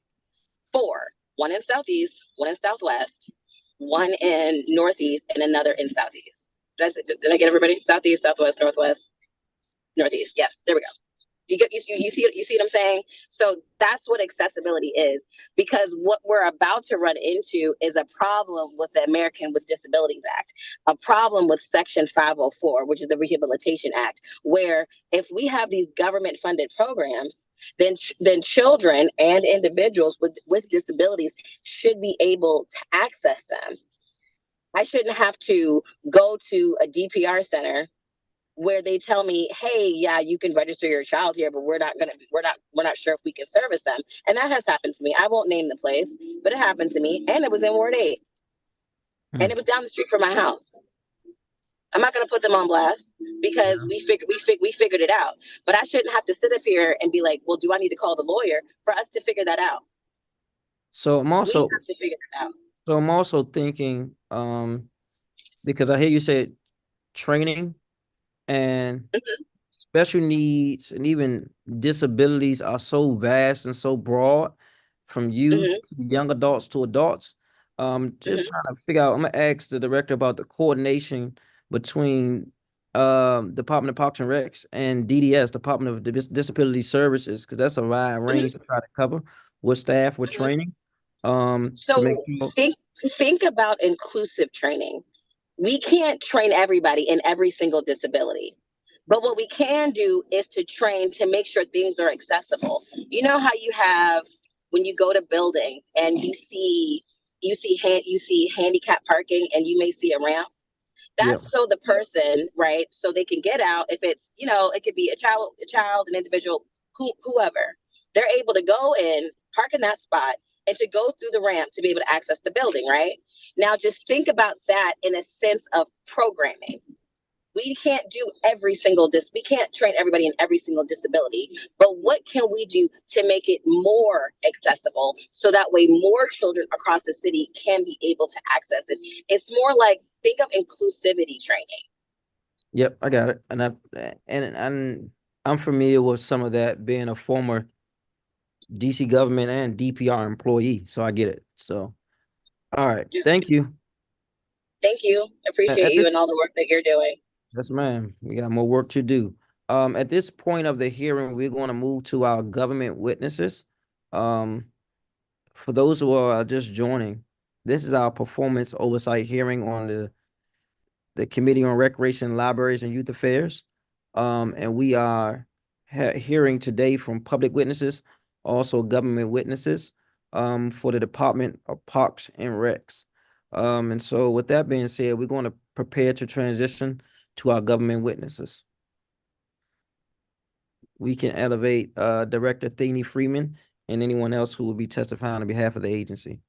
4, 1 in Southeast, 1 in Southwest, 1 in Northeast, and another in Southeast. Did I get everybody? Southeast, Southwest, Northwest, Northeast. Yes, there we go. You see what I'm saying? So that's what accessibility is, because what we're about to run into is a problem with the American with Disabilities Act, a problem with Section 504, which is the Rehabilitation Act, where if we have these government funded programs, then children and individuals with disabilities should be able to access them. I shouldn't have to go to a DPR center where they tell me, hey, yeah, you can register your child here, but we're not sure if we can service them. And that has happened to me. I won't name the place, but it happened to me, and it was in Ward 8. And it was down the street from my house. I'm not going to put them on blast because we figured it out. But I shouldn't have to sit up here and be like, well, do I need to call the lawyer for us to figure that out? So I'm also we have to figure that out. So I'm also thinking, because I hear you say training and special needs and even disabilities are so vast and so broad, from youth to young adults to adults. Just trying to figure out, I'm gonna ask the director about the coordination between Department of Parks and Recs and DDS, Department of Disability Services, because that's a wide range to try to cover with staff, with training. To make So think about inclusive training. We can't train everybody in every single disability. But what we can do is to train to make sure things are accessible. You know how you have, when you go to buildings and you see handicap parking and you may see a ramp. That's so the person, right? So they can get out. If it's, it could be a child, an individual, whoever. They're able to go in, park in that spot, and to go through the ramp to be able to access the building, right? Now, just think about that in a sense of programming. We can't do we can't train everybody in every single disability, but what can we do to make it more accessible so that way more children across the city can be able to access it? It's more like, think of inclusivity training. Yep, I got it. And I'm familiar with some of that, being a former DC government and DPR employee, so I get it. So, all right, thank you. Thank you. Appreciate At you this, and all the work that you're doing. yes, ma'am. We got more work to do. At this point of the hearing, we're going to move to our government witnesses. For those who are just joining, this is our performance oversight hearing on the Committee on Recreation, Libraries, and Youth Affairs. And we are hearing today from public witnesses, also government witnesses, for the Department of Parks and Recs. And so with that being said, we're going to prepare to transition to our government witnesses. We can elevate Director Theny Freeman and anyone else who will be testifying on behalf of the agency.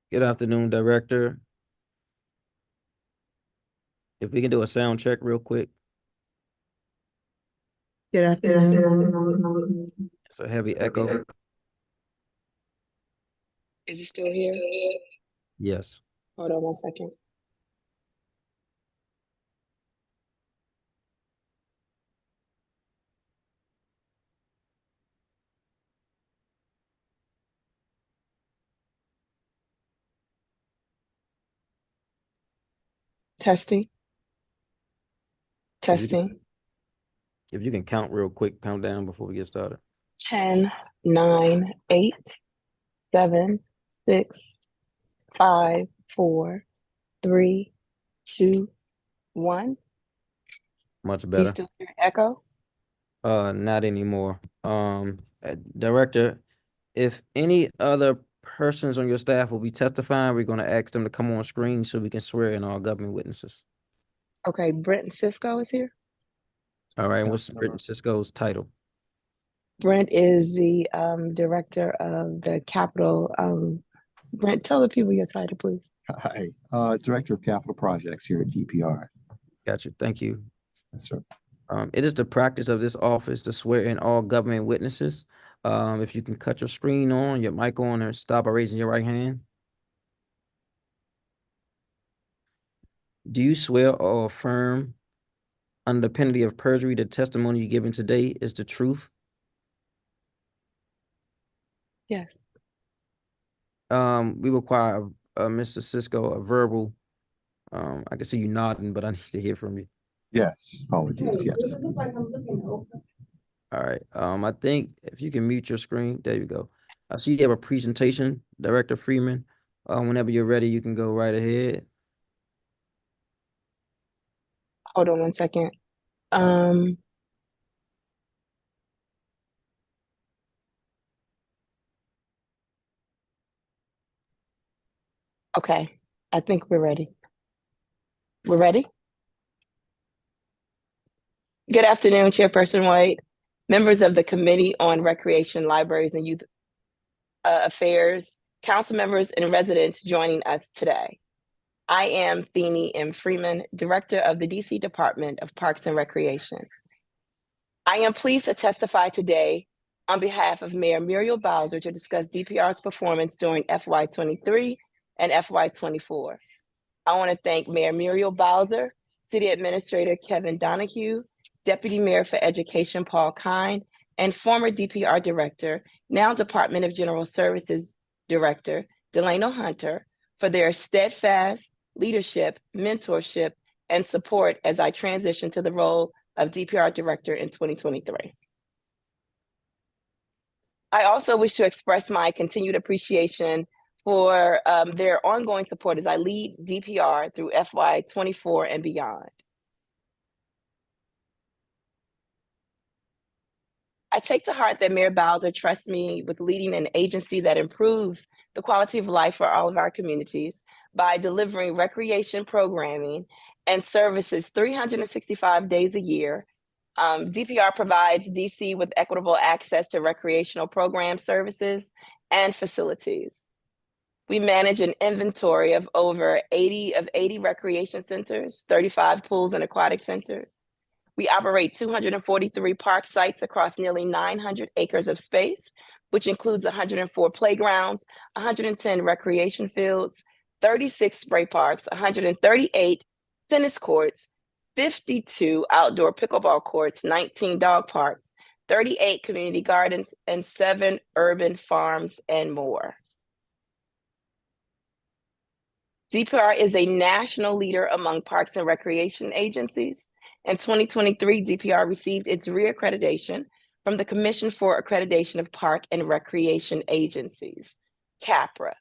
Good afternoon, Director. If we can do a sound check real quick. Good afternoon. It's a heavy echo. Is it still here? Yes. Hold on 1 second. Testing. Testing. If you can count real quick, count down before we get started. 10, 9, 8, 7, 6, 5, 4, 3, 2, 1. Much Do you better. still hear echo? Not anymore. Director, if any other persons on your staff will be testifying, we're going to ask them to come on screen so we can swear in our government witnesses. Okay, Brent Cisco is here. All right, what's Britton Cisco's title? Brent is the director of the Capitol. Brent, tell the people your title, please. Hi, Director of Capital Projects here at DPR. Gotcha. Thank you. Yes, sir. It is the practice of this office to swear in all government witnesses. If you can cut your screen on, your mic on, or stop by raising your right hand. Do you swear or affirm under penalty of perjury the testimony you given today is the truth? Yes. We require Mr. Cisco a verbal. I can see you nodding, but I need to hear from you. Yes, apologies, yes. All right. I think if you can mute your screen, there you go. I see you have a presentation, Director Freeman. Whenever you're ready, you can go right ahead. Hold on 1 second. Okay, I think we're ready. We're ready? Good afternoon, Chairperson White, members of the Committee on Recreation, Libraries, and Youth Affairs, council members, and residents joining us today. I am Theny M. Freeman, Director of the DC Department of Parks and Recreation. I am pleased to testify today on behalf of Mayor Muriel Bowser to discuss DPR's performance during FY23 and FY24. I want to thank Mayor Muriel Bowser, City Administrator Kevin Donahue, Deputy Mayor for Education Paul Kine, and former DPR Director, now Department of General Services Director Delano Hunter, for their steadfast leadership, mentorship, and support as I transition to the role of DPR Director in 2023. I also wish to express my continued appreciation for their ongoing support as I lead DPR through FY24 and beyond. I take to heart that Mayor Bowser trusts me with leading an agency that improves the quality of life for all of our communities by delivering recreation programming and services 365 days a year. DPR provides DC with equitable access to recreational program services and facilities. We manage an inventory of over 80 recreation centers, 35 pools and aquatic centers. We operate 243 park sites across nearly 900 acres of space, which includes 104 playgrounds, 110 recreation fields, 36 spray parks, 138 tennis courts, 52 outdoor pickleball courts, 19 dog parks, 38 community gardens, and 7 urban farms and more. DPR is a national leader among parks and recreation agencies. In 2023, DPR received its reaccreditation from the Commission for Accreditation of Park and Recreation Agencies, CAPRA.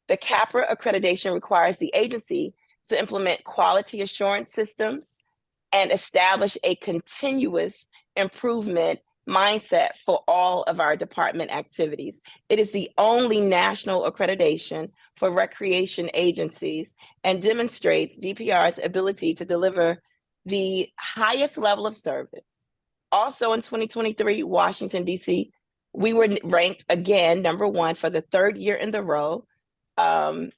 The CAPRA accreditation requires the agency to implement quality assurance systems and establish a continuous improvement mindset for all of our department activities. It is the only national accreditation for recreation agencies and demonstrates DPR's ability to deliver the highest level of service. Also in 2023, Washington, D.C., we were ranked again #1 for the 3rd year in the row, #1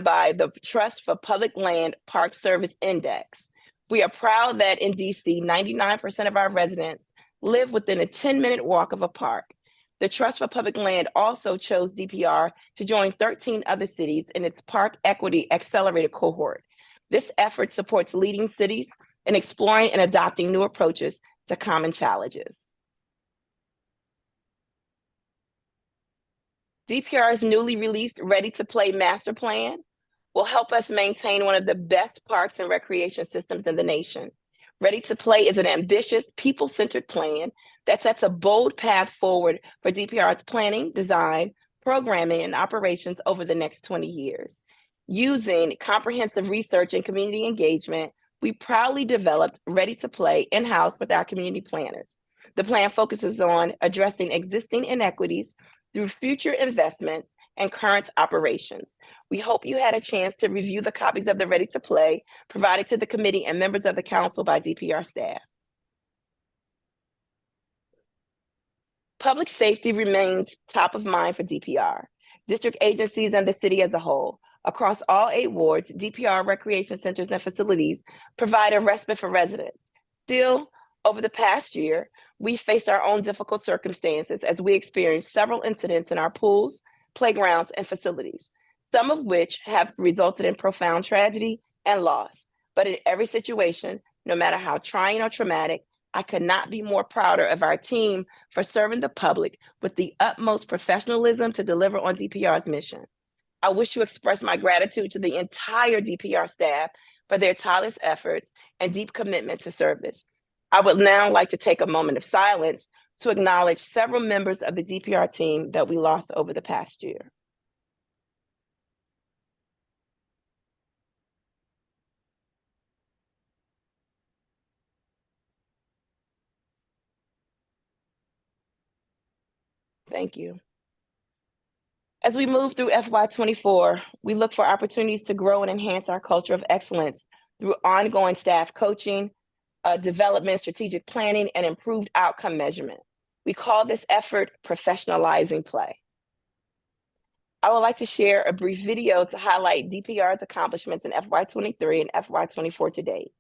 by the Trust for Public Land Park Service Index. We are proud that in D.C., 99% of our residents live within a 10-minute walk of a park. The Trust for Public Land also chose DPR to join 13 other cities in its Park Equity Accelerated cohort. This effort supports leading cities in exploring and adopting new approaches to common challenges. DPR's newly released Ready to Play Master Plan will help us maintain one of the best parks and recreation systems in the nation. Ready to Play is an ambitious, people-centered plan that sets a bold path forward for DPR's planning, design, programming, and operations over the next 20 years. Using comprehensive research and community engagement, we proudly developed Ready to Play in-house with our community planners. The plan focuses on addressing existing inequities through future investments and current operations. We hope you had a chance to review the copies of the Ready to Play provided to the committee and members of the council by DPR staff. Public safety remains top of mind for DPR, district agencies, and the city as a whole. Across all 8 wards, DPR recreation centers and facilities provide a respite for residents. Still, over the past year, we faced our own difficult circumstances as we experienced several incidents in our pools, playgrounds, and facilities, some of which have resulted in profound tragedy and loss. But in every situation, no matter how trying or traumatic, I could not be more prouder of our team for serving the public with the utmost professionalism to deliver on DPR's mission. I wish to express my gratitude to the entire DPR staff for their tireless efforts and deep commitment to service. I would now like to take a moment of silence to acknowledge several members of the DPR team that we lost over the past year. Thank you. As we move through FY24, we look for opportunities to grow and enhance our culture of excellence through ongoing staff coaching, development, strategic planning, and improved outcome measurement. We call this effort professionalizing play. I would like to share a brief video to highlight DPR's accomplishments in FY23 and FY24 to date.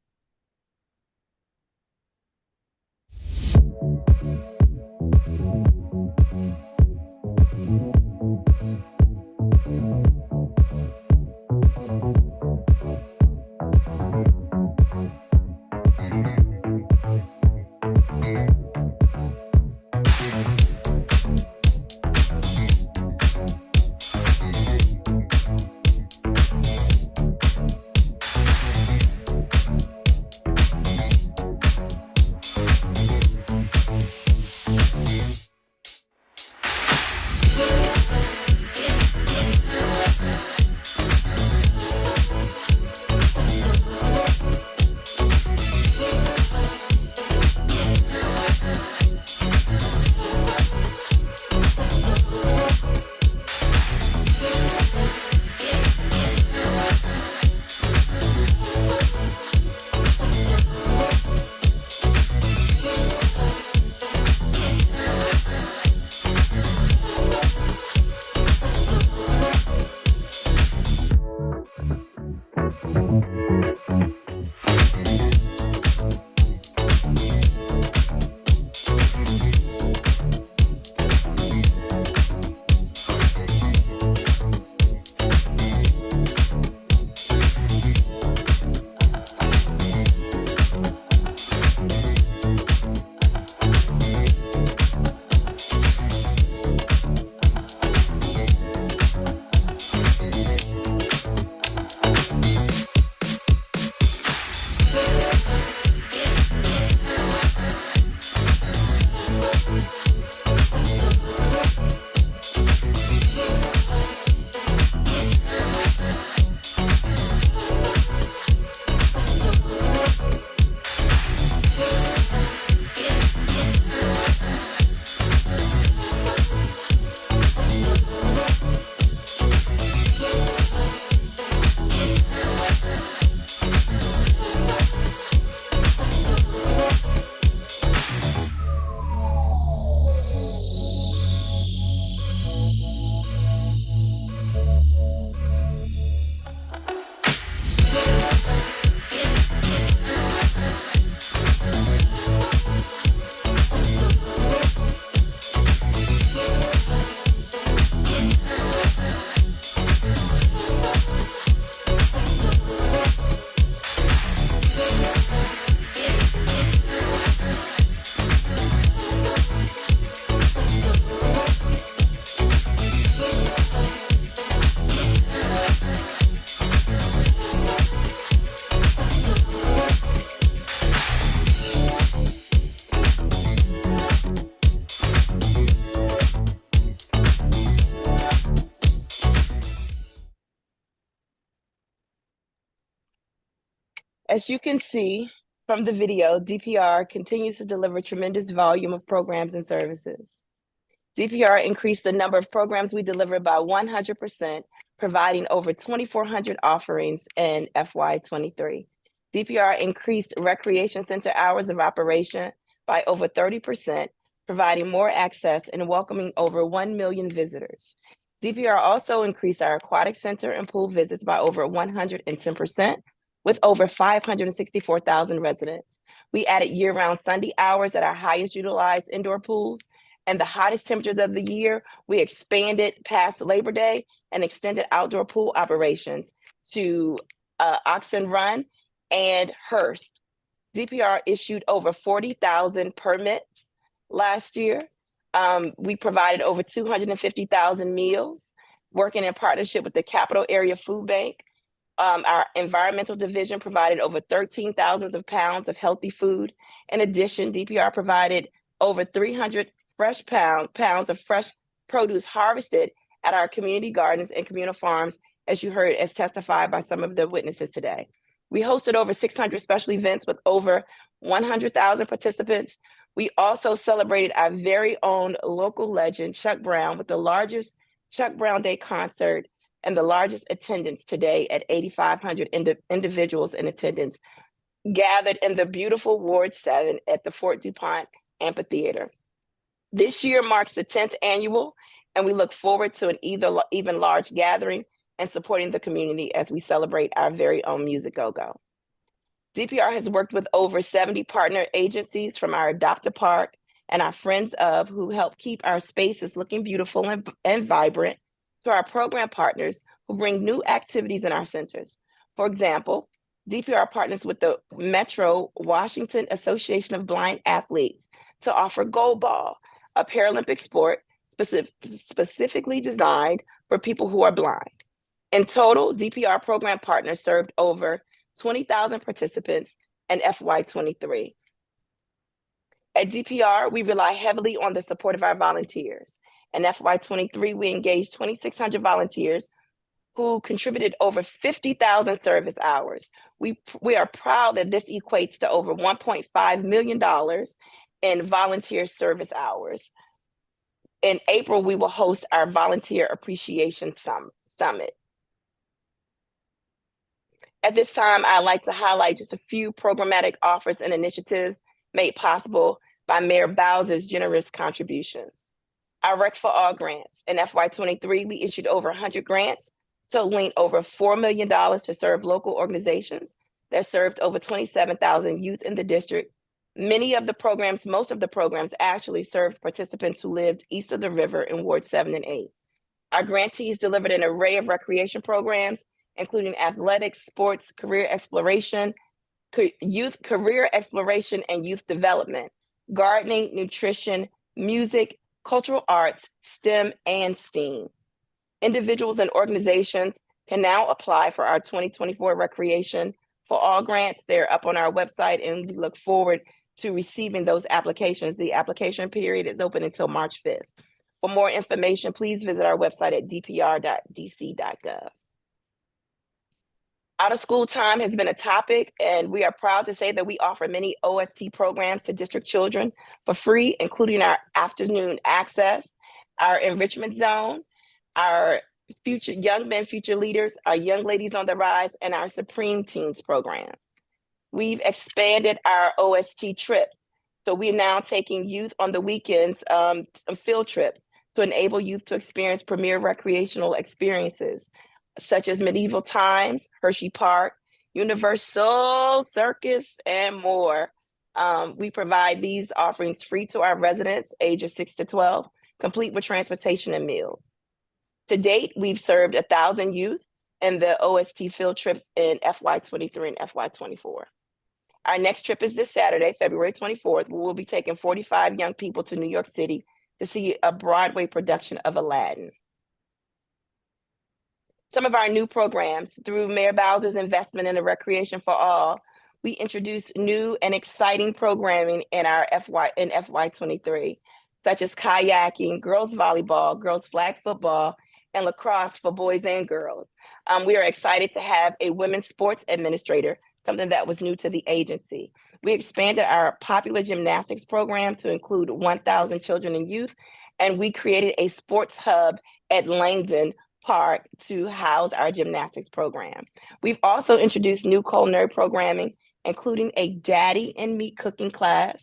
As you can see from the video, DPR continues to deliver tremendous volume of programs and services. DPR increased the number of programs we deliver by 100%, providing over 2,400 offerings in FY23. DPR increased recreation center hours of operation by over 30%, providing more access and welcoming over 1 million visitors. DPR also increased our aquatic center and pool visits by over 110%, with over 564,000 residents. We added year-round Sunday hours at our highest utilized indoor pools, and the hottest temperatures of the year, we expanded past Labor Day and extended outdoor pool operations to Oxen Run and Hearst. DPR issued over 40,000 permits last year. We provided over 250,000 meals, working in partnership with the Capital Area Food Bank. Our environmental division provided over 13,000 pounds of healthy food. In addition, DPR provided over 300 fresh pounds of fresh produce harvested at our community gardens and communal farms, as you heard as testified by some of the witnesses today. We hosted over 600 special events with over 100,000 participants. We also celebrated our very own local legend, Chuck Brown, with the largest Chuck Brown Day concert and the largest attendance today at 8,500 individuals in attendance, gathered in the beautiful Ward 7 at the Fort DuPont Amphitheater. This year marks the 10th annual, and we look forward to an even large gathering and supporting the community as we celebrate our very own Music Go-Go. DPR has worked with over 70 partner agencies, from our Adopt a Park and our Friends of, who help keep our spaces looking beautiful and vibrant, to our program partners who bring new activities in our centers. For example, DPR partners with the Metro Washington Association of Blind Athletes to offer Gold Ball, a Paralympic sport specifically designed for people who are blind. In total, DPR program partners served over 20,000 participants in FY23. At DPR, we rely heavily on the support of our volunteers. In FY23, we engaged 2,600 volunteers who contributed over 50,000 service hours. We are proud that this equates to over $1.5 million in volunteer service hours. In April, we will host our Volunteer Appreciation Summit. At this time, I'd like to highlight just a few programmatic offers and initiatives made possible by Mayor Bowser's generous contributions. Our Rec for All grants. In FY23, we issued over 100 grants, totaling over $4 million to serve local organizations that served over 27,000 youth in the district. Most of the programs actually served participants who lived east of the river in Ward 7 and 8. Our grantees delivered an array of recreation programs, including athletics, sports, career exploration, youth career exploration and youth development, gardening, nutrition, music, cultural arts, STEM, and STEAM. Individuals and organizations can now apply for our 2024 Recreation for All grants. They're up on our website, and we look forward to receiving those applications. The application period is open until March 5th. For more information, please visit our website at dpr.dc.gov. Out of school time has been a topic, and we are proud to say that we offer many OST programs to district children for free, including our afternoon access, our enrichment zone, our future young men, future leaders, our young ladies on the rise, and our Supreme Teens programs. We've expanded our OST trips. So we're now taking youth on the weekends, field trips, to enable youth to experience premier recreational experiences, such as Medieval Times, Hershey Park, Universal Circus, and more. We provide these offerings free to our residents ages 6 to 12, complete with transportation and meals. To date, we've served 1,000 youth in the OST field trips in FY23 and FY24. Our next trip is this Saturday, February 24th, where we'll be taking 45 young people to New York City to see a Broadway production of Aladdin. Some of our new programs: through Mayor Bowser's investment in the Recreation for All, we introduced new and exciting programming in FY23, such as kayaking, girls volleyball, girls flag football, and lacrosse for boys and girls. We are excited to have a women's sports administrator something that was new to the agency. We expanded our popular gymnastics program to include 1,000 children and youth, and we created a sports hub at Langdon Park to house our gymnastics program. We've also introduced new culinary programming, including a daddy and meat cooking class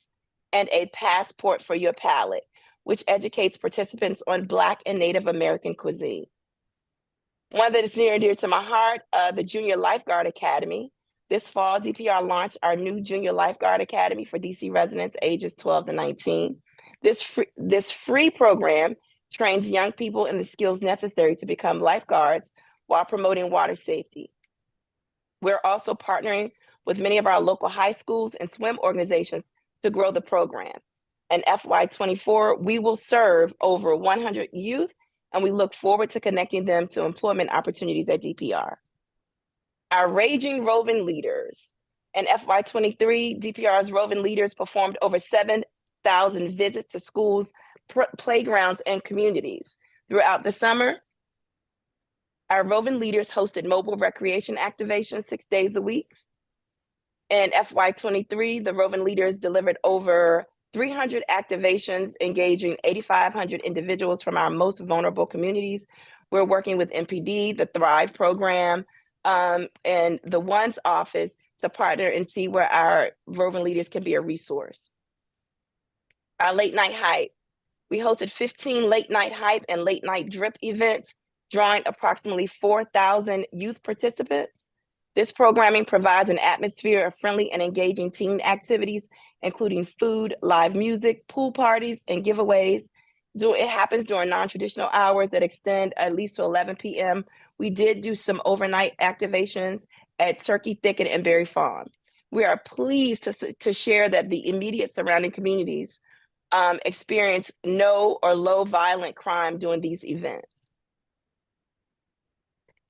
and a passport for your palate, which educates participants on Black and Native American cuisine. One that is near and dear to my heart, the Junior Lifeguard Academy. This fall, DPR launched our new Junior Lifeguard Academy for DC residents ages 12 to 19. This free program trains young people in the skills necessary to become lifeguards while promoting water safety. We're also partnering with many of our local high schools and swim organizations to grow the program. In FY24, we will serve over 100 youth, and we look forward to connecting them to employment opportunities at DPR. Our Raging Roving Leaders. In FY23, DPR's Roving Leaders performed over 7,000 visits to schools, playgrounds, and communities. Throughout the summer, our Roving Leaders hosted mobile recreation activations 6 days a week. In FY23, the Roving Leaders delivered over 300 activations, engaging 8,500 individuals from our most vulnerable communities. We're working with MPD, the Thrive program, and the One's office to partner and see where our Roving Leaders can be a resource. Our late night hype. We hosted 15 late night hype and late night drip events, drawing approximately 4,000 youth participants. This programming provides an atmosphere of friendly and engaging teen activities, including food, live music, pool parties, and giveaways. It happens during non-traditional hours that extend at least to 11 p.m. We did do some overnight activations at Turkey Thicket and Berry Farm. We are pleased to share that the immediate surrounding communities experience no or low violent crime during these events.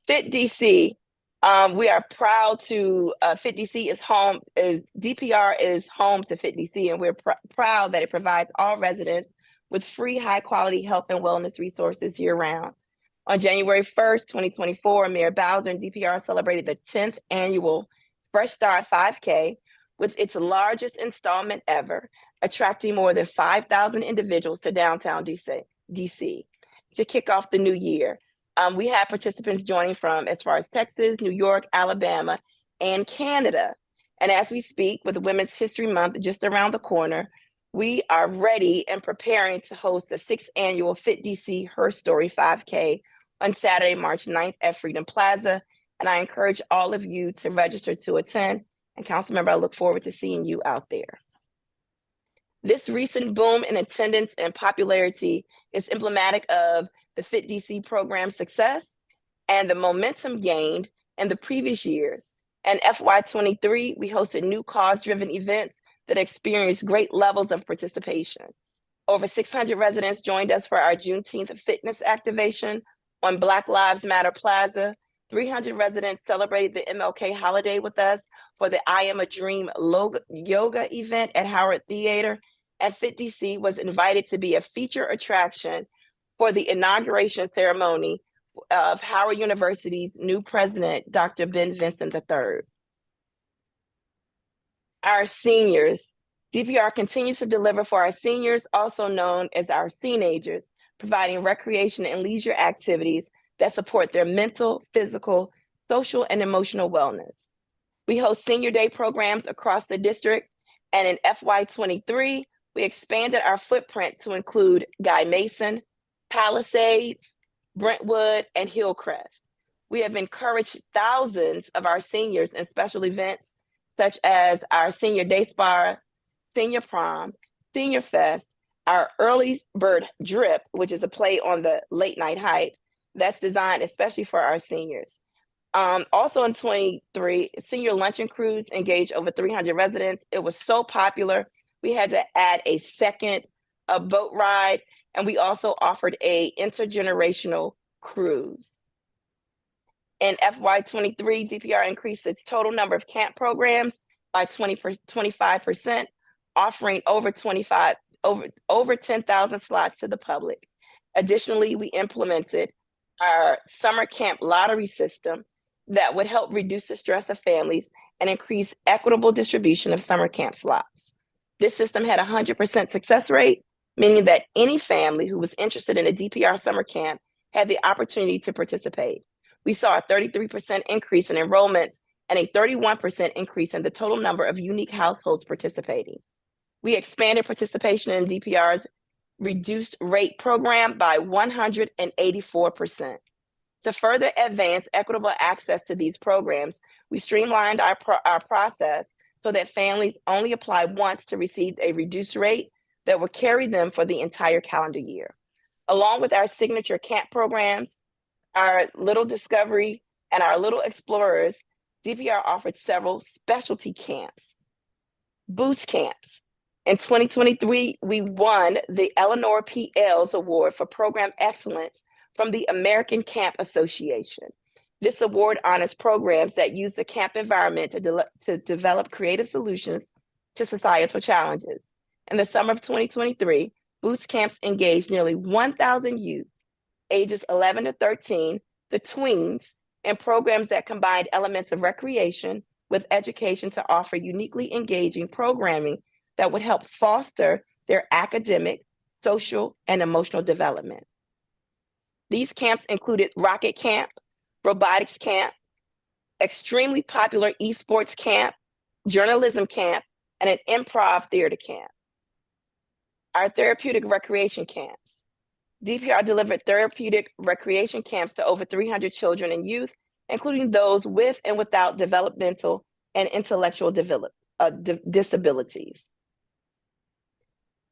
Fit DC. We are proud to, Fit DC is home, DPR is home to Fit DC, and we're proud that it provides all residents with free high quality health and wellness resources year round. On January 1st, 2024, Mayor Bowser and DPR celebrated the 10th annual Fresh Start 5K with its largest installment ever, attracting more than 5,000 individuals to downtown DC to kick off the new year. We had participants joining from as far as Texas, New York, Alabama, and Canada. And as we speak, with Women's History Month just around the corner, we are ready and preparing to host the 6th annual Fit DC Her Story 5K on Saturday, March 9th at Freedom Plaza. And I encourage all of you to register to attend. And Councilmember, I look forward to seeing you out there. This recent boom in attendance and popularity is emblematic of the Fit DC program's success and the momentum gained in the previous years. In FY23, we hosted new cause-driven events that experienced great levels of participation. Over 600 residents joined us for our Juneteenth fitness activation on Black Lives Matter Plaza. 300 residents celebrated the MLK holiday with us for the I Am a Dream yoga event at Howard Theater. And Fit DC was invited to be a feature attraction for the inauguration ceremony of Howard University's new president, Dr. Ben Vincent III. Our seniors. DPR continues to deliver for our seniors, also known as our teenagers, providing recreation and leisure activities that support their mental, physical, social, and emotional wellness. We host Senior Day programs across the district, and in FY23, we expanded our footprint to include Guy Mason, Palisades, Brentwood, and Hillcrest. We have encouraged thousands of our seniors in special events such as our Senior Day Spa, Senior Prom, Senior Fest, our Early Bird Drip, which is a play on the late night hype that's designed especially for our seniors. Also in 23, Senior Luncheon Cruise engaged over 300 residents. It was so popular, we had to add a second boat ride, and we also offered a intergenerational cruise. In FY23, DPR increased its total number of camp programs by 25%, offering over 10,000 slots to the public. Additionally, we implemented our summer camp lottery system that would help reduce the stress of families and increase equitable distribution of summer camp slots. This system had a 100% success rate, meaning that any family who was interested in a DPR summer camp had the opportunity to participate. We saw a 33% increase in enrollments and a 31% increase in the total number of unique households participating. We expanded participation in DPR's reduced rate program by 184%. To further advance equitable access to these programs, we streamlined our process so that families only apply once to receive a reduced rate that will carry them for the entire calendar year. Along with our signature camp programs, our Little Discovery, and our Little Explorers, DPR offered several specialty camps, boost camps. In 2023, we won the Eleanor P. Ells Award for Program Excellence from the American Camp Association. This award honors programs that use the camp environment to develop creative solutions to societal challenges. In the summer of 2023, boost camps engaged nearly 1,000 youth, ages 11 to 13, the tweens, in programs that combined elements of recreation with education to offer uniquely engaging programming that would help foster their academic, social, and emotional development. These camps included Rocket Camp, Robotics Camp, extremely popular esports camp, journalism camp, and an improv theater camp. Our therapeutic recreation camps. DPR delivered therapeutic recreation camps to over 300 children and youth, including those with and without developmental and intellectual disabilities.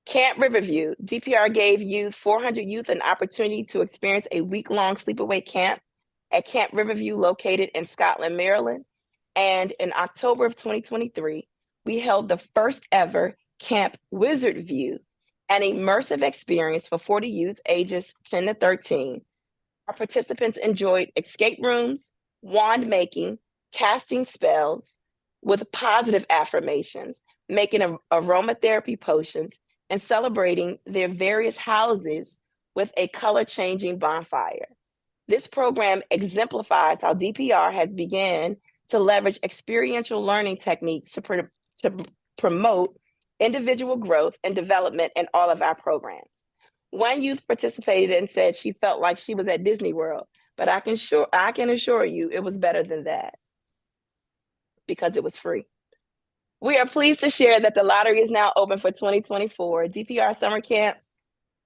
Camp Riverview, DPR gave 400 youth an opportunity to experience a week-long sleepaway camp at Camp Riverview located in Scotland, Maryland. And in October of 2023, we held the first ever Camp Wizard View, an immersive experience for 40 youth ages 10 to 13. Our participants enjoyed escape rooms, wand making, casting spells with positive affirmations, making aromatherapy potions, and celebrating their various houses with a color-changing bonfire. This program exemplifies how DPR has begun to leverage experiential learning techniques to promote individual growth and development in all of our programs. One youth participated and said she felt like she was at Disney World, but I can assure you it was better than that because it was free. We are pleased to share that the lottery is now open for 2024 DPR summer camps.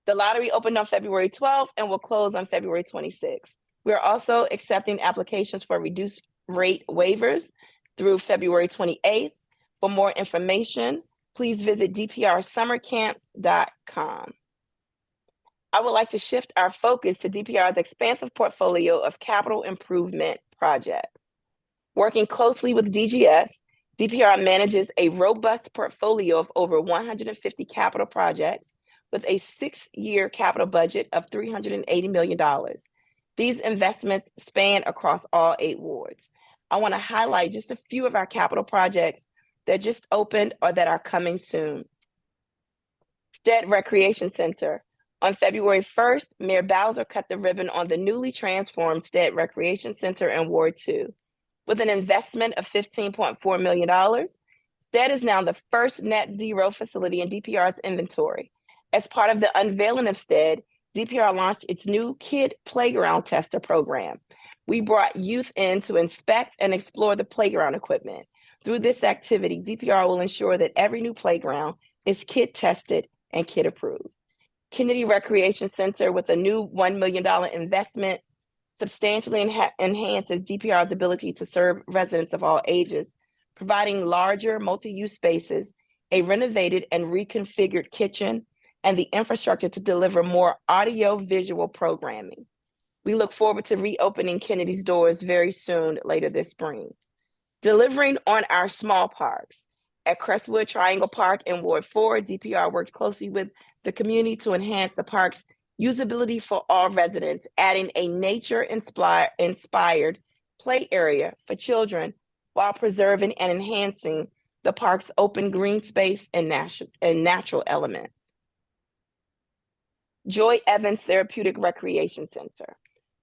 The lottery opened on February 12th and will close on February 26th. We are also accepting applications for reduced rate waivers through February 28th. For more information, please visit dprsummercamp.com. I would like to shift our focus to DPR's expansive portfolio of capital improvement projects. Working closely with DGS, DPR manages a robust portfolio of over 150 capital projects with a 6-year capital budget of $380 million. These investments span across all 8 wards. I want to highlight just a few of our capital projects that just opened or that are coming soon. Stead Recreation Center. On February 1st, Mayor Bowser cut the ribbon on the newly transformed Stead Recreation Center in Ward 2. With an investment of $15.4 million, Stead is now the first net zero facility in DPR's inventory. As part of the unveiling of Stead, DPR launched its new Kid Playground Tester program. We brought youth in to inspect and explore the playground equipment. Through this activity, DPR will ensure that every new playground is kid tested and kid approved. Kennedy Recreation Center, with a new $1 million investment, substantially enhances DPR's ability to serve residents of all ages, providing larger multi-use spaces, a renovated and reconfigured kitchen, and the infrastructure to deliver more audio-visual programming. We look forward to reopening Kennedy's doors very soon later this spring. Delivering on our small parks. At Crestwood Triangle Park in Ward 4, DPR worked closely with the community to enhance the park's usability for all residents, adding a nature-inspired play area for children while preserving and enhancing the park's open green space and natural elements. Joy Evans Therapeutic Recreation Center.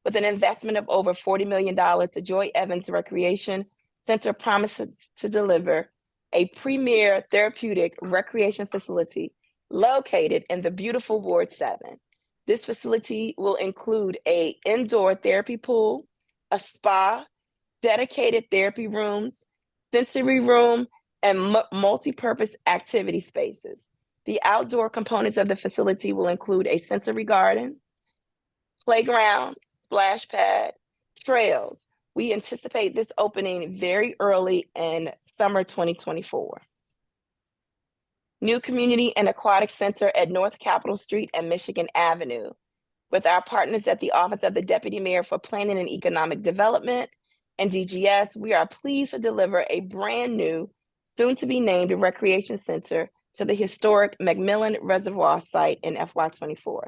With an investment of over $40 million, the Joy Evans Recreation Center promises to deliver a premier therapeutic recreation facility located in the beautiful Ward 7. This facility will include an indoor therapy pool, a spa, dedicated therapy rooms, sensory room, and multi-purpose activity spaces. The outdoor components of the facility will include a sensory garden, playground, splash pad, trails. We anticipate this opening very early in summer 2024. New Community and Aquatic Center at North Capitol Street and Michigan Avenue. With our partners at the Office of the Deputy Mayor for Planning and Economic Development and DGS, we are pleased to deliver a brand new, soon to be named Recreation Center to the historic McMillan Reservoir site in FY24.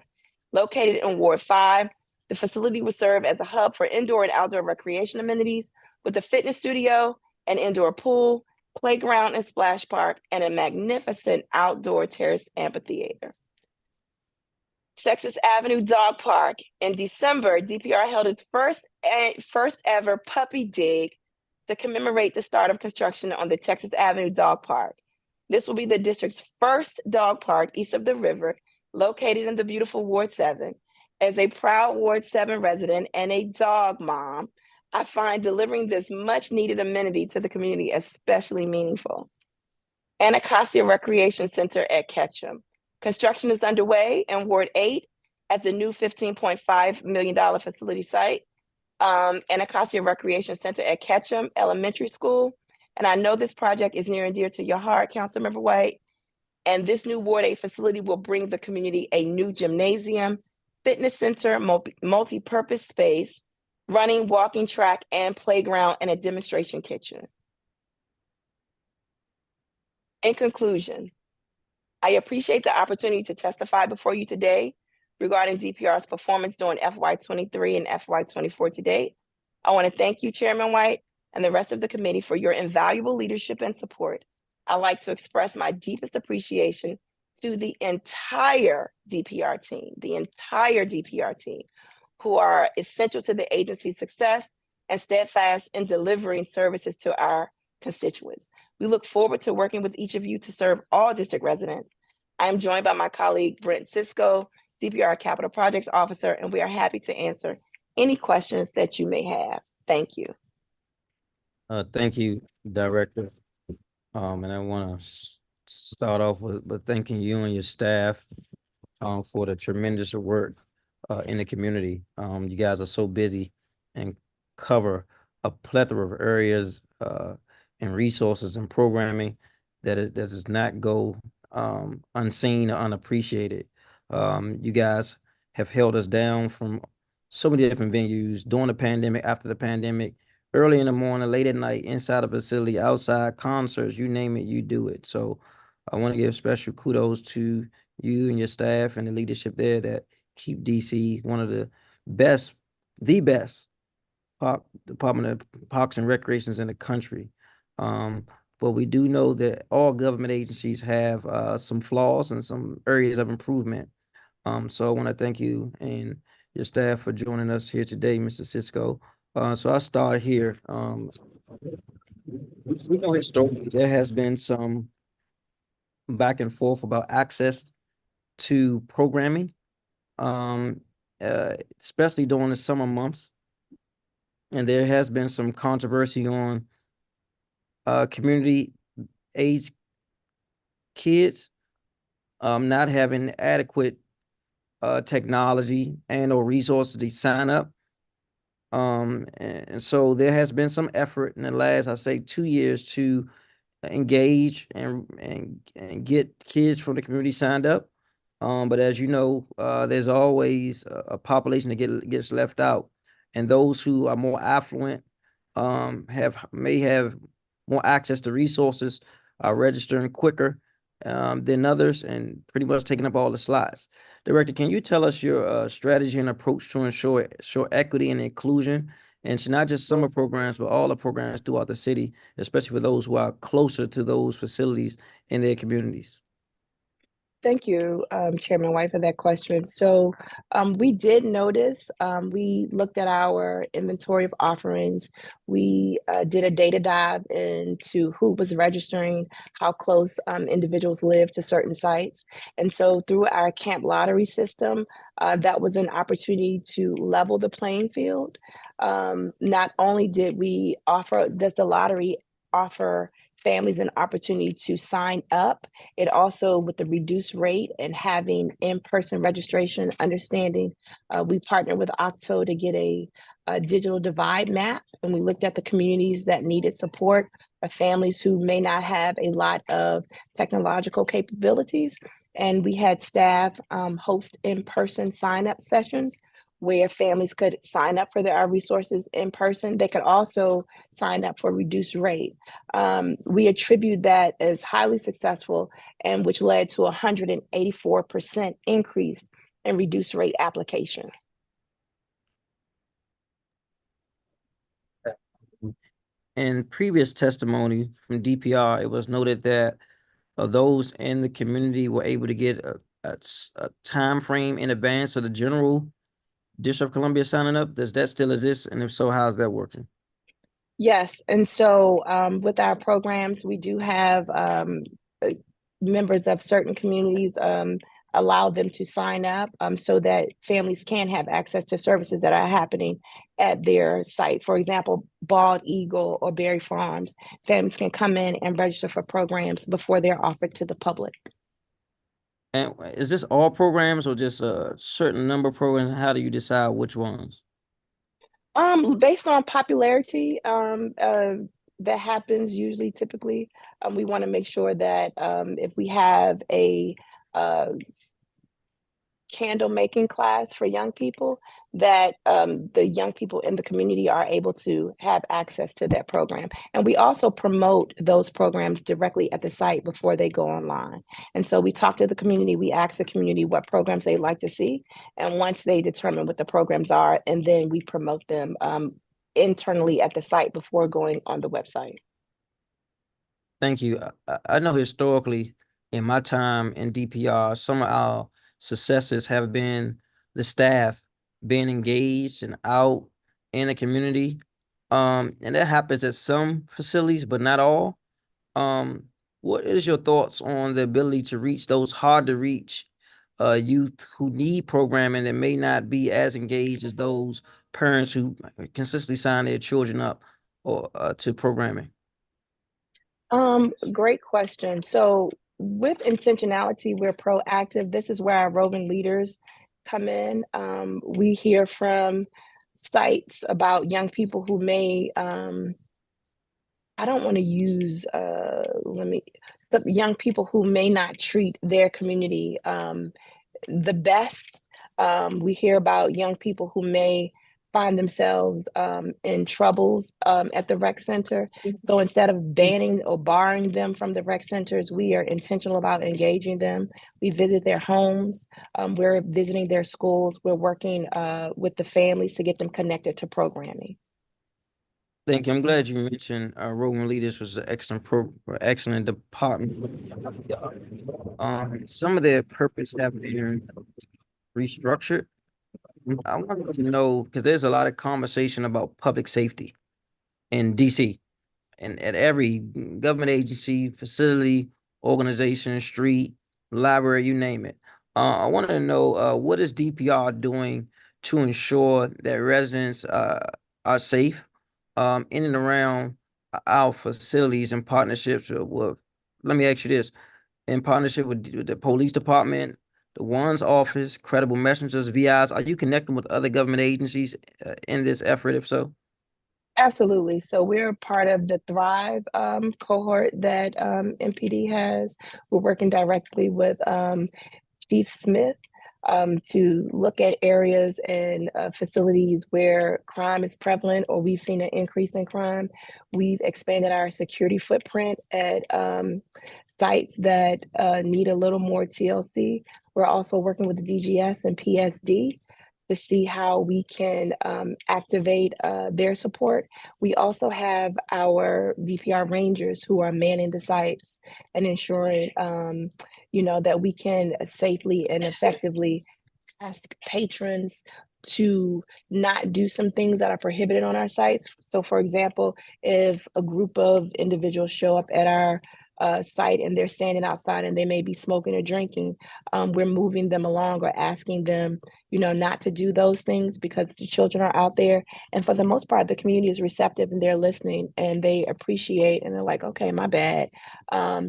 Located in Ward 5, the facility will serve as a hub for indoor and outdoor recreation amenities with a fitness studio, an indoor pool, playground and splash park, and a magnificent outdoor terrace amphitheater. Texas Avenue Dog Park. In December, DPR held its first ever puppy dig to commemorate the start of construction on the Texas Avenue Dog Park. This will be the district's first dog park east of the river, located in the beautiful Ward 7. As a proud Ward 7 resident and a dog mom, I find delivering this much needed amenity to the community especially meaningful. Anacostia Recreation Center at Ketchum. Construction is underway in Ward 8 at the new $15.5 million facility site. Anacostia Recreation Center at Ketchum Elementary School. And I know this project is near and dear to your heart, Councilmember White. And this new Ward 8 facility will bring the community a new gymnasium, fitness center, multi-purpose space, running, walking track, and playground, and a demonstration kitchen. In conclusion, I appreciate the opportunity to testify before you today regarding DPR's performance during FY23 and FY24 to date. I want to thank you, Chairman White, and the rest of the committee for your invaluable leadership and support. I'd like to express my deepest appreciation to the entire DPR team, who are essential to the agency's success and steadfast in delivering services to our constituents. We look forward to working with each of you to serve all district residents. I am joined by my colleague, Brent Cisco, DPR Capital Projects Officer, and we are happy to answer any questions that you may have. Thank you. Thank you, Director. And I want to start off with thanking you and your staff for the tremendous work in the community. You guys are so busy and cover a plethora of areas and resources and programming that does not go unseen or unappreciated. You guys have held us down from so many different venues during the pandemic, after the pandemic, early in the morning, late at night, inside a facility, outside, concerts, you name it, you do it. So I want to give special kudos to you and your staff and the leadership there that keep DC one of the best Department of Parks and Recreations in the country. But we do know that all government agencies have some flaws and some areas of improvement. So I want to thank you and your staff for joining us here today, Mr. Cisco. So I'll start here. We know historically there has been some back and forth about access to programming, especially during the summer months. And there has been some controversy on community age kids not having adequate technology and or resources to sign up. And so there has been some effort in the last, I say, 2 years to engage and get kids from the community signed up. But as you know, there's always a population that gets left out. And those who are more affluent may have more access to resources, are registering quicker than others, and pretty much taking up all the slots. Director, can you tell us your strategy and approach to ensure equity and inclusion, and it's not just summer programs, but all the programs throughout the city, especially for those who are closer to those facilities in their communities? Thank you, Chairman White, for that question. So we did notice, we looked at our inventory of offerings. We did a data dive into who was registering, how close individuals live to certain sites. And so through our camp lottery system, that was an opportunity to level the playing field. Not only did we offer, does the lottery offer families an opportunity to sign up, it also, with the reduced rate and having in-person registration, understanding, we partnered with Octo to get a digital divide map, and we looked at the communities that needed support, families who may not have a lot of technological capabilities. And we had staff host in-person sign-up sessions where families could sign up for our resources in person. They could also sign up for reduced rate. We attribute that as highly successful, and which led to 184% increase in reduced rate applications. In previous testimony from DPR, it was noted that those in the community were able to get a time frame in advance of the general District of Columbia signing up. Does that still exist? And if so, how's that working? Yes, and so with our programs, we do have members of certain communities allow them to sign up so that families can have access to services that are happening at their site. For example, Bald Eagle or Berry Farms, families can come in and register for programs before they're offered to the public. And is this all programs or just a certain number of programs? How do you decide which ones? Based on popularity, that happens usually, typically. We want to make sure that if we have a candle making class for young people, that the young people in the community are able to have access to that program. And we also promote those programs directly at the site before they go online. And so we talk to the community, we ask the community what programs they'd like to see. And once they determine what the programs are, and then we promote them internally at the site before going on the website. Thank you. I know historically in my time in DPR, some of our successes have been the staff being engaged and out in the community. And that happens at some facilities, but not all. What is your thoughts on the ability to reach those hard to reach youth who need programming that may not be as engaged as those parents who consistently sign their children up or to programming? Great question. So with intentionality, we're proactive. This is where our roving leaders come in. We hear from sites about young people who may, I don't want to use, young people who may not treat their community the best. We hear about young people who may find themselves in troubles at the rec center. So instead of banning or barring them from the rec centers, we are intentional about engaging them. We visit their homes. We're visiting their schools. We're working with the families to get them connected to programming. Thank you. I'm glad you mentioned Roving Leaders was an excellent department. Some of their purpose have been restructured. I wanted to know, because there's a lot of conversation about public safety in DC and at every government agency, facility, organization, street, library, you name it. I wanted to know what is DPR doing to ensure that residents are safe in and around our facilities and partnerships with, let me ask you this, in partnership with the police department, the one's office, credible messengers, VIs, are you connecting with other government agencies in this effort, if so? Absolutely. So we're part of the Thrive cohort that MPD has. We're working directly with Chief Smith to look at areas and facilities where crime is prevalent or we've seen an increase in crime. We've expanded our security footprint at sites that need a little more TLC. We're also working with the DGS and PSD to see how we can activate their support. We also have our DPR Rangers who are manning the sites and ensuring, that we can safely and effectively ask patrons to not do some things that are prohibited on our sites. So for example, if a group of individuals show up at our site and they're standing outside and they may be smoking or drinking, we're moving them along or asking them, not to do those things because the children are out there. And for the most part, the community is receptive and they're listening and they appreciate and they're like, okay, my bad.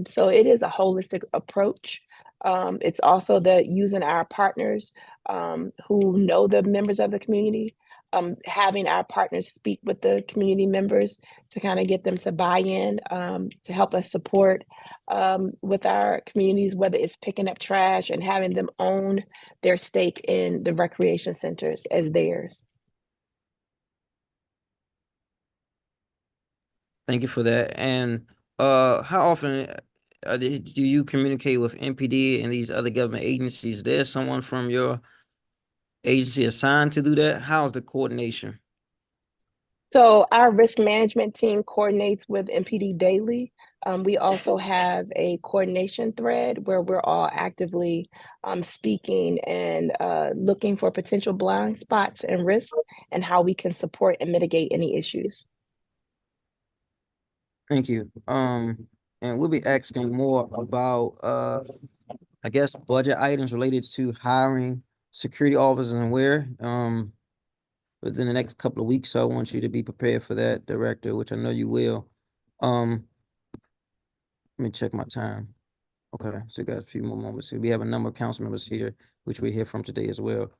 So it is a holistic approach. It's also using our partners who know the members of the community, having our partners speak with the community members to kind of get them to buy in, to help us support with our communities, whether it's picking up trash and having them own their stake in the recreation centers as theirs. Thank you for that. And how often do you communicate with MPD and these other government agencies? There's someone from your agency assigned to do that? How's the coordination? So our risk management team coordinates with MPD daily. We also have a coordination thread where we're all actively speaking and looking for potential blind spots and risks and how we can support and mitigate any issues. Thank you. And we'll be asking more about I guess budget items related to hiring security officers and where within the next couple of weeks. So I want you to be prepared for that, Director, which I know you will. Let me check my time. Okay, so we got a few more moments here. We have a number of council members here, which we hear from today as well.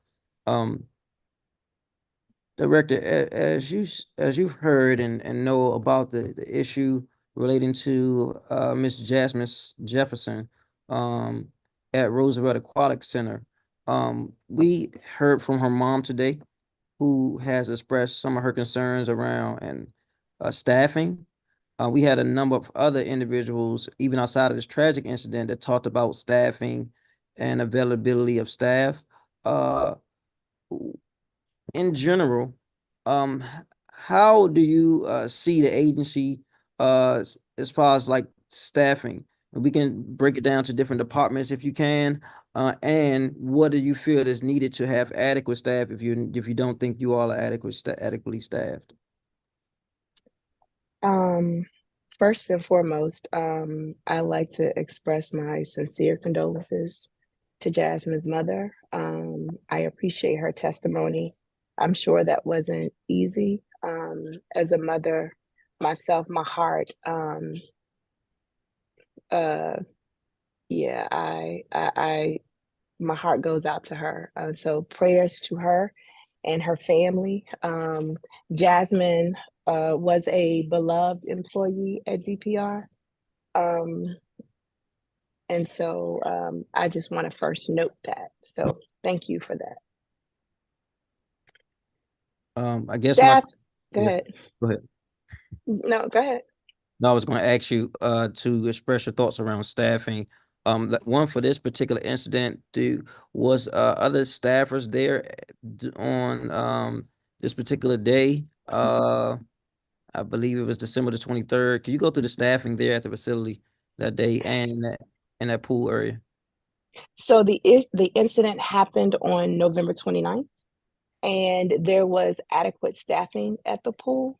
Director, as you've heard and know about the issue relating to Miss Jasmine Jefferson at Roosevelt Aquatic Center, we heard from her mom today, who has expressed some of her concerns around staffing. We had a number of other individuals, even outside of this tragic incident, that talked about staffing and availability of staff. In general, how do you see the agency as far as like staffing? We can break it down to different departments if you can. And what do you feel is needed to have adequate staff if you don't think you all are adequately staffed? First and foremost, I'd like to express my sincere condolences to Jasmine's mother. I appreciate her testimony. I'm sure that wasn't easy. As a mother myself, my heart, my heart goes out to her. So prayers to her and her family. Jasmine was a beloved employee at DPR. And so I just want to first note that. So thank you for that. I guess Staff, Go ahead. No, go ahead. No, I was going to ask you to express your thoughts around staffing. One for this particular incident, was other staffers there on this particular day? I believe it was December the 23rd. Can you go through the staffing there at the facility that day and in that pool area? So the incident happened on November 29th, and there was adequate staffing at the pool.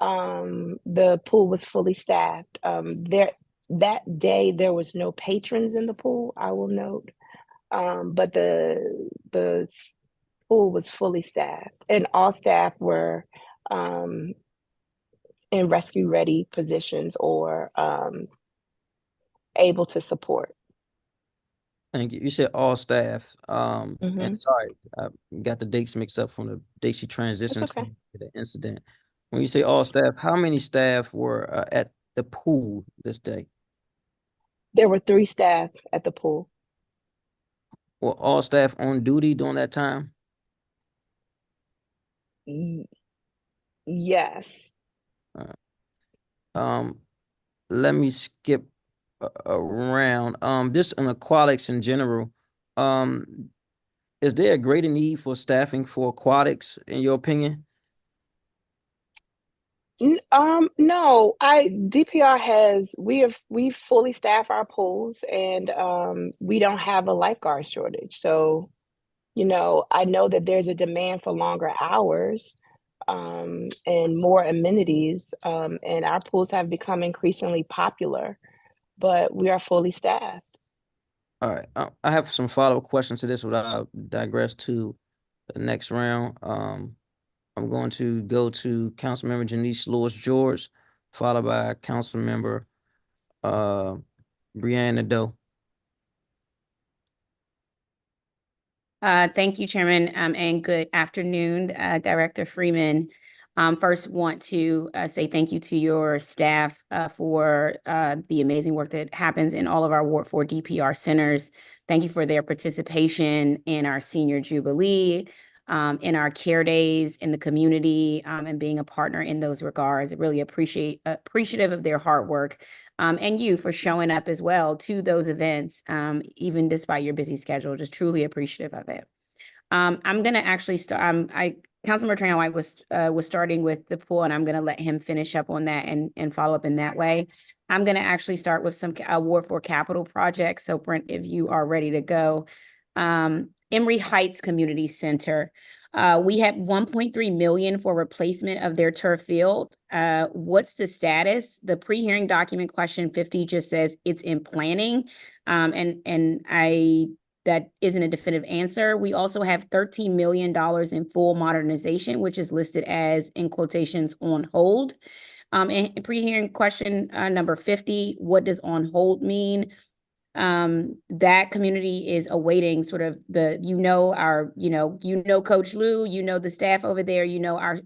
The pool was fully staffed. That day there was no patrons in the pool, I will note. But the pool was fully staffed and all staff were in rescue ready positions or able to support. Thank you. You said all staff. Mhm. And sorry, I got the dates mixed up from the date she transitioned okay. to the incident. When you say all staff, how many staff were at the pool this day? There were 3 staff at the pool. Were all staff on duty during that time? Yes. Let me skip around. Just on aquatics in general. is there a greater need for staffing for aquatics, in your opinion? No, DPR we fully staff our pools, and we don't have a lifeguard shortage. So, I know that there's a demand for longer hours and more amenities, and our pools have become increasingly popular, but we are fully staffed. All right, I have some follow-up questions to this, but I'll digress to the next round. I'm going to go to Councilmember Janice Lewis George, followed by Councilmember Brianna Doe. Thank you, Chairman, and good afternoon, Director Freeman. First, want to say thank you to your staff for the amazing work that happens in all of our Ward 4 DPR centers. Thank you for their participation in our Senior Jubilee, in our care days in the community, and being a partner in those regards. I really appreciative of their hard work, and you for showing up as well to those events, even despite your busy schedule. Just truly appreciative of it. I'm going to actually start. Councilmember Trayon White was starting with the pool, and I'm going to let him finish up on that and follow up in that way. I'm going to actually start with some Ward 4 capital projects. So Brent, if you are ready to go. Emory Heights Community Center. We have 1.3 million for replacement of their turf field. What's the status? The pre-hearing document question 50 just says it's in planning. That isn't a definitive answer. We also have $13 million in full modernization, which is listed as, in quotations, on hold. And pre-hearing question number 50, what does on hold mean? That community is awaiting sort of Coach Lou, the staff over there,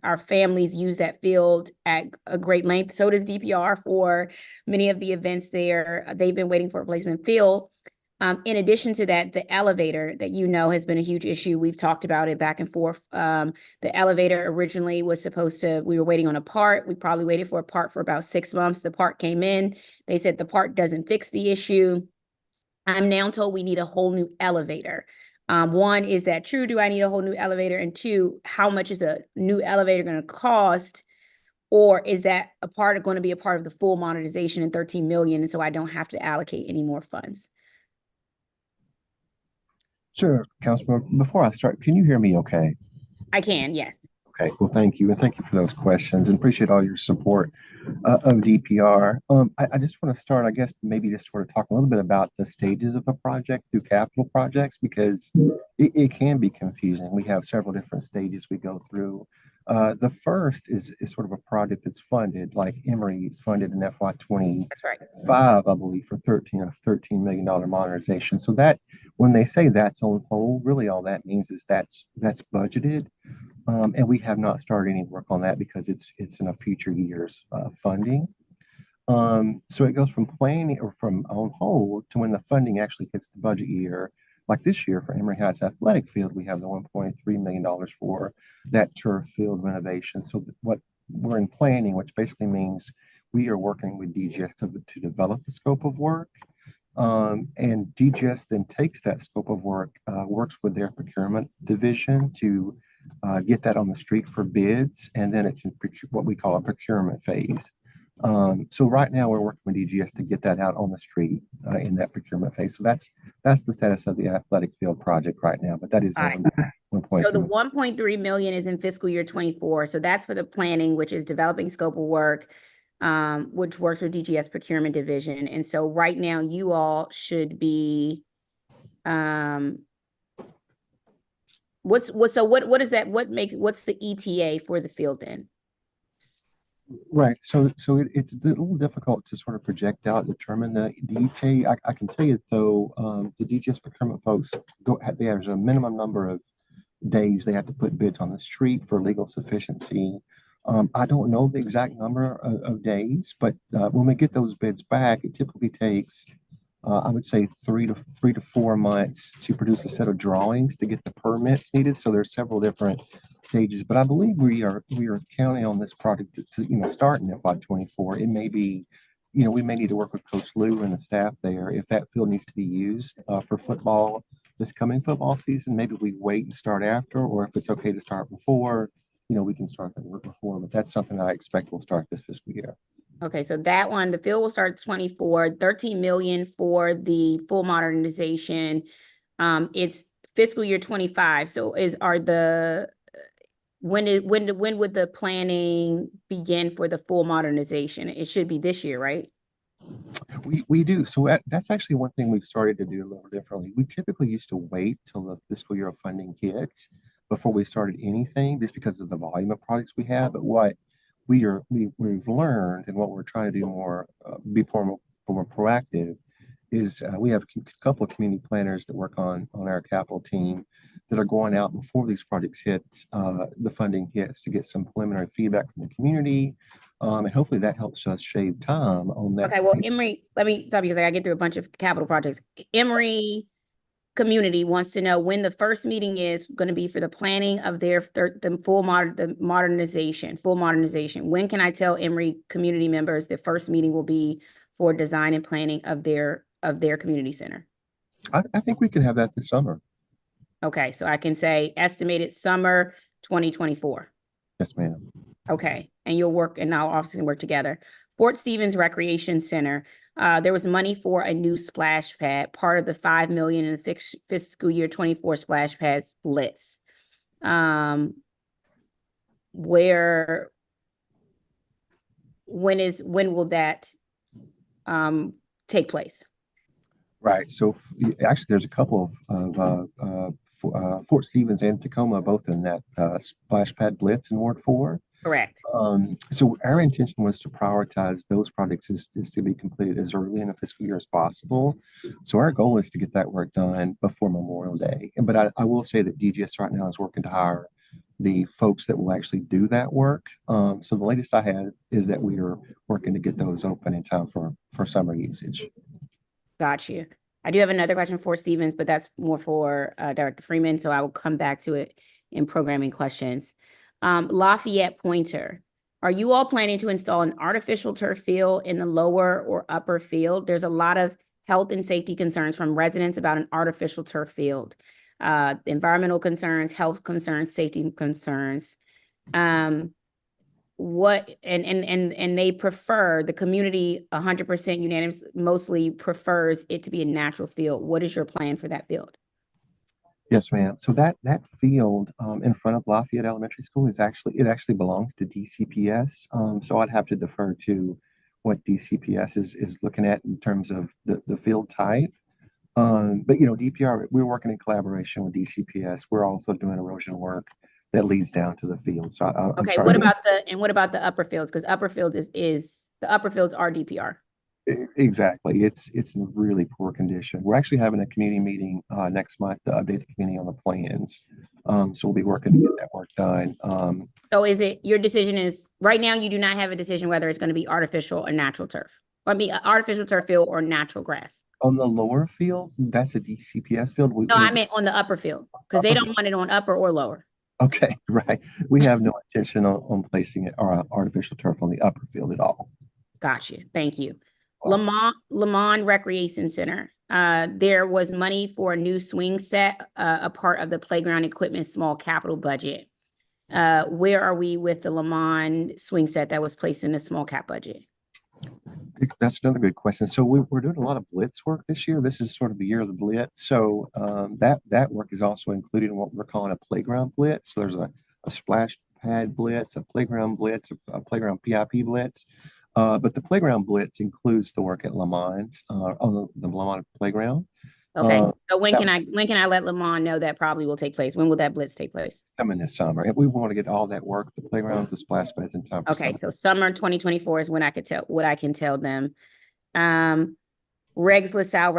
our families use that field at a great length. So does DPR for many of the events there. They've been waiting for a replacement field. In addition to that, the elevator that has been a huge issue. We've talked about it back and forth. The elevator originally was we were waiting on a part. We probably waited for a part for about 6 months. The part came in. They said the part doesn't fix the issue. I'm now told we need a whole new elevator. One, is that true? Do I need a whole new elevator? And two, how much is a new elevator going to cost? Or is that going to be a part of the full modernization in 13 million? And so I don't have to allocate any more funds. Sure, Councilman. Before I start, can you hear me okay? I can, yes. Okay, well, thank you. And thank you for those questions and appreciate all your support of DPR. I just want to start, I guess, maybe just sort of talk a little bit about the stages of a project through capital projects, because it can be confusing. We have several different stages we go through. The first is sort of a project that's funded, like Emory is funded in FY25, I believe, for $13 million modernization. So that, when they say that's on hold, really all that means is that's budgeted. And we have not started any work on that because it's in a future year's funding. So it goes from planning or from on hold to when the funding actually hits the budget year. Like this year for Emory Heights Athletic Field, we have the $1.3 million for that turf field renovation. So what we're in planning, which basically means we are working with DGS to develop the scope of work. And DGS then takes that scope of work, works with their procurement division to get that on the street for bids, and then it's in what we call a procurement phase. So right now we're working with DGS to get that out on the street in that procurement phase. So that's the status of the athletic field project right now, but that is Right. 1.3. So the 1.3 million is in fiscal year 24. So that's for the planning, which is developing scope of work, which works with DGS procurement division. And so right now you all should be, what's the ETA for the field then? Right. So it's a little difficult to sort of project out, determine the ETA. I can tell you though, the DGS procurement folks there's a minimum number of days they have to put bids on the street for legal sufficiency. I don't know the exact number of days, but when we get those bids back, it typically takes, I would say 3 to 4 months to produce a set of drawings to get the permits needed. So there's several different stages, but I believe we are counting on this project to start in FY24. It may be, we may need to work with Coach Lou and the staff there if that field needs to be used for football this coming football season. Maybe we wait and start after, or if it's okay to start before, we can start that work before, but that's something that I expect will start this fiscal year. Okay, so that one, the field will start 24, 13 million for the full modernization. It's fiscal year 25. So when would the planning begin for the full modernization? It should be this year, right? We do. So that's actually one thing we've started to do a little differently. We typically used to wait till the fiscal year of funding hits before we started anything, just because of the volume of projects we have. But what we've learned, and what we're trying to do more, be more proactive, is we have a couple of community planners that work on our capital team that are going out before these projects hit, the funding hits, to get some preliminary feedback from the community. And hopefully that helps us shave time on that. Okay, well, Emory, let me stop because I get through a bunch of capital projects. Emory community wants to know when the first meeting is going to be for the planning of the full modernization. When can I tell Emory community members the first meeting will be for design and planning of their community center? I think we can have that this summer. Okay, so I can say estimated summer 2024. Yes, ma'am. Okay, and you'll work, and our offices can work together. Fort Stevens Recreation Center. There was money for a new splash pad, part of the $5 million in the fiscal year 24 splash pad blitz. When will that take place? Right. So actually, there's a couple of Fort Stevens and Tacoma, both in that splash pad blitz in Ward 4. Correct. So our intention was to prioritize those projects is to be completed as early in the fiscal year as possible. So our goal is to get that work done before Memorial Day. But I will say that DGS right now is working to hire the folks that will actually do that work. So the latest I had is that we are working to get those open in time for summer usage. Got you. I do have another question for Stevens, but that's more for Director Freeman, so I will come back to it in programming questions. Lafayette Pointer, are you all planning to install an artificial turf field in the lower or upper field? There's a lot of health and safety concerns from residents about an artificial turf field. Environmental concerns, health concerns, safety concerns. What and they prefer, the community 100% unanimous mostly prefers it to be a natural field. What is your plan for that field? Yes, ma'am. So that field in front of Lafayette Elementary School is actually belongs to DCPS. So I'd have to defer to what DCPS is looking at in terms of the field type. But DPR, we're working in collaboration with DCPS. We're also doing erosion work that leads down to the field. So I'm sorry. What about the upper fields? Because upper fields the upper fields are DPR. Exactly. It's in really poor condition. We're actually having a community meeting next month to update the community on the plans. So we'll be working to get that work done. So is it your decision is right now you do not have a decision whether it's going to be artificial or natural turf? I mean, artificial turf field or natural grass? On the lower field, that's a DCPS field. I meant on the upper field because they don't want it on upper or lower. Okay, right. We have no intention on placing it or artificial turf on the upper field at all. Gotcha. Thank you. Lamont Recreation Center. There was money for a new swing set, a part of the playground equipment small capital budget. Where are we with the Lamont swing set that was placed in the small cap budget? That's another good question. So we're doing a lot of blitz work this year. This is sort of the year of the blitz. So that work is also included in what we're calling a playground blitz. So there's a splash pad blitz, a playground blitz, a playground PIP blitz. But the playground blitz includes the work at Lamont on the Lamont playground. Okay. So when can I let Lamont know that probably will take place? When will that blitz take place? It's coming this summer. And we want to get all that work, the playgrounds, the splash pads in time for okay, summer. so summer 2024 is when I could tell what I can tell them. Regs LaSalle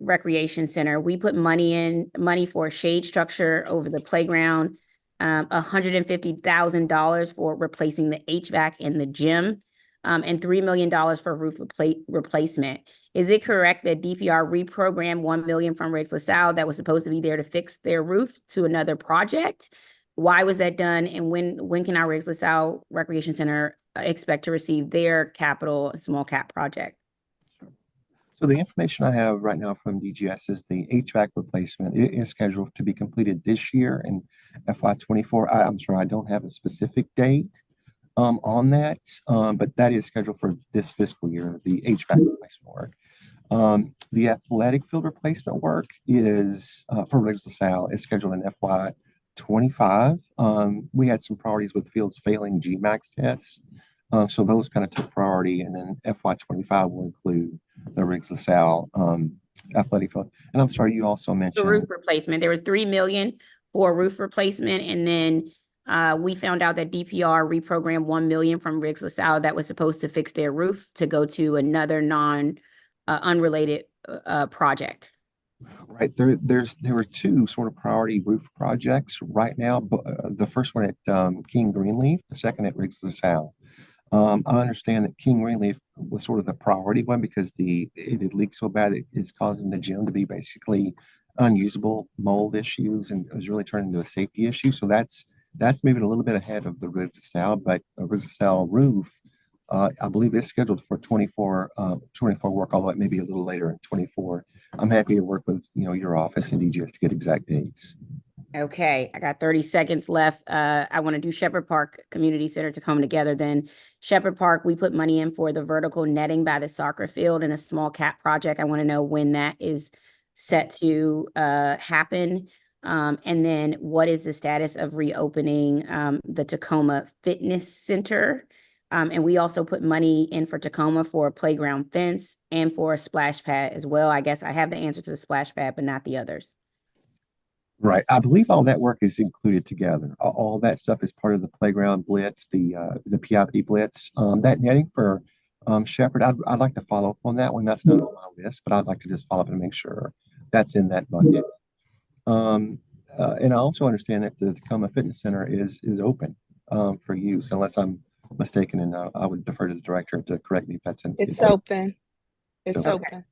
Recreation Center. We put money for a shade structure over the playground, $150,000 for replacing the HVAC in the gym. And $3 million for roof replacement. Is it correct that DPR reprogrammed $1 million from Regs LaSalle that was supposed to be there to fix their roof to another project? Why was that done? And when can our Regs LaSalle Recreation Center expect to receive their capital small cap project? So the information I have right now from DGS is the HVAC replacement. It is scheduled to be completed this year in FY24. I'm sorry, I don't have a specific date on that, but that is scheduled for this fiscal year, the HVAC replacement work. The athletic field replacement work is for Riggs LaSalle is scheduled in FY25. We had some priorities with fields failing GMAX tests. So those kind of took priority, and then FY25 will include the Riggs LaSalle athletic field. And I'm sorry, you also The mentioned roof replacement. There was 3 million for roof replacement, and then we found out that DPR reprogrammed 1 million from Riggs LaSalle that was supposed to fix their roof to go to another unrelated project. right there were two sort of priority roof projects right now. But the first one at King Greenleaf, the second at Riggs LaSalle. I understand that King Greenleaf was sort of the priority one because it had leaked so bad it's causing the gym to be basically unusable, mold issues, and it was really turning into a safety issue. So that's maybe a little bit ahead of the Riggs LaSalle, but Riggs LaSalle roof, I believe it's scheduled for 24 work, although it may be a little later in 24. I'm happy to work with your office and DGS to get exact dates. Okay, I got 30 seconds left. I want to do Shepherd Park Community Center Tacoma together. Then Shepherd Park, we put money in for the vertical netting by the soccer field and a small cap project. I want to know when that is set to happen. And then what is the status of reopening the Tacoma Fitness Center? And we also put money in for Tacoma for a playground fence and for a splash pad as well. I guess I have the answer to the splash pad, but not the others. Right. I believe all that work is included together. All that stuff is part of the playground blitz, the PIP blitz. That netting for Shepherd, I'd like to follow up on that one. That's not on my list, but I'd like to just follow up and make sure that's in that bucket. And I also understand that the Tacoma Fitness Center is open for use, unless I'm mistaken, and I would defer to the director to correct me if that's in. It's open. It's Okay. open.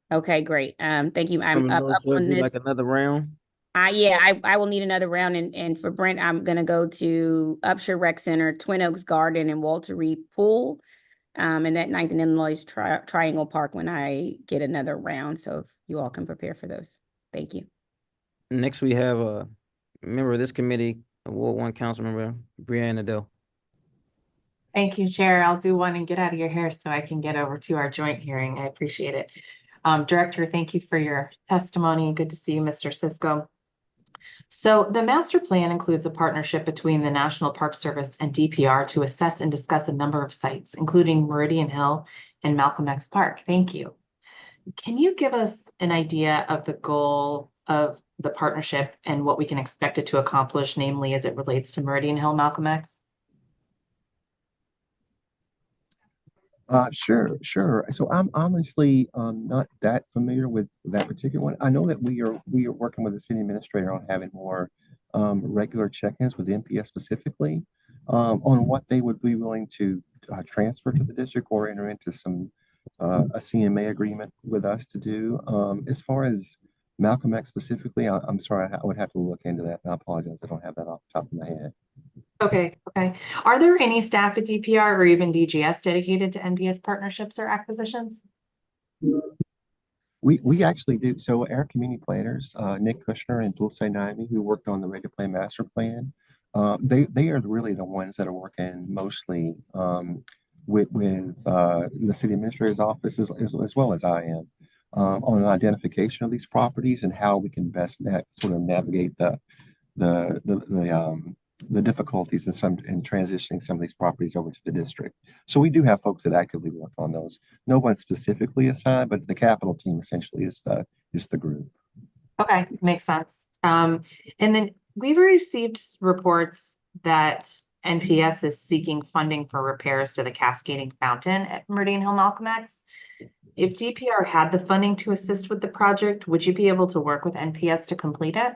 Okay, great. Thank you. I'm up George, on this. like another round. Yeah, I will need another round. And for Brent, I'm gonna go to Upshur Rec Center, Twin Oaks Garden, and Walter Reed Pool. And that 9th and Illinois Triangle Park when I get another round. So if you all can prepare for those. Thank you. Next, we have a member of this committee, Ward 1 Council Member Brianna Dell. Thank you, Chair. I'll do one and get out of your hair so I can get over to our joint hearing. I appreciate it. Director, thank you for your testimony. Good to see you, Mr. Cisco. So the master plan includes a partnership between the National Park Service and DPR to assess and discuss a number of sites, including Meridian Hill and Malcolm X Park. Thank you. Can you give us an idea of the goal of the partnership and what we can expect it to accomplish, namely as it relates to Meridian Hill, Malcolm X? Sure. So I'm honestly not that familiar with that particular one. I know that we are working with the city administrator on having more regular check-ins with NPS specifically on what they would be willing to transfer to the district or enter into some a CMA agreement with us to do. As far as Malcolm X specifically, I'm sorry, I would have to look into that, and I apologize. I don't have that off the top of my head. Okay. Are there any staff at DPR or even DGS dedicated to NPS partnerships or acquisitions? We actually do. So our community planners, Nick Kushner and Dulce Naimi, who worked on the Ready to Play master plan, they are really the ones that are working mostly with the city administrator's office as well as I am on an identification of these properties and how we can best sort of navigate the difficulties in transitioning some of these properties over to the district. So we do have folks that actively work on those. No one specifically assigned, but the capital team essentially is the group. Okay, makes sense. And then we've received reports that NPS is seeking funding for repairs to the cascading fountain at Meridian Hill Malcolm X. If DPR had the funding to assist with the project, would you be able to work with NPS to complete it?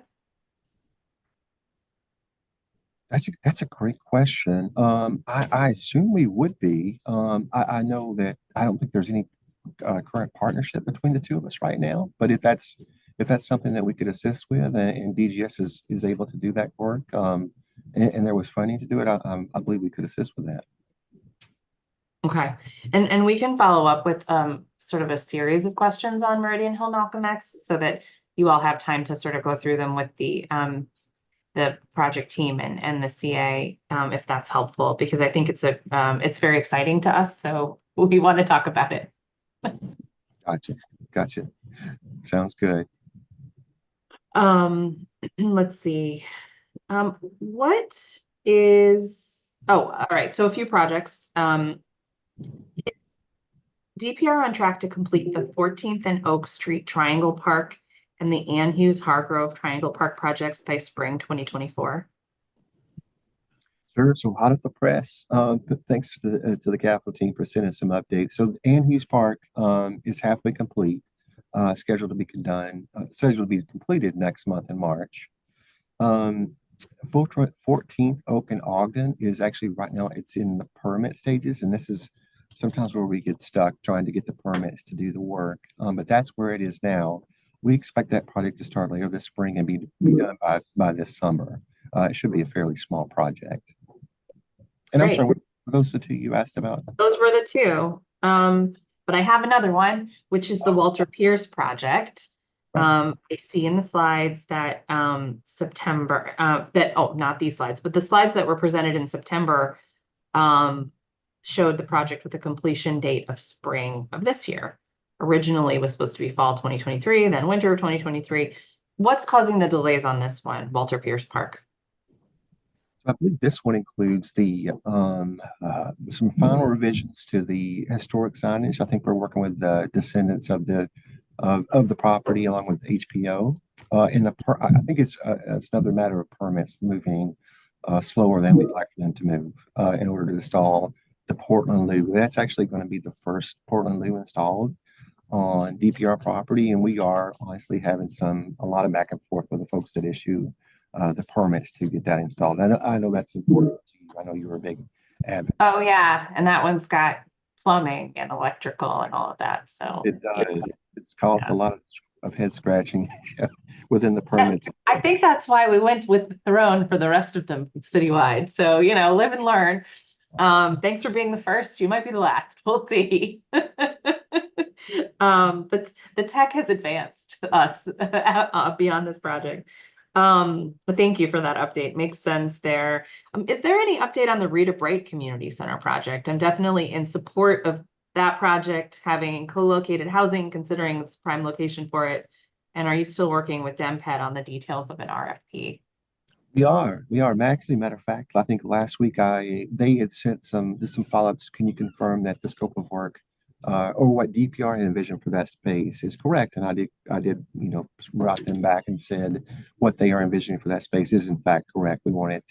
That's a great question. I assume we would be. I know that I don't think there's any current partnership between the two of us right now. But if that's something that we could assist with, and DGS is able to do that work, and there was funding to do it, I believe we could assist with that. Okay, and we can follow up with sort of a series of questions on Meridian Hill Malcolm X so that you all have time to sort of go through them with the project team and the CA, if that's helpful, because I think it's very exciting to us, so we want to talk about it. Gotcha. Sounds good. Let's see. What is, all right, so a few projects. DPR on track to complete the 14th and Oak Street Triangle Park and the Ann Hughes Hargrove Triangle Park projects by spring 2024? Sure. So hot off the press. Thanks to the Capitol team for sending some updates. So Ann Hughes Park is halfway complete, scheduled to be completed next month in March. 14th Oak and Ogden is actually right now it's in the permit stages, and this is sometimes where we get stuck trying to get the permits to do the work. But that's where it is now. We expect that project to start later this spring and be done by this summer. It should be a fairly small project. And Great. I'm sorry, were those the two you asked about? Those were the two. But I have another one, which is the Walter Pierce project. I see in the slides that September, not these slides, but the slides that were presented in September showed the project with a completion date of spring of this year. Originally it was supposed to be fall 2023, then winter 2023. What's causing the delays on this one, Walter Pierce Park? I believe this one includes the some final revisions to the historic signage. I think we're working with the descendants of the property along with HPO. I think it's another matter of permits moving slower than we'd like for them to move in order to install the Portland Loo. That's actually going to be the first Portland Loo installed on DPR property, and we are honestly having a lot of back and forth with the folks that issue the permits to get that installed. I know that's important to you. I know you're a big advocate. Oh yeah, and that one's got plumbing and electrical and all of that. So it does. It's caused a lot of head scratching within the permits. Yes, I think that's why we went with Throne for the rest of them citywide. So live and learn. Thanks for being the first. You might be the last. We'll see. But the tech has advanced us beyond this project. But thank you for that update. Makes sense there. Is there any update on the Rita Bright Community Center project? I'm definitely in support of that project, having co-located housing, considering it's prime location for it. And are you still working with DemPed on the details of an RFP? We are. Actually, matter of fact, I think last week they had sent some follow-ups. Can you confirm that the scope of work or what DPR had envisioned for that space is correct? And I did, brought them back and said what they are envisioning for that space is in fact correct. We want it,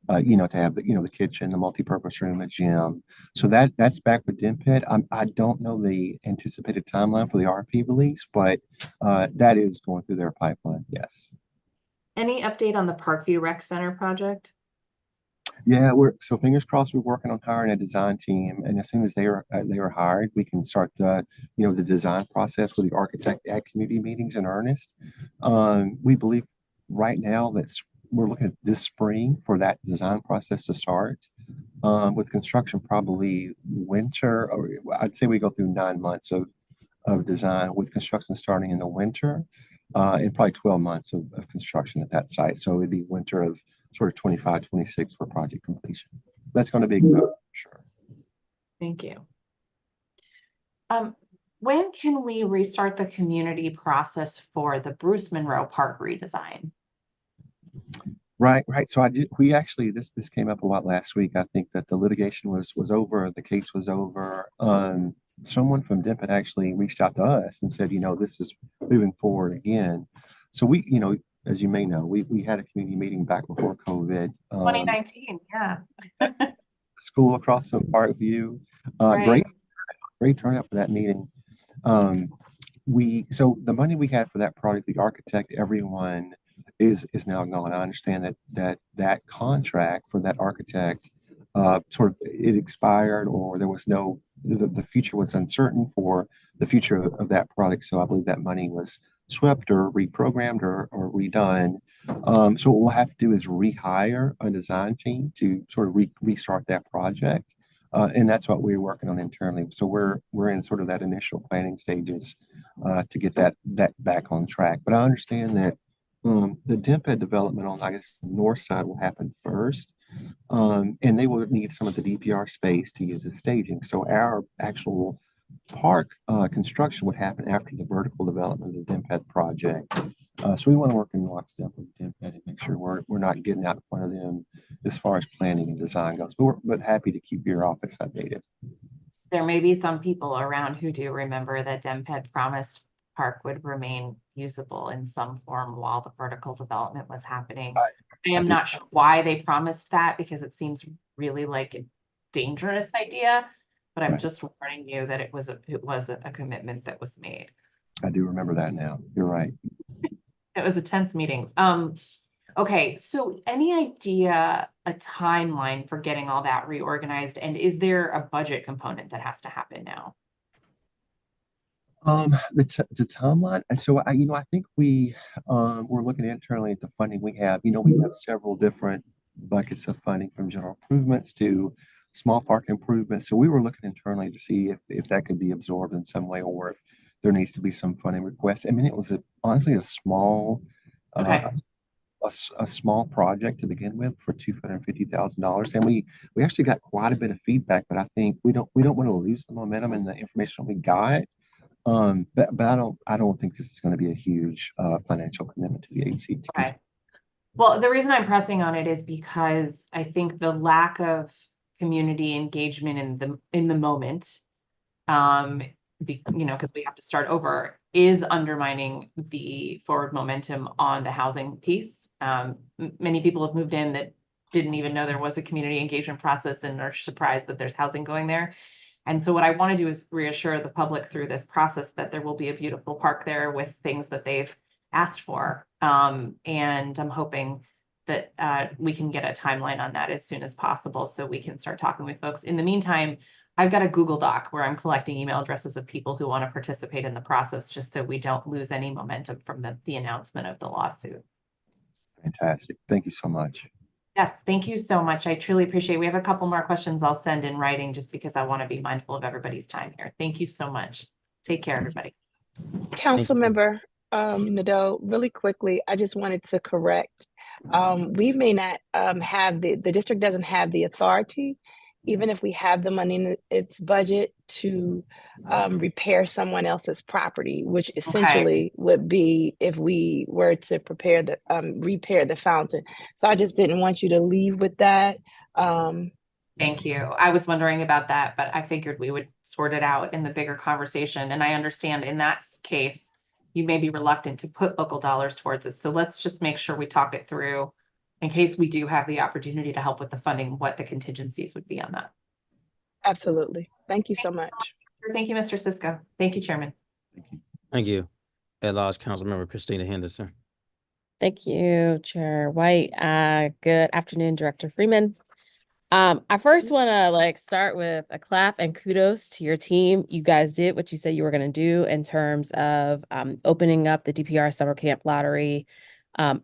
to have the kitchen, the multi-purpose room, a gym. So that's back with DemPed. I don't know the anticipated timeline for the RFP release, but that is going through their pipeline. Yes. Any update on the Parkview Rec Center project? Yeah, so fingers crossed. We're working on hiring a design team, and as soon as they are hired, we can start the design process with the architect at community meetings in earnest. We believe right now that we're looking at this spring for that design process to start. With construction probably winter, or I'd say we go through 9 months of design with construction starting in the winter, and probably 12 months of construction at that site. So it'd be winter of sort of 25, 26 for project completion. That's going to be exciting for sure. Thank you. When can we restart the community process for the Bruce Monroe Park redesign? Right. So we actually, this came up a lot last week. I think that the litigation was over, the case was over. Someone from DemPed actually reached out to us and said, this is moving forward again. So we, as you may know, we had a community meeting back before COVID. 2019, yeah. School across from Parkview. Right. Great turnout for that meeting. So the money we had for that project, the architect, everyone is now gone. I understand that contract for that architect it expired, or there was the future was uncertain for the future of that product. So I believe that money was swept or reprogrammed or redone. So what we'll have to do is rehire a design team to sort of restart that project. And that's what we're working on internally. So we're in sort of that initial planning stages to get that back on track. But I understand that the DEMPED development on, I guess, the north side will happen first, and they will need some of the DPR space to use as staging. So our actual park construction would happen after the vertical development of the DEMPED project. So we want to work in lockstep with DEMPED and make sure we're not getting out in front of them as far as planning and design goes. But happy to keep your office updated. There may be some people around who do remember that DEMPED promised park would remain usable in some form while the vertical development was happening. I am not sure why they promised that, because it seems really like a dangerous idea, but I'm just warning you that it was a commitment that was made. I do remember that now. You're right. It was a tense meeting. Okay, so any idea a timeline for getting all that reorganized, and is there a budget component that has to happen now? The timeline. And so I think we're looking internally at the funding we have. We have several different buckets of funding, from general improvements to small park improvements. So we were looking internally to see if that could be absorbed in some way, or if there needs to be some funding request. I mean, it was honestly a small, a small project to begin with for $250,000, and we actually got quite a bit of feedback. But I think we don't want to lose the momentum and the information we got. But I don't think this is going to be a huge financial commitment to the agency. Okay. Well, the reason I'm pressing on it is because I think the lack of community engagement in the moment, because we have to start over, is undermining the forward momentum on the housing piece. Many people have moved in that didn't even know there was a community engagement process and are surprised that there's housing going there. And so what I want to do is reassure the public through this process that there will be a beautiful park there with things that they've asked for. And I'm hoping that we can get a timeline on that as soon as possible so we can start talking with folks. In the meantime, I've got a Google Doc where I'm collecting email addresses of people who want to participate in the process, just so we don't lose any momentum from the announcement of the lawsuit. Fantastic. Thank you so much. Yes, thank you so much. I truly appreciate it. We have a couple more questions I'll send in writing, just because I want to be mindful of everybody's time here. Thank you so much. Take care, everybody. Councilmember Nadeau, really quickly, I just wanted to correct. We may not have the district doesn't have the authority, even if we have the money in its budget, to repair someone else's property, which essentially would be if we were to repair the fountain. So I just didn't want you to leave with that. Thank you. I was wondering about that, but I figured we would sort it out in the bigger conversation. And I understand in that case, you may be reluctant to put local dollars towards it. So let's just make sure we talk it through in case we do have the opportunity to help with the funding, what the contingencies would be on that. Absolutely. Thank you so much. Thank you, Mr. Cisco. Thank you, Chairman. Thank you. At large Councilmember Christina Henderson. Thank you, Chair White. Good afternoon, Director Freeman. I first want to start with a clap and kudos to your team. You guys did what you said you were going to do in terms of opening up the DPR Summer Camp Lottery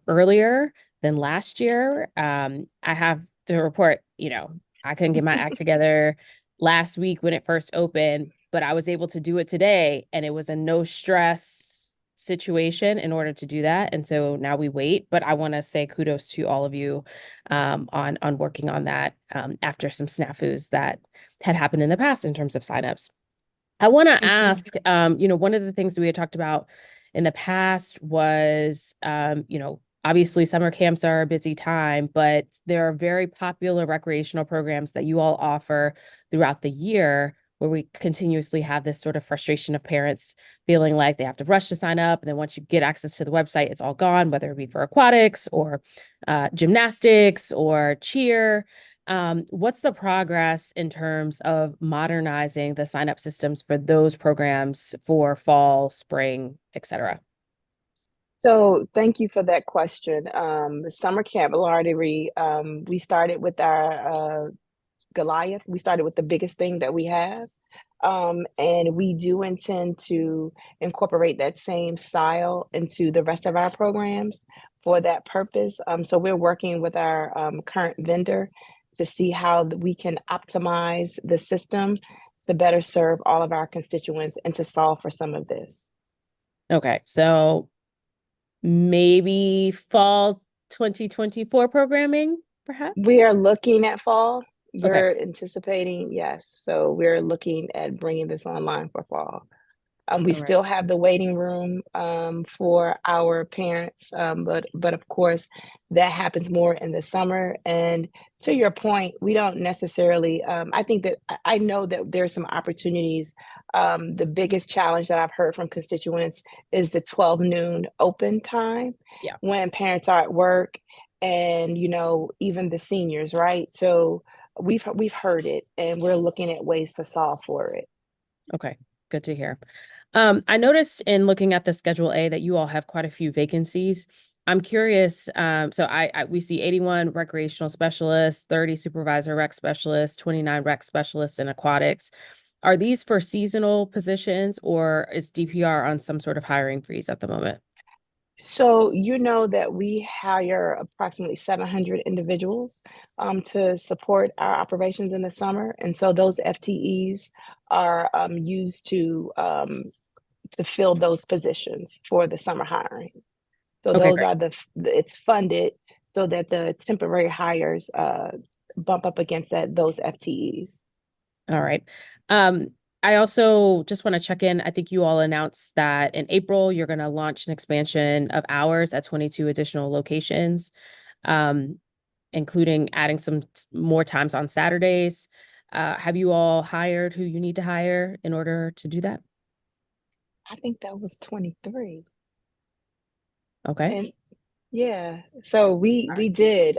earlier than last year. I have to report, I couldn't get my act together last week when it first opened, but I was able to do it today, and it was a no stress situation in order to do that. And so now we wait, but I want to say kudos to all of you on working on that after some snafus that had happened in the past in terms of signups. I want to ask, one of the things that we had talked about in the past was, obviously summer camps are a busy time, but there are very popular recreational programs that you all offer throughout the year, where we continuously have this sort of frustration of parents feeling like they have to rush to sign up. And then once you get access to the website, it's all gone, whether it be for aquatics or gymnastics or cheer. What's the progress in terms of modernizing the sign-up systems for those programs for fall, spring, et cetera? So thank you for that question. The Summer Camp Lottery, we started with our Goliath. We started with the biggest thing that we have. And we do intend to incorporate that same style into the rest of our programs for that purpose. So we're working with our current vendor to see how we can optimize the system to better serve all of our constituents and to solve for some of this. Okay, so maybe fall 2024 programming, perhaps? We are looking at fall. Okay. We're anticipating, yes. So we're looking at bringing this online for fall. We All right. still have the waiting room for our parents, but of course that happens more in the summer. And to your point, we don't necessarily. I think that I know that there's some opportunities. The biggest challenge that I've heard from constituents is the 12 noon open time, Yeah. when parents are at work, and even the seniors, right? So we've heard it, and we're looking at ways to solve for it. Okay, good to hear. I noticed in looking at the Schedule A that you all have quite a few vacancies. I'm curious, so we see 81 recreational specialists, 30 supervisor rec specialists, 29 rec specialists in aquatics. Are these for seasonal positions, or is DPR on some sort of hiring freeze at the moment? So that we hire approximately 700 individuals to support our operations in the summer, and so those FTEs are used to fill those positions for the summer hiring. So Okay, those great. are it's funded so that the temporary hires bump up against those FTEs. All right. I also just want to check in. I think you all announced that in April, you're going to launch an expansion of hours at 22 additional locations, including adding some more times on Saturdays. Have you all hired who you need to hire in order to do that? I think that was 23. Okay. And yeah, so we did.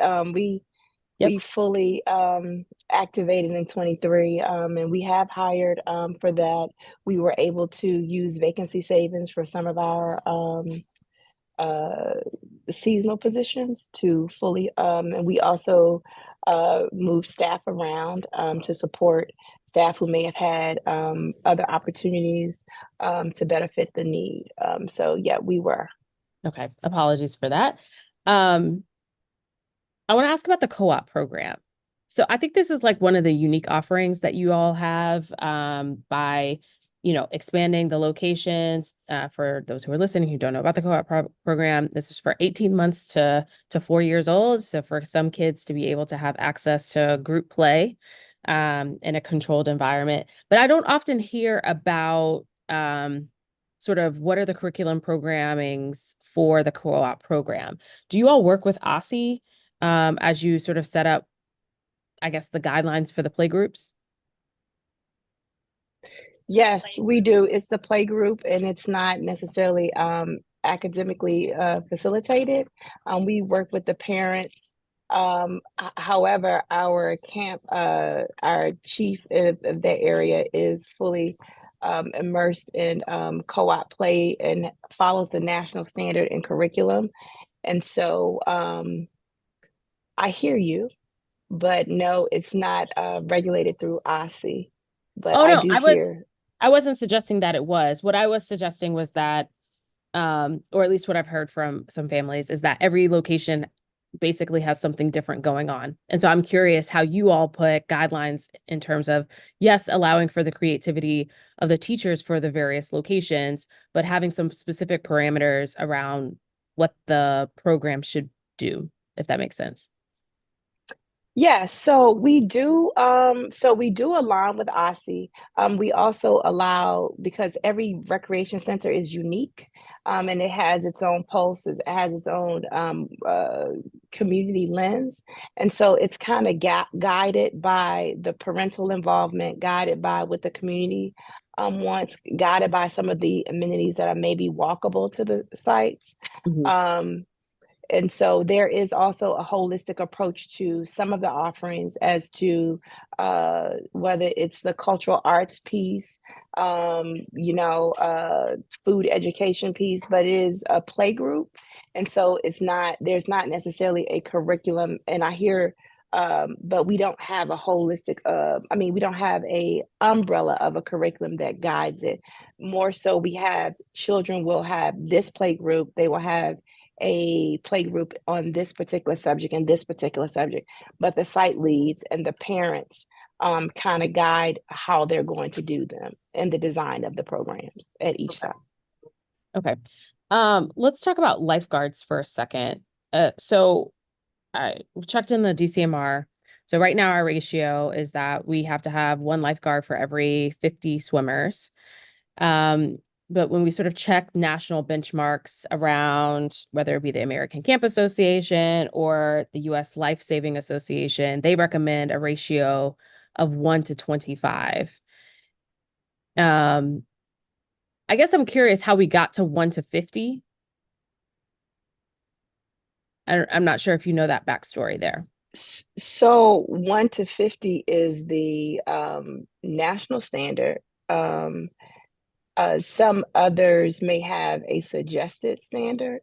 We fully activated in 23, and we have hired for that. We were able to use vacancy savings for some of our seasonal positions to fully, and we also moved staff around to support staff who may have had other opportunities to better fit the need. So yeah, we were. Okay. Apologies for that. I want to ask about the co-op program. So I think this is like one of the unique offerings that you all have by, expanding the locations. For those who are listening who don't know about the co-op program, this is for 18 months to 4 years old. So for some kids to be able to have access to group play in a controlled environment. But I don't often hear about sort of what are the curriculum programmings for the co-op program. Do you all work with OSSI as you sort of set up, I guess, the guidelines for the play groups? Yes, we do. It's the play group, and it's not necessarily academically facilitated. We work with the parents. However, our camp, our chief of that area is fully immersed in co-op play and follows the national standard and curriculum. And so I hear you, but no, it's not regulated through OSSI. But Oh, I no, do hear. I wasn't suggesting that it was. What I was suggesting was that, or at least what I've heard from some families, is that every location basically has something different going on. And so I'm curious how you all put guidelines in terms of, yes, allowing for the creativity of the teachers for the various locations, but having some specific parameters around what the program should do, if that makes sense. Yeah, so we do align with OSSI. We also allow, because every recreation center is unique, and it has its own pulses, it has its own community lens. And so it's kind of guided by the parental involvement, guided by what the community wants, guided by some of the amenities that are maybe walkable to the sites. And so there is also a holistic approach to some of the offerings as to whether it's the cultural arts piece, food education piece, but it is a play group. And so there's not necessarily a curriculum. And I hear, but we don't have a holistic, we don't have a umbrella of a curriculum that guides it. More so children will have this play group, they will have a play group on this particular subject and this particular subject, but the site leads and the parents kind of guide how they're going to do them and the design of the programs at each site. Okay. Let's talk about lifeguards for a second. So I checked in the DCMR. So right now our ratio is that we have to have one lifeguard for every 50 swimmers. But when we sort of check national benchmarks around whether it be the American Camp Association or the US Life Saving Association, they recommend a ratio of 1 to 25. I guess I'm curious how we got to 1 to 50. I'm not sure if you know that backstory there. So 1 to 50 is the national standard. Some others may have a suggested standard,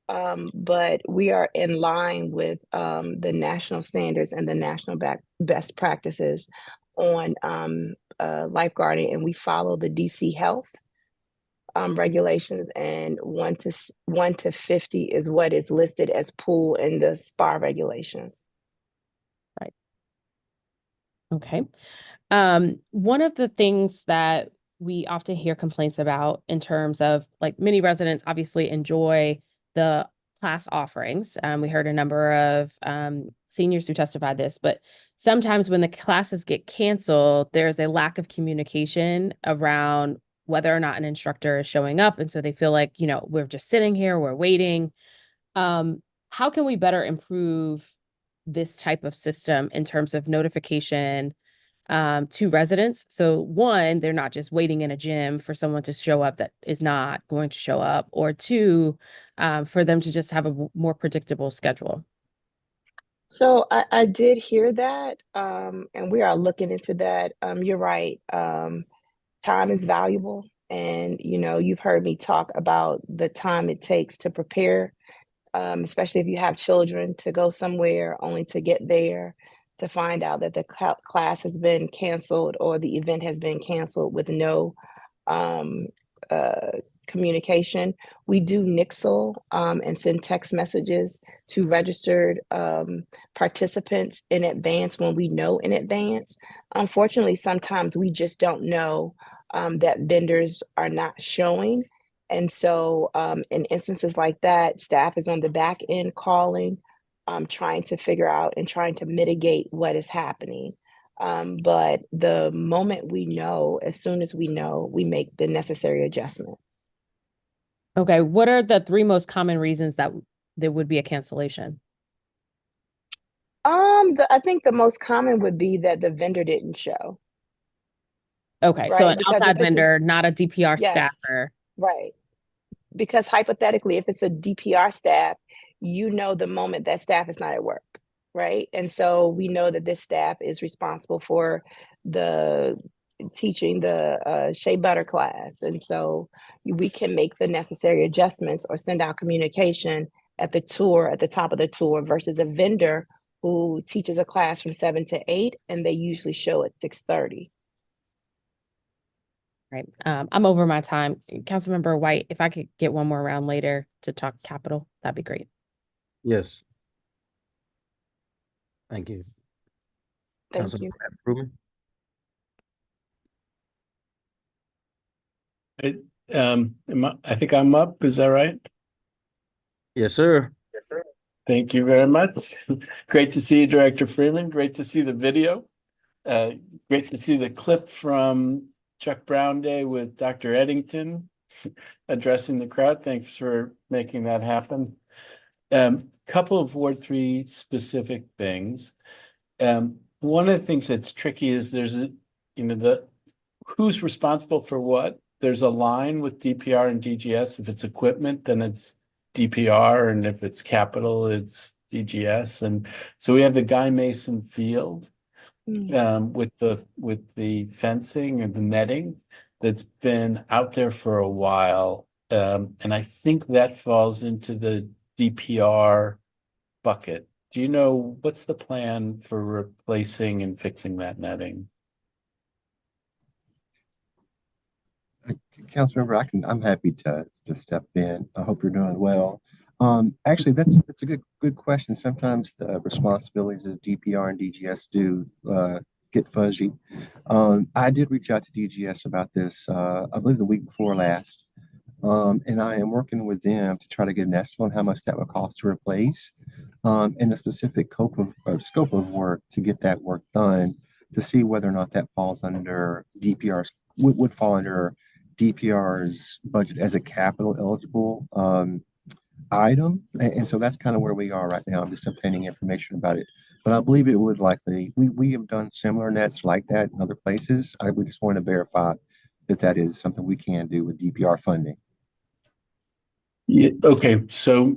but we are in line with the national standards and the national best practices on lifeguarding, and we follow the DC Health regulations, and 1 to 50 is what is listed as pool in the spa regulations. Right. Okay. One of the things that we often hear complaints about in terms of like many residents obviously enjoy the class offerings. We heard a number of seniors who testified this, but sometimes when the classes get canceled, there's a lack of communication around whether or not an instructor is showing up. And so they feel like, we're just sitting here, we're waiting. How can we better improve this type of system in terms of notification to residents? So one, they're not just waiting in a gym for someone to show up that is not going to show up, or two, for them to just have a more predictable schedule. So I did hear that, and we are looking into that. You're right. Time is valuable, and you've heard me talk about the time it takes to prepare, especially if you have children, to go somewhere only to get there to find out that the class has been canceled or the event has been canceled with no communication. We do nixle and send text messages to registered participants in advance when we know in advance. Unfortunately, sometimes we just don't know that vendors are not showing. And so in instances like that, staff is on the back end calling, trying to figure out and trying to mitigate what is happening. But the moment we know, as soon as we know, we make the necessary adjustments. Okay. What are the 3 most common reasons that there would be a cancellation? I think the most common would be that the vendor didn't show. Okay. Right? So an Because outside if it's vendor, not a DPR yes, staffer. right. Because hypothetically, if it's a DPR staff, the moment that staff is not at work, right? And so we know that this staff is responsible for teaching the shea butter class. And so we can make the necessary adjustments or send out communication at the top of the tour versus a vendor who teaches a class from 7 to 8, and they usually show at 6:30. Right. I'm over my time. Councilmember White, if I could get one more round later to talk capital, that'd be great. Yes. Thank you. Thank you. Fruman? I think I'm up. Is that right? Yes, sir. Yes, sir. Thank you very much. Great to see you, Director Freeman. Great to see the video. Great to see the clip from Chuck Brown Day with Dr. Eddington addressing the crowd. Thanks for making that happen. Couple of Ward 3 specific things. One of the things that's tricky is there's who's responsible for what. There's a line with DPR and DGS. If it's equipment, then it's DPR, and if it's capital, it's DGS. And so we have the Guy Mason Field with the fencing and the netting that's been out there for a while. And I think that falls into the DPR bucket. Do you know what's the plan for replacing and fixing that netting? Councilmember, I'm happy to step in. I hope you're doing well. Actually, that's a good question. Sometimes the responsibilities of DPR and DGS do get fuzzy. I did reach out to DGS about this, I believe the week before last, and I am working with them to try to get an estimate on how much that would cost to replace, and the specific scope of work to get that work done to see whether or not that falls under DPR's would fall under DPR's budget as a capital eligible item. And so that's kind of where we are right now. I'm just obtaining information about it. But I believe it would likely, we have done similar nets like that in other places. We just want to verify that that is something we can do with DPR funding. Yeah, okay, so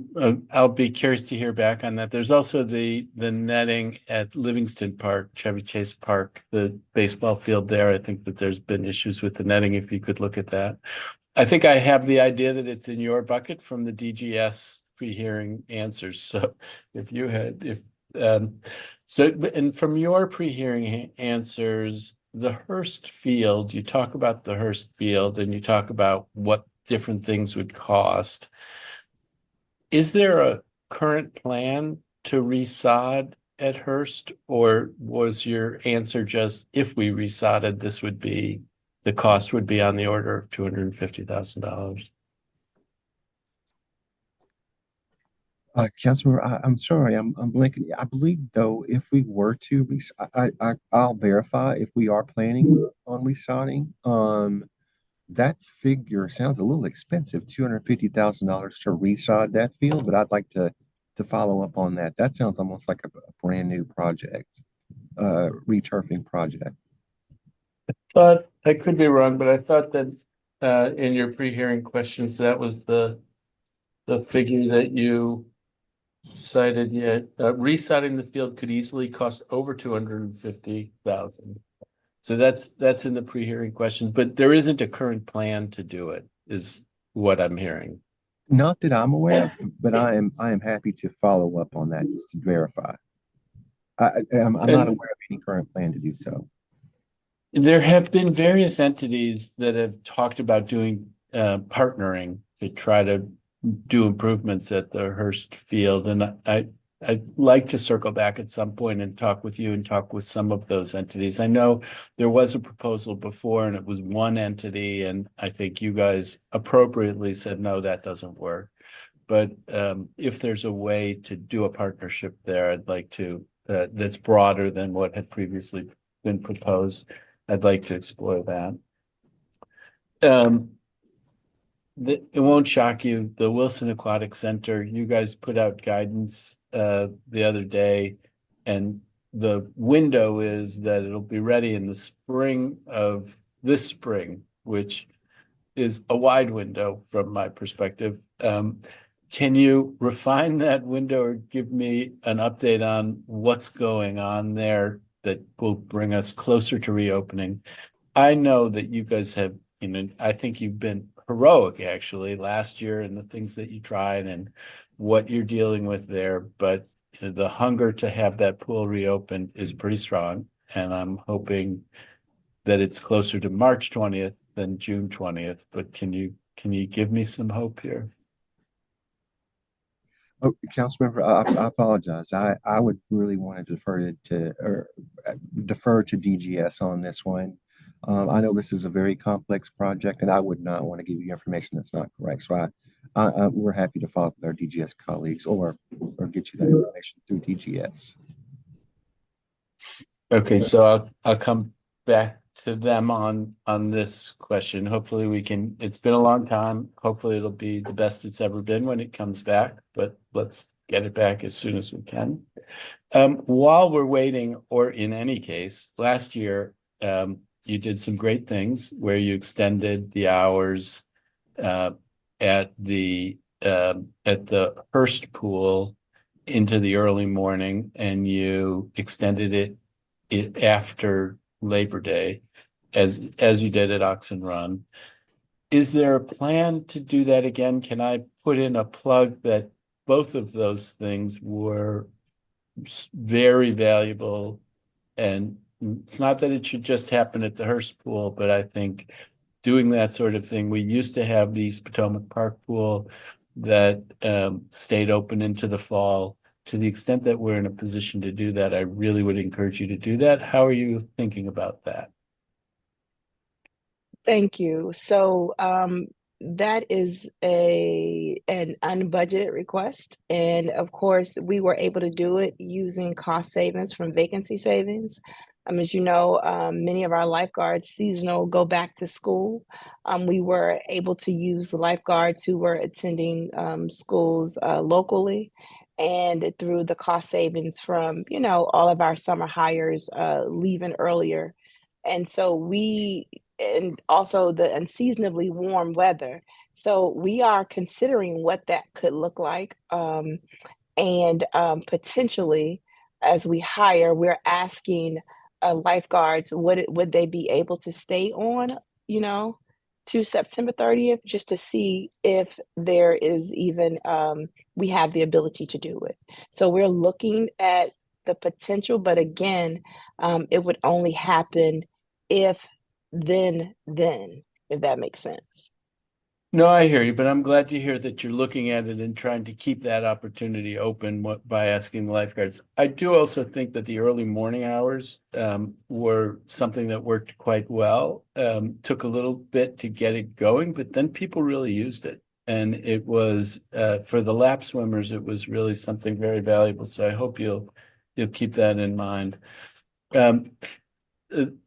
I'll be curious to hear back on that. There's also the netting at Livingston Park, Chevy Chase Park, the baseball field there. I think that there's been issues with the netting, if you could look at that. I think I have the idea that it's in your bucket from the DGS pre-hearing answers. So if you had, and from your pre-hearing answers, the Hearst Field, you talk about the Hearst Field and you talk about what different things would cost. Is there a current plan to resod at Hearst, or was your answer just if we resodded, this would be the cost would be on the order of $250,000? Councilmember, I'm sorry, I'm blanking. I believe though, if we were to, I'll verify if we are planning on resodding. That figure sounds a little expensive, $250,000 to resod that field, but I'd like to follow up on that. That sounds almost like a brand new project, returfing project. But I could be wrong, but I thought that in your pre-hearing questions, that was the figure that you cited. Yet resodding the field could easily cost over $250,000. So that's in the pre-hearing questions, but there isn't a current plan to do it, is what I'm hearing. Not that I'm aware of, but I am happy to follow up on that just to verify. I'm not aware of any current plan to do so. There have been various entities that have talked about doing partnering to try to do improvements at the Hearst Field, and I'd like to circle back at some point and talk with you and talk with some of those entities. I know there was a proposal before and it was one entity, and I think you guys appropriately said, no, that doesn't work. But if there's a way to do a partnership there, I'd like to, that's broader than what had previously been proposed. I'd like to explore that. It won't shock you, the Wilson Aquatic Center, you guys put out guidance the other day, and the window is that it'll be ready in the spring of this spring, which is a wide window from my perspective. Can you refine that window or give me an update on what's going on there that will bring us closer to reopening? I know that you guys have, I think you've been heroic actually last year and the things that you tried and what you're dealing with there, but the hunger to have that pool reopened is pretty strong, and I'm hoping that it's closer to March 20th than June 20th. But can you give me some hope here? Oh, Councilmember, I apologize. I would really want to defer to DGS on this one. I know this is a very complex project, and I would not want to give you information that's not correct. So we're happy to follow up with our DGS colleagues or get you that information through DGS. Okay, so I'll come back to them on this question. Hopefully we can, it's been a long time. Hopefully it'll be the best it's ever been when it comes back, but let's get it back as soon as we can. While we're waiting, or in any case, last year, you did some great things where you extended the hours at the Hearst pool into the early morning, and you extended it after Labor Day, as you did at Oxen Run. Is there a plan to do that again? Can I put in a plug that both of those things were very valuable, and it's not that it should just happen at the Hearst pool, but I think doing that sort of thing, we used to have the East Potomac Park pool, that stayed open into the fall. To the extent that we're in a position to do that, I really would encourage you to do that. How are you thinking about that? Thank you. So that is an unbudgeted request. And of course, we were able to do it using cost savings from vacancy savings. As you know, many of our lifeguards seasonal go back to school. We were able to use lifeguards who were attending schools locally, and through the cost savings from, you know, all of our summer hires leaving earlier. And so and also the unseasonably warm weather. So we are considering what that could look like. And potentially, as we hire, we're asking lifeguards, would they be able to stay on, you know, to September 30th, just to see if there is even, we have the ability to do it. So we're looking at the potential, but again, it would only happen if then, if that makes sense. No, I hear you, but I'm glad to hear that you're looking at it and trying to keep that opportunity open by asking the lifeguards. I do also think that the early morning hours were something that worked quite well. Took a little bit to get it going, but then people really used it. And it was, for the lap swimmers, it was really something very valuable. So I hope you'll keep that in mind.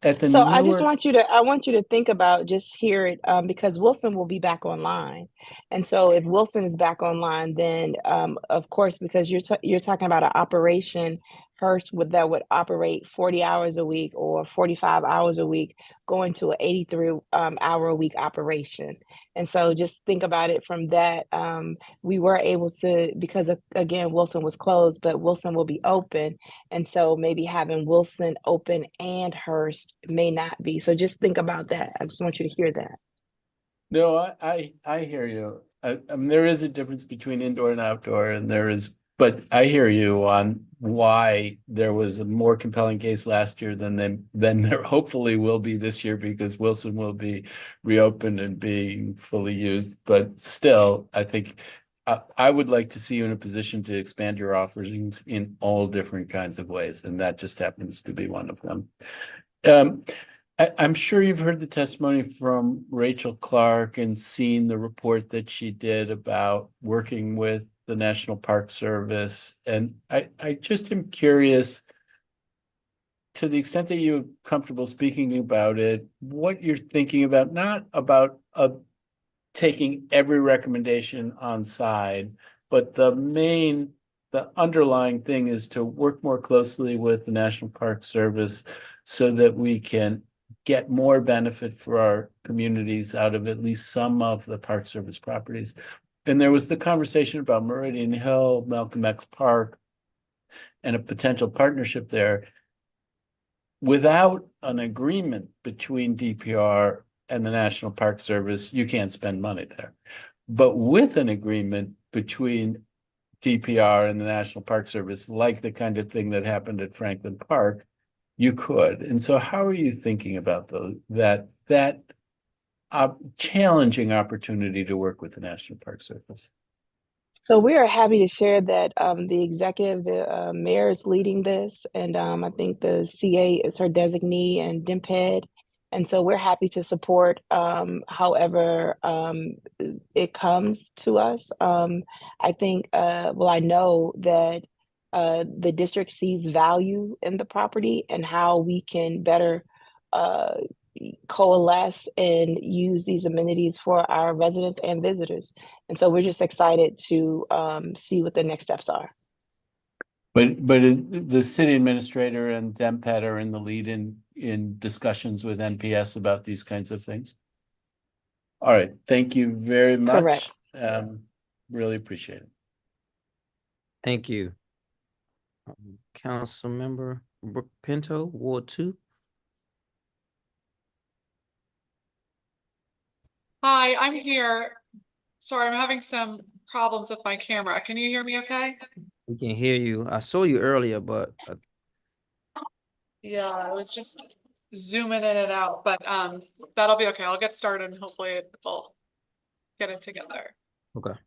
At the So I just newer, want you to, I want you to think about, just hear it, because Wilson will be back online. And so if Wilson is back online, then of course, because you're talking about an operation Hearst that would operate 40 hours a week or 45 hours a week, going to an 83 hour a week operation. And so just think about it from that. We were able to, because again, Wilson was closed, but Wilson will be open. And so maybe having Wilson open and Hearst may not be. So just think about that. I just want you to hear that. No, I hear you. There is a difference between indoor and outdoor, and but I hear you on why there was a more compelling case last year than there hopefully will be this year, because Wilson will be reopened and being fully used. But still, I think I would like to see you in a position to expand your offerings in all different kinds of ways, and that just happens to be one of them. I'm sure you've heard the testimony from Rachel Clark and seen the report that she did about working with the National Park Service. And I just am curious, to the extent that you're comfortable speaking about it, what you're thinking about, not about taking every recommendation on side, but the underlying thing is to work more closely with the National Park Service so that we can get more benefit for our communities out of at least some of the Park Service properties. And there was the conversation about Meridian Hill, Malcolm X Park, and a potential partnership there. Without an agreement between DPR and the National Park Service, you can't spend money there. But with an agreement between DPR and the National Park Service, like the kind of thing that happened at Franklin Park, you could. And so how are you thinking about that challenging opportunity to work with the National Park Service? So we are happy to share that the executive, the mayor is leading this, and I think the CA is her designee and DIMPED. And so we're happy to support however it comes to us. I think, well, I know that the district sees value in the property and how we can better coalesce and use these amenities for our residents and visitors. And so we're just excited to see what the next steps are. But the city administrator and DEMPET are in the lead in discussions with NPS about these kinds of things. All right, thank you very much. Correct. Really appreciate it. Thank you. Council Member Brooke Pinto, Ward 2. Hi, I'm here. Sorry, I'm having some problems with my camera. Can you hear me okay? We can hear you. I saw you earlier, but Yeah, I was just zooming in and out, but that'll be okay. I'll get started and hopefully we'll get it together. okay.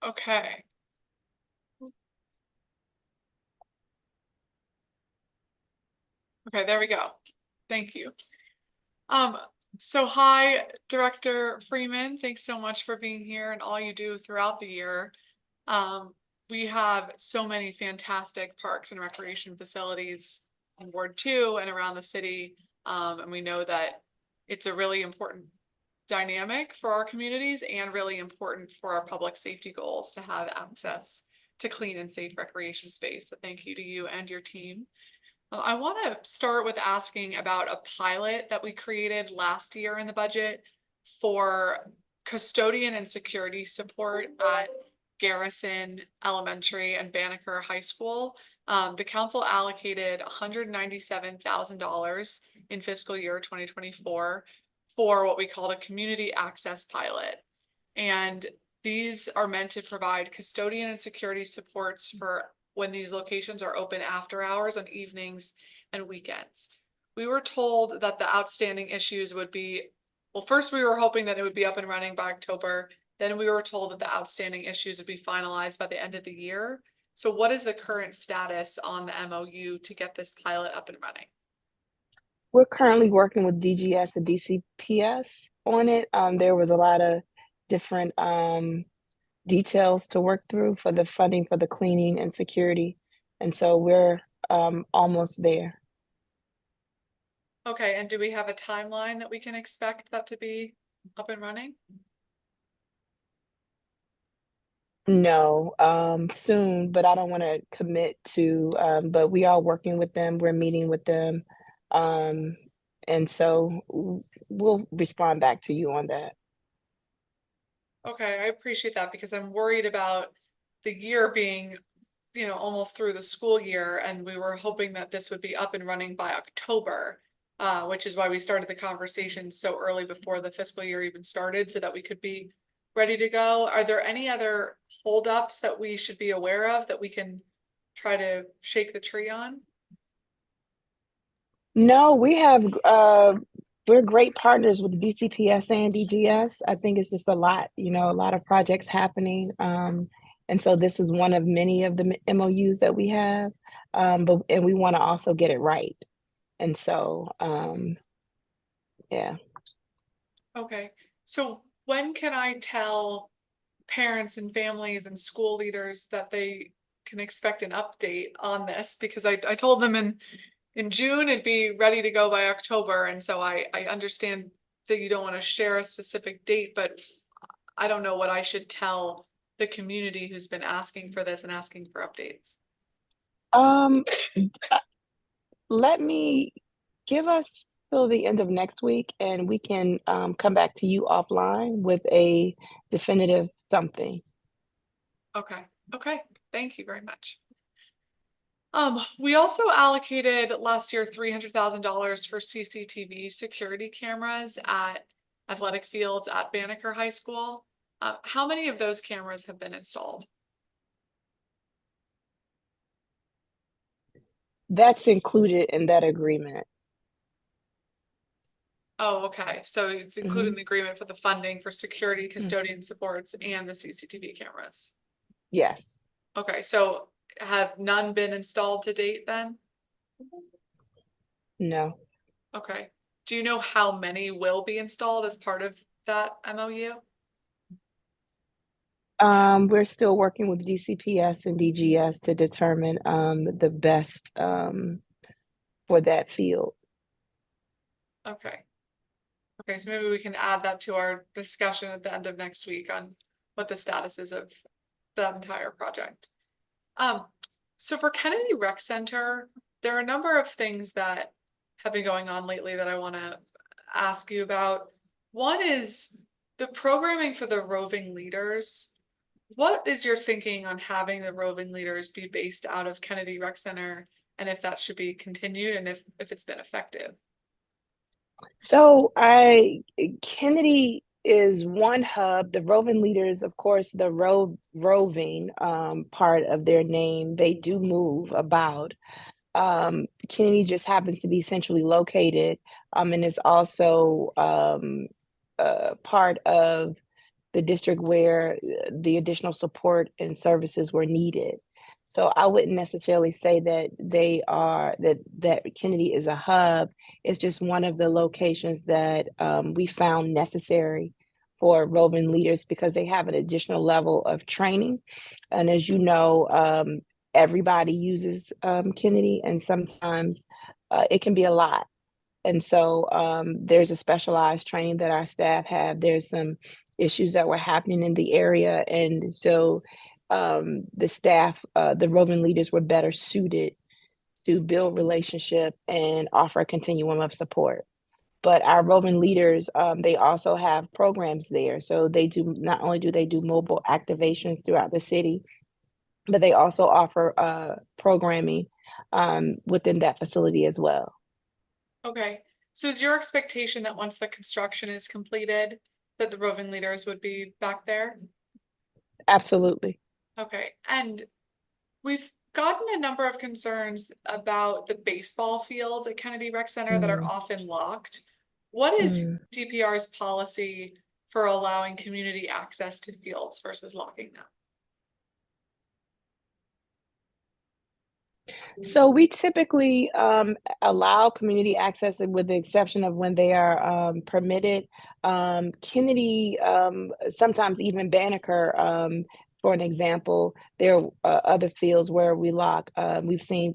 Okay. Okay, there we go. Thank you. So hi, Director Freeman. Thanks so much for being here and all you do throughout the year. We have so many fantastic parks and recreation facilities in Ward 2 and around the city. And we know that it's a really important dynamic for our communities and really important for our public safety goals to have access to clean and safe recreation space. So thank you to you and your team. I want to start with asking about a pilot that we created last year in the budget for custodian and security support at Garrison Elementary and Banneker High School. The council allocated $197,000 in fiscal year 2024 for what we called a community access pilot. And these are meant to provide custodian and security supports for when these locations are open after hours on evenings and weekends. We were told that the outstanding issues would be, well, first we were hoping that it would be up and running by October. Then we were told that the outstanding issues would be finalized by the end of the year. So what is the current status on the MOU to get this pilot up and running? We're currently working with DGS and DCPS on it. There was a lot of different details to work through for the funding for the cleaning and security. And so we're almost there. Okay, and do we have a timeline that we can expect that to be up and running? No, soon, but I don't want to commit to, but we are working with them. We're meeting with them. And so we'll respond back to you on that. Okay, I appreciate that because I'm worried about the year being, almost through the school year, and we were hoping that this would be up and running by October, which is why we started the conversation so early before the fiscal year even started, so that we could be ready to go. Are there any other holdups that we should be aware of that we can try to shake the tree on? No, we're great partners with DCPS and DGS. I think it's just a lot of projects happening. And so this is one of many of the MOUs that we have, and we want to also get it right. And so, yeah. Okay, so when can I tell parents and families and school leaders that they can expect an update on this? Because I told them in June it'd be ready to go by October, and so I understand that you don't want to share a specific date, but I don't know what I should tell the community who's been asking for this and asking for updates. Let me give us till the end of next week, and we can come back to you offline with a definitive something. Okay, thank you very much. We also allocated last year $300,000 for CCTV security cameras at athletic fields at Banneker High School. How many of those cameras have been installed? That's included in that agreement. Oh, okay. So it's included in the agreement for the funding for security, custodian supports, and the CCTV cameras. Yes. Okay, so have none been installed to date then? No. Okay. Do you know how many will be installed as part of that MOU? We're still working with DCPS and DGS to determine the best for that field. Okay. Okay, so maybe we can add that to our discussion at the end of next week on what the status is of that entire project. So for Kennedy Rec Center, there are a number of things that have been going on lately that I want to ask you about. One is the programming for the roving leaders. What is your thinking on having the roving leaders be based out of Kennedy Rec Center, and if that should be continued and if it's been effective? So Kennedy is one hub. The roving leaders, of course, the roving part of their name, they do move about. Kennedy just happens to be centrally located, and is also part of the district where the additional support and services were needed. So I wouldn't necessarily say that that Kennedy is a hub. It's just one of the locations that we found necessary for roving leaders because they have an additional level of training. And as you know, everybody uses Kennedy, and sometimes it can be a lot. And so there's a specialized training that our staff have. There's some issues that were happening in the area. And so the staff, the roving leaders were better suited to build relationship and offer a continuum of support. But our roving leaders, they also have programs there. So they do, not only do they do mobile activations throughout the city, but they also offer programming within that facility as well. Okay, so is your expectation that once the construction is completed, that the roving leaders would be back there? Absolutely. Okay, and we've gotten a number of concerns about the baseball fields at Kennedy Rec Center that are often locked. What is DPR's policy for allowing community access to fields versus locking them? So we typically allow community access with the exception of when they are permitted. Kennedy, sometimes even Banneker, for an example, there are other fields where we lock. We've seen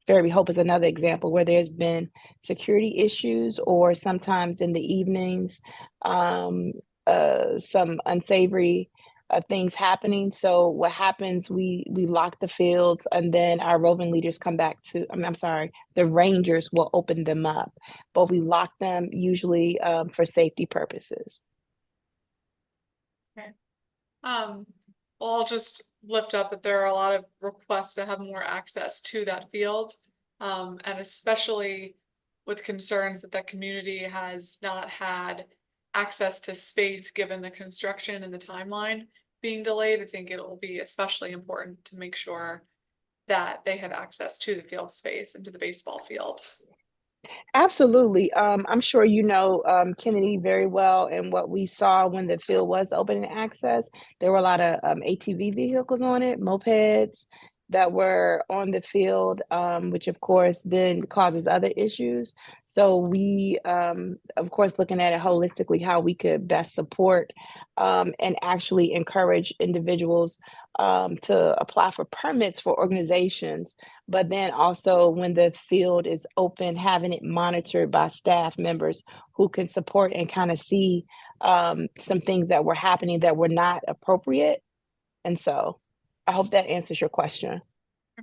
Fairview Hope is another example where there's been security issues, or sometimes in the evenings, some unsavory things happening. So what happens, we lock the fields, and then our roving leaders come back to, I'm sorry, the rangers will open them up, but we lock them usually for safety purposes. Okay. Well, I'll just lift up that there are a lot of requests to have more access to that field, and especially with concerns that the community has not had access to space given the construction and the timeline being delayed. I think it will be especially important to make sure that they have access to the field space and to the baseball field. Absolutely. I'm sure you know Kennedy very well, and what we saw when the field was open and access, there were a lot of ATV vehicles on it, mopeds that were on the field, which of course then causes other issues. So we, of course, looking at it holistically, how we could best support and actually encourage individuals to apply for permits for organizations, but then also when the field is open, having it monitored by staff members who can support and kind of see some things that were happening that were not appropriate. And so I hope that answers your question.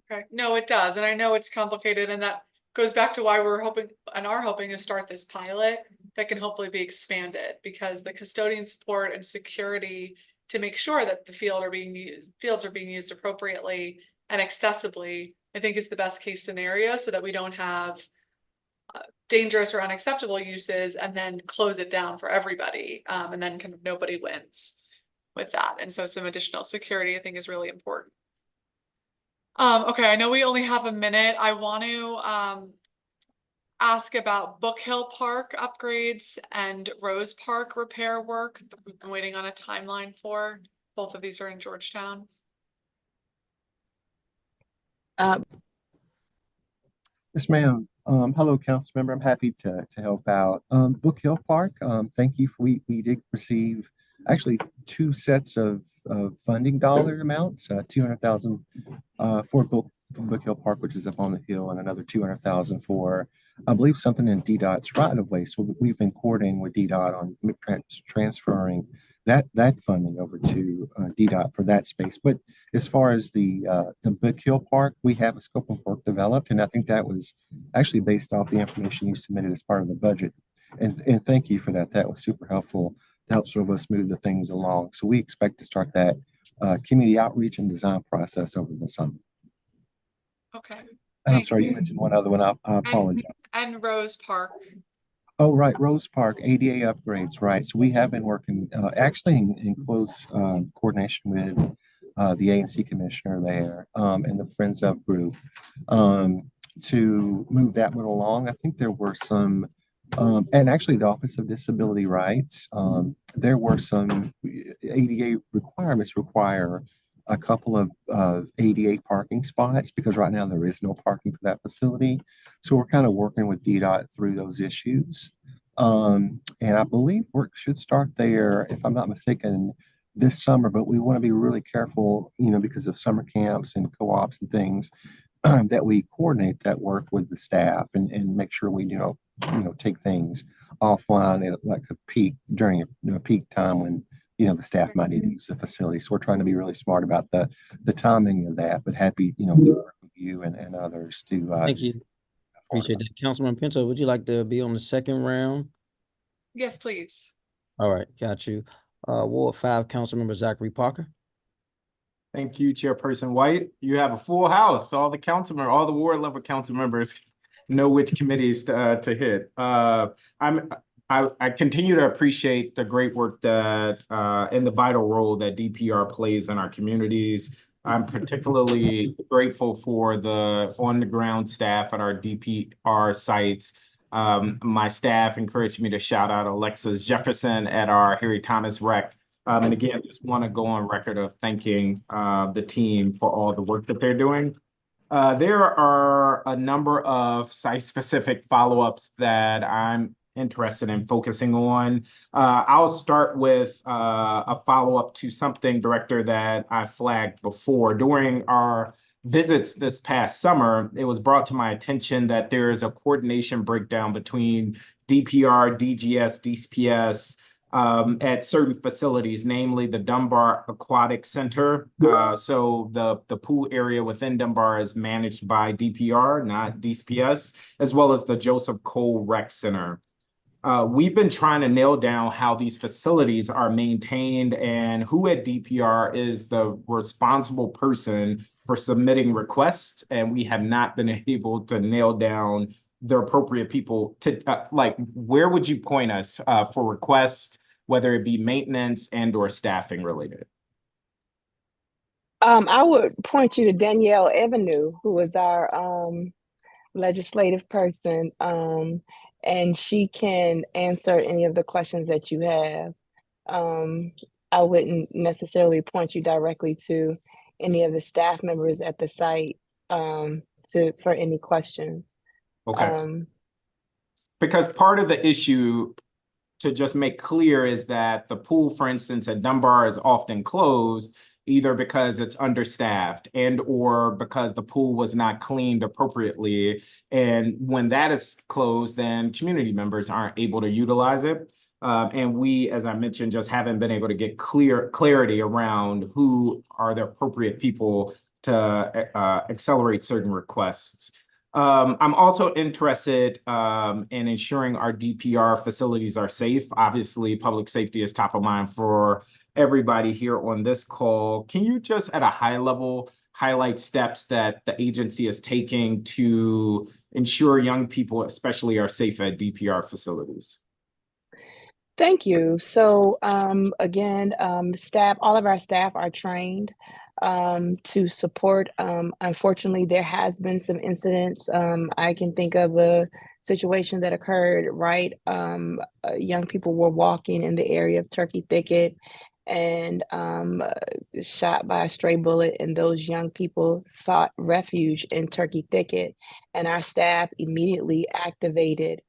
Okay, no, it does. And I know it's complicated, and that goes back to why we're hoping and are hoping to start this pilot that can hopefully be expanded, because the custodian support and security to make sure that the fields are being used appropriately and accessibly, I think is the best case scenario, so that we don't have dangerous or unacceptable uses and then close it down for everybody, and then kind of nobody wins with that. And so some additional security I think is really important. Okay, I know we only have a minute. I want to ask about Book Hill Park upgrades and Rose Park repair work that we've been waiting on a timeline for. Both of these are in Georgetown. Yes, ma'am. Hello, council member. I'm happy to help out. Book Hill Park, thank you. We did receive actually two sets of funding dollar amounts, 200,000 for Book Hill Park, which is up on the hill, and another 200,000 for, I believe, something in DDOT's right of way. So we've been coordinating with DDOT on transferring that funding over to DDOT for that space. But as far as the Book Hill Park, we have a scope of work developed, and I think that was actually based off the information you submitted as part of the budget. And thank you for that. That was super helpful to help sort of us move the things along. So we expect to start that community outreach and design process over the summer. Okay. I'm sorry, you mentioned one other one. I apologize. And Rose Park. Oh, right. Rose Park, ADA upgrades, right. So we have been working actually in close coordination with the ANC commissioner there and the Friends Up group to move that one along. I think there were some And actually, the Office of Disability Rights, there were some ADA requirements require a couple of ADA parking spots because right now there is no parking for that facility. So we're kind of working with DDOT through those issues. And I believe work should start there, if I'm not mistaken, this summer, but we want to be really careful, because of summer camps and co-ops and things, that we coordinate that work with the staff and make sure we, take things offline at like a peak during a peak time when, the staff might need to use the facility. So we're trying to be really smart about the timing of that, but happy, to work with you and others to. Thank you. Appreciate that. Councilman Pinto, would you like to be on the second round? Yes, please. All right, got you. Ward 5, Councilmember Zachary Parker. Thank you, Chairperson White. You have a full house. All the ward level council members know which committees to hit. I continue to appreciate the great work that and the vital role that DPR plays in our communities. I'm particularly grateful for the on-the-ground staff at our DPR sites. My staff encouraged me to shout out Alexis Jefferson at our Harry Thomas Rec. And again, just want to go on record of thanking the team for all the work that they're doing. There are a number of site-specific follow-ups that I'm interested in focusing on. I'll start with a follow-up to something, Director, that I flagged before. During our visits this past summer, it was brought to my attention that there is a coordination breakdown between DPR, DGS, DCPS, at certain facilities, namely the Dunbar Aquatic Center. So the pool area within Dunbar is managed by DPR, not DCPS, as well as the Joseph Cole Rec Center. We've been trying to nail down how these facilities are maintained and who at DPR is the responsible person for submitting requests, and we have not been able to nail down the appropriate people to, where would you point us for requests, whether it be maintenance and or staffing related? I would point you to Danielle Evenue, who is our legislative person, and she can answer any of the questions that you have. I wouldn't necessarily point you directly to any of the staff members at the site for any questions. Okay. Because part of the issue, to just make clear, is that the pool, for instance, at Dunbar is often closed, either because it's understaffed and or because the pool was not cleaned appropriately. And when that is closed, then community members aren't able to utilize it. And we, as I mentioned, just haven't been able to get clarity around who are the appropriate people to accelerate certain requests. I'm also interested in ensuring our DPR facilities are safe. Obviously, public safety is top of mind for everybody here on this call. Can you just at a high level highlight steps that the agency is taking to ensure young people especially are safe at DPR facilities? Thank you. So again, all of our staff are trained to support. Unfortunately, there has been some incidents. I can think of a situation that occurred, right? Young people were walking in the area of Turkey Thicket and shot by a stray bullet, and those young people sought refuge in Turkey Thicket, and our staff immediately activated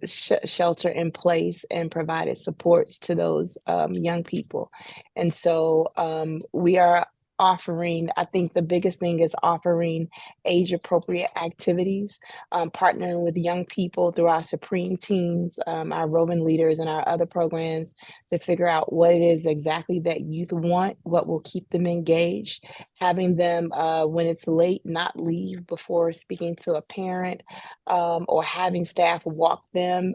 shelter in place and provided supports to those young people. And so we are offering, I think the biggest thing is offering age appropriate activities, partnering with young people through our Supreme teams, our roving leaders and our other programs to figure out what it is exactly that youth want, what will keep them engaged, having them when it's late, not leave before speaking to a parent, or having staff walk them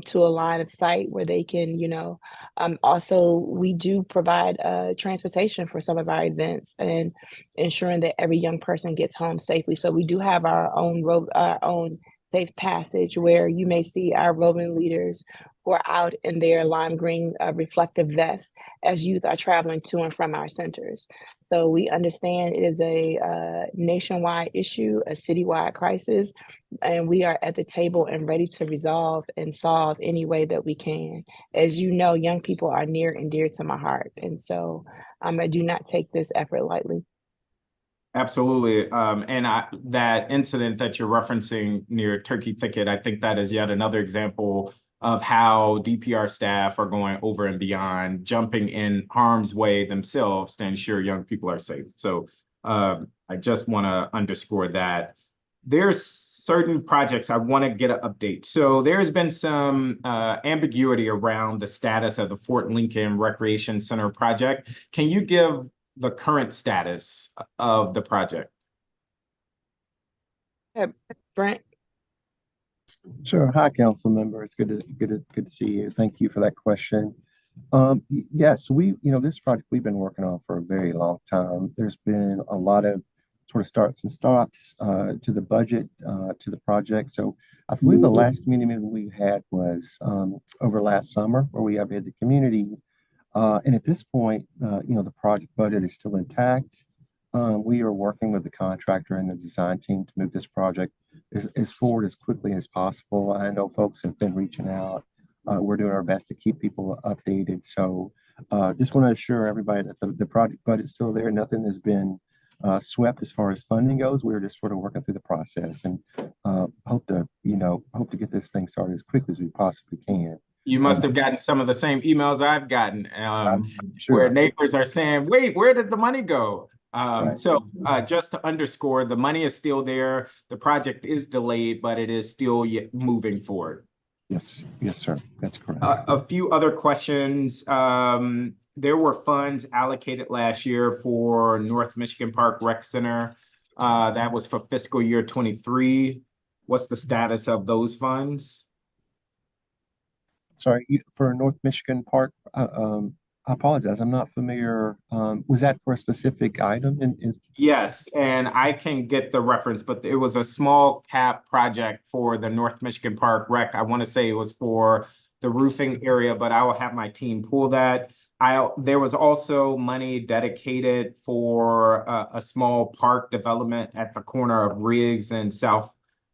to a line of sight where they can, also we do provide transportation for some of our events and ensuring that every young person gets home safely. So we do have our own safe passage where you may see our roving leaders who are out in their lime green reflective vests as youth are traveling to and from our centers. So we understand it is a nationwide issue, a citywide crisis, and we are at the table and ready to resolve and solve any way that we can. As you know, young people are near and dear to my heart. And so I do not take this effort lightly. Absolutely. That incident that you're referencing near Turkey Thicket, I think that is yet another example of how DPR staff are going over and beyond, jumping in harm's way themselves to ensure young people are safe. So I just want to underscore that. There's certain projects I want to get an update. So there's been some ambiguity around the status of the Fort Lincoln Recreation Center project. Can you give the current status of the project? Brent? Sure. Hi, council members. Good to see you. Thank you for that question. Yes, this project we've been working on for a very long time. There's been a lot of sort of starts and stops to the budget, to the project. So I believe the last community meeting we had was over last summer, where we updated the community. And at this point, the project budget is still intact. We are working with the contractor and the design team to move this project as forward as quickly as possible. I know folks have been reaching out. We're doing our best to keep people updated. So just want to assure everybody that the project budget's still there. Nothing has been swept as far as funding goes. We're just sort of working through the process and hope to get this thing started as quickly as we possibly can. You must have gotten some of the same emails I've gotten, sure. where neighbors are saying, wait, where did the money go? Right. So just to underscore, the money is still there. The project is delayed, but it is still yet moving forward. Yes, sir. That's correct. A few other questions. There were funds allocated last year for North Michigan Park Rec Center. That was for fiscal year 23. What's the status of those funds? Sorry, for North Michigan Park, I apologize. I'm not familiar. Was that for a specific item? Yes, and I can get the reference, but it was a small cap project for the North Michigan Park Rec. I want to say it was for the roofing area, but I will have my team pull that. There was also money dedicated for a small park development at the corner of Riggs and South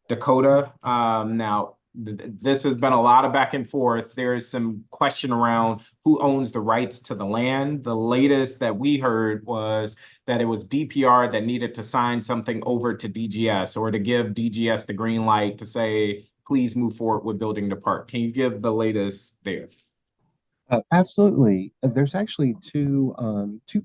Dakota. Now, this has been a lot of back and forth. There is some question around who owns the rights to the land. The latest that we heard was that it was DPR that needed to sign something over to DGS, or to give DGS the green light to say, please move forward with building the park. Can you give the latest there? Absolutely. There's actually two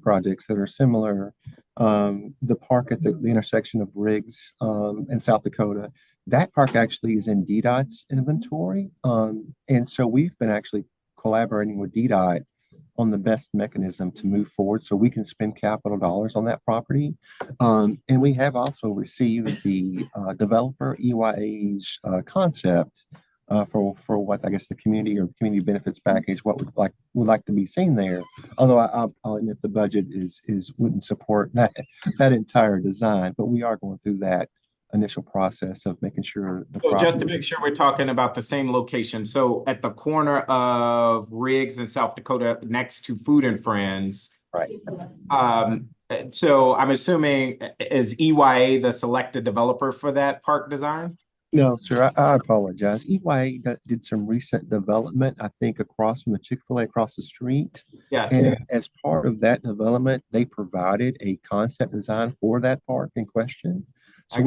projects that are similar. The park at the intersection of Riggs and South Dakota. That park actually is in DDOT's inventory. And so we've been actually collaborating with DDOT on the best mechanism to move forward so we can spend capital dollars on that property. And we have also received the developer EYA's concept for what I guess the community or community benefits package, what would like to be seen there. Although I'll admit the budget wouldn't support that entire design, but we are going through that initial process of making sure. So just to make sure we're talking about the same location. So at the corner of Riggs and South Dakota, next to Food and Friends. Right. So I'm assuming, is EYA the selected developer for that park design? No, sir, I apologize. EYA did some recent development, I think, across from the Chick-fil-A across the street. Yes. And as part of that development, they provided a concept design for that park in question. So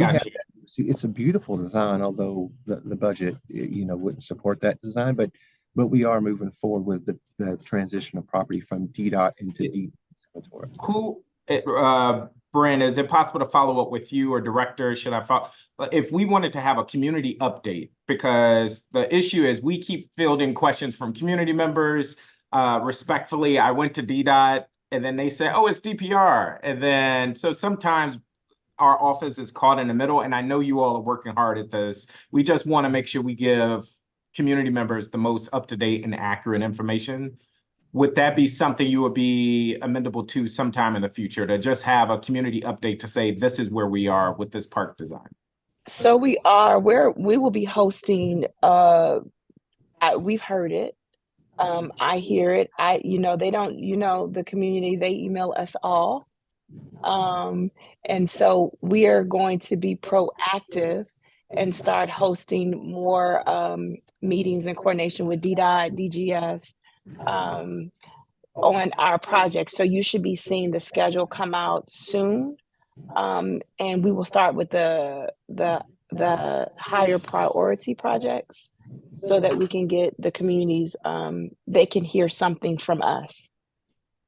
it's a beautiful design, although the budget, wouldn't support that design, but we are moving forward with the transition of property from DDOT into DPR inventory. Cool. Brent, is it possible to follow up with you or director? Should I follow? If we wanted to have a community update, because the issue is we keep fielding questions from community members. Respectfully, I went to DDOT and then they say, oh, it's DPR. And then, so sometimes our office is caught in the middle, and I know you all are working hard at this. We just want to make sure we give community members the most up-to-date and accurate information. Would that be something you would be amenable to sometime in the future, to just have a community update to say, this is where we are with this park design? So we will be hosting we've heard it. I hear it. They don't, the community, they email us all. And so we are going to be proactive and start hosting more meetings in coordination with DDOT, DGS, on our project. So you should be seeing the schedule come out soon. And we will start with the higher priority projects so that we can get the communities, they can hear something from us.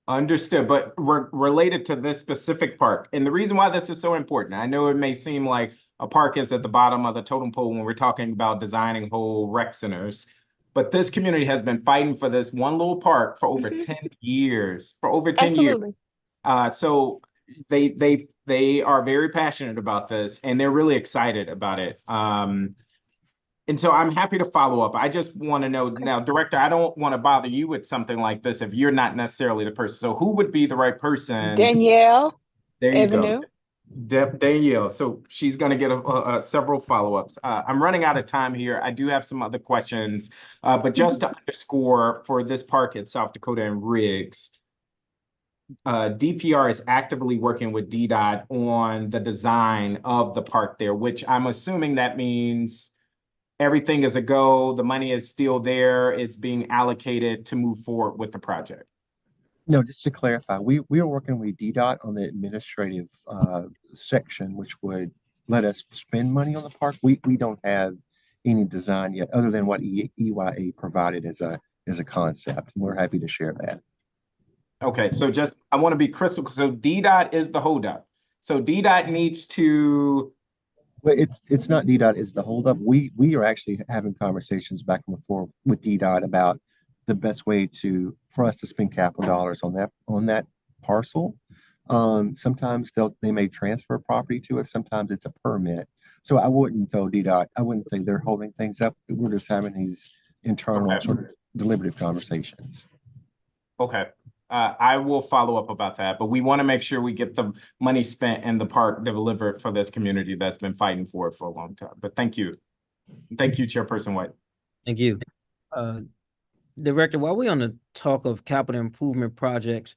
Understood, but related to this specific park, and the reason why this is so important, I know it may seem like a park is at the bottom of the totem pole when we're talking about designing whole rec centers, but this community has been fighting for this one little park for over 10 years, Absolutely. So they are very passionate about this and they're really excited about it. And so I'm happy to follow up. I just want to know now, Director, I don't want to bother you with something like this if you're not necessarily the person. So who would be the right person? Danielle. There you Avenue. go. Danielle. So she's going to get several follow-ups. I'm running out of time here. I do have some other questions, but just to underscore for this park at South Dakota and Riggs, DPR is actively working with DDOT on the design of the park there, which I'm assuming that means everything is a go, the money is still there, it's being allocated to move forward with the project. No, just to clarify, we are working with DDOT on the administrative section, which would let us spend money on the park. We don't have any design yet, other than what EYA provided as a concept. We're happy to share that. Okay, so just I want to be crystal. So DDOT is the holdup. So DDOT needs to. Well, it's not DDOT is the holdup. We are actually having conversations back and forth with DDOT about the best way for us to spend capital dollars on that parcel. Sometimes they may transfer property to us. Sometimes it's a permit. So I wouldn't say they're holding things up. We're just having these internal sort of deliberative conversations. Okay. I will follow up about that, but we want to make sure we get the money spent and the park delivered for this community that's been fighting for it for a long time. But thank you. Thank you, Chairperson White. Thank you. Director, while we're on the talk of capital improvement projects,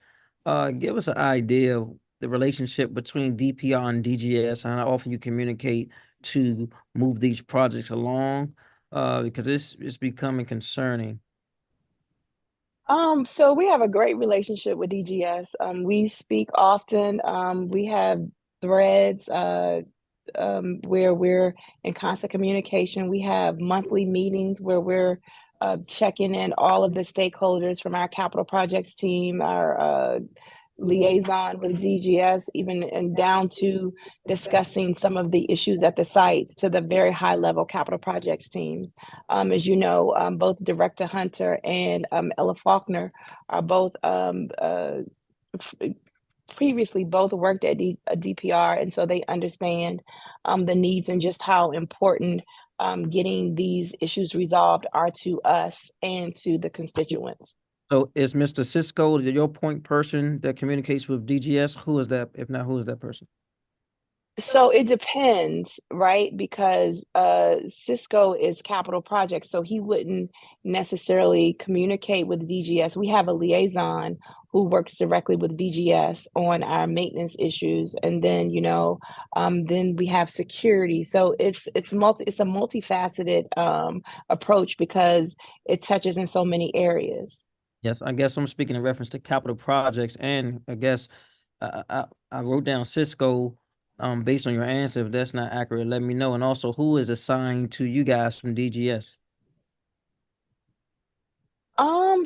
give us an idea of the relationship between DPR and DGS and how often you communicate to move these projects along, because this is becoming concerning. So we have a great relationship with DGS. We speak often. We have threads where we're in constant communication. We have monthly meetings where we're checking in all of the stakeholders from our capital projects team, our liaison with DGS, even and down to discussing some of the issues at the sites to the very high level capital projects team. As you know, both Director Hunter and Ella Faulkner are both previously both worked at DPR, and so they understand the needs and just how important getting these issues resolved are to us and to the constituents. So is Mr. Cisco your point person that communicates with DGS? Who is that? If not, who is that person? So it depends, right? Because Cisco is capital projects, so he wouldn't necessarily communicate with DGS. We have a liaison who works directly with DGS on our maintenance issues, and then then we have security. So it's a multifaceted approach because it touches in so many areas. Yes, I guess I'm speaking in reference to capital projects, and I guess I wrote down Cisco. Based on your answer, if that's not accurate, let me know. And also, who is assigned to you guys from DGS?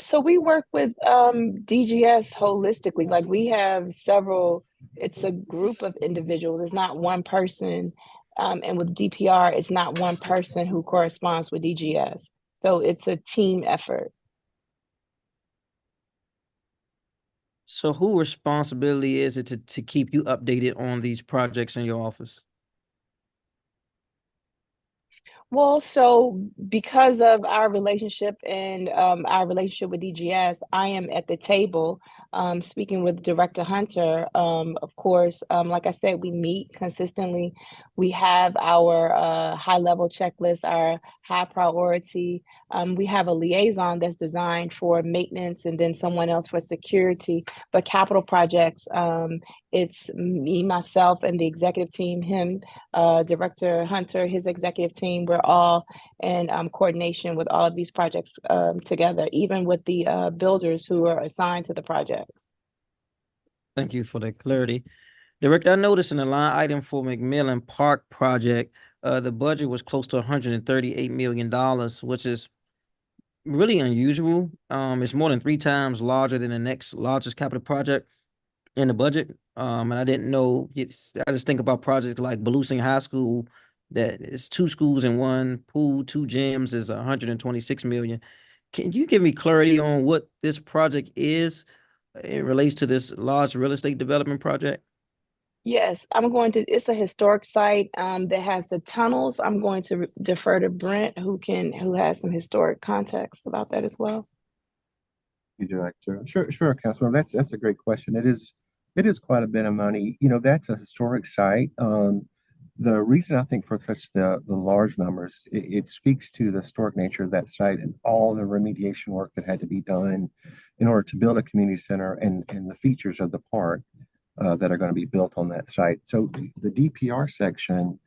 So we work with DGS holistically. Like we have several. It's a group of individuals. It's not one person. And with DPR, it's not one person who corresponds with DGS. So it's a team effort. So whose responsibility is it to keep you updated on these projects in your office? Well, so because of our relationship and our relationship with DGS, I am at the table speaking with Director Hunter. Of course, like I said, we meet consistently. We have our high-level checklist, our high priority. We have a liaison that's designed for maintenance and then someone else for security. But capital projects, it's me, myself, and the executive team, him, Director Hunter, his executive team. We're all in coordination with all of these projects together, even with the builders who are assigned to the projects. Thank you for that clarity. Director, I noticed in the line item for McMillan Park project, the budget was close to $138 million, which is really unusual. It's more than 3 times larger than the next largest capital project in the budget. And I didn't know, I just think about projects like Belusing High School, that is 2 schools in 1, pool, 2 gyms, is 126 million. Can you give me clarity on what this project is? It relates to this large real estate development project? Yes, it's a historic site that has the tunnels. I'm going to defer to Brent, who has some historic context about that as well. Director. Sure, Councilman. That's a great question. It is quite a bit of money. You know, that's a historic site. The reason I think for such the large numbers, it speaks to the historic nature of that site and all the remediation work that had to be done in order to build a community center and the features of the park that are going to be built on that site. So the DPR section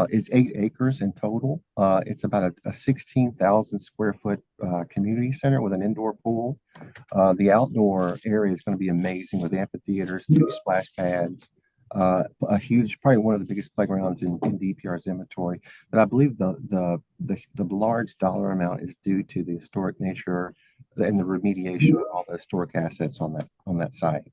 is 8 acres in total. It's about a 16,000 square foot community center with an indoor pool. The outdoor area is going to be amazing with amphitheaters, 2 splash pads, a huge, probably one of the biggest playgrounds in DPR's inventory. But I believe the large dollar amount is due to the historic nature and the remediation of all the historic assets on that site.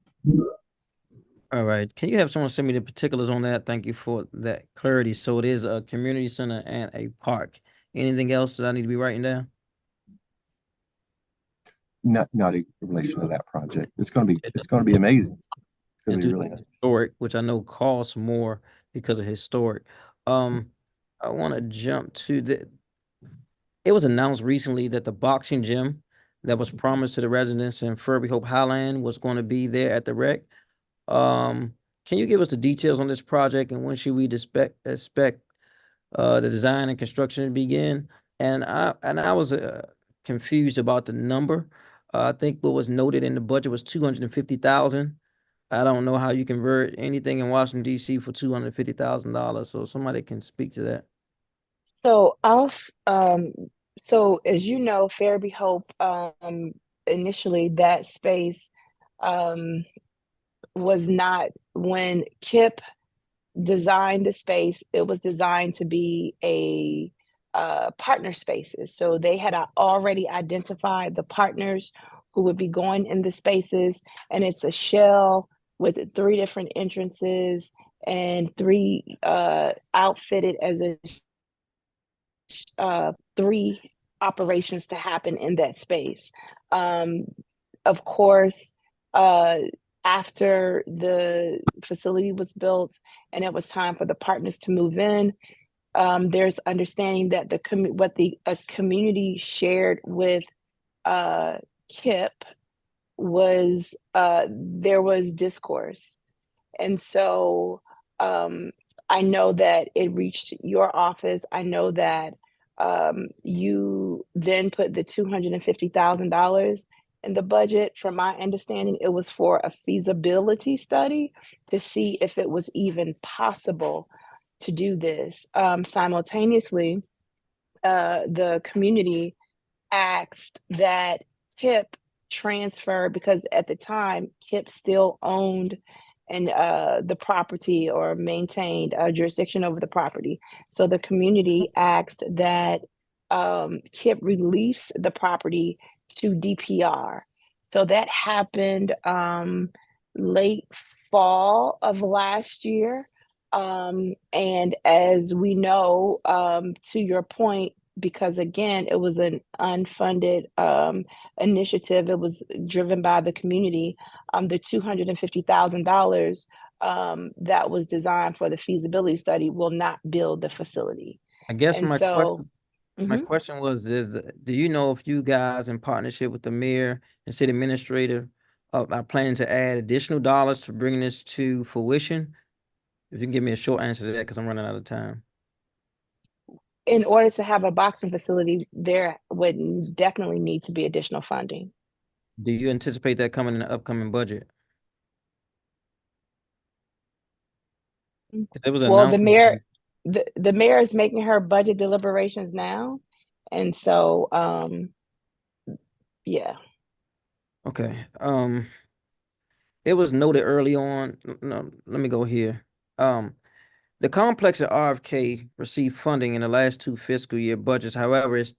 All right. Can you have someone send me the particulars on that? Thank you for that clarity. So it is a community center and a park. Anything else that I need to be writing down? Not in relation to that project. It's going to be amazing. It's going to be really nice. Historic, which I know costs more because of historic. I want to jump to it was announced recently that the boxing gym that was promised to the residents in Furby Hope Highland was going to be there at the rec. Can you give us the details on this project and when should we expect the design and construction to begin? And I was confused about the number. I think what was noted in the budget was 250,000. I don't know how you convert anything in Washington D.C. for $250,000. So somebody can speak to that. So so as you know, Fairby Hope, initially that space was not, when KIP designed the space, it was designed to be a partner spaces. So they had already identified the partners who would be going in the spaces, and it's a shell with 3 different entrances and 3 outfitted as a 3 operations to happen in that space. Of course, after the facility was built and it was time for the partners to move in, there's understanding that what the community shared with KIP was there was discourse. And so I know that it reached your office. I know that you then put the $250,000 in the budget. From my understanding, it was for a feasibility study to see if it was even possible to do this. Simultaneously, the community asked that KIP transfer, because at the time KIP still owned and the property or maintained jurisdiction over the property. So the community asked that KIP release the property to DPR. So that happened late fall of last year. And as we know, to your point, because again, it was an unfunded initiative, it was driven by the community, the $250,000 that was designed for the feasibility study will not build the facility. I guess And my so My Mhm. question was, do you know if you guys in partnership with the mayor and city administrator are planning to add additional dollars to bring this to fruition? If you can give me a short answer to that, because I'm running out of time. In order to have a boxing facility, there would definitely need to be additional funding. Do you anticipate that coming in the upcoming budget? It was Well, the announced. mayor is making her budget deliberations now. And so, yeah. Okay. It was noted early on. No, let me go here. The complex at RFK received funding in the last 2 fiscal year budgets. However, it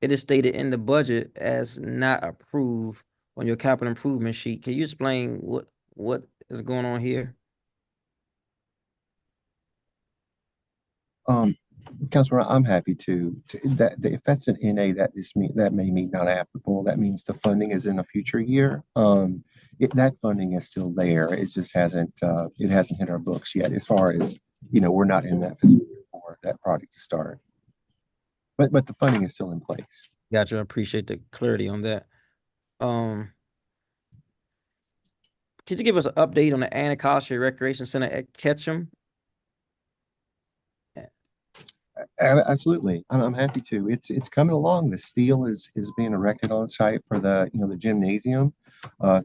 is stated in the budget as not approved on your capital improvement sheet. Can you explain what is going on here? Councilman, I'm happy that if that's an NA that may mean not applicable, that means the funding is in a future year. That funding is still there. It just hasn't hit our books yet. As far as we're not in that fiscal year for that project to start. But the funding is still in place. Gotcha. I appreciate the clarity on that. Could you give us an update on the Anacostia Recreation Center at Ketchum? Absolutely, I'm happy to. It's coming along. The steel is being erected on site for the the gymnasium.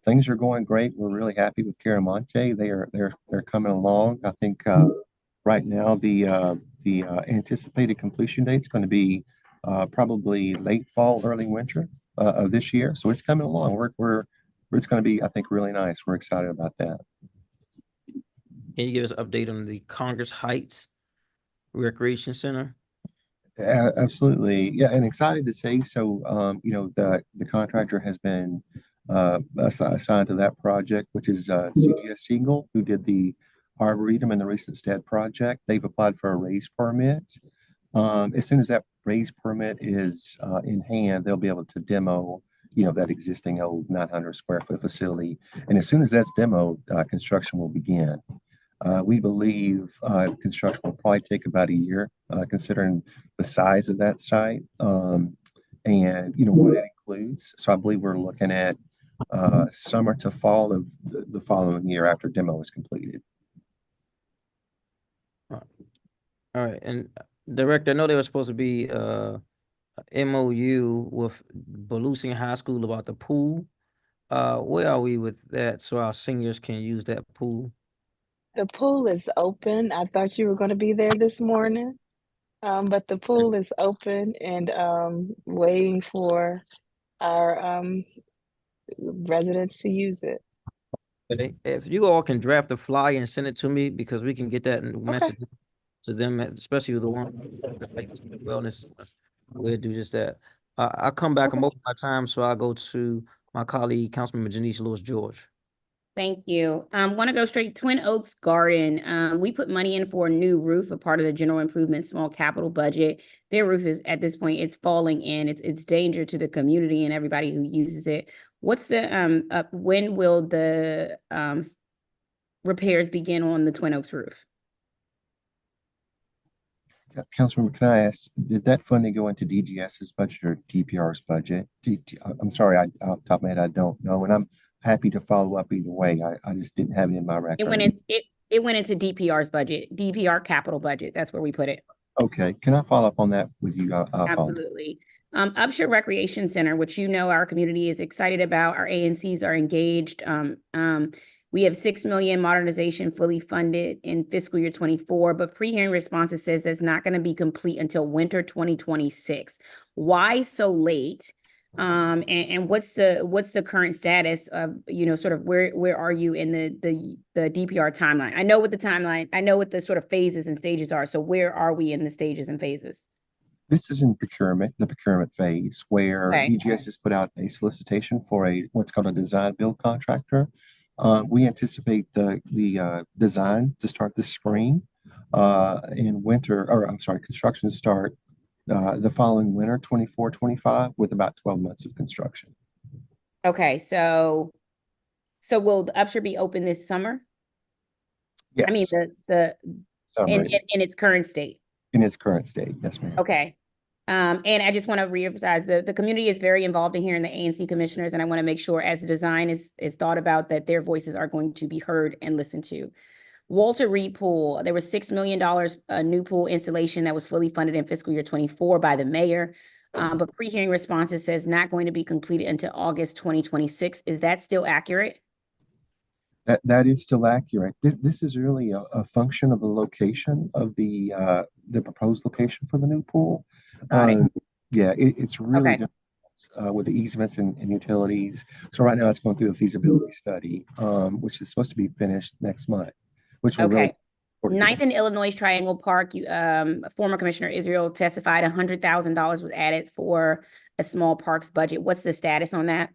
Things are going great. We're really happy with Caramonte. They're coming along. I think right now the anticipated completion date is going to be probably late fall, early winter of this year. So it's coming along. It's going to be, I think, really nice. We're excited about that. Can you give us an update on the Congress Heights Recreation Center? Absolutely. Yeah, and excited to say so. The contractor has been assigned to that project, which is CGS Siegel, who did the Arboretum and the recent STED project. They've applied for a raise permit. As soon as that raise permit is in hand, they'll be able to demo, that existing old 900 square foot facility. And as soon as that's demoed, construction will begin. We believe construction will probably take about a year, considering the size of that site and what it includes. So I believe we're looking at summer to fall of the following year after demo is completed. All right, and Director, I know there was supposed to be MOU with Volusia High School about the pool. Where are we with that so our seniors can use that pool? The pool is open. I thought you were going to be there this morning, but the pool is open and waiting for our residents to use it. If you all can draft a flyer and send it to me, because we can get that message to them, especially the one wellness, we'll do just that. I'll come back on most of my time, so I'll go to my colleague, Councilmember Janice Lewis George. Thank you. Want to go straight Twin Oaks Garden. We put money in for a new roof, a part of the general improvement small capital budget. Their roof is at this point, it's falling in. It's danger to the community and everybody who uses it. What's the when will the repairs begin on the Twin Oaks roof? Councilmember, can I ask, did that funding go into DGS's budget or DPR's budget? I'm sorry, off the top of my head, I don't know, and I'm happy to follow up either way. I just didn't have it in my record. It went into DPR's budget, DPR capital budget. That's where we put it. Okay, can I follow up on that with you? Absolutely. Upshur Recreation Center, which our community is excited about. Our ANCs are engaged. We have $6 million modernization fully funded in fiscal year 24, but pre-hearing responses says that's not going to be complete until winter 2026. Why so late? And what's the current status of, sort of where are you in the DPR timeline? I know what the timeline, I know what the sort of phases and stages are. So where are we in the stages and phases? This is in the procurement phase, where DGS has put out a solicitation for what's called a design build contractor. We anticipate the design to start this spring, construction to start the following winter, 24-25, with about 12 months of construction. Okay, so will the Upshur be open this summer? Yes. I mean, in its current state. In its current state, yes, ma'am. Okay. And I just want to reemphasize the community is very involved in here in the ANC commissioners, and I want to make sure as the design is thought about that their voices are going to be heard and listened to. Walter Reed Pool, there was $6 million new pool installation that was fully funded in fiscal year 24 by the mayor. But pre-hearing responses says not going to be completed until August 2026. Is that still accurate? That is still accurate. This is really a function of the location of the proposed location for the new pool. Yeah, it's really difficult with the easements and utilities. So right now it's going through a feasibility study, which is supposed to be finished next month, which will really. Ninth and Illinois Triangle Park, former Commissioner Israel testified $100,000 was added for a small parks budget. What's the status on that?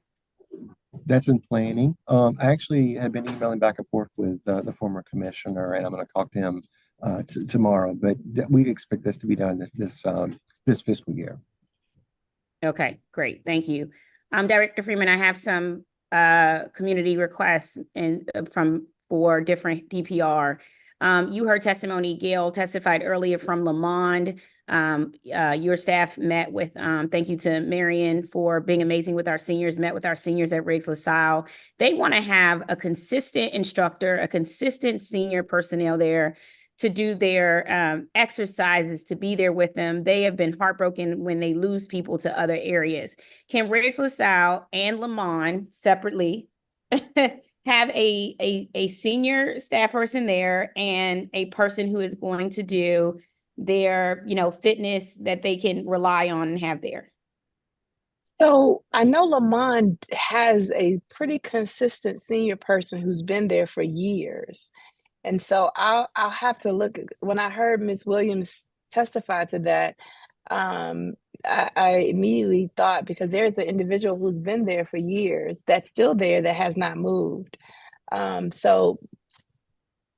That's in planning. I actually have been emailing back and forth with the former commissioner, and I'm going to talk to him tomorrow. But we expect this to be done this fiscal year. Okay, great, thank you. Director Freeman, I have some community requests for different DPR. You heard testimony. Gail testified earlier from Lamond. Your staff met with, thank you to Marion for being amazing with our seniors, met with our seniors at Riggs LaSalle. They want to have a consistent instructor, a consistent senior personnel there to do their exercises, to be there with them. They have been heartbroken when they lose people to other areas. Can Riggs LaSalle and Lamond separately have a senior staff person there and a person who is going to do their, fitness that they can rely on and have there? So I know Lamond has a pretty consistent senior person who's been there for years. And so I'll have to look. When I heard Ms. Williams testify to that, I immediately thought, because there's an individual who's been there for years that's still there that has not moved. So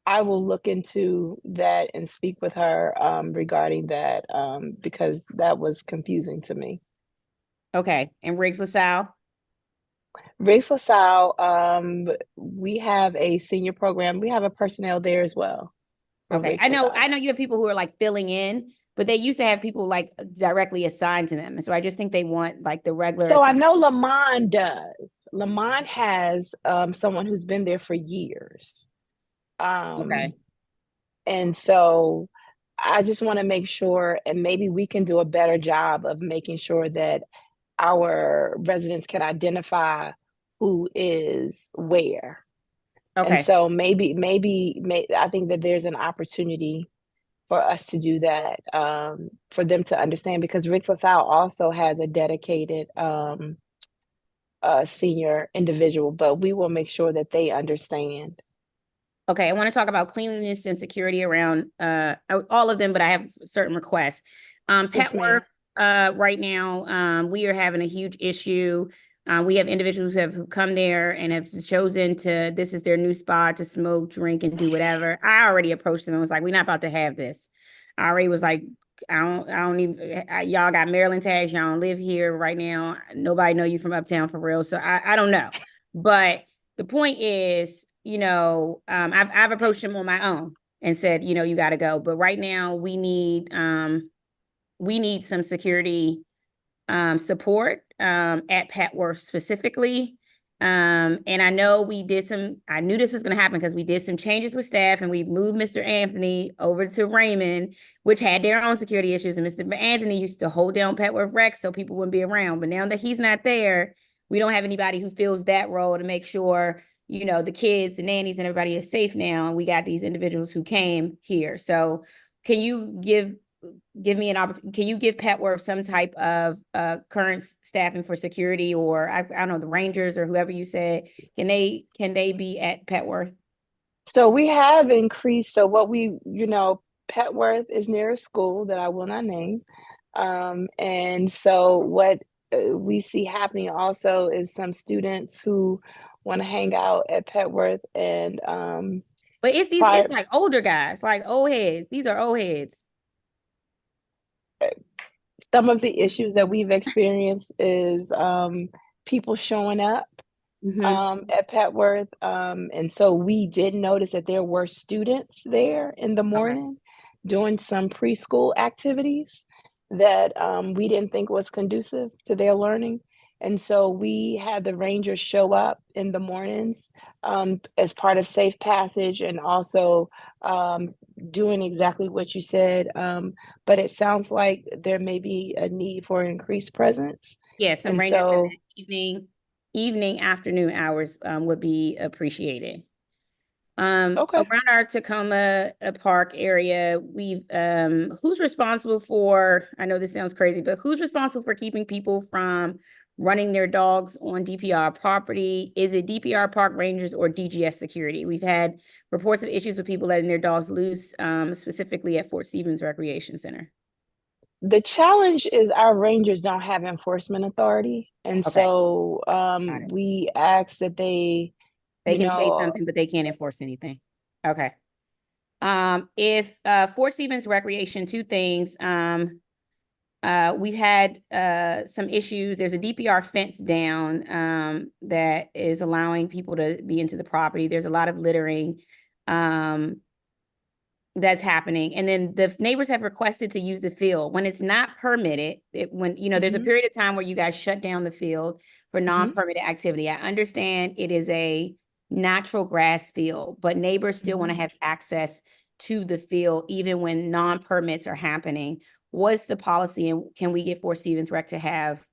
I will look into that and speak with her regarding that, because that was confusing to me. Okay, and Riggs LaSalle? Riggs LaSalle, we have a senior program. We have a personnel there as well. Okay, I know you have people who are like filling in, but they used to have people like directly assigned to them. And so I just think they want like the regular. So I know Lamond does. Lamond has someone who's been there for years. And so I just want to make sure, and maybe we can do a better job of making sure that our residents can identify who is where. And so maybe I think that there's an opportunity for us to do that, for them to understand, because Riggs LaSalle also has a dedicated senior individual, but we will make sure that they understand. Okay, I want to talk about cleanliness and security around all of them, but I have certain requests. Petworth, right now, we are having a huge issue. We have individuals who have come there and have chosen this is their new spot to smoke, drink, and do whatever. I already approached them and was like, we're not about to have this. I already was like, y'all got Maryland tags, y'all don't live here right now. Nobody know you from uptown for real. So I don't know. But the point is, I've approached them on my own and said, you got to go. But right now we need some security support at Petworth specifically. And I know I knew this was going to happen because we did some changes with staff and we moved Mr. Anthony over to Raymond, which had their own security issues. And Mr. Anthony used to hold down Petworth Rec so people wouldn't be around. But now that he's not there, we don't have anybody who fills that role to make sure, the kids, the nannies, and everybody is safe now. And we got these individuals who came here. So can you give me an opportunity? Can you give Petworth some type of current staffing for security, or I don't know, the Rangers or whoever you said, can they be at Petworth? So we have increased. So what Petworth is near a school that I will not name. And so what we see happening also is some students who want to hang out at Petworth and but it's like older guys, like old heads. These are old heads. Some of the issues that we've experienced is people showing up at Petworth. And so we did notice that there were students there in the morning doing some preschool activities. that we didn't think was conducive to their learning. And so we had the rangers show up in the mornings as part of Safe Passage, and also doing exactly what you said. But it sounds like there may be a need for increased presence. Yeah, some And rangers in so the evening, afternoon hours would be appreciated. Okay. Around our Tacoma Park area, we've who's responsible for, I know this sounds crazy, but who's responsible for keeping people from running their dogs on DPR property? Is it DPR park rangers or DGS security? We've had reports of issues with people letting their dogs loose, specifically at Fort Stevens Recreation Center. the challenge is our rangers don't have enforcement authority. And Okay. so we ask that They you can say know, something, but they can't enforce anything. Okay. If Fort Stevens Recreation, two things. We've had some issues. There's a DPR fence down that is allowing people to be into the property. There's a lot of littering that's happening. And then the neighbors have requested to use the field. When it's not permitted, when there's a period of time where you guys shut down the field for non-permitted activity. I understand it is a natural grass field, but neighbors still want to have access to the field even when non-permits are happening. What's the policy, and can we get Fort Stevens Rec to have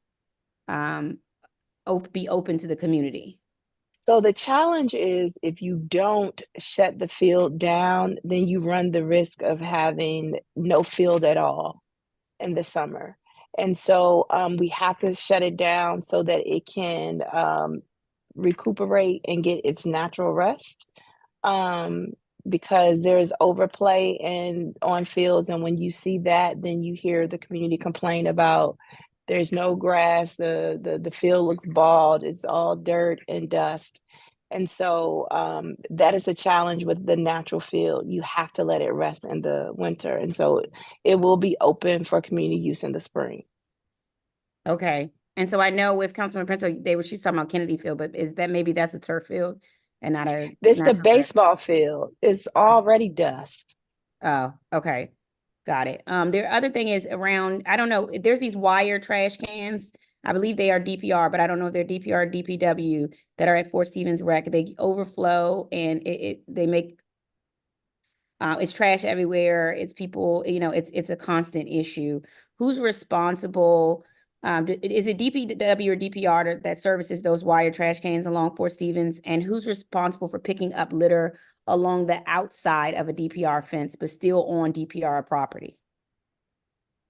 be open to the community? So the challenge is, if you don't shut the field down, then you run the risk of having no field at all in the summer. And so we have to shut it down so that it can recuperate and get its natural rest. Because there's overplay on fields, and when you see that, then you hear the community complain about there's no grass, the field looks bald, it's all dirt and dust. And so that is a challenge with the natural field. You have to let it rest in the winter. And so it will be open for community use in the spring. Okay. And so I know with Councilman Prince, she's talking about Kennedy Field, but is that maybe that's a turf field and not a This the baseball field. It's already dust. Oh, okay. Got it. The other thing is around, I don't know, there's these wire trash cans. I believe they are DPR, but I don't know if they're DPR or DPW that are at Fort Stevens Rec. They overflow and they make it's trash everywhere. It's people, it's a constant issue. Who's responsible? Is it DPW or DPR that services those wire trash cans along Fort Stevens? And who's responsible for picking up litter along the outside of a DPR fence, but still on DPR property?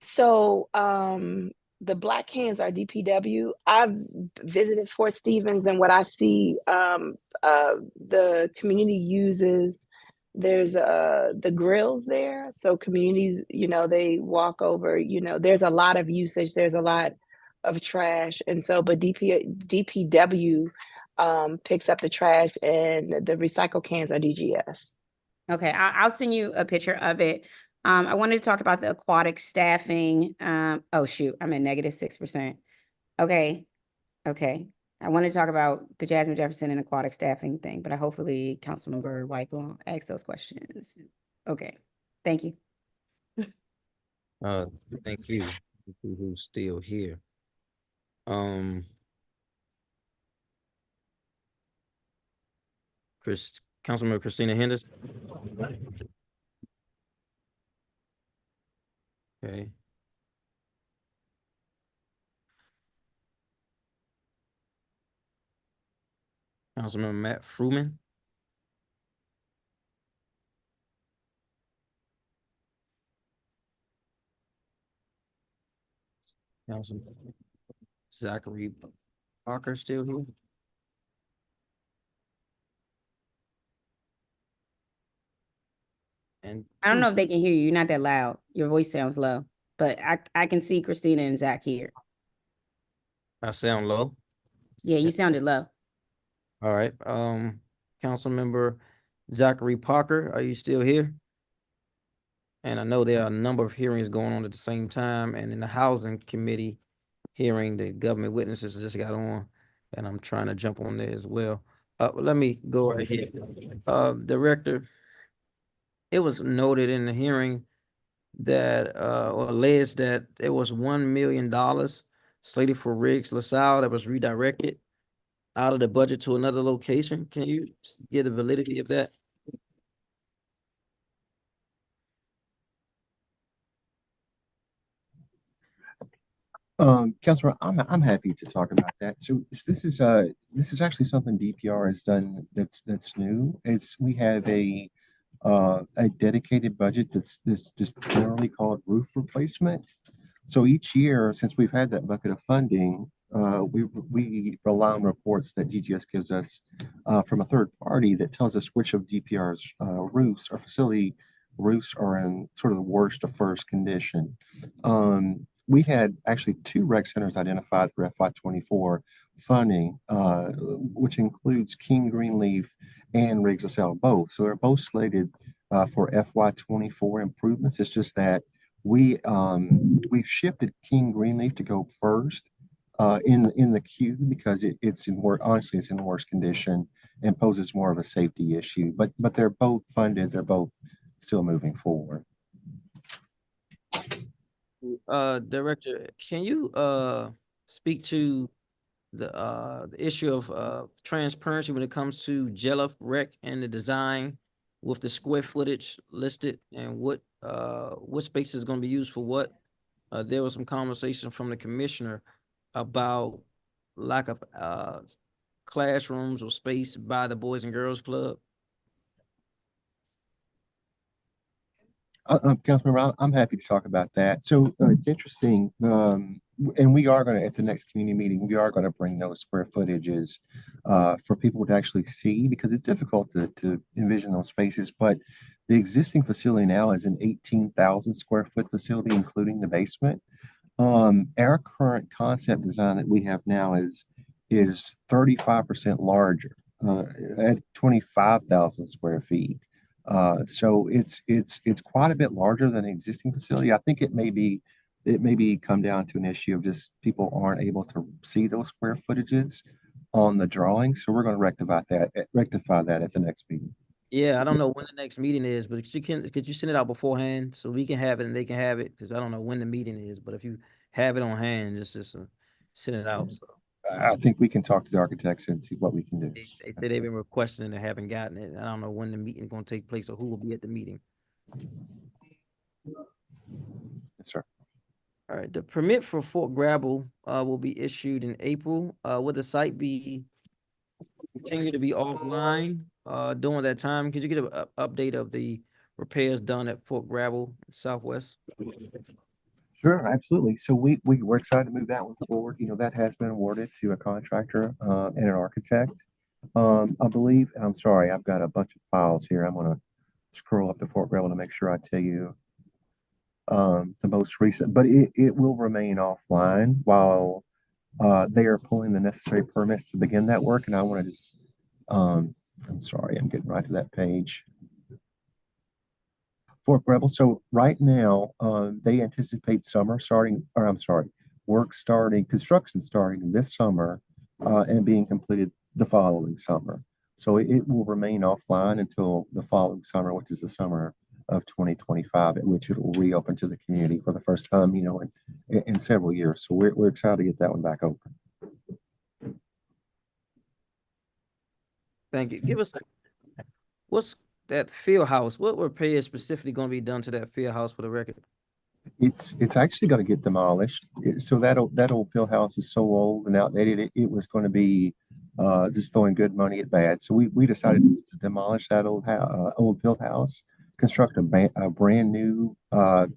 So the black cans are DPW. I've visited Fort Stevens, and what I see the community uses, there's the grills there. So communities, they walk over, there's a lot of usage, there's a lot of trash. And so, but DPW picks up the trash, and the recycle cans are DGS. Okay, I'll send you a picture of it. I wanted to talk about the aquatic staffing. Oh shoot, I'm at -6%. Okay. I wanted to talk about the Jasmine Jefferson and aquatic staffing thing, but hopefully Councilmember White will ask those questions. Okay, thank you. Thank you. Who's still here? Councilmember Christina Henderson. Okay. Councilmember Matt Fruman. Councilman Zachary Parker still here? And I don't know if they can hear you. You're not that loud. Your voice sounds low, but I can see Christina and Zach here. I sound low. Yeah, you sounded low. All right. Councilmember Zachary Parker, are you still here? And I know there are a number of hearings going on at the same time, and in the Housing Committee hearing, the government witnesses just got on, and I'm trying to jump on there as well. Let me go ahead. Director, it was noted in the hearing that, or alleged that there was $1 million slated for Riggs LaSalle that was redirected out of the budget to another location. Can you get the validity of that? Councilor, I'm happy to talk about that. So this is actually something DPR has done that's new. We have a dedicated budget that's just generally called roof replacement. So each year, since we've had that bucket of funding, we rely on reports that DGS gives us from a third party that tells us which of DPR's roofs or facility roofs are in sort of the worst to first condition. We had actually 2 rec centers identified for FY24 funding, which includes King Greenleaf and Riggs LaSalle both. So they're both slated for FY24 improvements. It's just that we've shifted King Greenleaf to go first in the queue because it's in worse condition and poses more of a safety issue. But they're both funded. They're both still moving forward. Director, can you speak to the issue of transparency when it comes to Jelliff Rec and the design with the square footage listed and what space is going to be used for what? There was some conversation from the commissioner about lack of classrooms or space by the Boys and Girls Club. Councilmember, I'm happy to talk about that. So it's interesting, and we are going to, at the next community meeting, we are going to bring those square footages for people to actually see because it's difficult to envision those spaces. But the existing facility now is an 18,000 square foot facility, including the basement. Our current concept design that we have now is 35% larger at 25,000 square feet. So it's quite a bit larger than the existing facility. I think it may be come down to an issue of just people aren't able to see those square footages on the drawing. So we're going to rectify that at the next meeting. Yeah, I don't know when the next meeting is, but could you send it out beforehand so we can have it and they can have it? Because I don't know when the meeting is, but if you have it on hand, just send it out. So. I think we can talk to the architects and see what we can do. They say they've been requesting and they haven't gotten it. I don't know when the meeting is going to take place or who will be at the meeting. Yes, sir. All right, the permit for Fort Grabble will be issued in April. Will the site continue to be offline during that time? Could you get an update of the repairs done at Fort Grabble Southwest? Sure, absolutely. So we're excited to move that one forward. You know, that has been awarded to a contractor and an architect. I believe, and I'm sorry, I've got a bunch of files here. I'm going to scroll up to Fort Grabble to make sure I tell you the most recent, but it will remain offline while they are pulling the necessary permits to begin that work. And I want to just, I'm sorry, I'm getting right to that page. Fort Grabble. So right now, they anticipate construction starting this summer and being completed the following summer. So it will remain offline until the following summer, which is the summer of 2025, at which it will reopen to the community for the first time, you know, in several years. So we're excited to get that one back open. Thank you. Give us what's that field house? What repairs specifically going to be done to that field house for the record? It's actually going to get demolished. So that old field house is so old and outdated. It was going to be just throwing good money at bad. So we decided to demolish that old field house, construct a brand new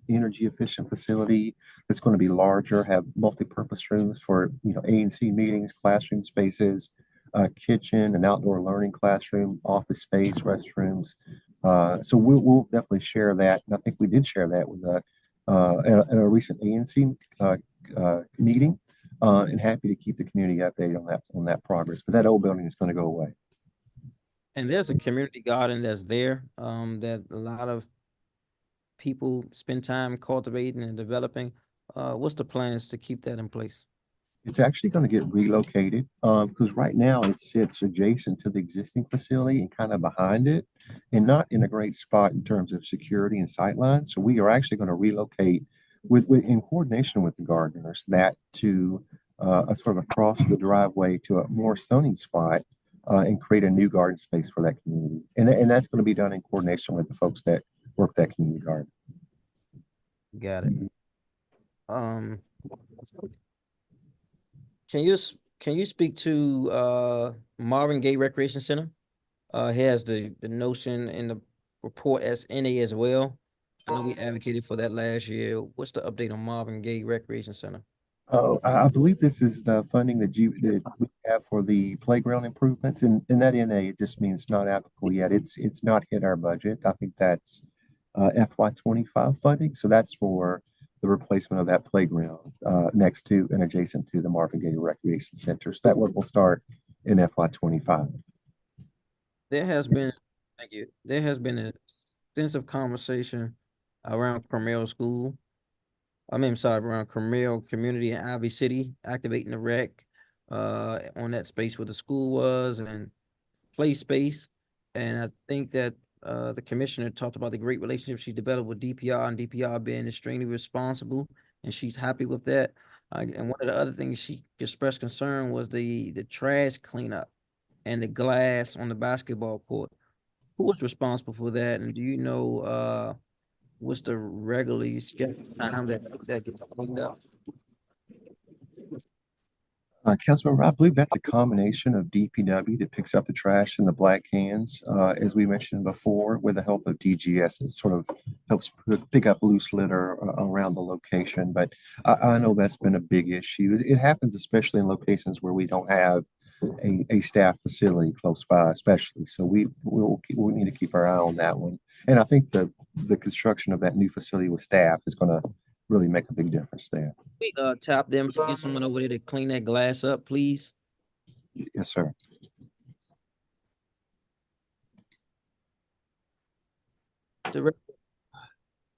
energy efficient facility that's going to be larger, have multi-purpose rooms for, you know, A&C meetings, classroom spaces, kitchen, an outdoor learning classroom, office space, restrooms. So we'll definitely share that. And I think we did share that with at a recent A&C meeting, and happy to keep the community updated on that progress. But that old building is going to go away. And there's a community garden that's there that a lot of people spend time cultivating and developing. What's the plans to keep that in place? It's actually going to get relocated because right now it sits adjacent to the existing facility and kind of behind it, and not in a great spot in terms of security and sightlines. So we are actually going to relocate with in coordination with the gardeners that to a sort of across the driveway to a more sunny spot and create a new garden space for that community. And that's going to be done in coordination with the folks that work that community garden. Got it. Can you speak to Marvin Gaye Recreation Center? He has the notion in the report as NA as well. I know we advocated for that last year. What's the update on Marvin Gaye Recreation Center? Oh, I believe this is the funding that we have for the playground improvements, and that NA, it just means not applicable yet. It's not hit our budget. I think that's FY25 funding. So that's for the replacement of that playground next to and adjacent to the Marvin Gaye Recreation Center. So that work will start in FY25. There has been, thank you. There has been an extensive conversation around Carmel School. Around Carmel Community in Ivy City, activating the rec on that space where the school was and play space. And I think that the commissioner talked about the great relationship she developed with DPR and DPR being extremely responsible, and she's happy with that. And one of the other things she expressed concern was the trash cleanup and the glass on the basketball court. Who was responsible for that? And do you know what's the regularly scheduled time that gets cleaned up? Councilmember, I believe that's a combination of DPW that picks up the trash in the black cans, as we mentioned before, with the help of DGS that sort of helps pick up loose litter around the location. But I know that's been a big issue. It happens especially in locations where we don't have a staff facility close by, especially. So we need to keep our eye on that one. And I think the construction of that new facility with staff is going to really make a big difference there. We tap them to get someone over there to clean that glass up, please. Yes, sir.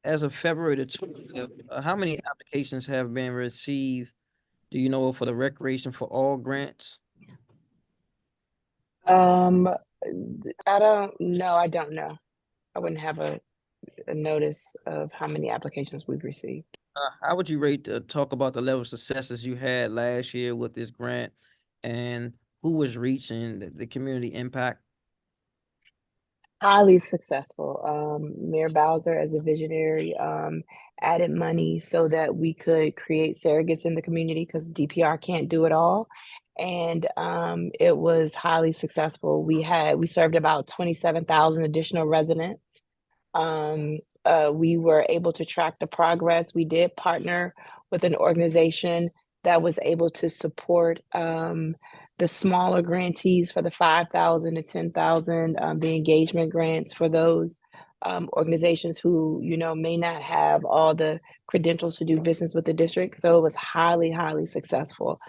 As of February the 20th, how many applications have been received? Do you know for the Recreation for All grants? I don't know. I don't know. I wouldn't have a notice of how many applications we've received. How would you rate talk about the level of successes you had last year with this grant, and who was reaching the community impact? Highly successful. Mayor Bowser, as a visionary, added money so that we could create surrogates in the community because DPR can't do it all. And it was highly successful. We served about 27,000 additional residents. We were able to track the progress. We did partner with an organization that was able to support the smaller grantees for the 5,000 to 10,000, the engagement grants for those organizations who, may not have all the credentials to do business with the district. So it was highly, highly successful.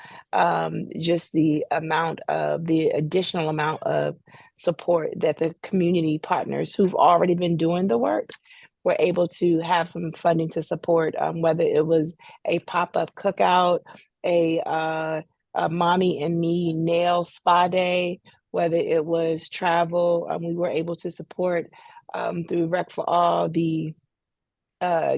Just the additional amount of support that the community partners who've already been doing the work were able to have some funding to support, whether it was a pop-up cookout, a mommy and me nail spa day, whether it was travel. We were able to support through Rec for All the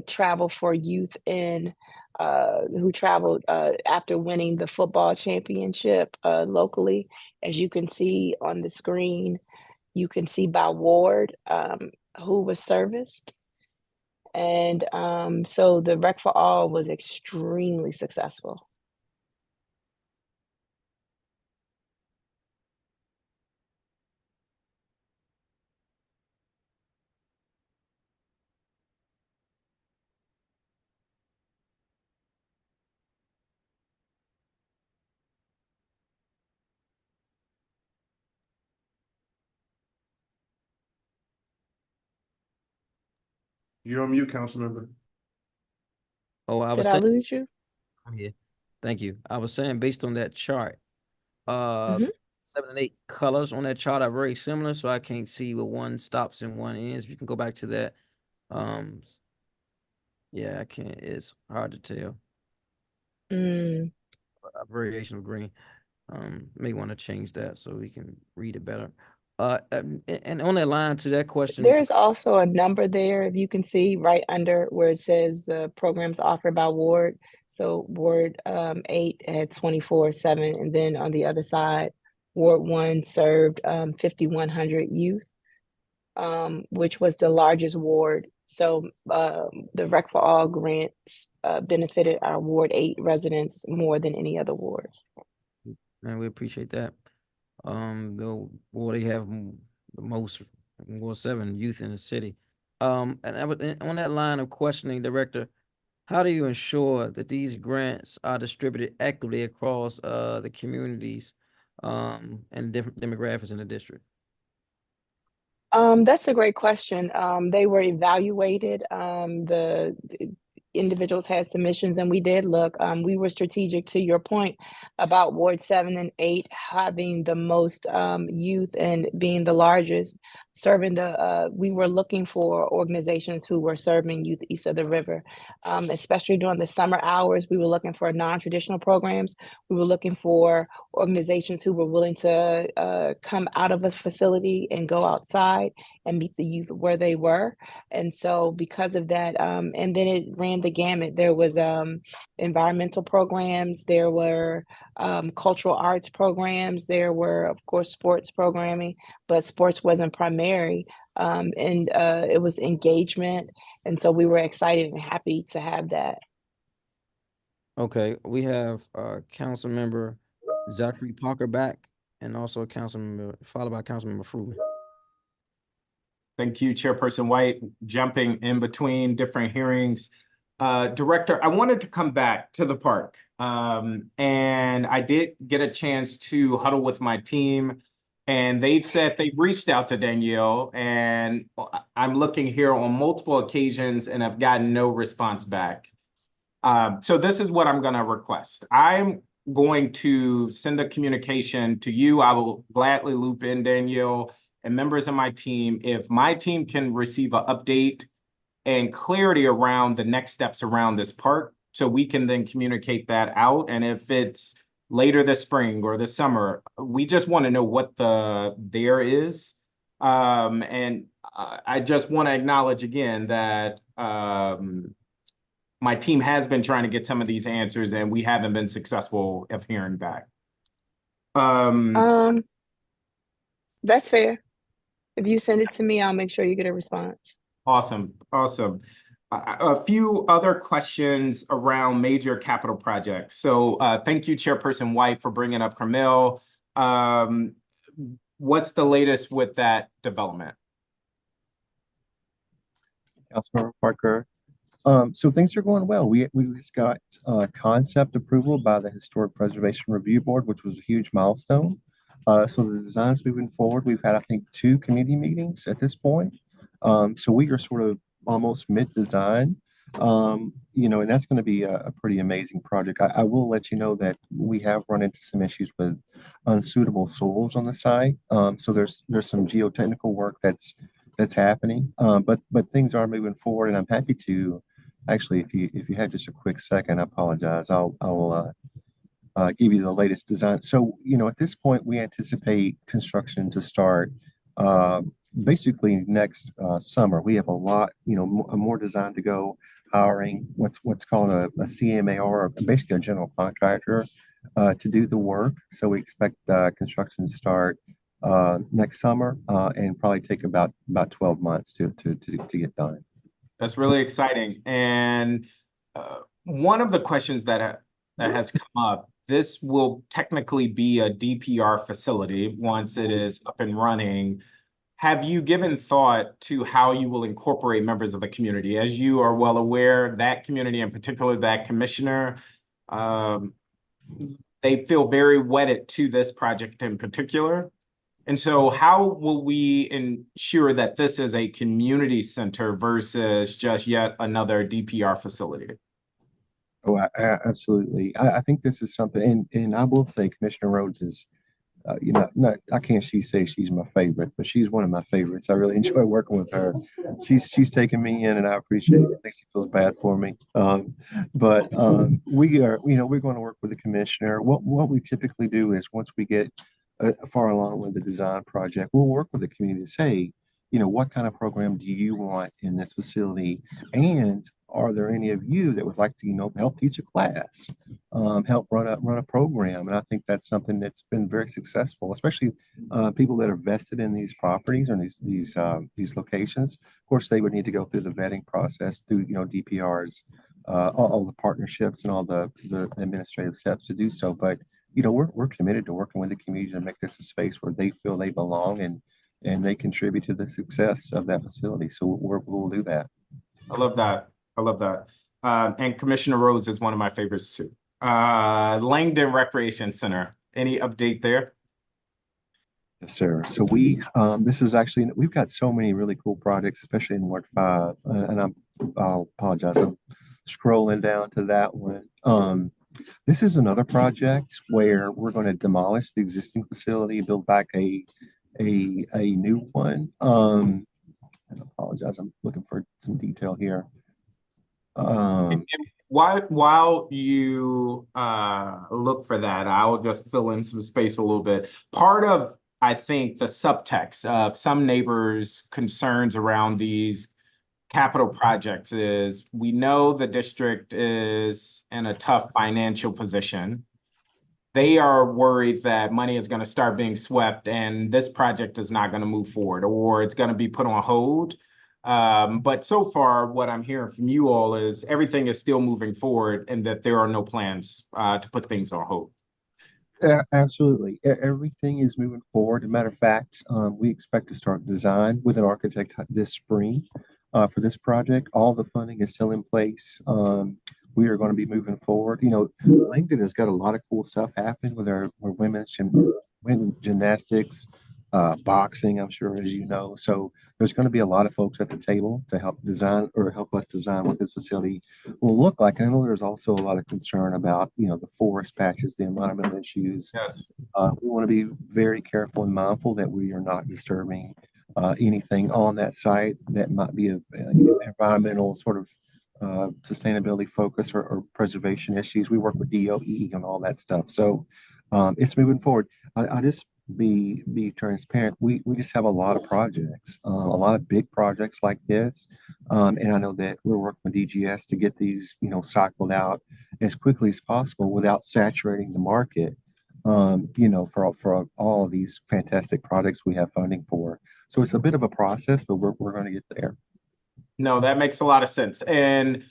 travel for youth who traveled after winning the football championship locally. As you can see on the screen, you can see by ward who was serviced. And so the Rec for All was extremely successful. You're on mute, council member. Oh, Did I lose you? I'm here. Thank you. I was saying based on that chart, 7 and 8 colors on that chart are very similar, so I can't see where one stops and one ends. If you can go back to that. Yeah, I can't. It's hard to tell. a variation of green. May want to change that so we can read it better. And on that line to that question, There's also a number there, if you can see right under where it says programs offered by ward. So Ward 8 had 24/7, and then on the other side, Ward 1 served 5,100 youth, which was the largest ward. So the Rec for All grants benefited our Ward 8 residents more than any other ward. and we appreciate that. Though, well, they have the most, Ward 7 youth in the city. And on that line of questioning, Director, how do you ensure that these grants are distributed equitably across the communities and different demographics in the district? That's a great question. They were evaluated. The individuals had submissions, and we did look. We were strategic, to your point about Ward 7 and 8 having the most youth and being the largest, serving we were looking for organizations who were serving youth east of the river, especially during the summer hours. We were looking for non-traditional programs. We were looking for organizations who were willing to come out of a facility and go outside and meet the youth where they were. And so because of that, and then it ran the gamut. There was environmental programs, there were cultural arts programs, there were, of course, sports programming, but sports wasn't primary. And it was engagement. And so we were excited and happy to have that. Okay, we have Council Member Zachary Parker back, and also Council Member, followed by Council Member Fruitman. Thank you, Chairperson White. Jumping in between different hearings. Director, I wanted to come back to the park. And I did get a chance to huddle with my team, and they've said they've reached out to Danielle, and I'm looking here on multiple occasions and I've gotten no response back. So this is what I'm going to request. I'm going to send a communication to you. I will gladly loop in Danielle and members of my team. If my team can receive an update and clarity around the next steps around this park, so we can then communicate that out. And if it's later this spring or this summer, we just want to know what there is. And I just want to acknowledge again that my team has been trying to get some of these answers, and we haven't been successful of hearing back. That's fair. If you send it to me, I'll make sure you get a response. Awesome. A few other questions around major capital projects. So thank you, Chairperson White, for bringing up Carmel. What's the latest with that development? Councilmember Parker. So things are going well. We just got concept approval by the Historic Preservation Review Board, which was a huge milestone. So the design's moving forward. We've had, I think, 2 committee meetings at this point. So we are sort of almost mid-design, and that's going to be a pretty amazing project. I will let you know that we have run into some issues with unsuitable soils on the site. So there's some geotechnical work that's happening, but things are moving forward, and I'm happy to actually, if you had just a quick second, I apologize. I will give you the latest design. So, at this point, we anticipate construction to start basically next summer. We have a lot, more design to go, hiring what's called a CMAR, basically a general contractor to do the work. So we expect construction to start next summer and probably take about 12 months to get done. That's really exciting. And one of the questions that has come up, this will technically be a DPR facility once it is up and running. Have you given thought to how you will incorporate members of the community? As you are well aware, that community, in particular, that commissioner, they feel very wedded to this project in particular. And so how will we ensure that this is a community center versus just yet another DPR facility? Oh, absolutely. I think this is something, and I will say Commissioner Rhodes is I can't say she's my favorite, but she's one of my favorites. I really enjoy working with her. She's taken me in, and I appreciate it. I think she feels bad for me. But we are, we're going to work with the commissioner. What we typically do is once we get far along with the design project, we'll work with the community to say, what kind of program do you want in this facility? And are there any of you that would like to, help teach a class, help run a program? And I think that's something that's been very successful, especially people that are vested in these properties or these locations. Of course, they would need to go through the vetting process through, DPRs, all the partnerships and all the administrative steps to do so. But we're committed to working with the community to make this a space where they feel they belong and they contribute to the success of that facility. So we'll do that. I love that. I love that. And Commissioner Rose is one of my favorites too. Langdon Recreation Center, any update there? Yes, sir. So this is actually, we've got so many really cool projects, especially in Ward 5. And I'll apologize. I'm scrolling down to that one. This is another project where we're going to demolish the existing facility, build back a new one. I apologize. I'm looking for some detail here. While you look for that, I'll just fill in some space a little bit. Part of, I think, the subtext of some neighbors' concerns around these capital projects is we know the district is in a tough financial position. They are worried that money is going to start being swept and this project is not going to move forward or it's going to be put on hold. But so far, what I'm hearing from you all is everything is still moving forward and that there are no plans to put things on hold. Absolutely. Everything is moving forward. As a matter of fact, we expect to start design with an architect this spring for this project. All the funding is still in place. We are going to be moving forward. Langdon has got a lot of cool stuff happening with our women's gymnastics, boxing, I'm sure, as you know. So there's going to be a lot of folks at the table to help design or help us design what this facility will look like. I know there's also a lot of concern about, the forest patches, the environmental issues. Yes. We want to be very careful and mindful that we are not disturbing anything on that site that might be of environmental sort of sustainability focus or preservation issues. We work with DOE and all that stuff. So it's moving forward. I just be transparent. We just have a lot of projects, a lot of big projects like this. And I know that we're working with DGS to get these, cycled out as quickly as possible without saturating the market, for all of these fantastic projects we have funding for. So it's a bit of a process, but we're going to get there. No, that makes a lot of sense. And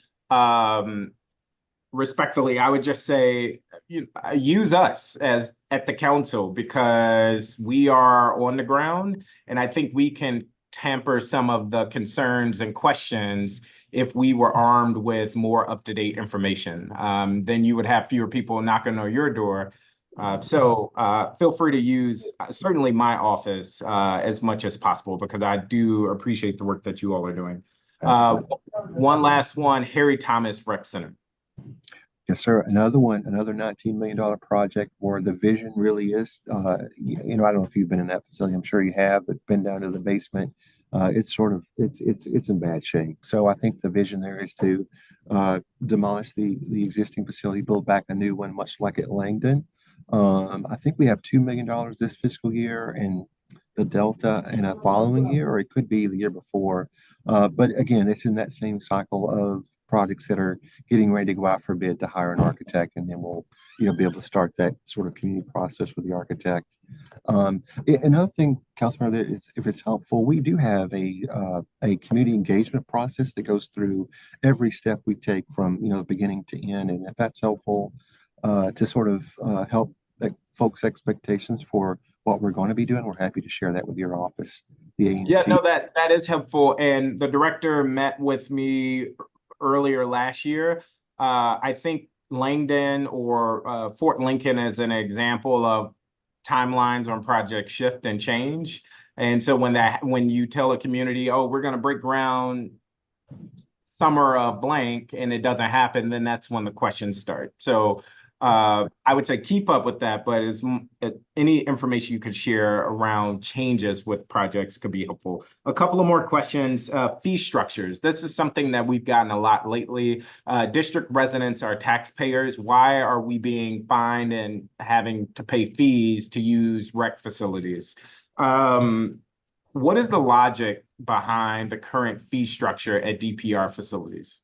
respectfully, I would just say use us as at the council because we are on the ground, and I think we can temper some of the concerns and questions if we were armed with more up-to-date information. Then you would have fewer people knocking on your door. So feel free to use certainly my office as much as possible because I do appreciate the work that you all are doing. One last one, Harry Thomas Rec Center. Yes, sir. Another $19 million project where the vision really is, I don't know if you've been in that facility. I'm sure you have, but been down to the basement. It's in bad shape. So I think the vision there is to demolish the existing facility, build back a new one, much like at Langdon. I think we have $2 million this fiscal year and the Delta in a following year, or it could be the year before. But again, it's in that same cycle of projects that are getting ready to go out for bid to hire an architect, and then we'll be able to start that sort of community process with the architect. Another thing, Councilmember, that is, if it's helpful, we do have a community engagement process that goes through every step we take from the beginning to end, and if that's helpful to sort of help folks' expectations for what we're going to be doing, we're happy to share that with your office. The ANC. Yeah, no, that is helpful. And the director met with me earlier last year. I think Langdon or Fort Lincoln is an example of timelines on project shift and change. And so when you tell a community, oh, we're going to break ground summer of blank and it doesn't happen, then that's when the questions start. So I would say keep up with that, but any information you could share around changes with projects could be helpful. A couple of more questions. Fee structures. This is something that we've gotten a lot lately. District residents are taxpayers. Why are we being fined and having to pay fees to use rec facilities? What is the logic behind the current fee structure at DPR facilities?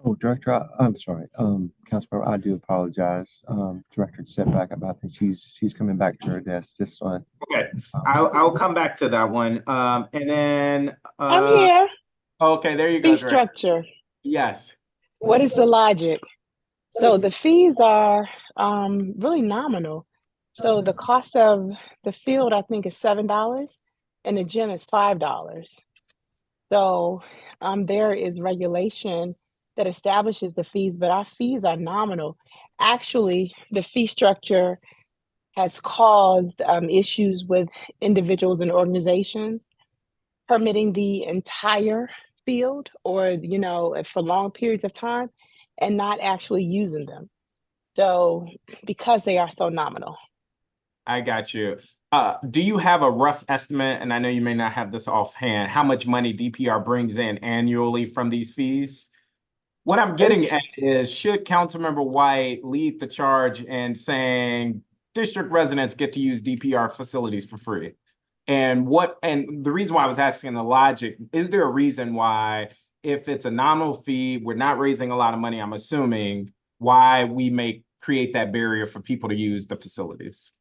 Oh, Director, I'm sorry. Councilmember, I do apologize. Director stepped back. I think she's coming back to her desk just on. Okay, I'll come back to that one. And then I'm here. Okay, there you go, Fee Director. structure. Yes. What is the logic? So the fees are really nominal. So the cost of the field, I think, is $7, and the gym is $5. So there is regulation that establishes the fees, but our fees are nominal. Actually, the fee structure has caused issues with individuals and organizations permitting the entire field or, for long periods of time and not actually using them. So because they are so nominal. I got you. Do you have a rough estimate, and I know you may not have this offhand, how much money DPR brings in annually from these fees? What I'm getting at is, should Councilmember White lead the charge in saying district residents get to use DPR facilities for free? And the reason why I was asking the logic, is there a reason why, if it's a nominal fee, we're not raising a lot of money, I'm assuming, why we may create that barrier for people to use the facilities?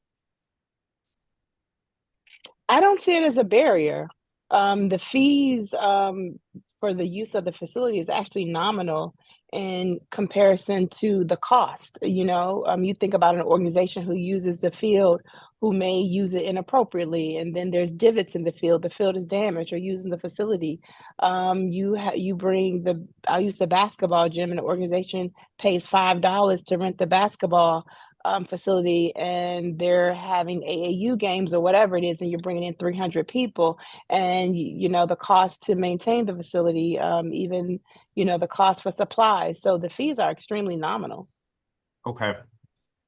I don't see it as a barrier. The fees for the use of the facility is actually nominal in comparison to the cost. You think about an organization who uses the field who may use it inappropriately, and then there's divots in the field is damaged, or using the facility. I'll use the basketball gym, and the organization pays $5 to rent the basketball facility, and they're having AAU games or whatever it is, and you're bringing in 300 people, and the cost to maintain the facility, even the cost for supplies. So the fees are extremely nominal. Okay.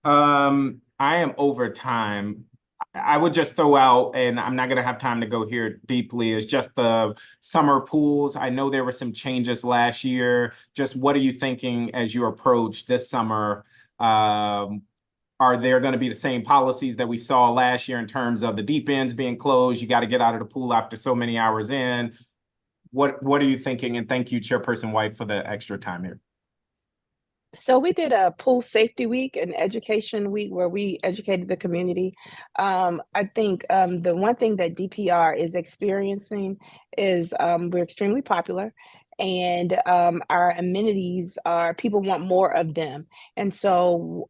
I am over time. I would just throw out, and I'm not going to have time to go here deeply, is just the summer pools. I know there were some changes last year. Just what are you thinking as you approach this summer? Are there going to be the same policies that we saw last year in terms of the deep ends being closed? You got to get out of the pool after so many hours in. What are you thinking? And thank you, Chairperson White, for the extra time here. So we did a pool safety week and education week where we educated the community. I think the one thing that DPR is experiencing is we're extremely popular, and our amenities people want more of them. And so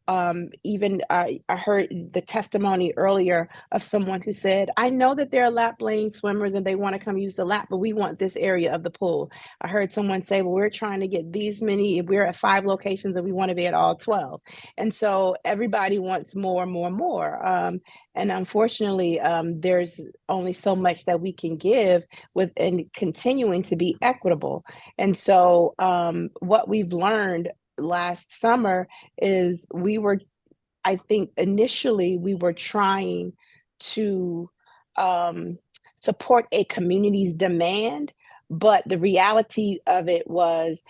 even I heard the testimony earlier of someone who said, I know that there are lap lane swimmers and they want to come use the lap, but we want this area of the pool. I heard someone say, well, we're trying to get these many, we're at 5 locations and we want to be at all 12. And so everybody wants more and more and more. And unfortunately, there's only so much that we can give and continuing to be equitable. And so what we've learned last summer is I think initially we were trying to support a community's demand, but the reality of it was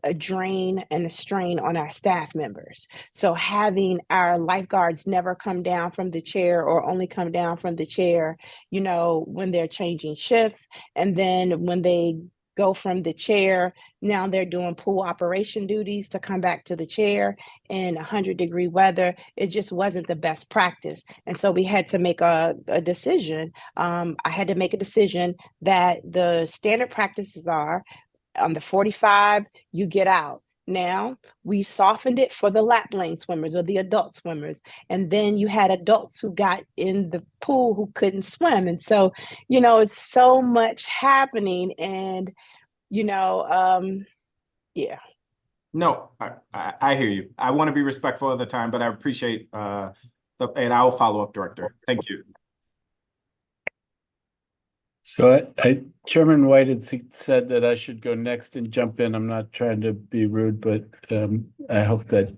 a drain and a strain on our staff members. So having our lifeguards never come down from the chair, or only come down from the chair, when they're changing shifts, and then when they go from the chair, now they're doing pool operation duties to come back to the chair in 100-degree weather. It just wasn't the best practice. And so we had to make a decision. I had to make a decision that the standard practices are on the 45, you get out. Now we softened it for the lap lane swimmers or the adult swimmers. And then you had adults who got in the pool who couldn't swim. And so, it's so much happening, and, yeah. No, I hear you. I want to be respectful of the time, but I appreciate and I'll follow up, Director. Thank you. So Chairman White had said that I should go next and jump in. I'm not trying to be rude, but I hope that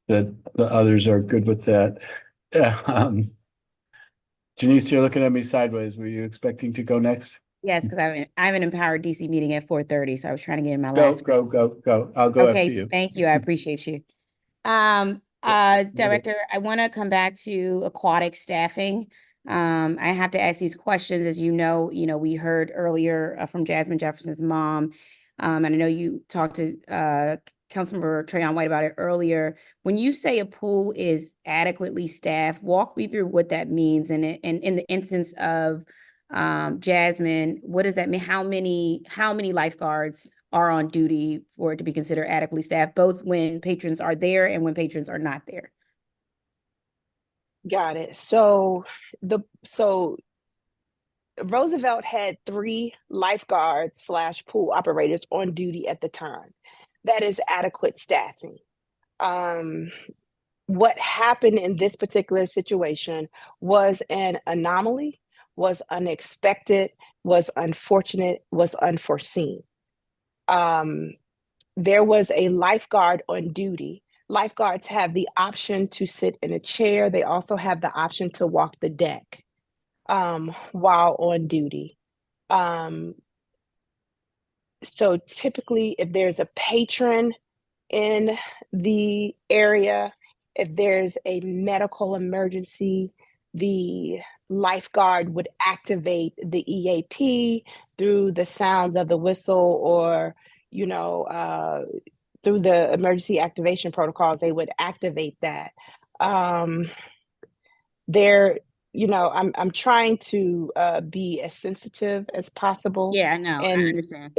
that the others are good with that. Janice, you're looking at me sideways. Were you expecting to go next? Yes, because I have an Empowered DC meeting at 4:30, so I was trying to get in my Go, last. go. I'll go after Okay, you. thank you. I appreciate you. Director, I want to come back to aquatic staffing. I have to ask these questions, as you know, we heard earlier from Jasmine Jefferson's mom. And I know you talked to Councilmember Trayon White about it earlier. When you say a pool is adequately staffed, walk me through what that means. And in the instance of Jasmine, what does that mean? How many lifeguards are on duty for it to be considered adequately staffed, both when patrons are there and when patrons are not there? Got it. So Roosevelt had 3 lifeguards / pool operators on duty at the time. That is adequate staffing. What happened in this particular situation was an anomaly, was unexpected, was unfortunate, was unforeseen. There was a lifeguard on duty. Lifeguards have the option to sit in a chair. They also have the option to walk the deck while on duty. So typically, if there's a patron in the area, if there's a medical emergency, the lifeguard would activate the EAP through the sounds of the whistle, or through the emergency activation protocols, they would activate that. I'm trying to be as sensitive as possible. Yeah, I know. I understand.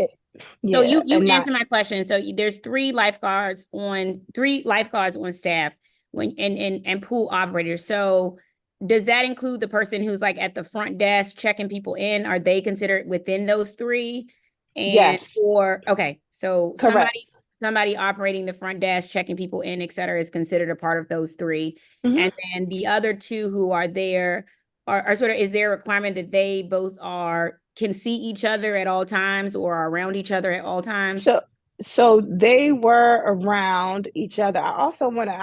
Yeah, So you not answered my question. So there's 3 lifeguards on staff and pool operators. So does that include the person who's like at the front desk checking people in? Are they considered within those 3? Yes. Okay, so correct. somebody operating the front desk, checking people in, et cetera, is considered a part of those 3. Mhm. And then the other 2 who are there are sort of, is there a requirement that they both can see each other at all times or are around each other at all times? So they were around each other. I also want to,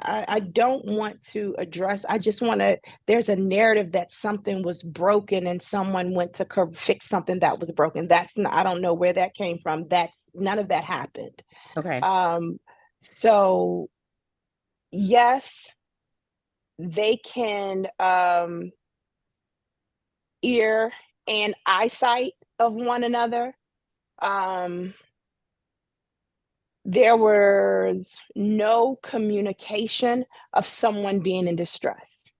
I don't want to address, I just want to, there's a narrative that something was broken and someone went to fix something that was broken. I don't know where that came from. None of that happened. Okay. So yes, they can ear and eyesight of one another. There was no communication of someone being in distress,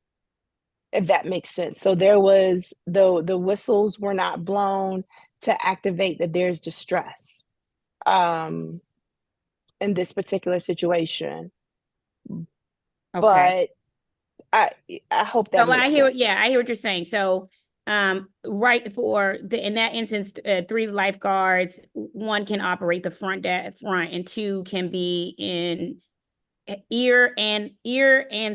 if that makes sense. So there was the whistles were not blown to activate that there's distress in this particular situation. Okay. But I hope that makes sense. I hear what you're saying. So right, in that instance, 3 lifeguards, 1 can operate the front and 2 can be in ear and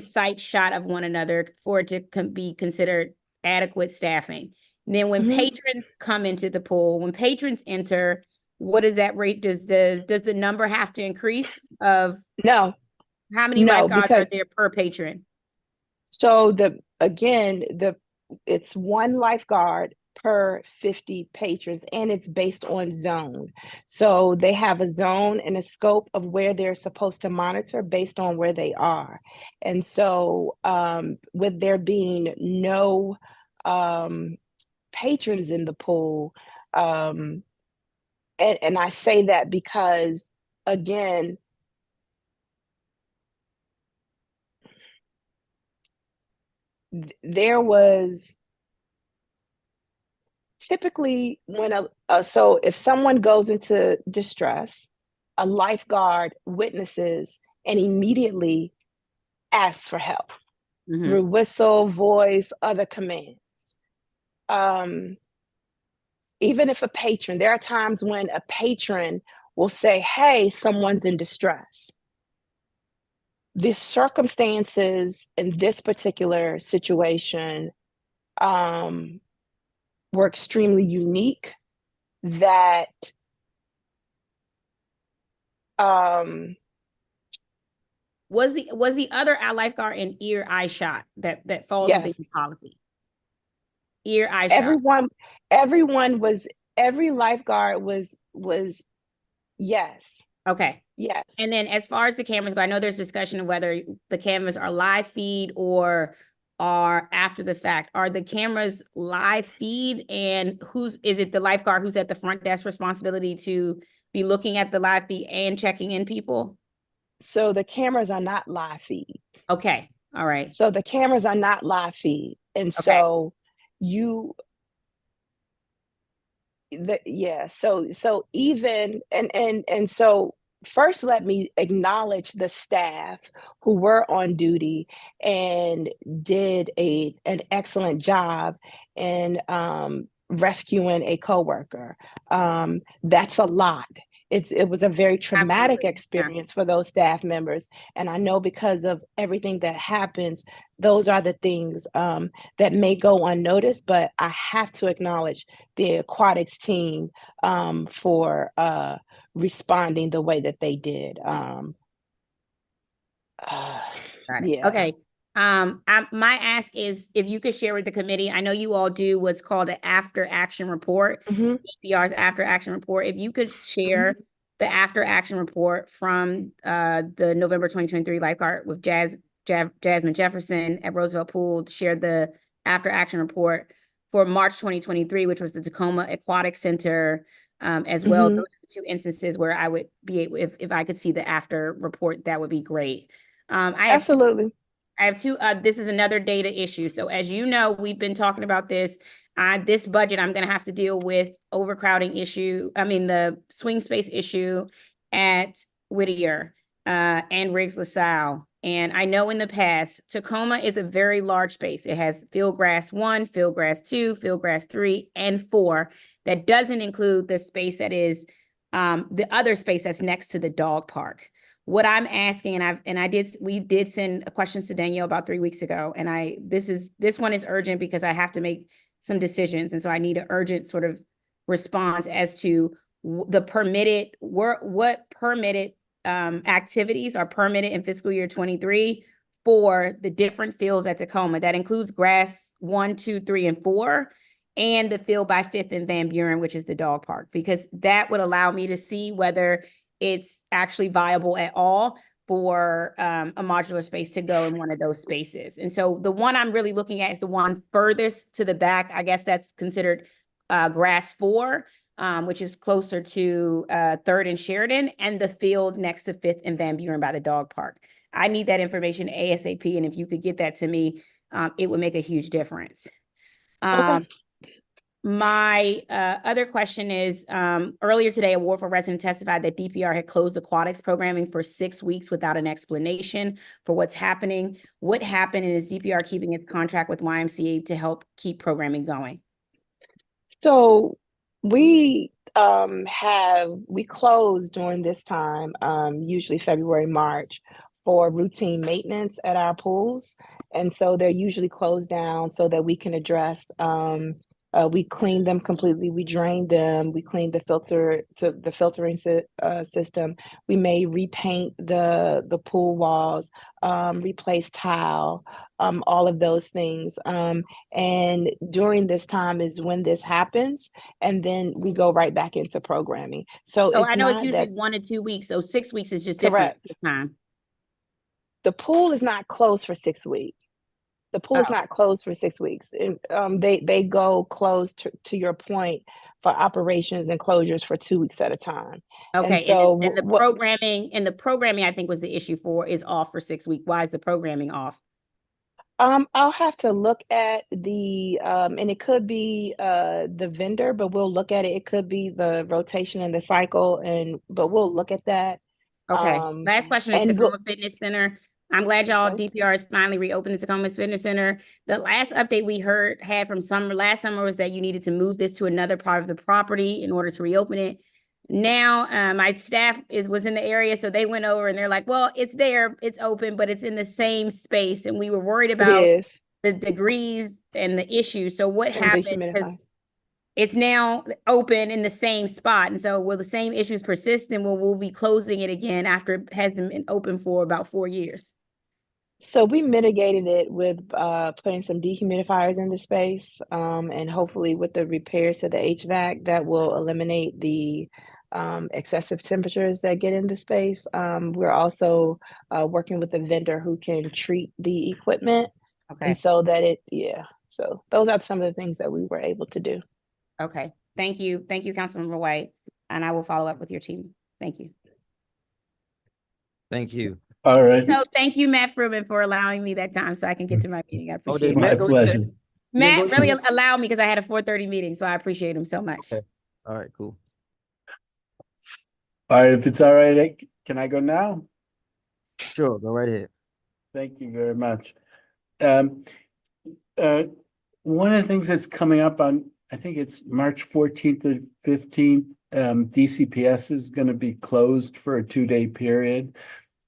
sight shot of one another for it to be considered adequate staffing. And then when patrons come into the pool, when patrons enter, what is that rate? Does the number have to increase of No. How many No, lifeguards because are there per patron? So it's 1 lifeguard per 50 patrons, and it's based on zone. So they have a zone and a scope of where they're supposed to monitor based on where they are. And so with there being no patrons in the pool, and I say that because, again, there was typically so if someone goes into distress, a lifeguard witnesses and immediately asks for help through whistle, voice, other commands. Even if there are times when a patron will say, hey, someone's in distress. The circumstances in this particular situation were extremely unique, that Was the other lifeguard an ear eye shot that falls within Yes. the policy? Ear eye shot. Every lifeguard was yes. Okay. Yes. And then as far as the cameras go, I know there's discussion of whether the cameras are live feed or are after the fact. Are the cameras live feed, and is it the lifeguard who's at the front desk responsibility to be looking at the live feed and checking in people? So the cameras are not live feed. Okay. All right. So the cameras are not live feed. And so so even and so first let me acknowledge the staff who were on duty and did an excellent job in rescuing a coworker. That's a lot. It was a very traumatic experience for those staff members. And I know because of everything that happens, those are the things that may go unnoticed, but I have to acknowledge the aquatics team for responding the way that they did. Yeah. Okay. My ask is if you could share with the committee, I know you all do what's called an after action report, DPR's after action report. If you could share the after action report from the November 2023 lifeguard with Jasmine Jefferson at Roosevelt Pool, share the after action report for March 2023, which was the Tacoma Aquatic Center as well. Those are the two instances where I would be able, if I could see the after report, that would be great. Absolutely. I have two, this is another data issue. So as you know, we've been talking about this. This budget, I'm going to have to deal with overcrowding issue. I mean, the swing space issue at Whittier and Riggs LaSalle. And I know in the past, Tacoma is a very large space. It has field grass 1, field grass 2, field grass 3, and 4. That doesn't include the space that is the other space that's next to the dog park. What I'm asking, we did send questions to Danielle about 3 weeks ago, and this one is urgent because I have to make some decisions, and so I need an urgent sort of response as to the permitted what permitted activities are permitted in fiscal year 23 for the different fields at Tacoma. That includes grass 1, 2, 3, and 4, and the field by 5th and Van Buren, which is the dog park, because that would allow me to see whether it's actually viable at all for a modular space to go in one of those spaces. And so the one I'm really looking at is the one furthest to the back. I guess that's considered grass 4, which is closer to 3rd and Sheridan, and the field next to 5th and Van Buren by the dog park. I need that information ASAP. And if you could get that to me, it would make a huge difference. Okay. My other question is, earlier today, a Ward 4 resident testified that DPR had closed aquatics programming for 6 weeks without an explanation for what's happening. What happened, and is DPR keeping its contract with YMCA to help keep programming going? So we close during this time, usually February, March, for routine maintenance at our pools. And so they're usually closed down so that we can address we clean them completely. We drain them. We clean the filtering system. We may repaint the pool walls, replace tile, all of those things. And during this time is when this happens, and then we go right back into programming. So it's I know it's not usually that 1 to 2 weeks. So 6 weeks is just different correct. this time. The pool is not closed for 6 weeks. The pool is not closed for 6 weeks. And, they go closed to your point for operations and closures for 2 weeks at a time. Okay, And so and the programming I think was the issue is off for 6 weeks. Why is the programming off? I'll have to look at the and it could be the vendor, but we'll look at it. It could be the rotation and the cycle, but we'll look at that. Okay. Last question is Tacoma Fitness Center. I'm glad y'all DPR is finally reopened the Tacoma Fitness Center. The last update we had from last summer was that you needed to move this to another part of the property in order to reopen it. Now, my staff was in the area, so they went over and they're like, well, it's there, it's open, but it's in the same space. And we were worried about the degrees and the issue. So what happened? it's now open in the same spot. And so will the same issues persist, and we'll be closing it again after it hasn't been open for about 4 years? So we mitigated it with putting some dehumidifiers in the space, and hopefully with the repairs to the HVAC that will eliminate the excessive temperatures that get in the space. We're also working with a vendor who can treat the equipment, Okay. and so that so those are some of the things that we were able to do. Okay. Thank you. Thank you, Councilmember White. And I will follow up with your team. Thank you. Thank you. All right. So thank you, Matt Fruman, for allowing me that time so I can get to my meeting. I appreciate did it. My Matt go pleasure. yet? Matt go really yet? allowed me because I had a 4:30 meeting, so I appreciate him so much. Okay. All right, cool. All right, if it's all right, can I go now? Sure, go right ahead. Thank you very much. One of the things that's coming up on, I think it's March 14th or 15th, DCPS is going to be closed for a 2-day period.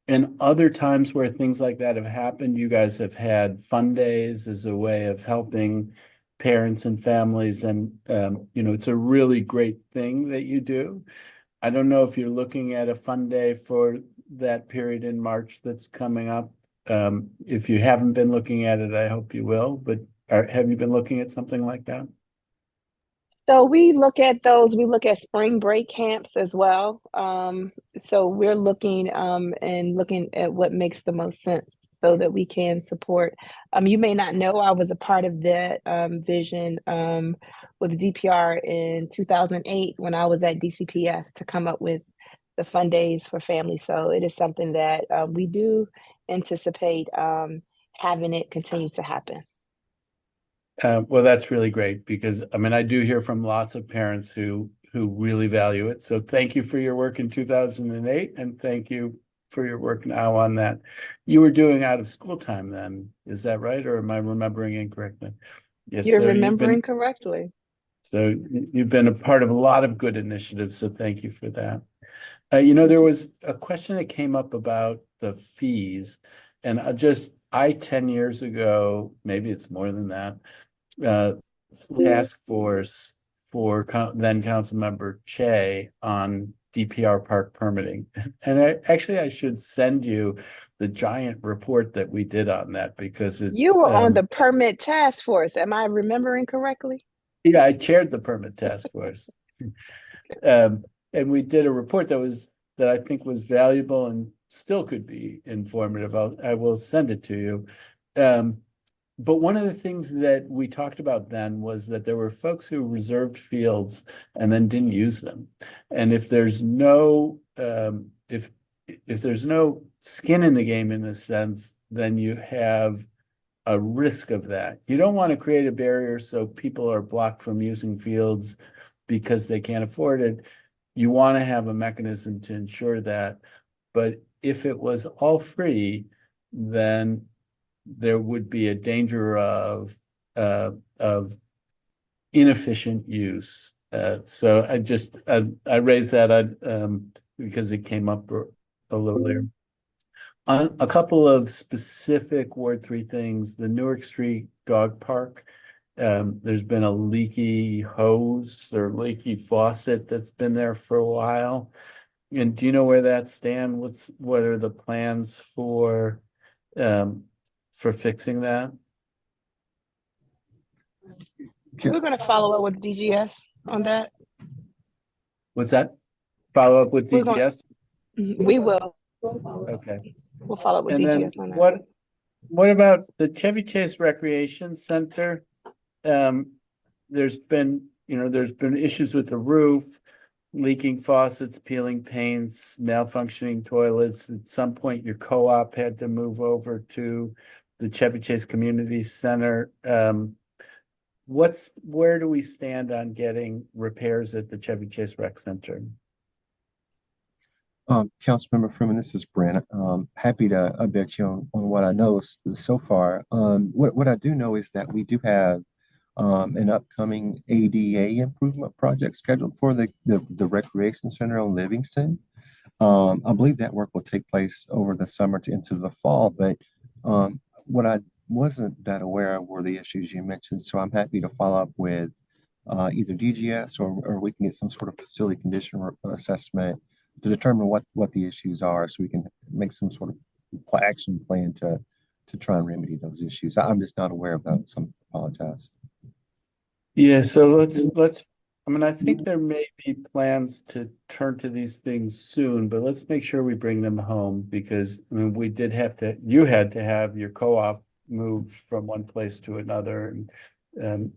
And other times where things like that have happened, you guys have had fun days as a way of helping parents and families. And, it's a really great thing that you do. I don't know if you're looking at a fun day for that period in March that's coming up. If you haven't been looking at it, I hope you will, but have you been looking at something like that? So we look at those, we look at spring break camps as well. So we're looking and looking at what makes the most sense so that we can support. You may not know, I was a part of that vision with DPR in 2008 when I was at DCPS to come up with the fun days for families. So it is something that we do anticipate having it continue to happen. Well, that's really great because I do hear from lots of parents who really value it. So thank you for your work in 2008 and thank you for your work now on that. You were doing out of school time then, is that right? Or am I remembering incorrectly? Yes, You're so remembering correctly. So you've been a part of a lot of good initiatives. So thank you for that. There was a question that came up about the fees and I 10 years ago, maybe it's more than that, task force for then council member Che on DPR park permitting. And I should send you the giant report that we did on that because it's You were on the permit task force. Am I remembering correctly? yeah, I chaired the permit task force. And we did a report that I think was valuable and still could be informative. I will send it to you. But one of the things that we talked about then was that there were folks who reserved fields and then didn't use them. And if there's no if there's no skin in the game in a sense, then you have a risk of that. You don't want to create a barrier so people are blocked from using fields because they can't afford it. You want to have a mechanism to ensure that. But if it was all free, then there would be a danger of inefficient use. So I raised that because it came up a little later. On a couple of specific Ward 3 things, the Newark Street Dog Park, there's been a leaky hose or leaky faucet that's been there for a while. And do you know where that stands? What are the plans for fixing that? We're going to follow up with DGS on that. What's that? Follow up with We're going- DGS? We will. Okay. We'll follow up with And then DGS on that. what about the Chevy Chase Recreation Center? There's been issues with the roof, leaking faucets, peeling paints, malfunctioning toilets. At some point, your co-op had to move over to the Chevy Chase Community Center. Where do we stand on getting repairs at the Chevy Chase Rec Center? Councilmember Freeman, this is Brent. Happy to update you on what I know so far. What I do know is that we do have an upcoming ADA improvement project scheduled for the Recreation Center on Livingston. I believe that work will take place over the summer to into the fall, but what I wasn't that aware of were the issues you mentioned. So I'm happy to follow up with either DGS or we can get some sort of facility condition assessment to determine what the issues are, so we can make some sort of action plan to try and remedy those issues. I'm just not aware of those. I apologize. Yeah, so I mean, I think there may be plans to turn to these things soon, but let's make sure we bring them home, because I mean, you had to have your co-op move from one place to another, and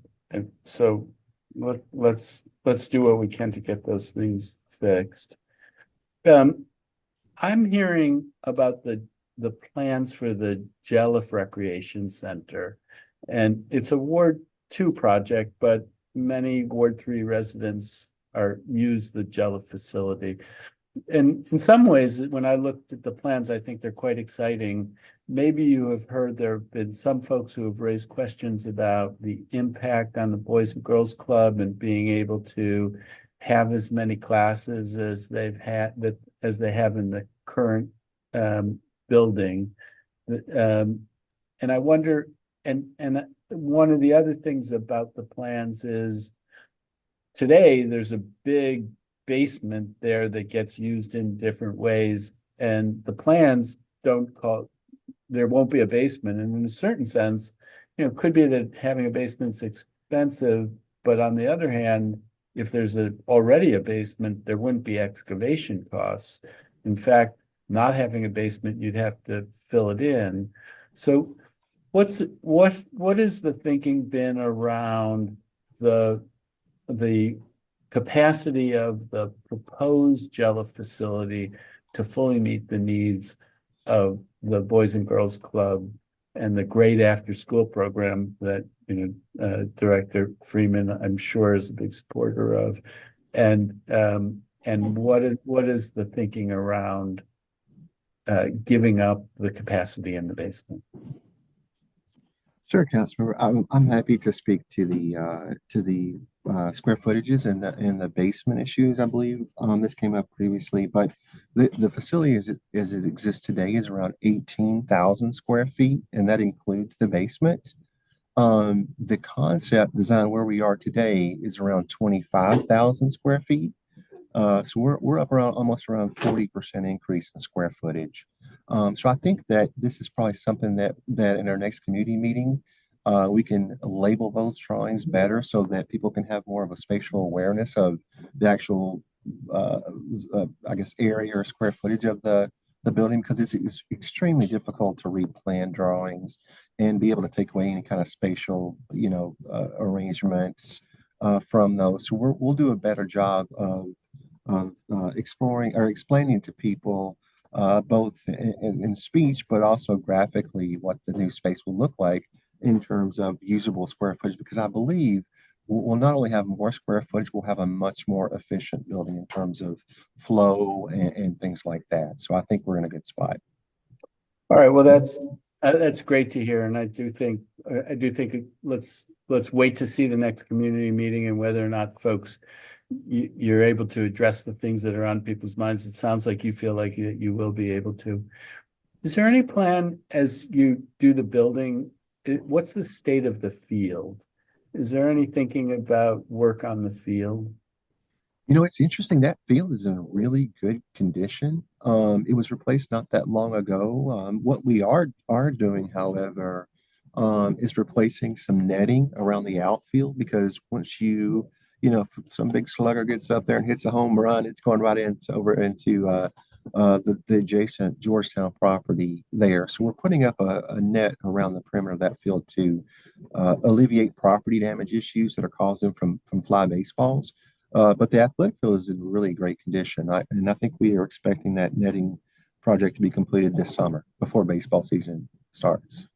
so let's do what we can to get those things fixed. I'm hearing about the plans for the Jelliff Recreation Center, and it's a Ward 2 project, but many Ward 3 residents use the Jelliff facility. And in some ways, when I looked at the plans, I think they're quite exciting. Maybe you have heard there have been some folks who have raised questions about the impact on the Boys and Girls Club and being able to have as many classes as they have in the current building. And I wonder, and one of the other things about the plans is today there's a big basement there that gets used in different ways, and the plans don't call, there won't be a basement. And in a certain sense, it could be that having a basement's expensive, but on the other hand, if there's already a basement, there wouldn't be excavation costs. In fact, not having a basement, you'd have to fill it in. So what is the thinking been around the capacity of the proposed Jelliff facility to fully meet the needs of the Boys and Girls Club and the great after-school program that Director Freeman, I'm sure, is a big supporter of, and what is the thinking around giving up the capacity in the basement? Sure, Councilmember. I'm happy to speak to the square footages and the basement issues. I believe this came up previously, but the facility as it exists today is around 18,000 square feet, and that includes the basement. The concept design where we are today is around 25,000 square feet. So we're up around almost around 40% increase in square footage. So I think that this is probably something that in our next community meeting, we can label those drawings better so that people can have more of a spatial awareness of the actual, I guess, area or square footage of the building, because it's extremely difficult to read plan drawings and be able to take away any kind of spatial, arrangements from those. So we'll do a better job of exploring or explaining to people both in speech, but also graphically what the new space will look like in terms of usable square footage, because I believe we'll not only have more square footage, we'll have a much more efficient building in terms of flow and things like that. So I think we're in a good spot. All right, well, that's great to hear, and I do think let's wait to see the next community meeting and whether or not folks you're able to address the things that are on people's minds. It sounds like you feel like you will be able to. Is there any plan as you do the building? What's the state of the field? Is there any thinking about work on the field? It's interesting. That field is in really good condition. It was replaced not that long ago. What we are doing, however, is replacing some netting around the outfield, because once if some big slugger gets up there and hits a home run, it's going right over into the adjacent Georgetown property there. So we're putting up a net around the perimeter of that field to alleviate property damage issues that are causing from fly baseballs. But the athletic field is in really great condition. I think we are expecting that netting project to be completed this summer before baseball season starts.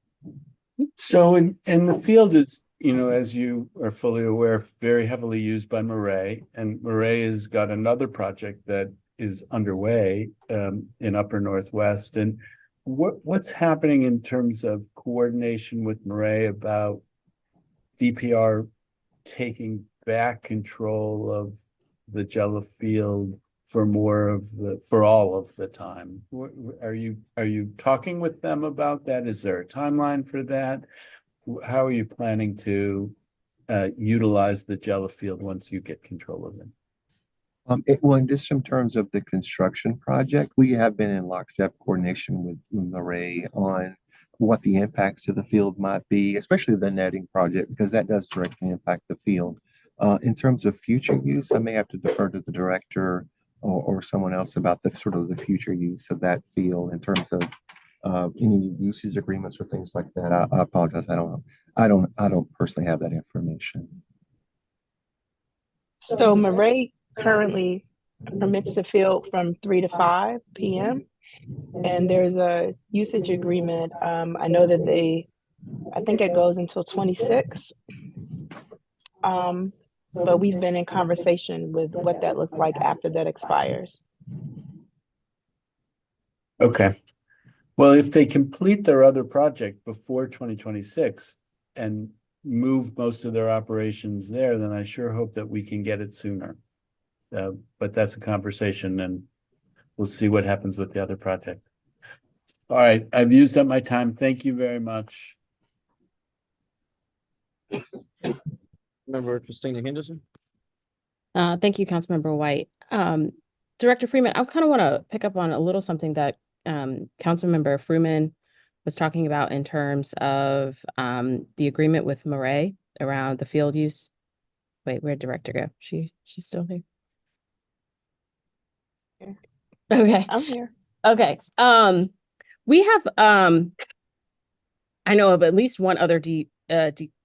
So and the field is, as you are fully aware, very heavily used by Murray, and Murray has got another project that is underway in Upper Northwest. And what's happening in terms of coordination with Murray about DPR taking back control of the Jelliff field for all of the time? Are you talking with them about that? Is there a timeline for that? How are you planning to utilize the Jella field once you get control of it? Well, in just in terms of the construction project, we have been in lockstep coordination with Murray on what the impacts of the field might be, especially the netting project, because that does directly impact the field. In terms of future use, I may have to defer to the director or someone else about the sort of the future use of that field in terms of any usage agreements or things like that. I apologize. I don't personally have that information. So Murray currently permits the field from 3 to 5 p.m. And there's a usage agreement. I know that I think it goes until 26. But we've been in conversation with what that looks like after that expires. Okay. Well, if they complete their other project before 2026 and move most of their operations there, then I sure hope that we can get it sooner. But that's a conversation, and we'll see what happens with the other project. All right, I've used up my time. Thank you very much. Member Christina Henderson. Thank you, Councilmember White. Director Freeman, I kind of want to pick up on a little something that Councilmember Freeman was talking about in terms of the agreement with Murray around the field use. Wait, where'd Director go? She's still here. Okay. I'm here. Okay. We have I know of at least one other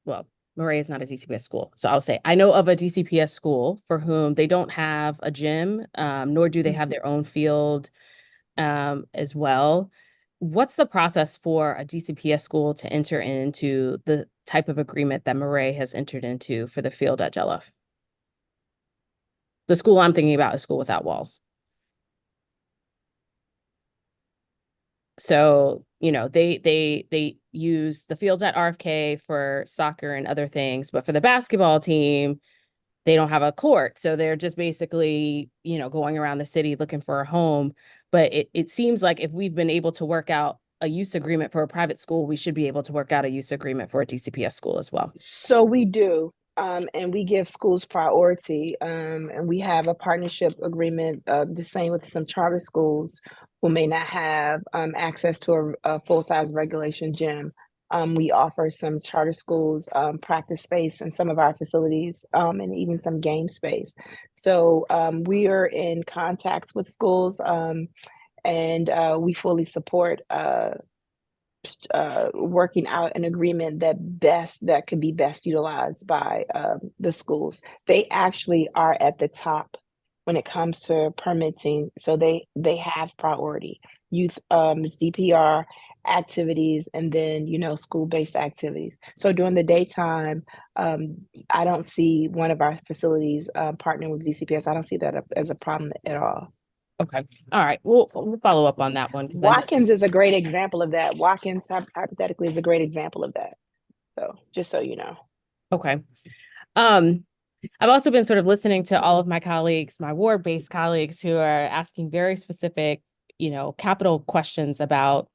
well, Murray is not a DCPS school. So I'll say I know of a DCPS school for whom they don't have a gym, nor do they have their own field as well. What's the process for a DCPS school to enter into the type of agreement that Murray has entered into for the field at Jellef? The school I'm thinking about is School Without Walls. So, you know, they use the fields at RFK for soccer and other things, but for the basketball team, they don't have a court. So they're just basically, you know, going around the city looking for a home. But it seems like if we've been able to work out a use agreement for a private school, we should be able to work out a use agreement for a DCPS school as well. So we do. And we give schools priority. And we have a partnership agreement, the same with some charter schools who may not have access to a full-size regulation gym. We offer some charter schools practice space in some of our facilities and even some game space. So we are in contact with schools and we fully support working out an agreement that could be best utilized by the schools. They actually are at the top when it comes to permitting, so they have priority. Youth, it's DPR activities, and then school-based activities. So during the daytime, I don't see one of our facilities partnering with DCPS. I don't see that as a problem at all. Okay. All right. We'll follow up on that one. Watkins is a great example of that. Watkins hypothetically is a great example of that. So just so you know. Okay. I've also been sort of listening to all of my colleagues, my ward-based colleagues, who are asking very specific, capital questions about,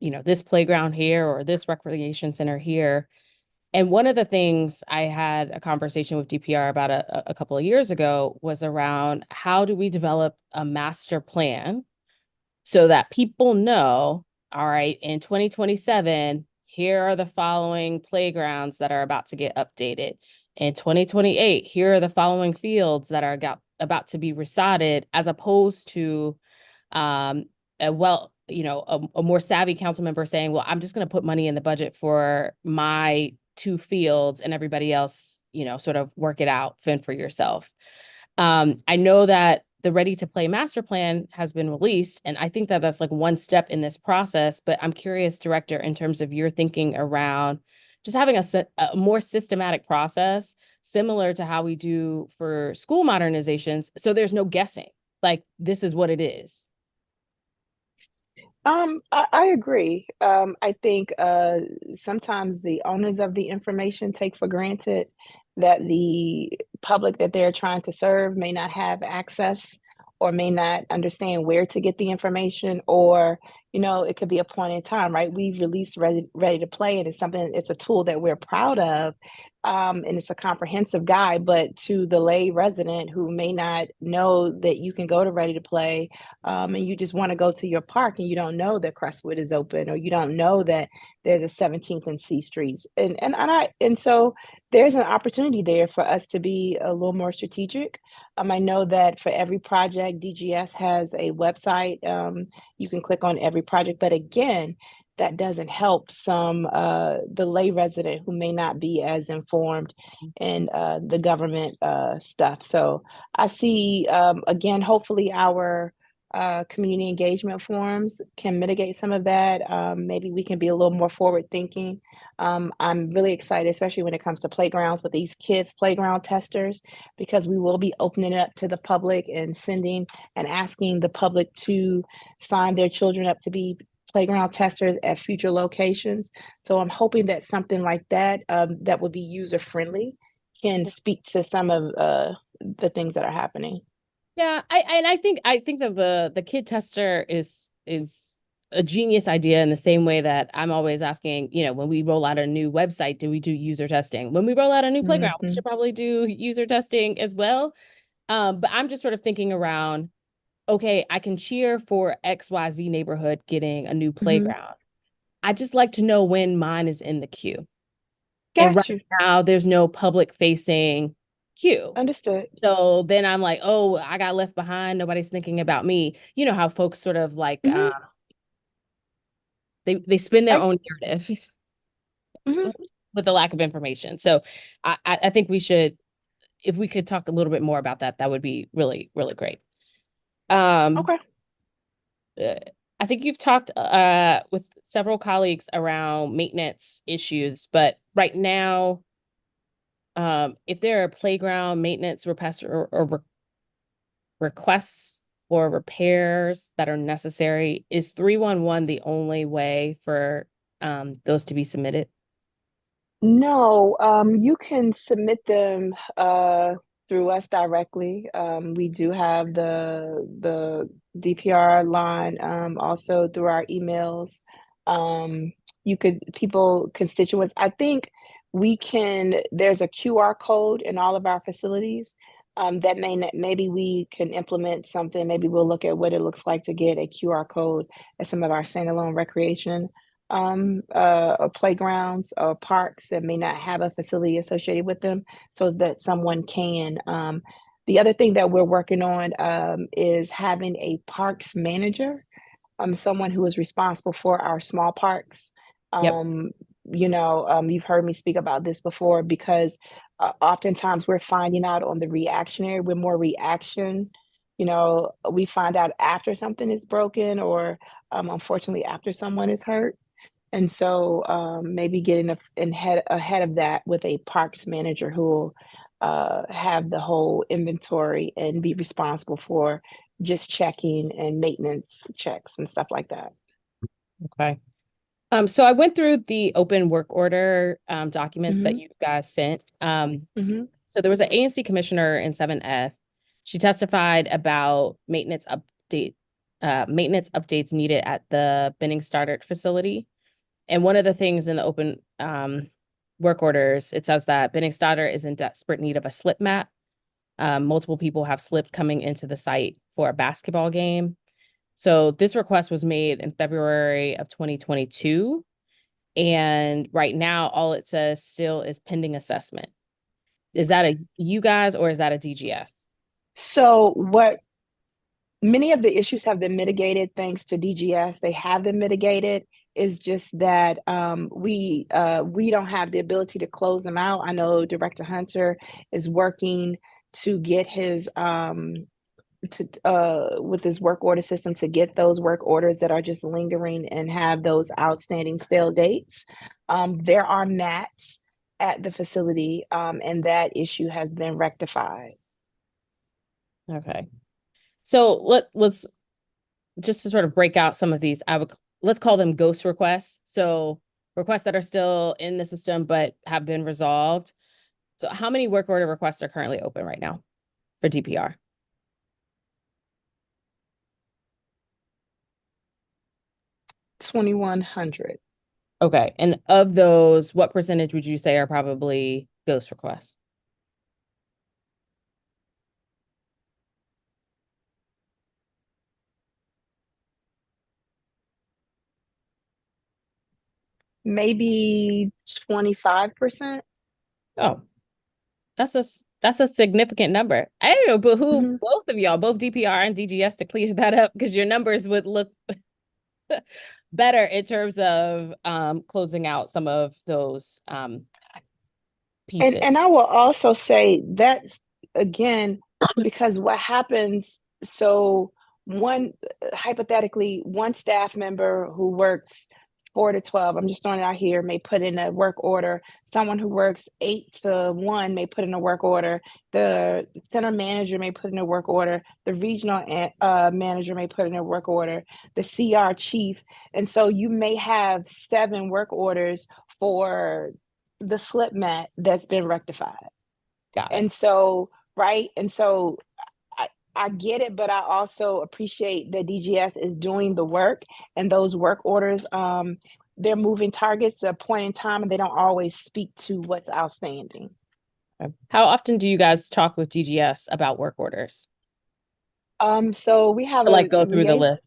this playground here or this recreation center here. And one of the things I had a conversation with DPR about a couple of years ago was around how do we develop a master plan so that people know, all right, in 2027, here are the following playgrounds that are about to get updated. In 2028, here are the following fields that are about to be resodded, as opposed to a more savvy council member saying, well, I'm just going to put money in the budget for my 2 fields and everybody else, sort of work it out, fend for yourself. I know that the Ready to Play master plan has been released, and I think that that's like one step in this process, but I'm curious, Director, in terms of your thinking around just having a more systematic process, similar to how we do for school modernizations, so there's no guessing, like this is what it is. I agree. I think sometimes the owners of the information take for granted that the public that they're trying to serve may not have access or may not understand where to get the information, or it could be a point in time, right? We've released Ready to Play, and it's a tool that we're proud of, and it's a comprehensive guide, but to the lay resident who may not know that you can go to Ready to Play, and you just want to go to your park and you don't know that Crestwood is open, or you don't know that there's a 17th and C Streets. And so there's an opportunity there for us to be a little more strategic. I know that for every project, DGS has a website. You can click on every project, but again, that doesn't help some the lay resident who may not be as informed in the government stuff. So I see, again, hopefully our community engagement forums can mitigate some of that. Maybe we can be a little more forward thinking. I'm really excited, especially when it comes to playgrounds with these kids playground testers, because we will be opening it up to the public and sending and asking the public to sign their children up to be playground testers at future locations. So I'm hoping that something like that that would be user friendly can speak to some of the things that are happening. Yeah, I think that the kid tester is a genius idea, in the same way that I'm always asking, when we roll out a new website, do we do user testing? When we roll out a new playground, we should probably do user testing as well. But I'm just sort of thinking around, okay, I can cheer for XYZ neighborhood getting a new playground. I just like to know when mine is in the queue. And right now there's no public facing queue. Understood. So then I'm like, oh, I got left behind. Nobody's thinking about me. You know how folks sort of like, they spin their own narrative with the lack of information. So I think we should, if we could talk a little bit more about that, that would be really, really great. Okay. I think you've talked with several colleagues around maintenance issues, but right now, if there are playground maintenance requests or requests or repairs that are necessary, is 311 the only way for those to be submitted? No, you can submit them through us directly. We do have the DPR line, also through our emails. Constituents, I think there's a QR code in all of our facilities. That maybe we can implement something. Maybe we'll look at what it looks like to get a QR code at some of our standalone recreation or playgrounds or parks that may not have a facility associated with them, so that someone can. The other thing that we're working on is having a parks manager, someone who is responsible for our small parks. You've heard me speak about this before, because oftentimes we're finding out on the reactionary, we're more reaction. We find out after something is broken, or unfortunately after someone is hurt. And so maybe getting ahead of that with a parks manager who will have the whole inventory and be responsible for just checking and maintenance checks and stuff like that. Okay. So I went through the open work order documents that you guys sent. So there was an ANC commissioner in 7F. She testified about maintenance updates needed at the Benning Stoddard facility. And one of the things in the open work orders, it says that Benning Stoddard is in desperate need of a slip mat. Multiple people have slipped coming into the site for a basketball game. So this request was made in February of 2022. And right now, all it says still is pending assessment. Is that a you guys, or is that a DGS? So many of the issues have been mitigated thanks to DGS. They have been mitigated. It's just that we don't have the ability to close them out. I know Director Hunter is working to get his with his work order system to get those work orders that are just lingering and have those outstanding stale dates. There are mats at the facility, and that issue has been rectified. Okay. So let's just to sort of break out some of these, let's call them ghost requests. So requests that are still in the system but have been resolved. So how many work order requests are currently open right now for DPR? 2,100. Okay. And of those, what percentage would you say are probably ghost request? Maybe 25%. Oh, that's a significant number. I don't know, but who, Mhm. both of y'all, both DPR and DGS, to clear that up, because your numbers would look better in terms of closing out some of those pieces. And I will also say that's again because what happens, so one hypothetically, one staff member who works 4 to 12, I'm just throwing it out here, may put in a work order. Someone who works 8 to 1 may put in a work order. The center manager may put in a work order. The regional manager may put in a work order. The CR chief. And so you may have 7 work orders for the slip mat that's been rectified. Got it. And so, right? And so I get it, but I also appreciate that DGS is doing the work, and those work orders, they're moving targets at a point in time, and they don't always speak to what's outstanding. How often do you guys talk with DGS about work orders? So we have Like go through the list.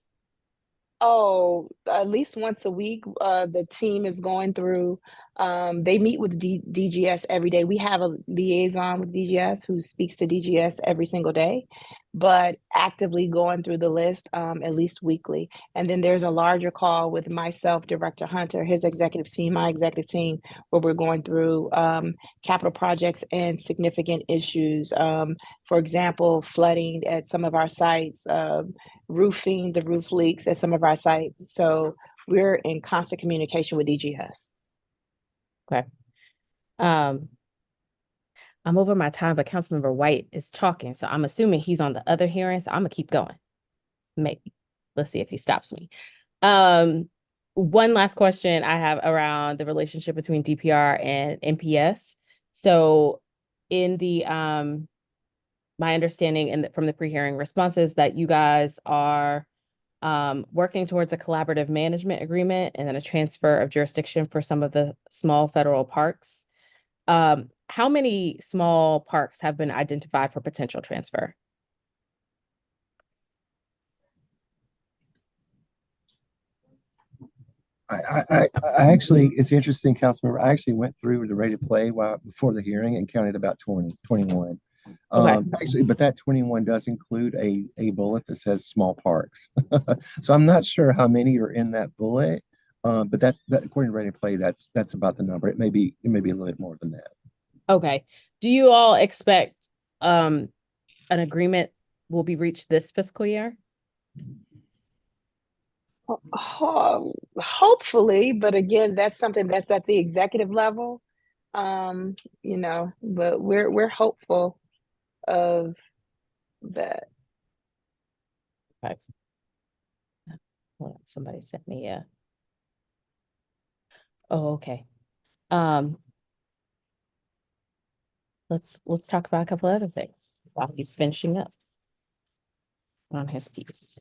Oh, at least once a week, the team is going through, they meet with DGS every day. We have a liaison with DGS who speaks to DGS every single day, but actively going through the list, at least weekly. And then there's a larger call with myself, Director Hunter, his executive team, my executive team, where we're going through capital projects and significant issues. For example, flooding at some of our sites, roofing, the roof leaks at some of our sites. So we're in constant communication with DGS. Okay. I'm over my time, but Councilmember White is talking, so I'm assuming he's on the other hearing, so I'm gonna keep going. Maybe. Let's see if he stops me. One last question I have around the relationship between DPR and NPS. So in the my understanding from the pre-hearing responses that you guys are working towards a collaborative management agreement and then a transfer of jurisdiction for some of the small federal parks. How many small parks have been identified for potential transfer? I actually, it's interesting, Councilmember. I actually went through the rate of play before the hearing and counted about 21. Okay. Actually, but that 21 does include a bullet that says small parks. So I'm not sure how many are in that bullet. But that according to rate of play, that's about the number. It may be a little bit more than that. Okay. Do you all expect an agreement will be reached this fiscal year? Hopefully, but again, that's something that's at the executive level. You know, but we're hopeful of that. Okay. Hold on, somebody sent me a. Oh, okay. Let's talk about a couple other things while he's finishing up on his piece.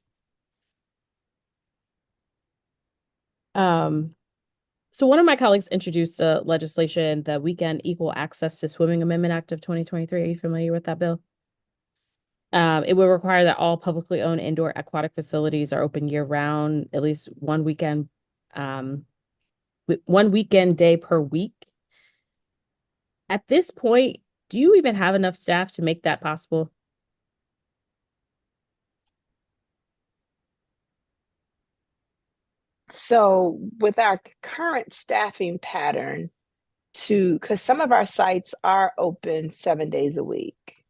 So one of my colleagues introduced legislation, the Weekend Equal Access to Swimming Amendment Act of 2023. Are you familiar with that bill? It would require that all publicly owned indoor aquatic facilities are open year round, at least one weekend day per week. At this point, do you even have enough staff to make that possible? So with our current staffing pattern, because some of our sites are open 7 days a week.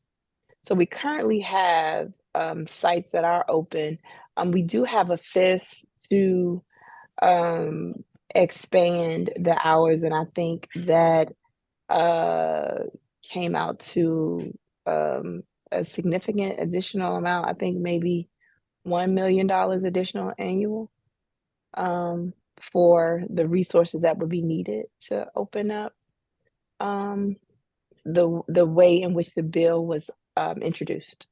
So we currently have sites that are open. We do have a fist to expand the hours, and I think that came out to a significant additional amount. I think maybe $1 million additional annual for the resources that would be needed to open up the way in which the bill was introduced.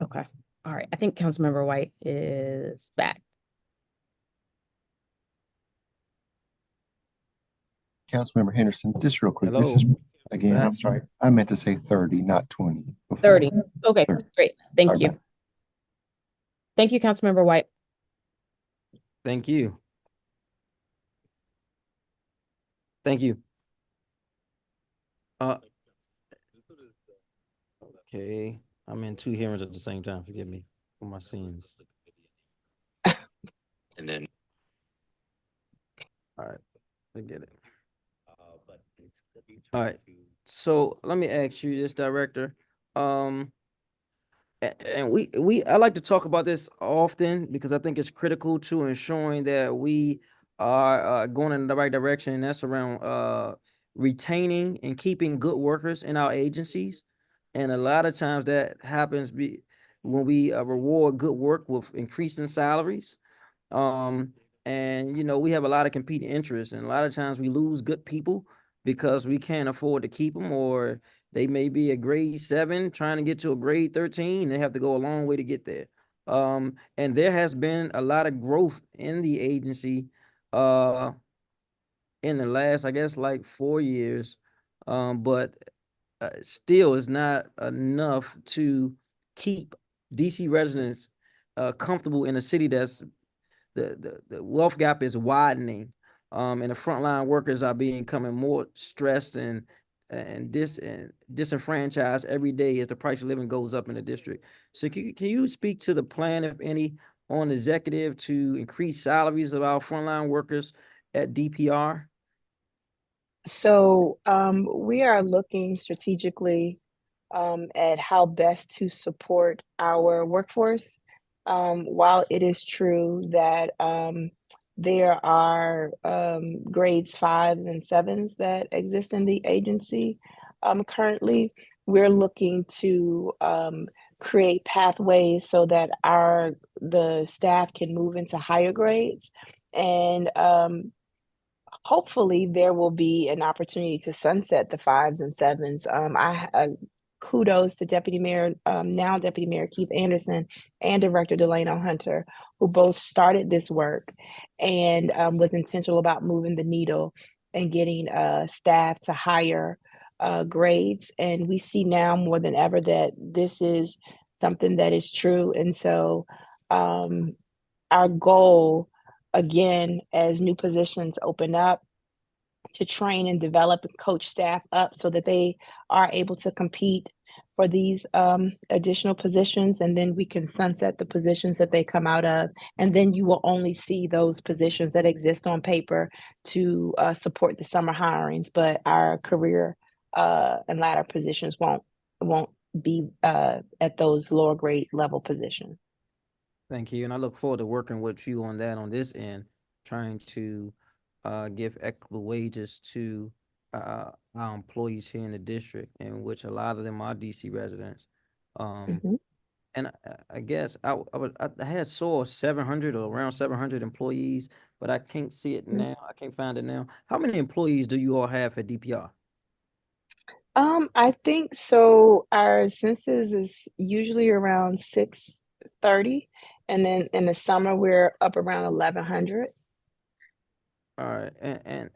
Okay. All right. I think Councilmember White is back. Councilmember Henderson, just real quick. Hello. Again, I'm sorry. I meant to say 30, not 20. Before. 30. Okay, 30. great. Thank Sorry you. about Thank you, Councilmember White. Thank you. Thank you. Okay, I'm in two hearings at the same time. Forgive me for my sins. And then. All right, I get it. All right, so let me ask you this, Director. And I like to talk about this often because I think it's critical to ensuring that we are going in the right direction, and that's around retaining and keeping good workers in our agencies. And a lot of times that happens when we reward good work with increasing salaries. And we have a lot of competing interests, and a lot of times we lose good people because we can't afford to keep them, or they may be a grade 7 trying to get to a grade 13. They have to go a long way to get there. And there has been a lot of growth in the agency in the last, I guess, like 4 years. But still is not enough to keep DC residents comfortable in a city that's the wealth gap is widening, and the frontline workers are becoming more stressed and disenfranchised every day as the price of living goes up in the district. So can you speak to the plan, if any, on the executive to increase salaries of our frontline workers at DPR? So we are looking strategically at how best to support our workforce. While it is true that there are grades 5s and 7s that exist in the agency currently, we're looking to create pathways so that the staff can move into higher grades. And hopefully there will be an opportunity to sunset the 5s and 7s. Kudos to Deputy Mayor, now Deputy Mayor Keith Anderson, and Director Delano Hunter, who both started this work and was intentional about moving the needle and getting staff to higher grades. And we see now more than ever that this is something that is true. And so our goal, again, as new positions open up, to train and develop and coach staff up so that they are able to compete for these additional positions, and then we can sunset the positions that they come out of, and then you will only see those positions that exist on paper to support the summer hirings, but our career and ladder positions won't be at those lower grade level positions. Thank you, and I look forward to working with you on that on this end, trying to give equitable wages to our employees here in the district, in which a lot of them are DC residents. And I guess I had saw 700 or around 700 employees, but I can't see it now. I can't find it now. How many employees do you all have at DPR? I think so. Our census is usually around 630, and then in the summer we're up around 1100. All right,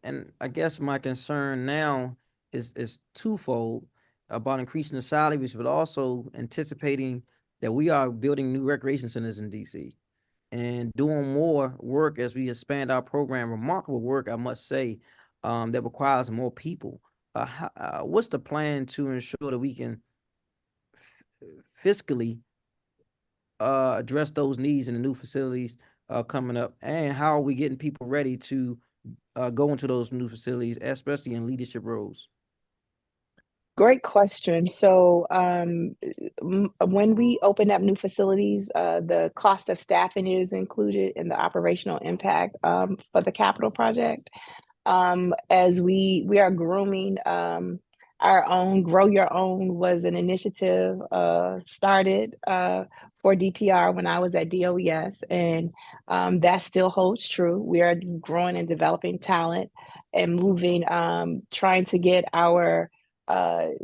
and I guess my concern now is twofold about increasing the salaries, but also anticipating that we are building new recreation centers in DC and doing more work as we expand our program. Remarkable work, I must say, that requires more people. What's the plan to ensure that we can fiscally address those needs in the new facilities coming up, and how are we getting people ready to go into those new facilities, especially in leadership roles? Great question. So when we open up new facilities, the cost of staffing is included in the operational impact for the capital project. As we are grooming our own. Grow Your Own was an initiative started for DPR when I was at DOES, and that still holds true. We are growing and developing talent and moving, trying to get our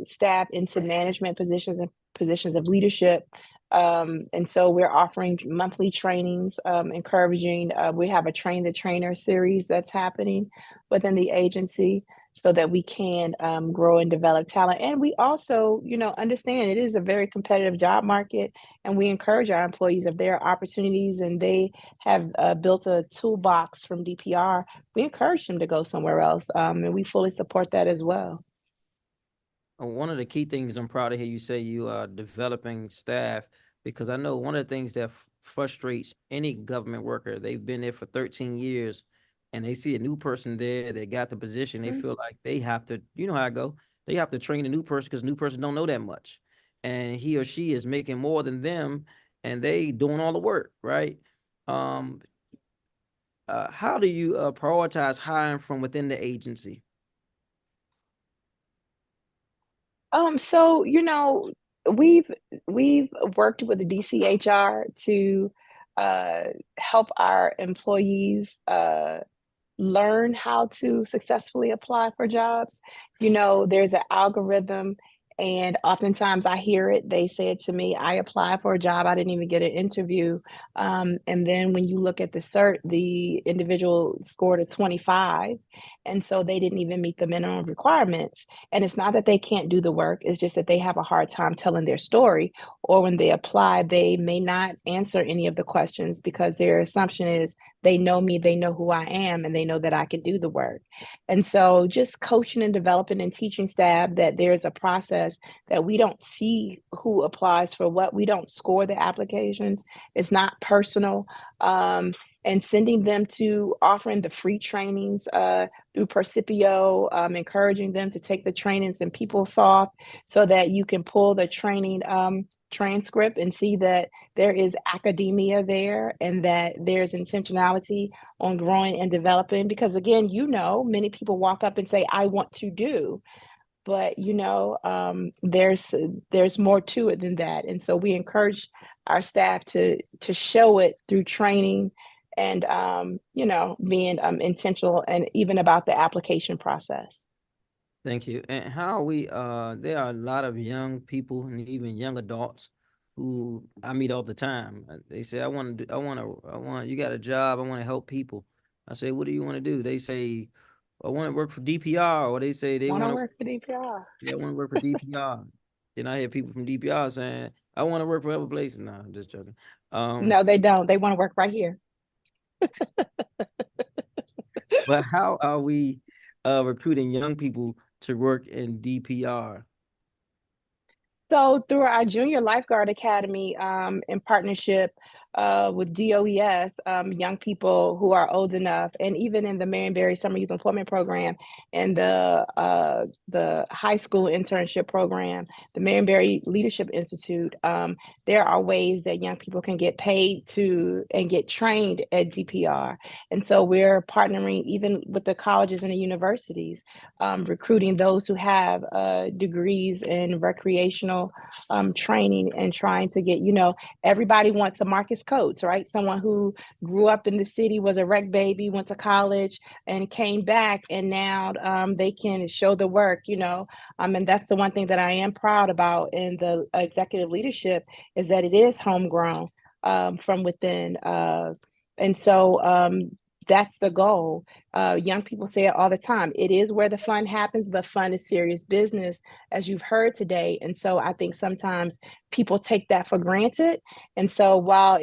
staff into management positions and positions of leadership. And so we're offering monthly trainings, encouraging, we have a train the trainer series that's happening within the agency. so that we can grow and develop talent. And we also, understand it is a very competitive job market, and we encourage our employees, if there are opportunities and they have built a toolbox from DPR, we encourage them to go somewhere else. And we fully support that as well. One of the key things I'm proud to hear you say you are developing staff, because I know one of the things that frustrates any government worker, they've been there for 13 years and they see a new person there, they got the position, they feel like they have to, you know how I go, they have to train a new person because new person don't know that much. And he or she is making more than them and they doing all the work, right? How do you prioritize hiring from within the agency? So, we've worked with the DCHR to help our employees learn how to successfully apply for jobs. There's an algorithm, and oftentimes I hear it. They said to me, I applied for a job, I didn't even get an interview. And then when you look at the cert, the individual scored a 25. And so they didn't even meet the minimum requirements. And it's not that they can't do the work, it's just that they have a hard time telling their story. Or when they apply, they may not answer any of the questions because their assumption is they know me, they know who I am, and they know that I can do the work. And so just coaching and developing and teaching staff that there's a process, that we don't see who applies for what, we don't score the applications, it's not personal. And sending them to offering the free trainings through Percipio, encouraging them to take the trainings in PeopleSoft so that you can pull the training transcript and see that there is academia there and that there's intentionality on growing and developing. Because again, many people walk up and say, I want to do, but there's more to it than that. And so we encourage our staff to show it through training and being intentional and even about the application process. Thank you. And how are we, there are a lot of young people and even young adults who I meet all the time. They say, you got a job, I want to help people. I say, what do you want to do? They say, I want to work for DPR, or they say they Want want to to work for DPR. Yeah, I want to work for DPR. Then I hear people from DPR saying, I want to work for other places. No, I'm just joking. No, they don't. They want to work right here. But how are we recruiting young people to work in DPR? So through our Junior Lifeguard Academy, in partnership with DOES, young people who are old enough, and even in the Marionberry Summer Youth Employment Program and the high school internship program, the Marionberry Leadership Institute, there are ways that young people can get paid to and get trained at DPR. And so we're partnering even with the colleges and the universities, recruiting those who have degrees in recreational training and trying to get, everybody wants a Marcus Coates, right? Someone who grew up in the city, was a rec baby, went to college and came back, and now they can show the work, and that's the one thing that I am proud about in the executive leadership is that it is homegrown from within. And so that's the goal. Young people say it all the time. It is where the fun happens, but fun is serious business, as you've heard today. And so I think sometimes people take that for granted. And so while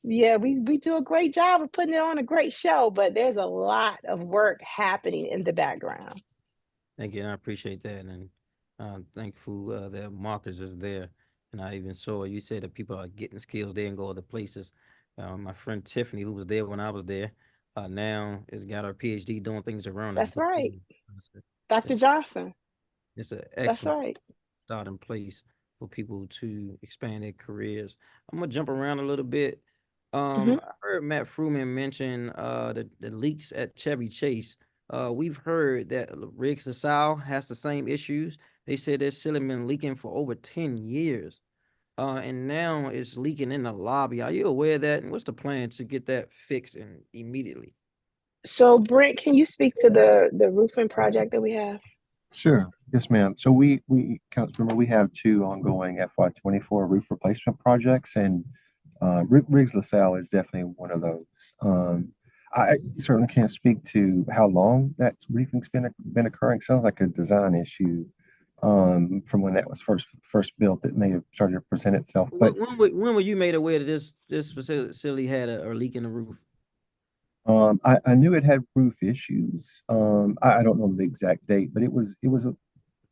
we do a great job of putting it on a great show, but there's a lot of work happening in the background. Thank you, and I appreciate that. And thankful that Marcus is there. And I even saw you said that people are getting skills there and go other places. My friend Tiffany, who was there when I was there, now has got her PhD doing things around. That's right. Dr. Johnson. It's an That's excellent right. starting place for people to expand their careers. I'm gonna jump around a little bit. I heard Matt Fruman mention the leaks at Chevy Chase. We've heard that Riggs LaSalle has the same issues. They said their ceiling been leaking for over 10 years. And now it's leaking in the lobby. Are you aware of that? And what's the plan to get that fixed and immediately? So Brent, can you speak to the roofing project that we have? Sure. Yes, ma'am. So Councilmember, we have two ongoing FY24 roof replacement projects, and Riggs LaSalle is definitely one of those. I certainly can't speak to how long that roofing's been occurring. Sounds like a design issue from when that was first built that may have started to present itself. But When were you made aware that this facility had a leak in the roof? I knew it had roof issues. I don't know the exact date, but it was Was it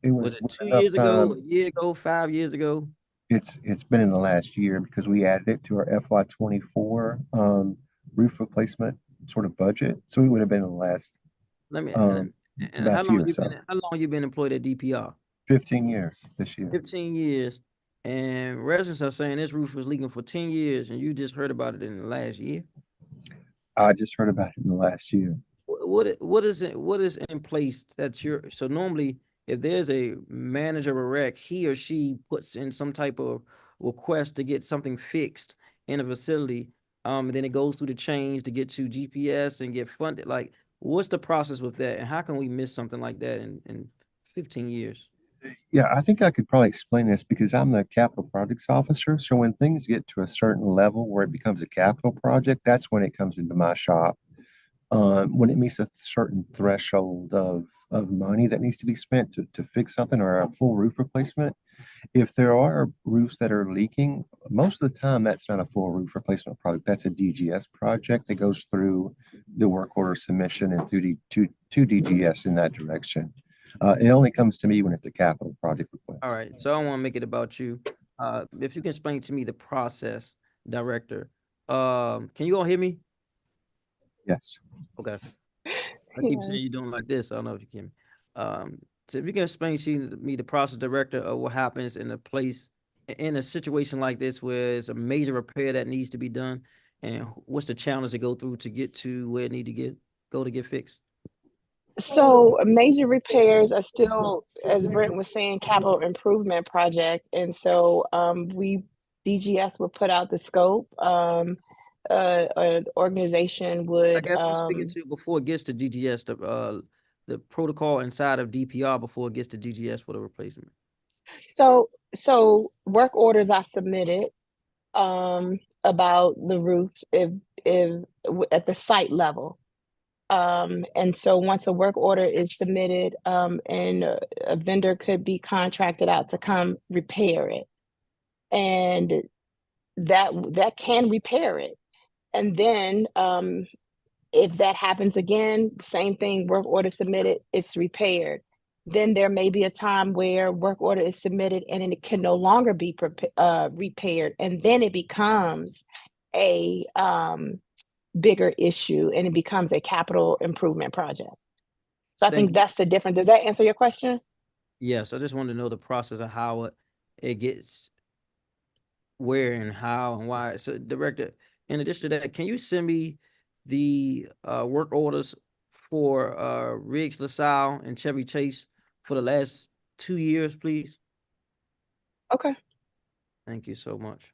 2 enough years ago, a time. year ago, 5 years ago? It's been in the last year because we added it to our FY24 roof replacement sort of budget. So it would have been in the last Let me, and last year or so. how long you been employed at DPR? 15 years this year. 15 years. And residents are saying this roof was leaking for 10 years and you just heard about it in the last year? I just heard about it in the last year. What is in place that so normally if there's a manager or rec, he or she puts in some type of request to get something fixed in a facility, and then it goes through the chains to get to GPS and get funded. Like, what's the process with that, and how can we miss something like that in 15 years? Yeah, I think I could probably explain this because I'm the capital projects officer. So when things get to a certain level where it becomes a capital project, that's when it comes into my shop. When it meets a certain threshold of money that needs to be spent to fix something or a full roof replacement, if there are roofs that are leaking, most of the time that's not a full roof replacement project. That's a DGS project that goes through the work order submission and through to DGS in that direction. It only comes to me when it's a capital project request. All right, so I don't want to make it about you. If you can explain to me the process, Director. Can you all hear me? Yes. Okay. I keep saying you don't like this. I don't know if you can. So if you can explain to me the process, Director, of what happens in a situation like this where it's a major repair that needs to be done, and what's the challenge to go through to get to where it need to get fixed? So major repairs are still, as Brent was saying, capital improvement project. And so DGS will put out the scope. An organization I would guess I'm speaking to before it gets to DGS, the protocol inside of DPR before it gets to DGS for the replacement. so work orders are submitted about the roof if at the site level. And so once a work order is submitted, and a vendor could be contracted out to come repair it. And that can repair it. And then if that happens again, same thing, work order submitted, it's repaired. Then there may be a time where work order is submitted and it can no longer be repaired. And then it becomes a bigger issue and it becomes a capital improvement project. So I think that's the difference. Does that answer your question? Yes, I just wanted to know the process of how it gets where and how and why. So, Director, in addition to that, can you send me the work orders for Riggs LaSalle and Chevy Chase for the last 2 years, please? Okay. Thank you so much.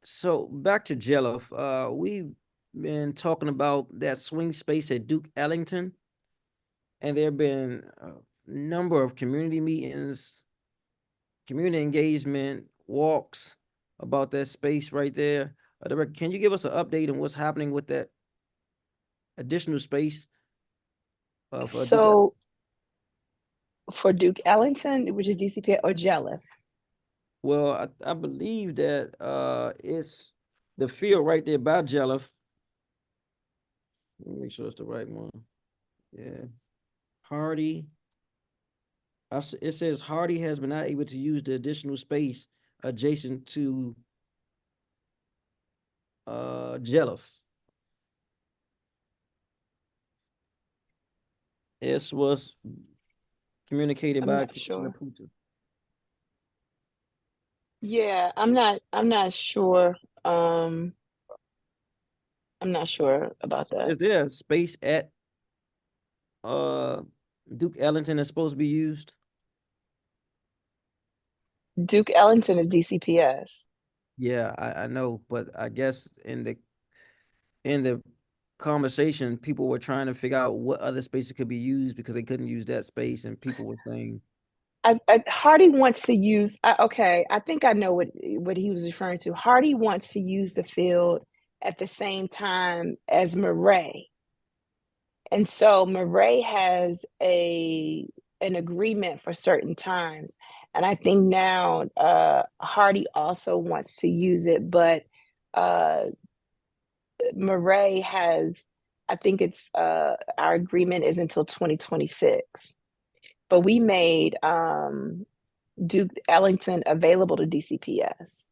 So back to Jelliff, we've been talking about that swing space at Duke Ellington, and there have been a number of community meetings, community engagement, walks about that space right there. Director, can you give us an update on what's happening with that additional space? So for Duke Ellington, which is DCP or Jelliff? Well, I believe that it's the field right there by Jelliff. Let me make sure it's the right one. Yeah. Hardy. It says Hardy has been not able to use the additional space adjacent to Jelliff. This was communicated by Commissioner Puta. Yeah, I'm not sure. I'm not sure about that. Is there a space at Duke Ellington that's supposed to be used? Duke Ellington is DCPS. Yeah, I know, but I guess in the conversation, people were trying to figure out what other spaces could be used because they couldn't use that space, and people were saying Hardy wants to use, okay, I think I know what he was referring to. Hardy wants to use the field at the same time as Murray. And so Murray has an agreement for certain times. And I think now Hardy also wants to use it, but Murray has, I think it's our agreement is until 2026. But we made Duke Ellington available to DCPS.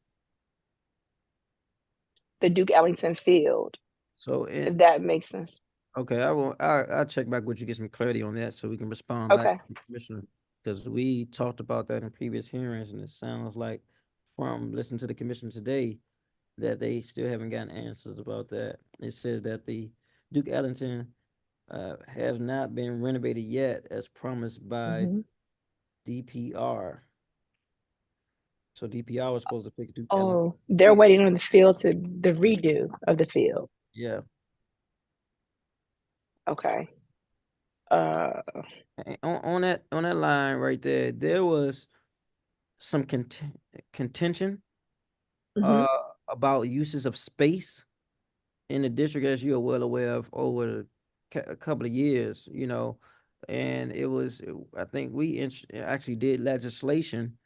The Duke Ellington field. So if that makes sense. Okay, I'll check back with you, get some clarity on that so we can respond back Okay. to the commissioner. Because we talked about that in previous hearings, and it sounds like from listening to the commission today that they still haven't gotten answers about that. It says that the Duke Ellington has not been renovated yet as promised by DPR. So DPR was supposed to fix Duke Ellington. Oh, they're waiting on the field to the redo of the field. Yeah. Okay. On that line right there, there was some contention about uses of space in the district, as you are well aware of, over a couple of years, you know, and I think we actually did legislation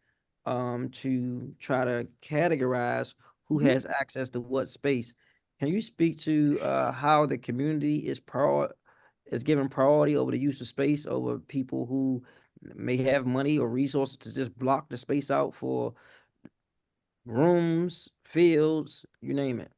to try to categorize who has access to what space. Can you speak to how the community is given priority over the use of space over people who may have money or resources to just block the space out for rooms, fields, you name it?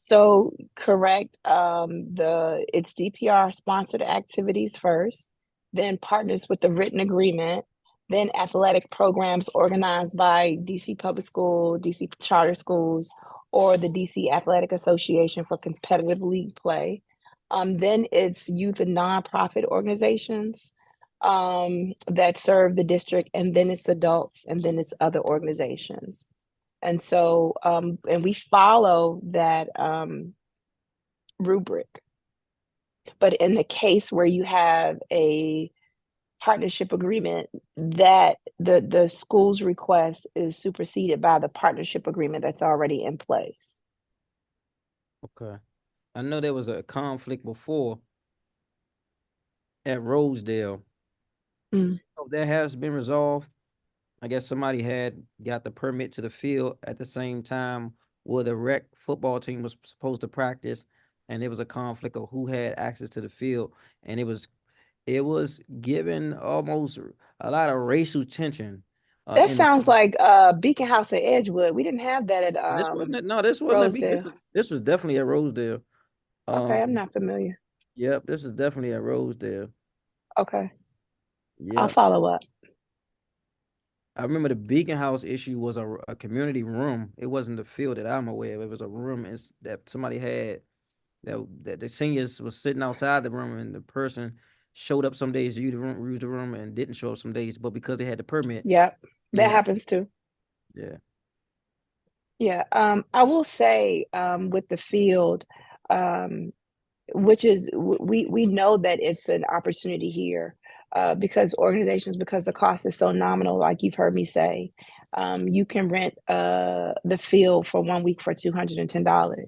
So correct. It's DPR sponsored activities first, then partners with the written agreement, then athletic programs organized by DC Public School, DC Charter Schools, or the DC Athletic Association for competitive league play. Then it's youth and nonprofit organizations that serve the district, and then it's adults, and then it's other organizations. And so, and we follow that rubric. But in the case where you have a partnership agreement, that the school's request is superseded by the partnership agreement that's already in place. Okay. I know there was a conflict before at Rosedale. So that has been resolved. I guess somebody had got the permit to the field at the same time where the rec football team was supposed to practice, and there was a conflict of who had access to the field, and it was given almost a lot of racial tension. That sounds like Beacon House at Edgewood. We didn't have that at This wasn't at Beacon. Rosedale. This was definitely at Rosedale. Okay, I'm not familiar. Yep, this is definitely at Rosedale. Okay. Yeah. I'll follow up. I remember the Beacon House issue was a community room. It wasn't the field that I'm aware of. It was a room that somebody had that the seniors was sitting outside the room, and the person showed up some days to use the room and didn't show up some days, but because they had the permit. Yep, that happens too. Yeah. Yeah. I will say with the field, which is we know that it's an opportunity here because the cost is so nominal, like you've heard me say, you can rent the field for 1 week for $210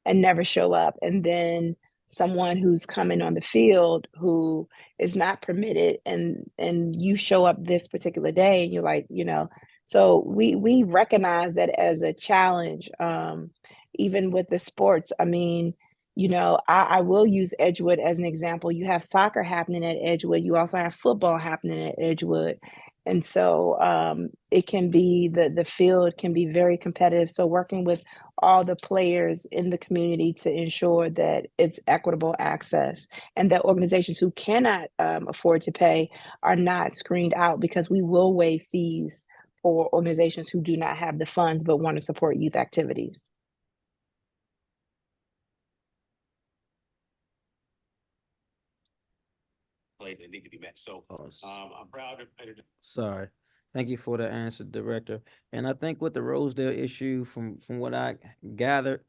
and never show up. And then someone who's coming on the field who is not permitted and you show up this particular day and you're like, you know, so we recognize that as a challenge, even with the sports. I mean, you know, I will use Edgewood as an example. You have soccer happening at Edgewood. You also have football happening at Edgewood. And so it can be, the field can be very competitive. So working with all the players in the community to ensure that it's equitable access and that organizations who cannot afford to pay are not screened out, because we will waive fees for organizations who do not have the funds but want to support youth activities. That need to be met. So I'm proud of. Sorry. Thank you for the answer, Director. And I think with the Rosedale issue, from what I gathered,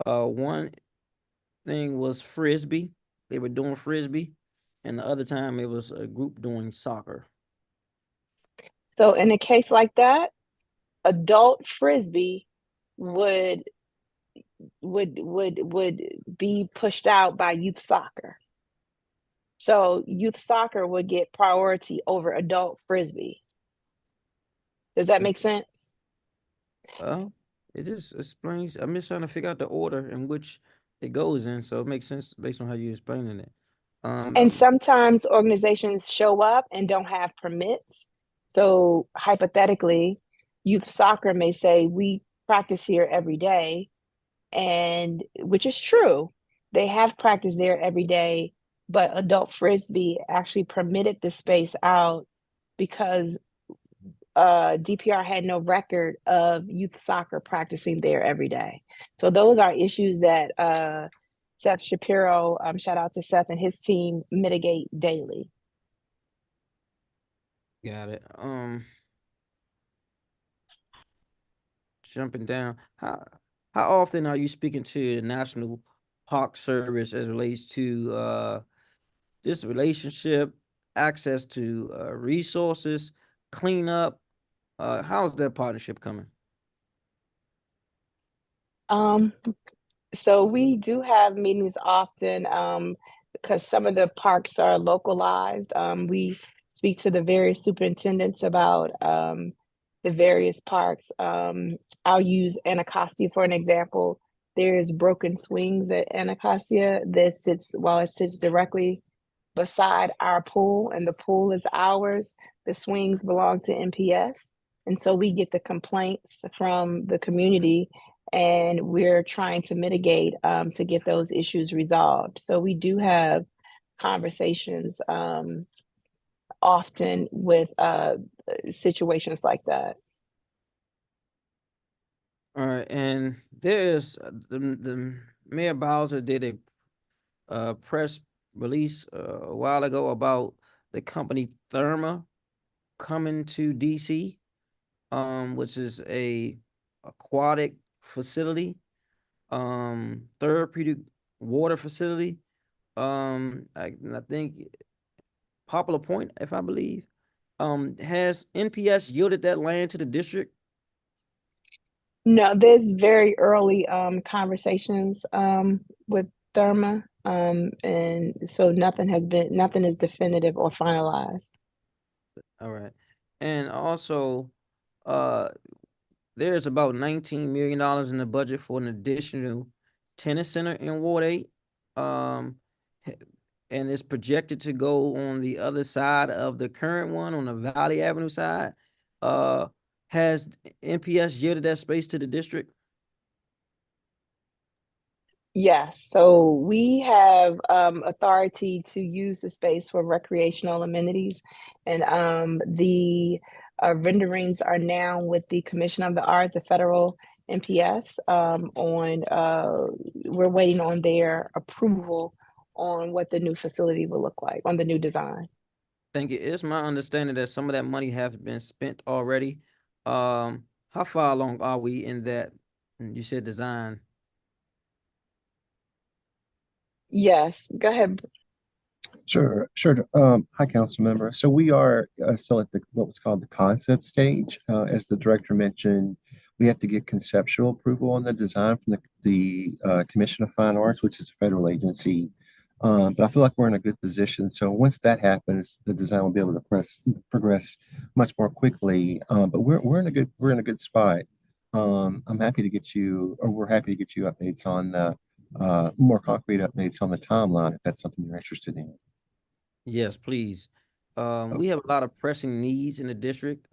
one thing was Frisbee. They were doing Frisbee, and the other time it was a group doing soccer. So in a case like that, adult Frisbee would would be pushed out by youth soccer. So youth soccer would get priority over adult frisbee. Does that make sense? It just explains. I'm just trying to figure out the order in which it goes in, so it makes sense based on how you're explaining it. And sometimes organizations show up and don't have permits. So hypothetically, youth soccer may say, we practice here every day, and which is true. They have practice there every day, but adult frisbee actually permitted the space out because DPR had no record of youth soccer practicing there every day. So those are issues that Seth Shapiro, shout out to Seth and his team, mitigate daily. Got it. Jumping down, how often are you speaking to the National Park Service as it relates to this relationship, access to resources, cleanup? How's that partnership coming? So we do have meetings often because some of the parks are localized. We speak to the various superintendents about the various parks. I'll use Anacostia for an example. There's broken swings at Anacostia that sits directly beside our pool, and the pool is ours. The swings belong to NPS. And so we get the complaints from the community, and we're trying to mitigate to get those issues resolved. So we do have conversations often with situations like that. All right, and there's the Mayor Bowser did a press release a while ago about the company Therma coming to DC, which is a aquatic facility, therapeutic water facility. I think Poplar Point, if I believe. Has NPS yielded that land to the district? No, there's very early conversations with Therma, and so nothing is definitive or finalized. All right. And also, there's about $19 million in the budget for an additional tennis center in Ward 8. And it's projected to go on the other side of the current one on the Valley Avenue side. Has NPS yielded that space to the district? Yes, so we have authority to use the space for recreational amenities, and the renderings are now with the Commission of the Arts, the federal NPS. We're waiting on their approval on what the new facility will look like, on the new design. Thank you. It's my understanding that some of that money has been spent already. How far along are we in that? You said design. Yes, go ahead. Sure. Hi, council member. So we are still at what was called the concept stage. As the director mentioned, we have to get conceptual approval on the design from the Commission of Fine Arts, which is a federal agency. But I feel like we're in a good position. So once that happens, the design will be able to progress much more quickly. But we're in a good spot. I'm happy to get you, or we're happy to get you updates on the more concrete updates on the timeline if that's something you're interested in. Yes, please. We have a lot of pressing needs in the district.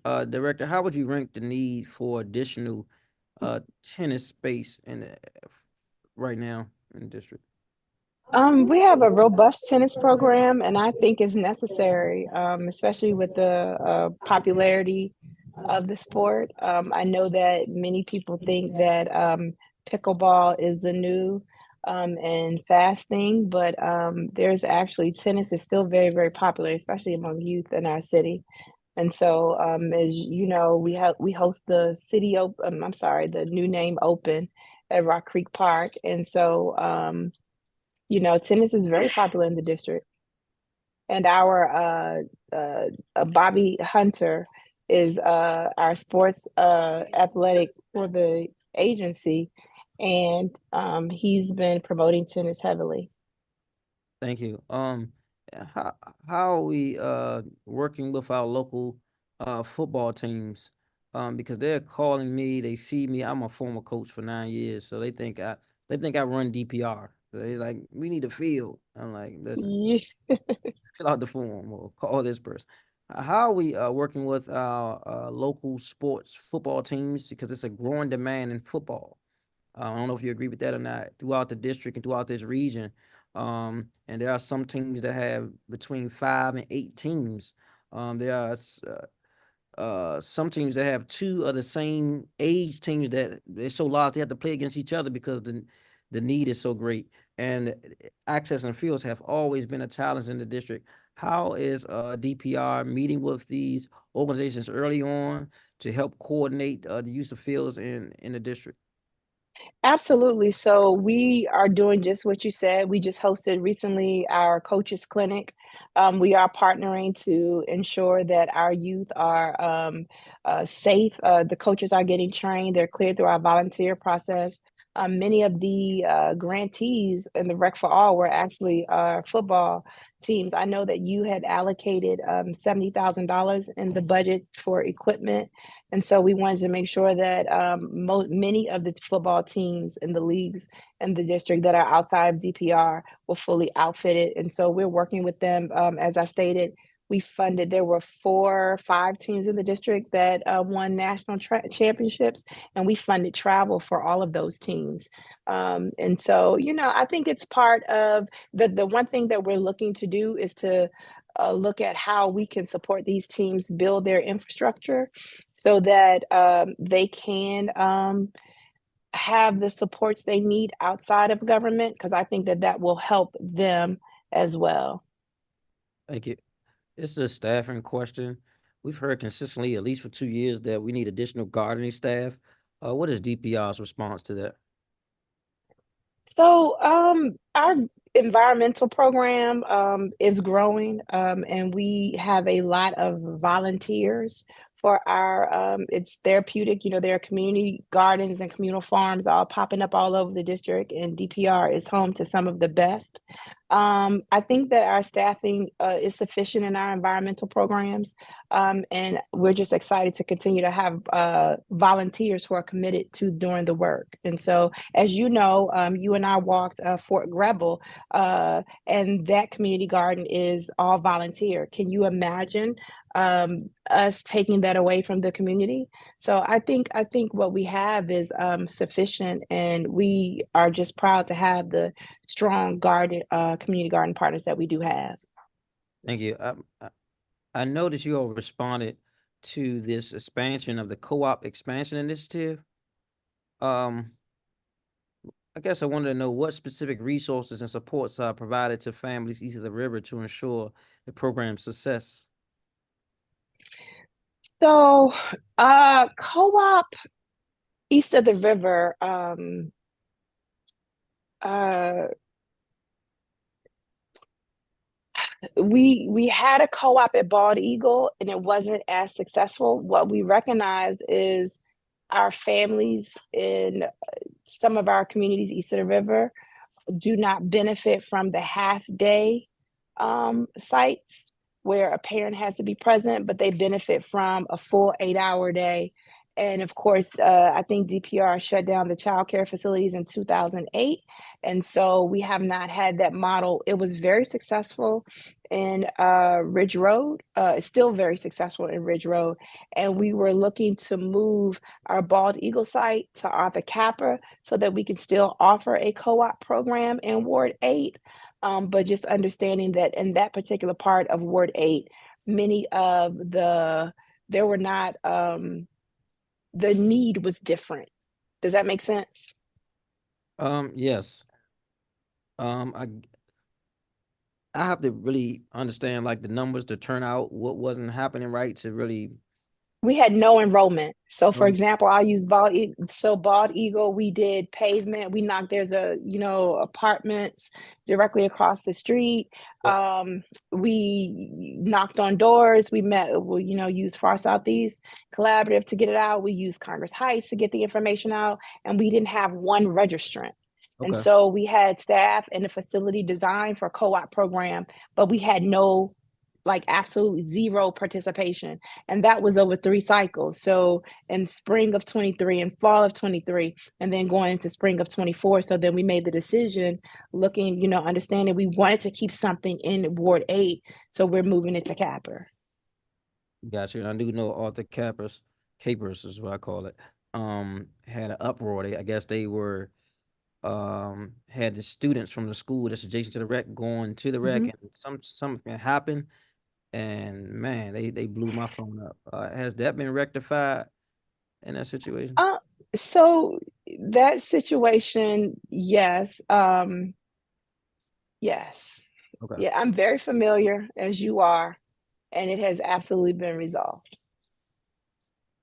Director, how would you rank the need for additional tennis space right now in the district? We have a robust tennis program, and I think it's necessary, especially with the popularity of the sport. I know that many people think that pickleball is the new and fast thing, but there's actually tennis is still very, very popular, especially among youth in our city. And so, as you know, we host the the new name Open at Rock Creek Park, and so tennis is very popular in the district. And our Bobby Hunter is our sports athletic for the agency, and he's been promoting tennis heavily. Thank you. How are we working with our local football teams? Because they're calling me, they see me. I'm a former coach for 9 years, so they think I run DPR. They like, we need a field. I'm like, listen, Yeah. fill out the form or call this person. How are we working with our local sports football teams? Because it's a growing demand in football. I don't know if you agree with that or not, throughout the district and throughout this region. And there are some teams that have between 5 and 8 teams. There are some teams that have 2 of the same age teams that they're so large they have to play against each other because the need is so great. And accessing fields have always been a challenge in the district. How is DPR meeting with these organizations early on to help coordinate the use of fields in the district? Absolutely. So we are doing just what you said. We just hosted recently our coaches clinic. We are partnering to ensure that our youth are safe. The coaches are getting trained. They're cleared through our volunteer process. Many of the grantees in the Rec for All were actually football teams. I know that you had allocated $70,000 in the budget for equipment. And so we wanted to make sure that many of the football teams in the leagues in the district that are outside of DPR were fully outfitted. And so we're working with them. As I stated, we funded, there were 4 or 5 teams in the district that won national championships, and we funded travel for all of those teams. And so, you know, I think it's part of the one thing that we're looking to do is to look at how we can support these teams build their infrastructure so that they can have the supports they need outside of government, because I think that that will help them as well. Thank you. This is a staffing question. We've heard consistently, at least for 2 years, that we need additional gardening staff. What is DPR's response to that? So our environmental program is growing, and we have a lot of volunteers for our it's therapeutic. You know, there are community gardens and communal farms all popping up all over the district, and DPR is home to some of the best. I think that our staffing is sufficient in our environmental programs, and we're just excited to continue to have volunteers who are committed to doing the work. And so, as you know, you and I walked Fort Greble, and that community garden is all volunteer. Can you imagine us taking that away from the community? So I think what we have is sufficient, and we are just proud to have the strong garden community garden partners that we do have. Thank you. I noticed you all responded to this expansion of the co-op expansion initiative. I guess I wanted to know what specific resources and supports are provided to families east of the river to ensure the program's success. So co-op east of the river, we had a co-op at Bald Eagle, and it wasn't as successful. What we recognize is our families in some of our communities east of the river do not benefit from the half-day sites where a parent has to be present, but they benefit from a full 8-hour day. And of course, I think DPR shut down the child care facilities in 2008. And so we have not had that model. It was very successful in Ridge Road. It's still very successful in Ridge Road. And we were looking to move our Bald Eagle site to Arthur Capper so that we can still offer a co-op program in Ward 8. But just understanding that in that particular part of Ward 8, many of there were not, the need was different. Does that make sense? Yes. I have to really understand like the numbers, the turnout, what wasn't happening right to really We had no enrollment. So for No. example, I'll use Bald Eagle, we did pavement, there's apartments directly across the street. We knocked on doors, we used Far Southeast Collaborative to get it out. We used Congress Heights to get the information out, and we didn't have one registrant. And Okay. so we had staff and the facility designed for co-op program, but we had no, absolutely zero participation. And that was over 3 cycles. So in spring of 23 and fall of 23, and then going into spring of 24. So then we made the decision looking, understanding we wanted to keep something in Ward 8. So we're moving it to Capper. Gotcha. And I do know Arthur Capers is what I call it. Had an uproar. I guess they were had the students from the school that's adjacent to the rec going to the rec, and something happened, and man, they blew my phone up. Has that been rectified in that situation? So that situation, yes. Yes. Okay. Yeah, I'm very familiar, as you are, and it has absolutely been resolved.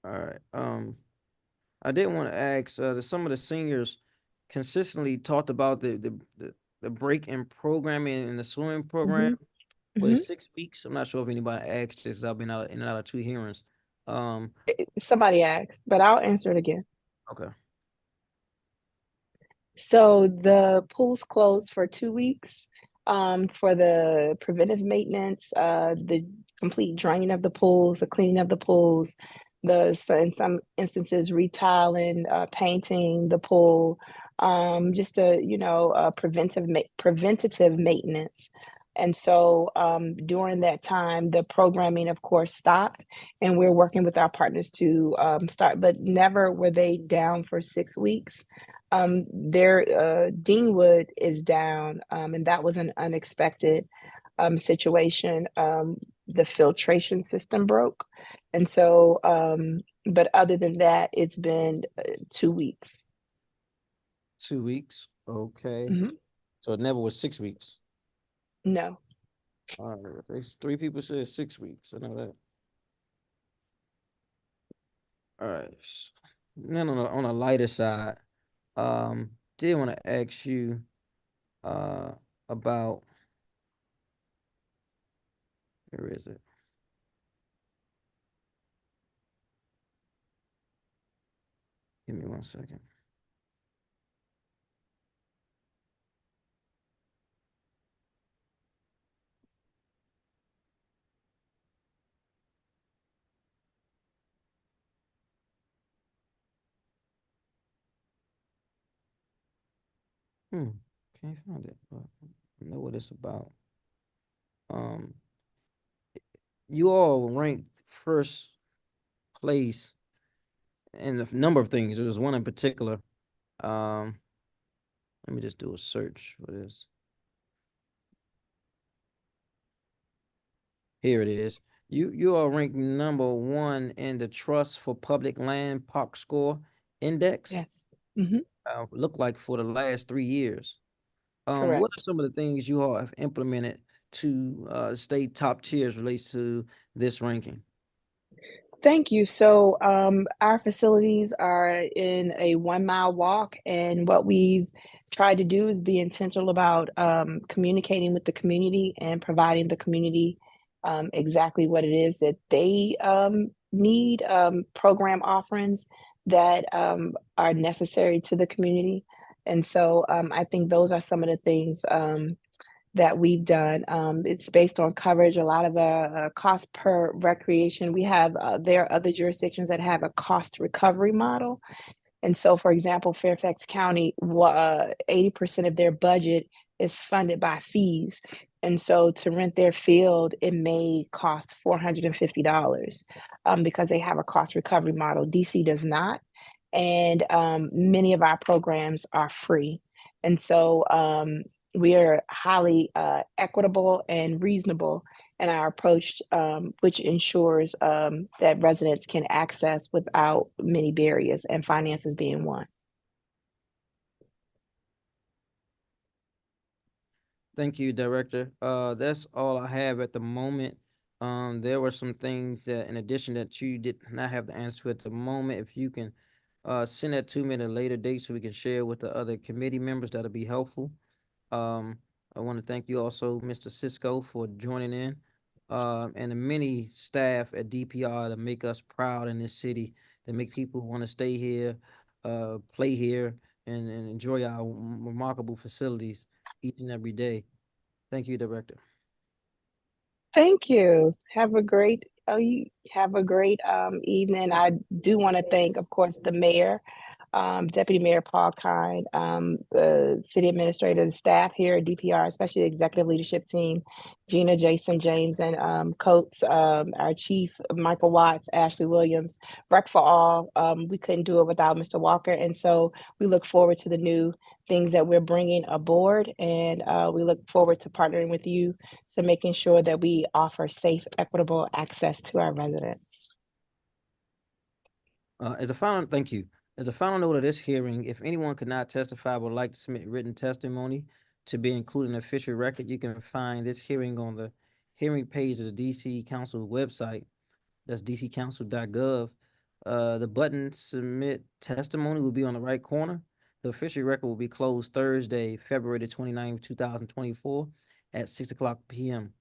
All right. I did want to ask that some of the seniors consistently talked about the break in programming in the swimming program. But it's 6 weeks. I'm not sure if anybody asked this. I've been in and out of 2 hearings. Somebody asked, but I'll answer it again. Okay. So the pool's closed for 2 weeks for the preventive maintenance, the complete draining of the pools, the cleaning of the pools, in some instances, retiling, painting the pool, just a preventative maintenance. And so during that time, the programming, of course, stopped, and we're working with our partners to start, but never were they down for 6 weeks. Their Deanwood is down, and that was an unexpected situation. The filtration system broke. And so, but other than that, it's been 2 weeks. 2 weeks. Okay. So it never was 6 weeks. No. All right. 3 people said 6 weeks. I know that. All right. Then on a lighter side, did want to ask you about, where is it? Give me 1 second. Can't find it, but I know what it's about. You all ranked first place in a number of things. There was one in particular. Let me just do a search for this. Here it is. You are ranked number 1 in the Trust for Public Land Park Score Index. Yes. Look like for the last 3 years. Correct. What are some of the things you all have implemented to stay top tiers relates to this ranking? Thank you. So our facilities are in a 1-mile walk, and what we've tried to do is be intentional about communicating with the community and providing the community exactly what it is that they need, program offerings that are necessary to the community. And so I think those are some of the things that we've done. It's based on coverage, a lot of cost per recreation. We have, there are other jurisdictions that have a cost recovery model. And so, for example, Fairfax County, 80% of their budget is funded by fees. And so to rent their field, it may cost $450 because they have a cost recovery model. DC does not. And many of our programs are free. And so we are highly equitable and reasonable in our approach, which ensures that residents can access without many barriers, and finances being one. Thank you, Director. That's all I have at the moment. There were some things that, in addition, that you did not have the answer to at the moment. If you can send that to me at a later date so we can share with the other committee members, that'll be helpful. I want to thank you also, Mr. Cisco, for joining in, and the many staff at DPR that make us proud in this city, that make people want to stay here, play here, and enjoy our remarkable facilities each and every day. Thank you, Director. Thank you. Have a great evening. I do want to thank, of course, the mayor, Deputy Mayor Paul Kind, the city administrator, the staff here at DPR, especially the executive leadership team, Gina, Jason, James, and Coates, our chief, Michael Watts, Ashley Williams, Rec for All. We couldn't do it without Mr. Walker. And so we look forward to the new things that we're bringing aboard. And we look forward to partnering with you to making sure that we offer safe, equitable access to our residents. Thank you. As a final note of this hearing, if anyone could not testify but would like to submit written testimony to be included in the official record, you can find this hearing on the hearing page of the DC Council website. That's dccouncil.gov. The button Submit Testimony will be on the right corner. The official record will be closed Thursday, February 29th, 2024 at 6:00 p.m.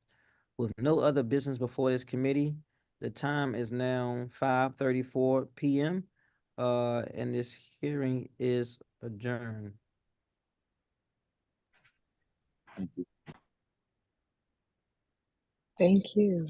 With no other business before this committee, the time is now 5:34 p.m. And this hearing is adjourned. Thank you.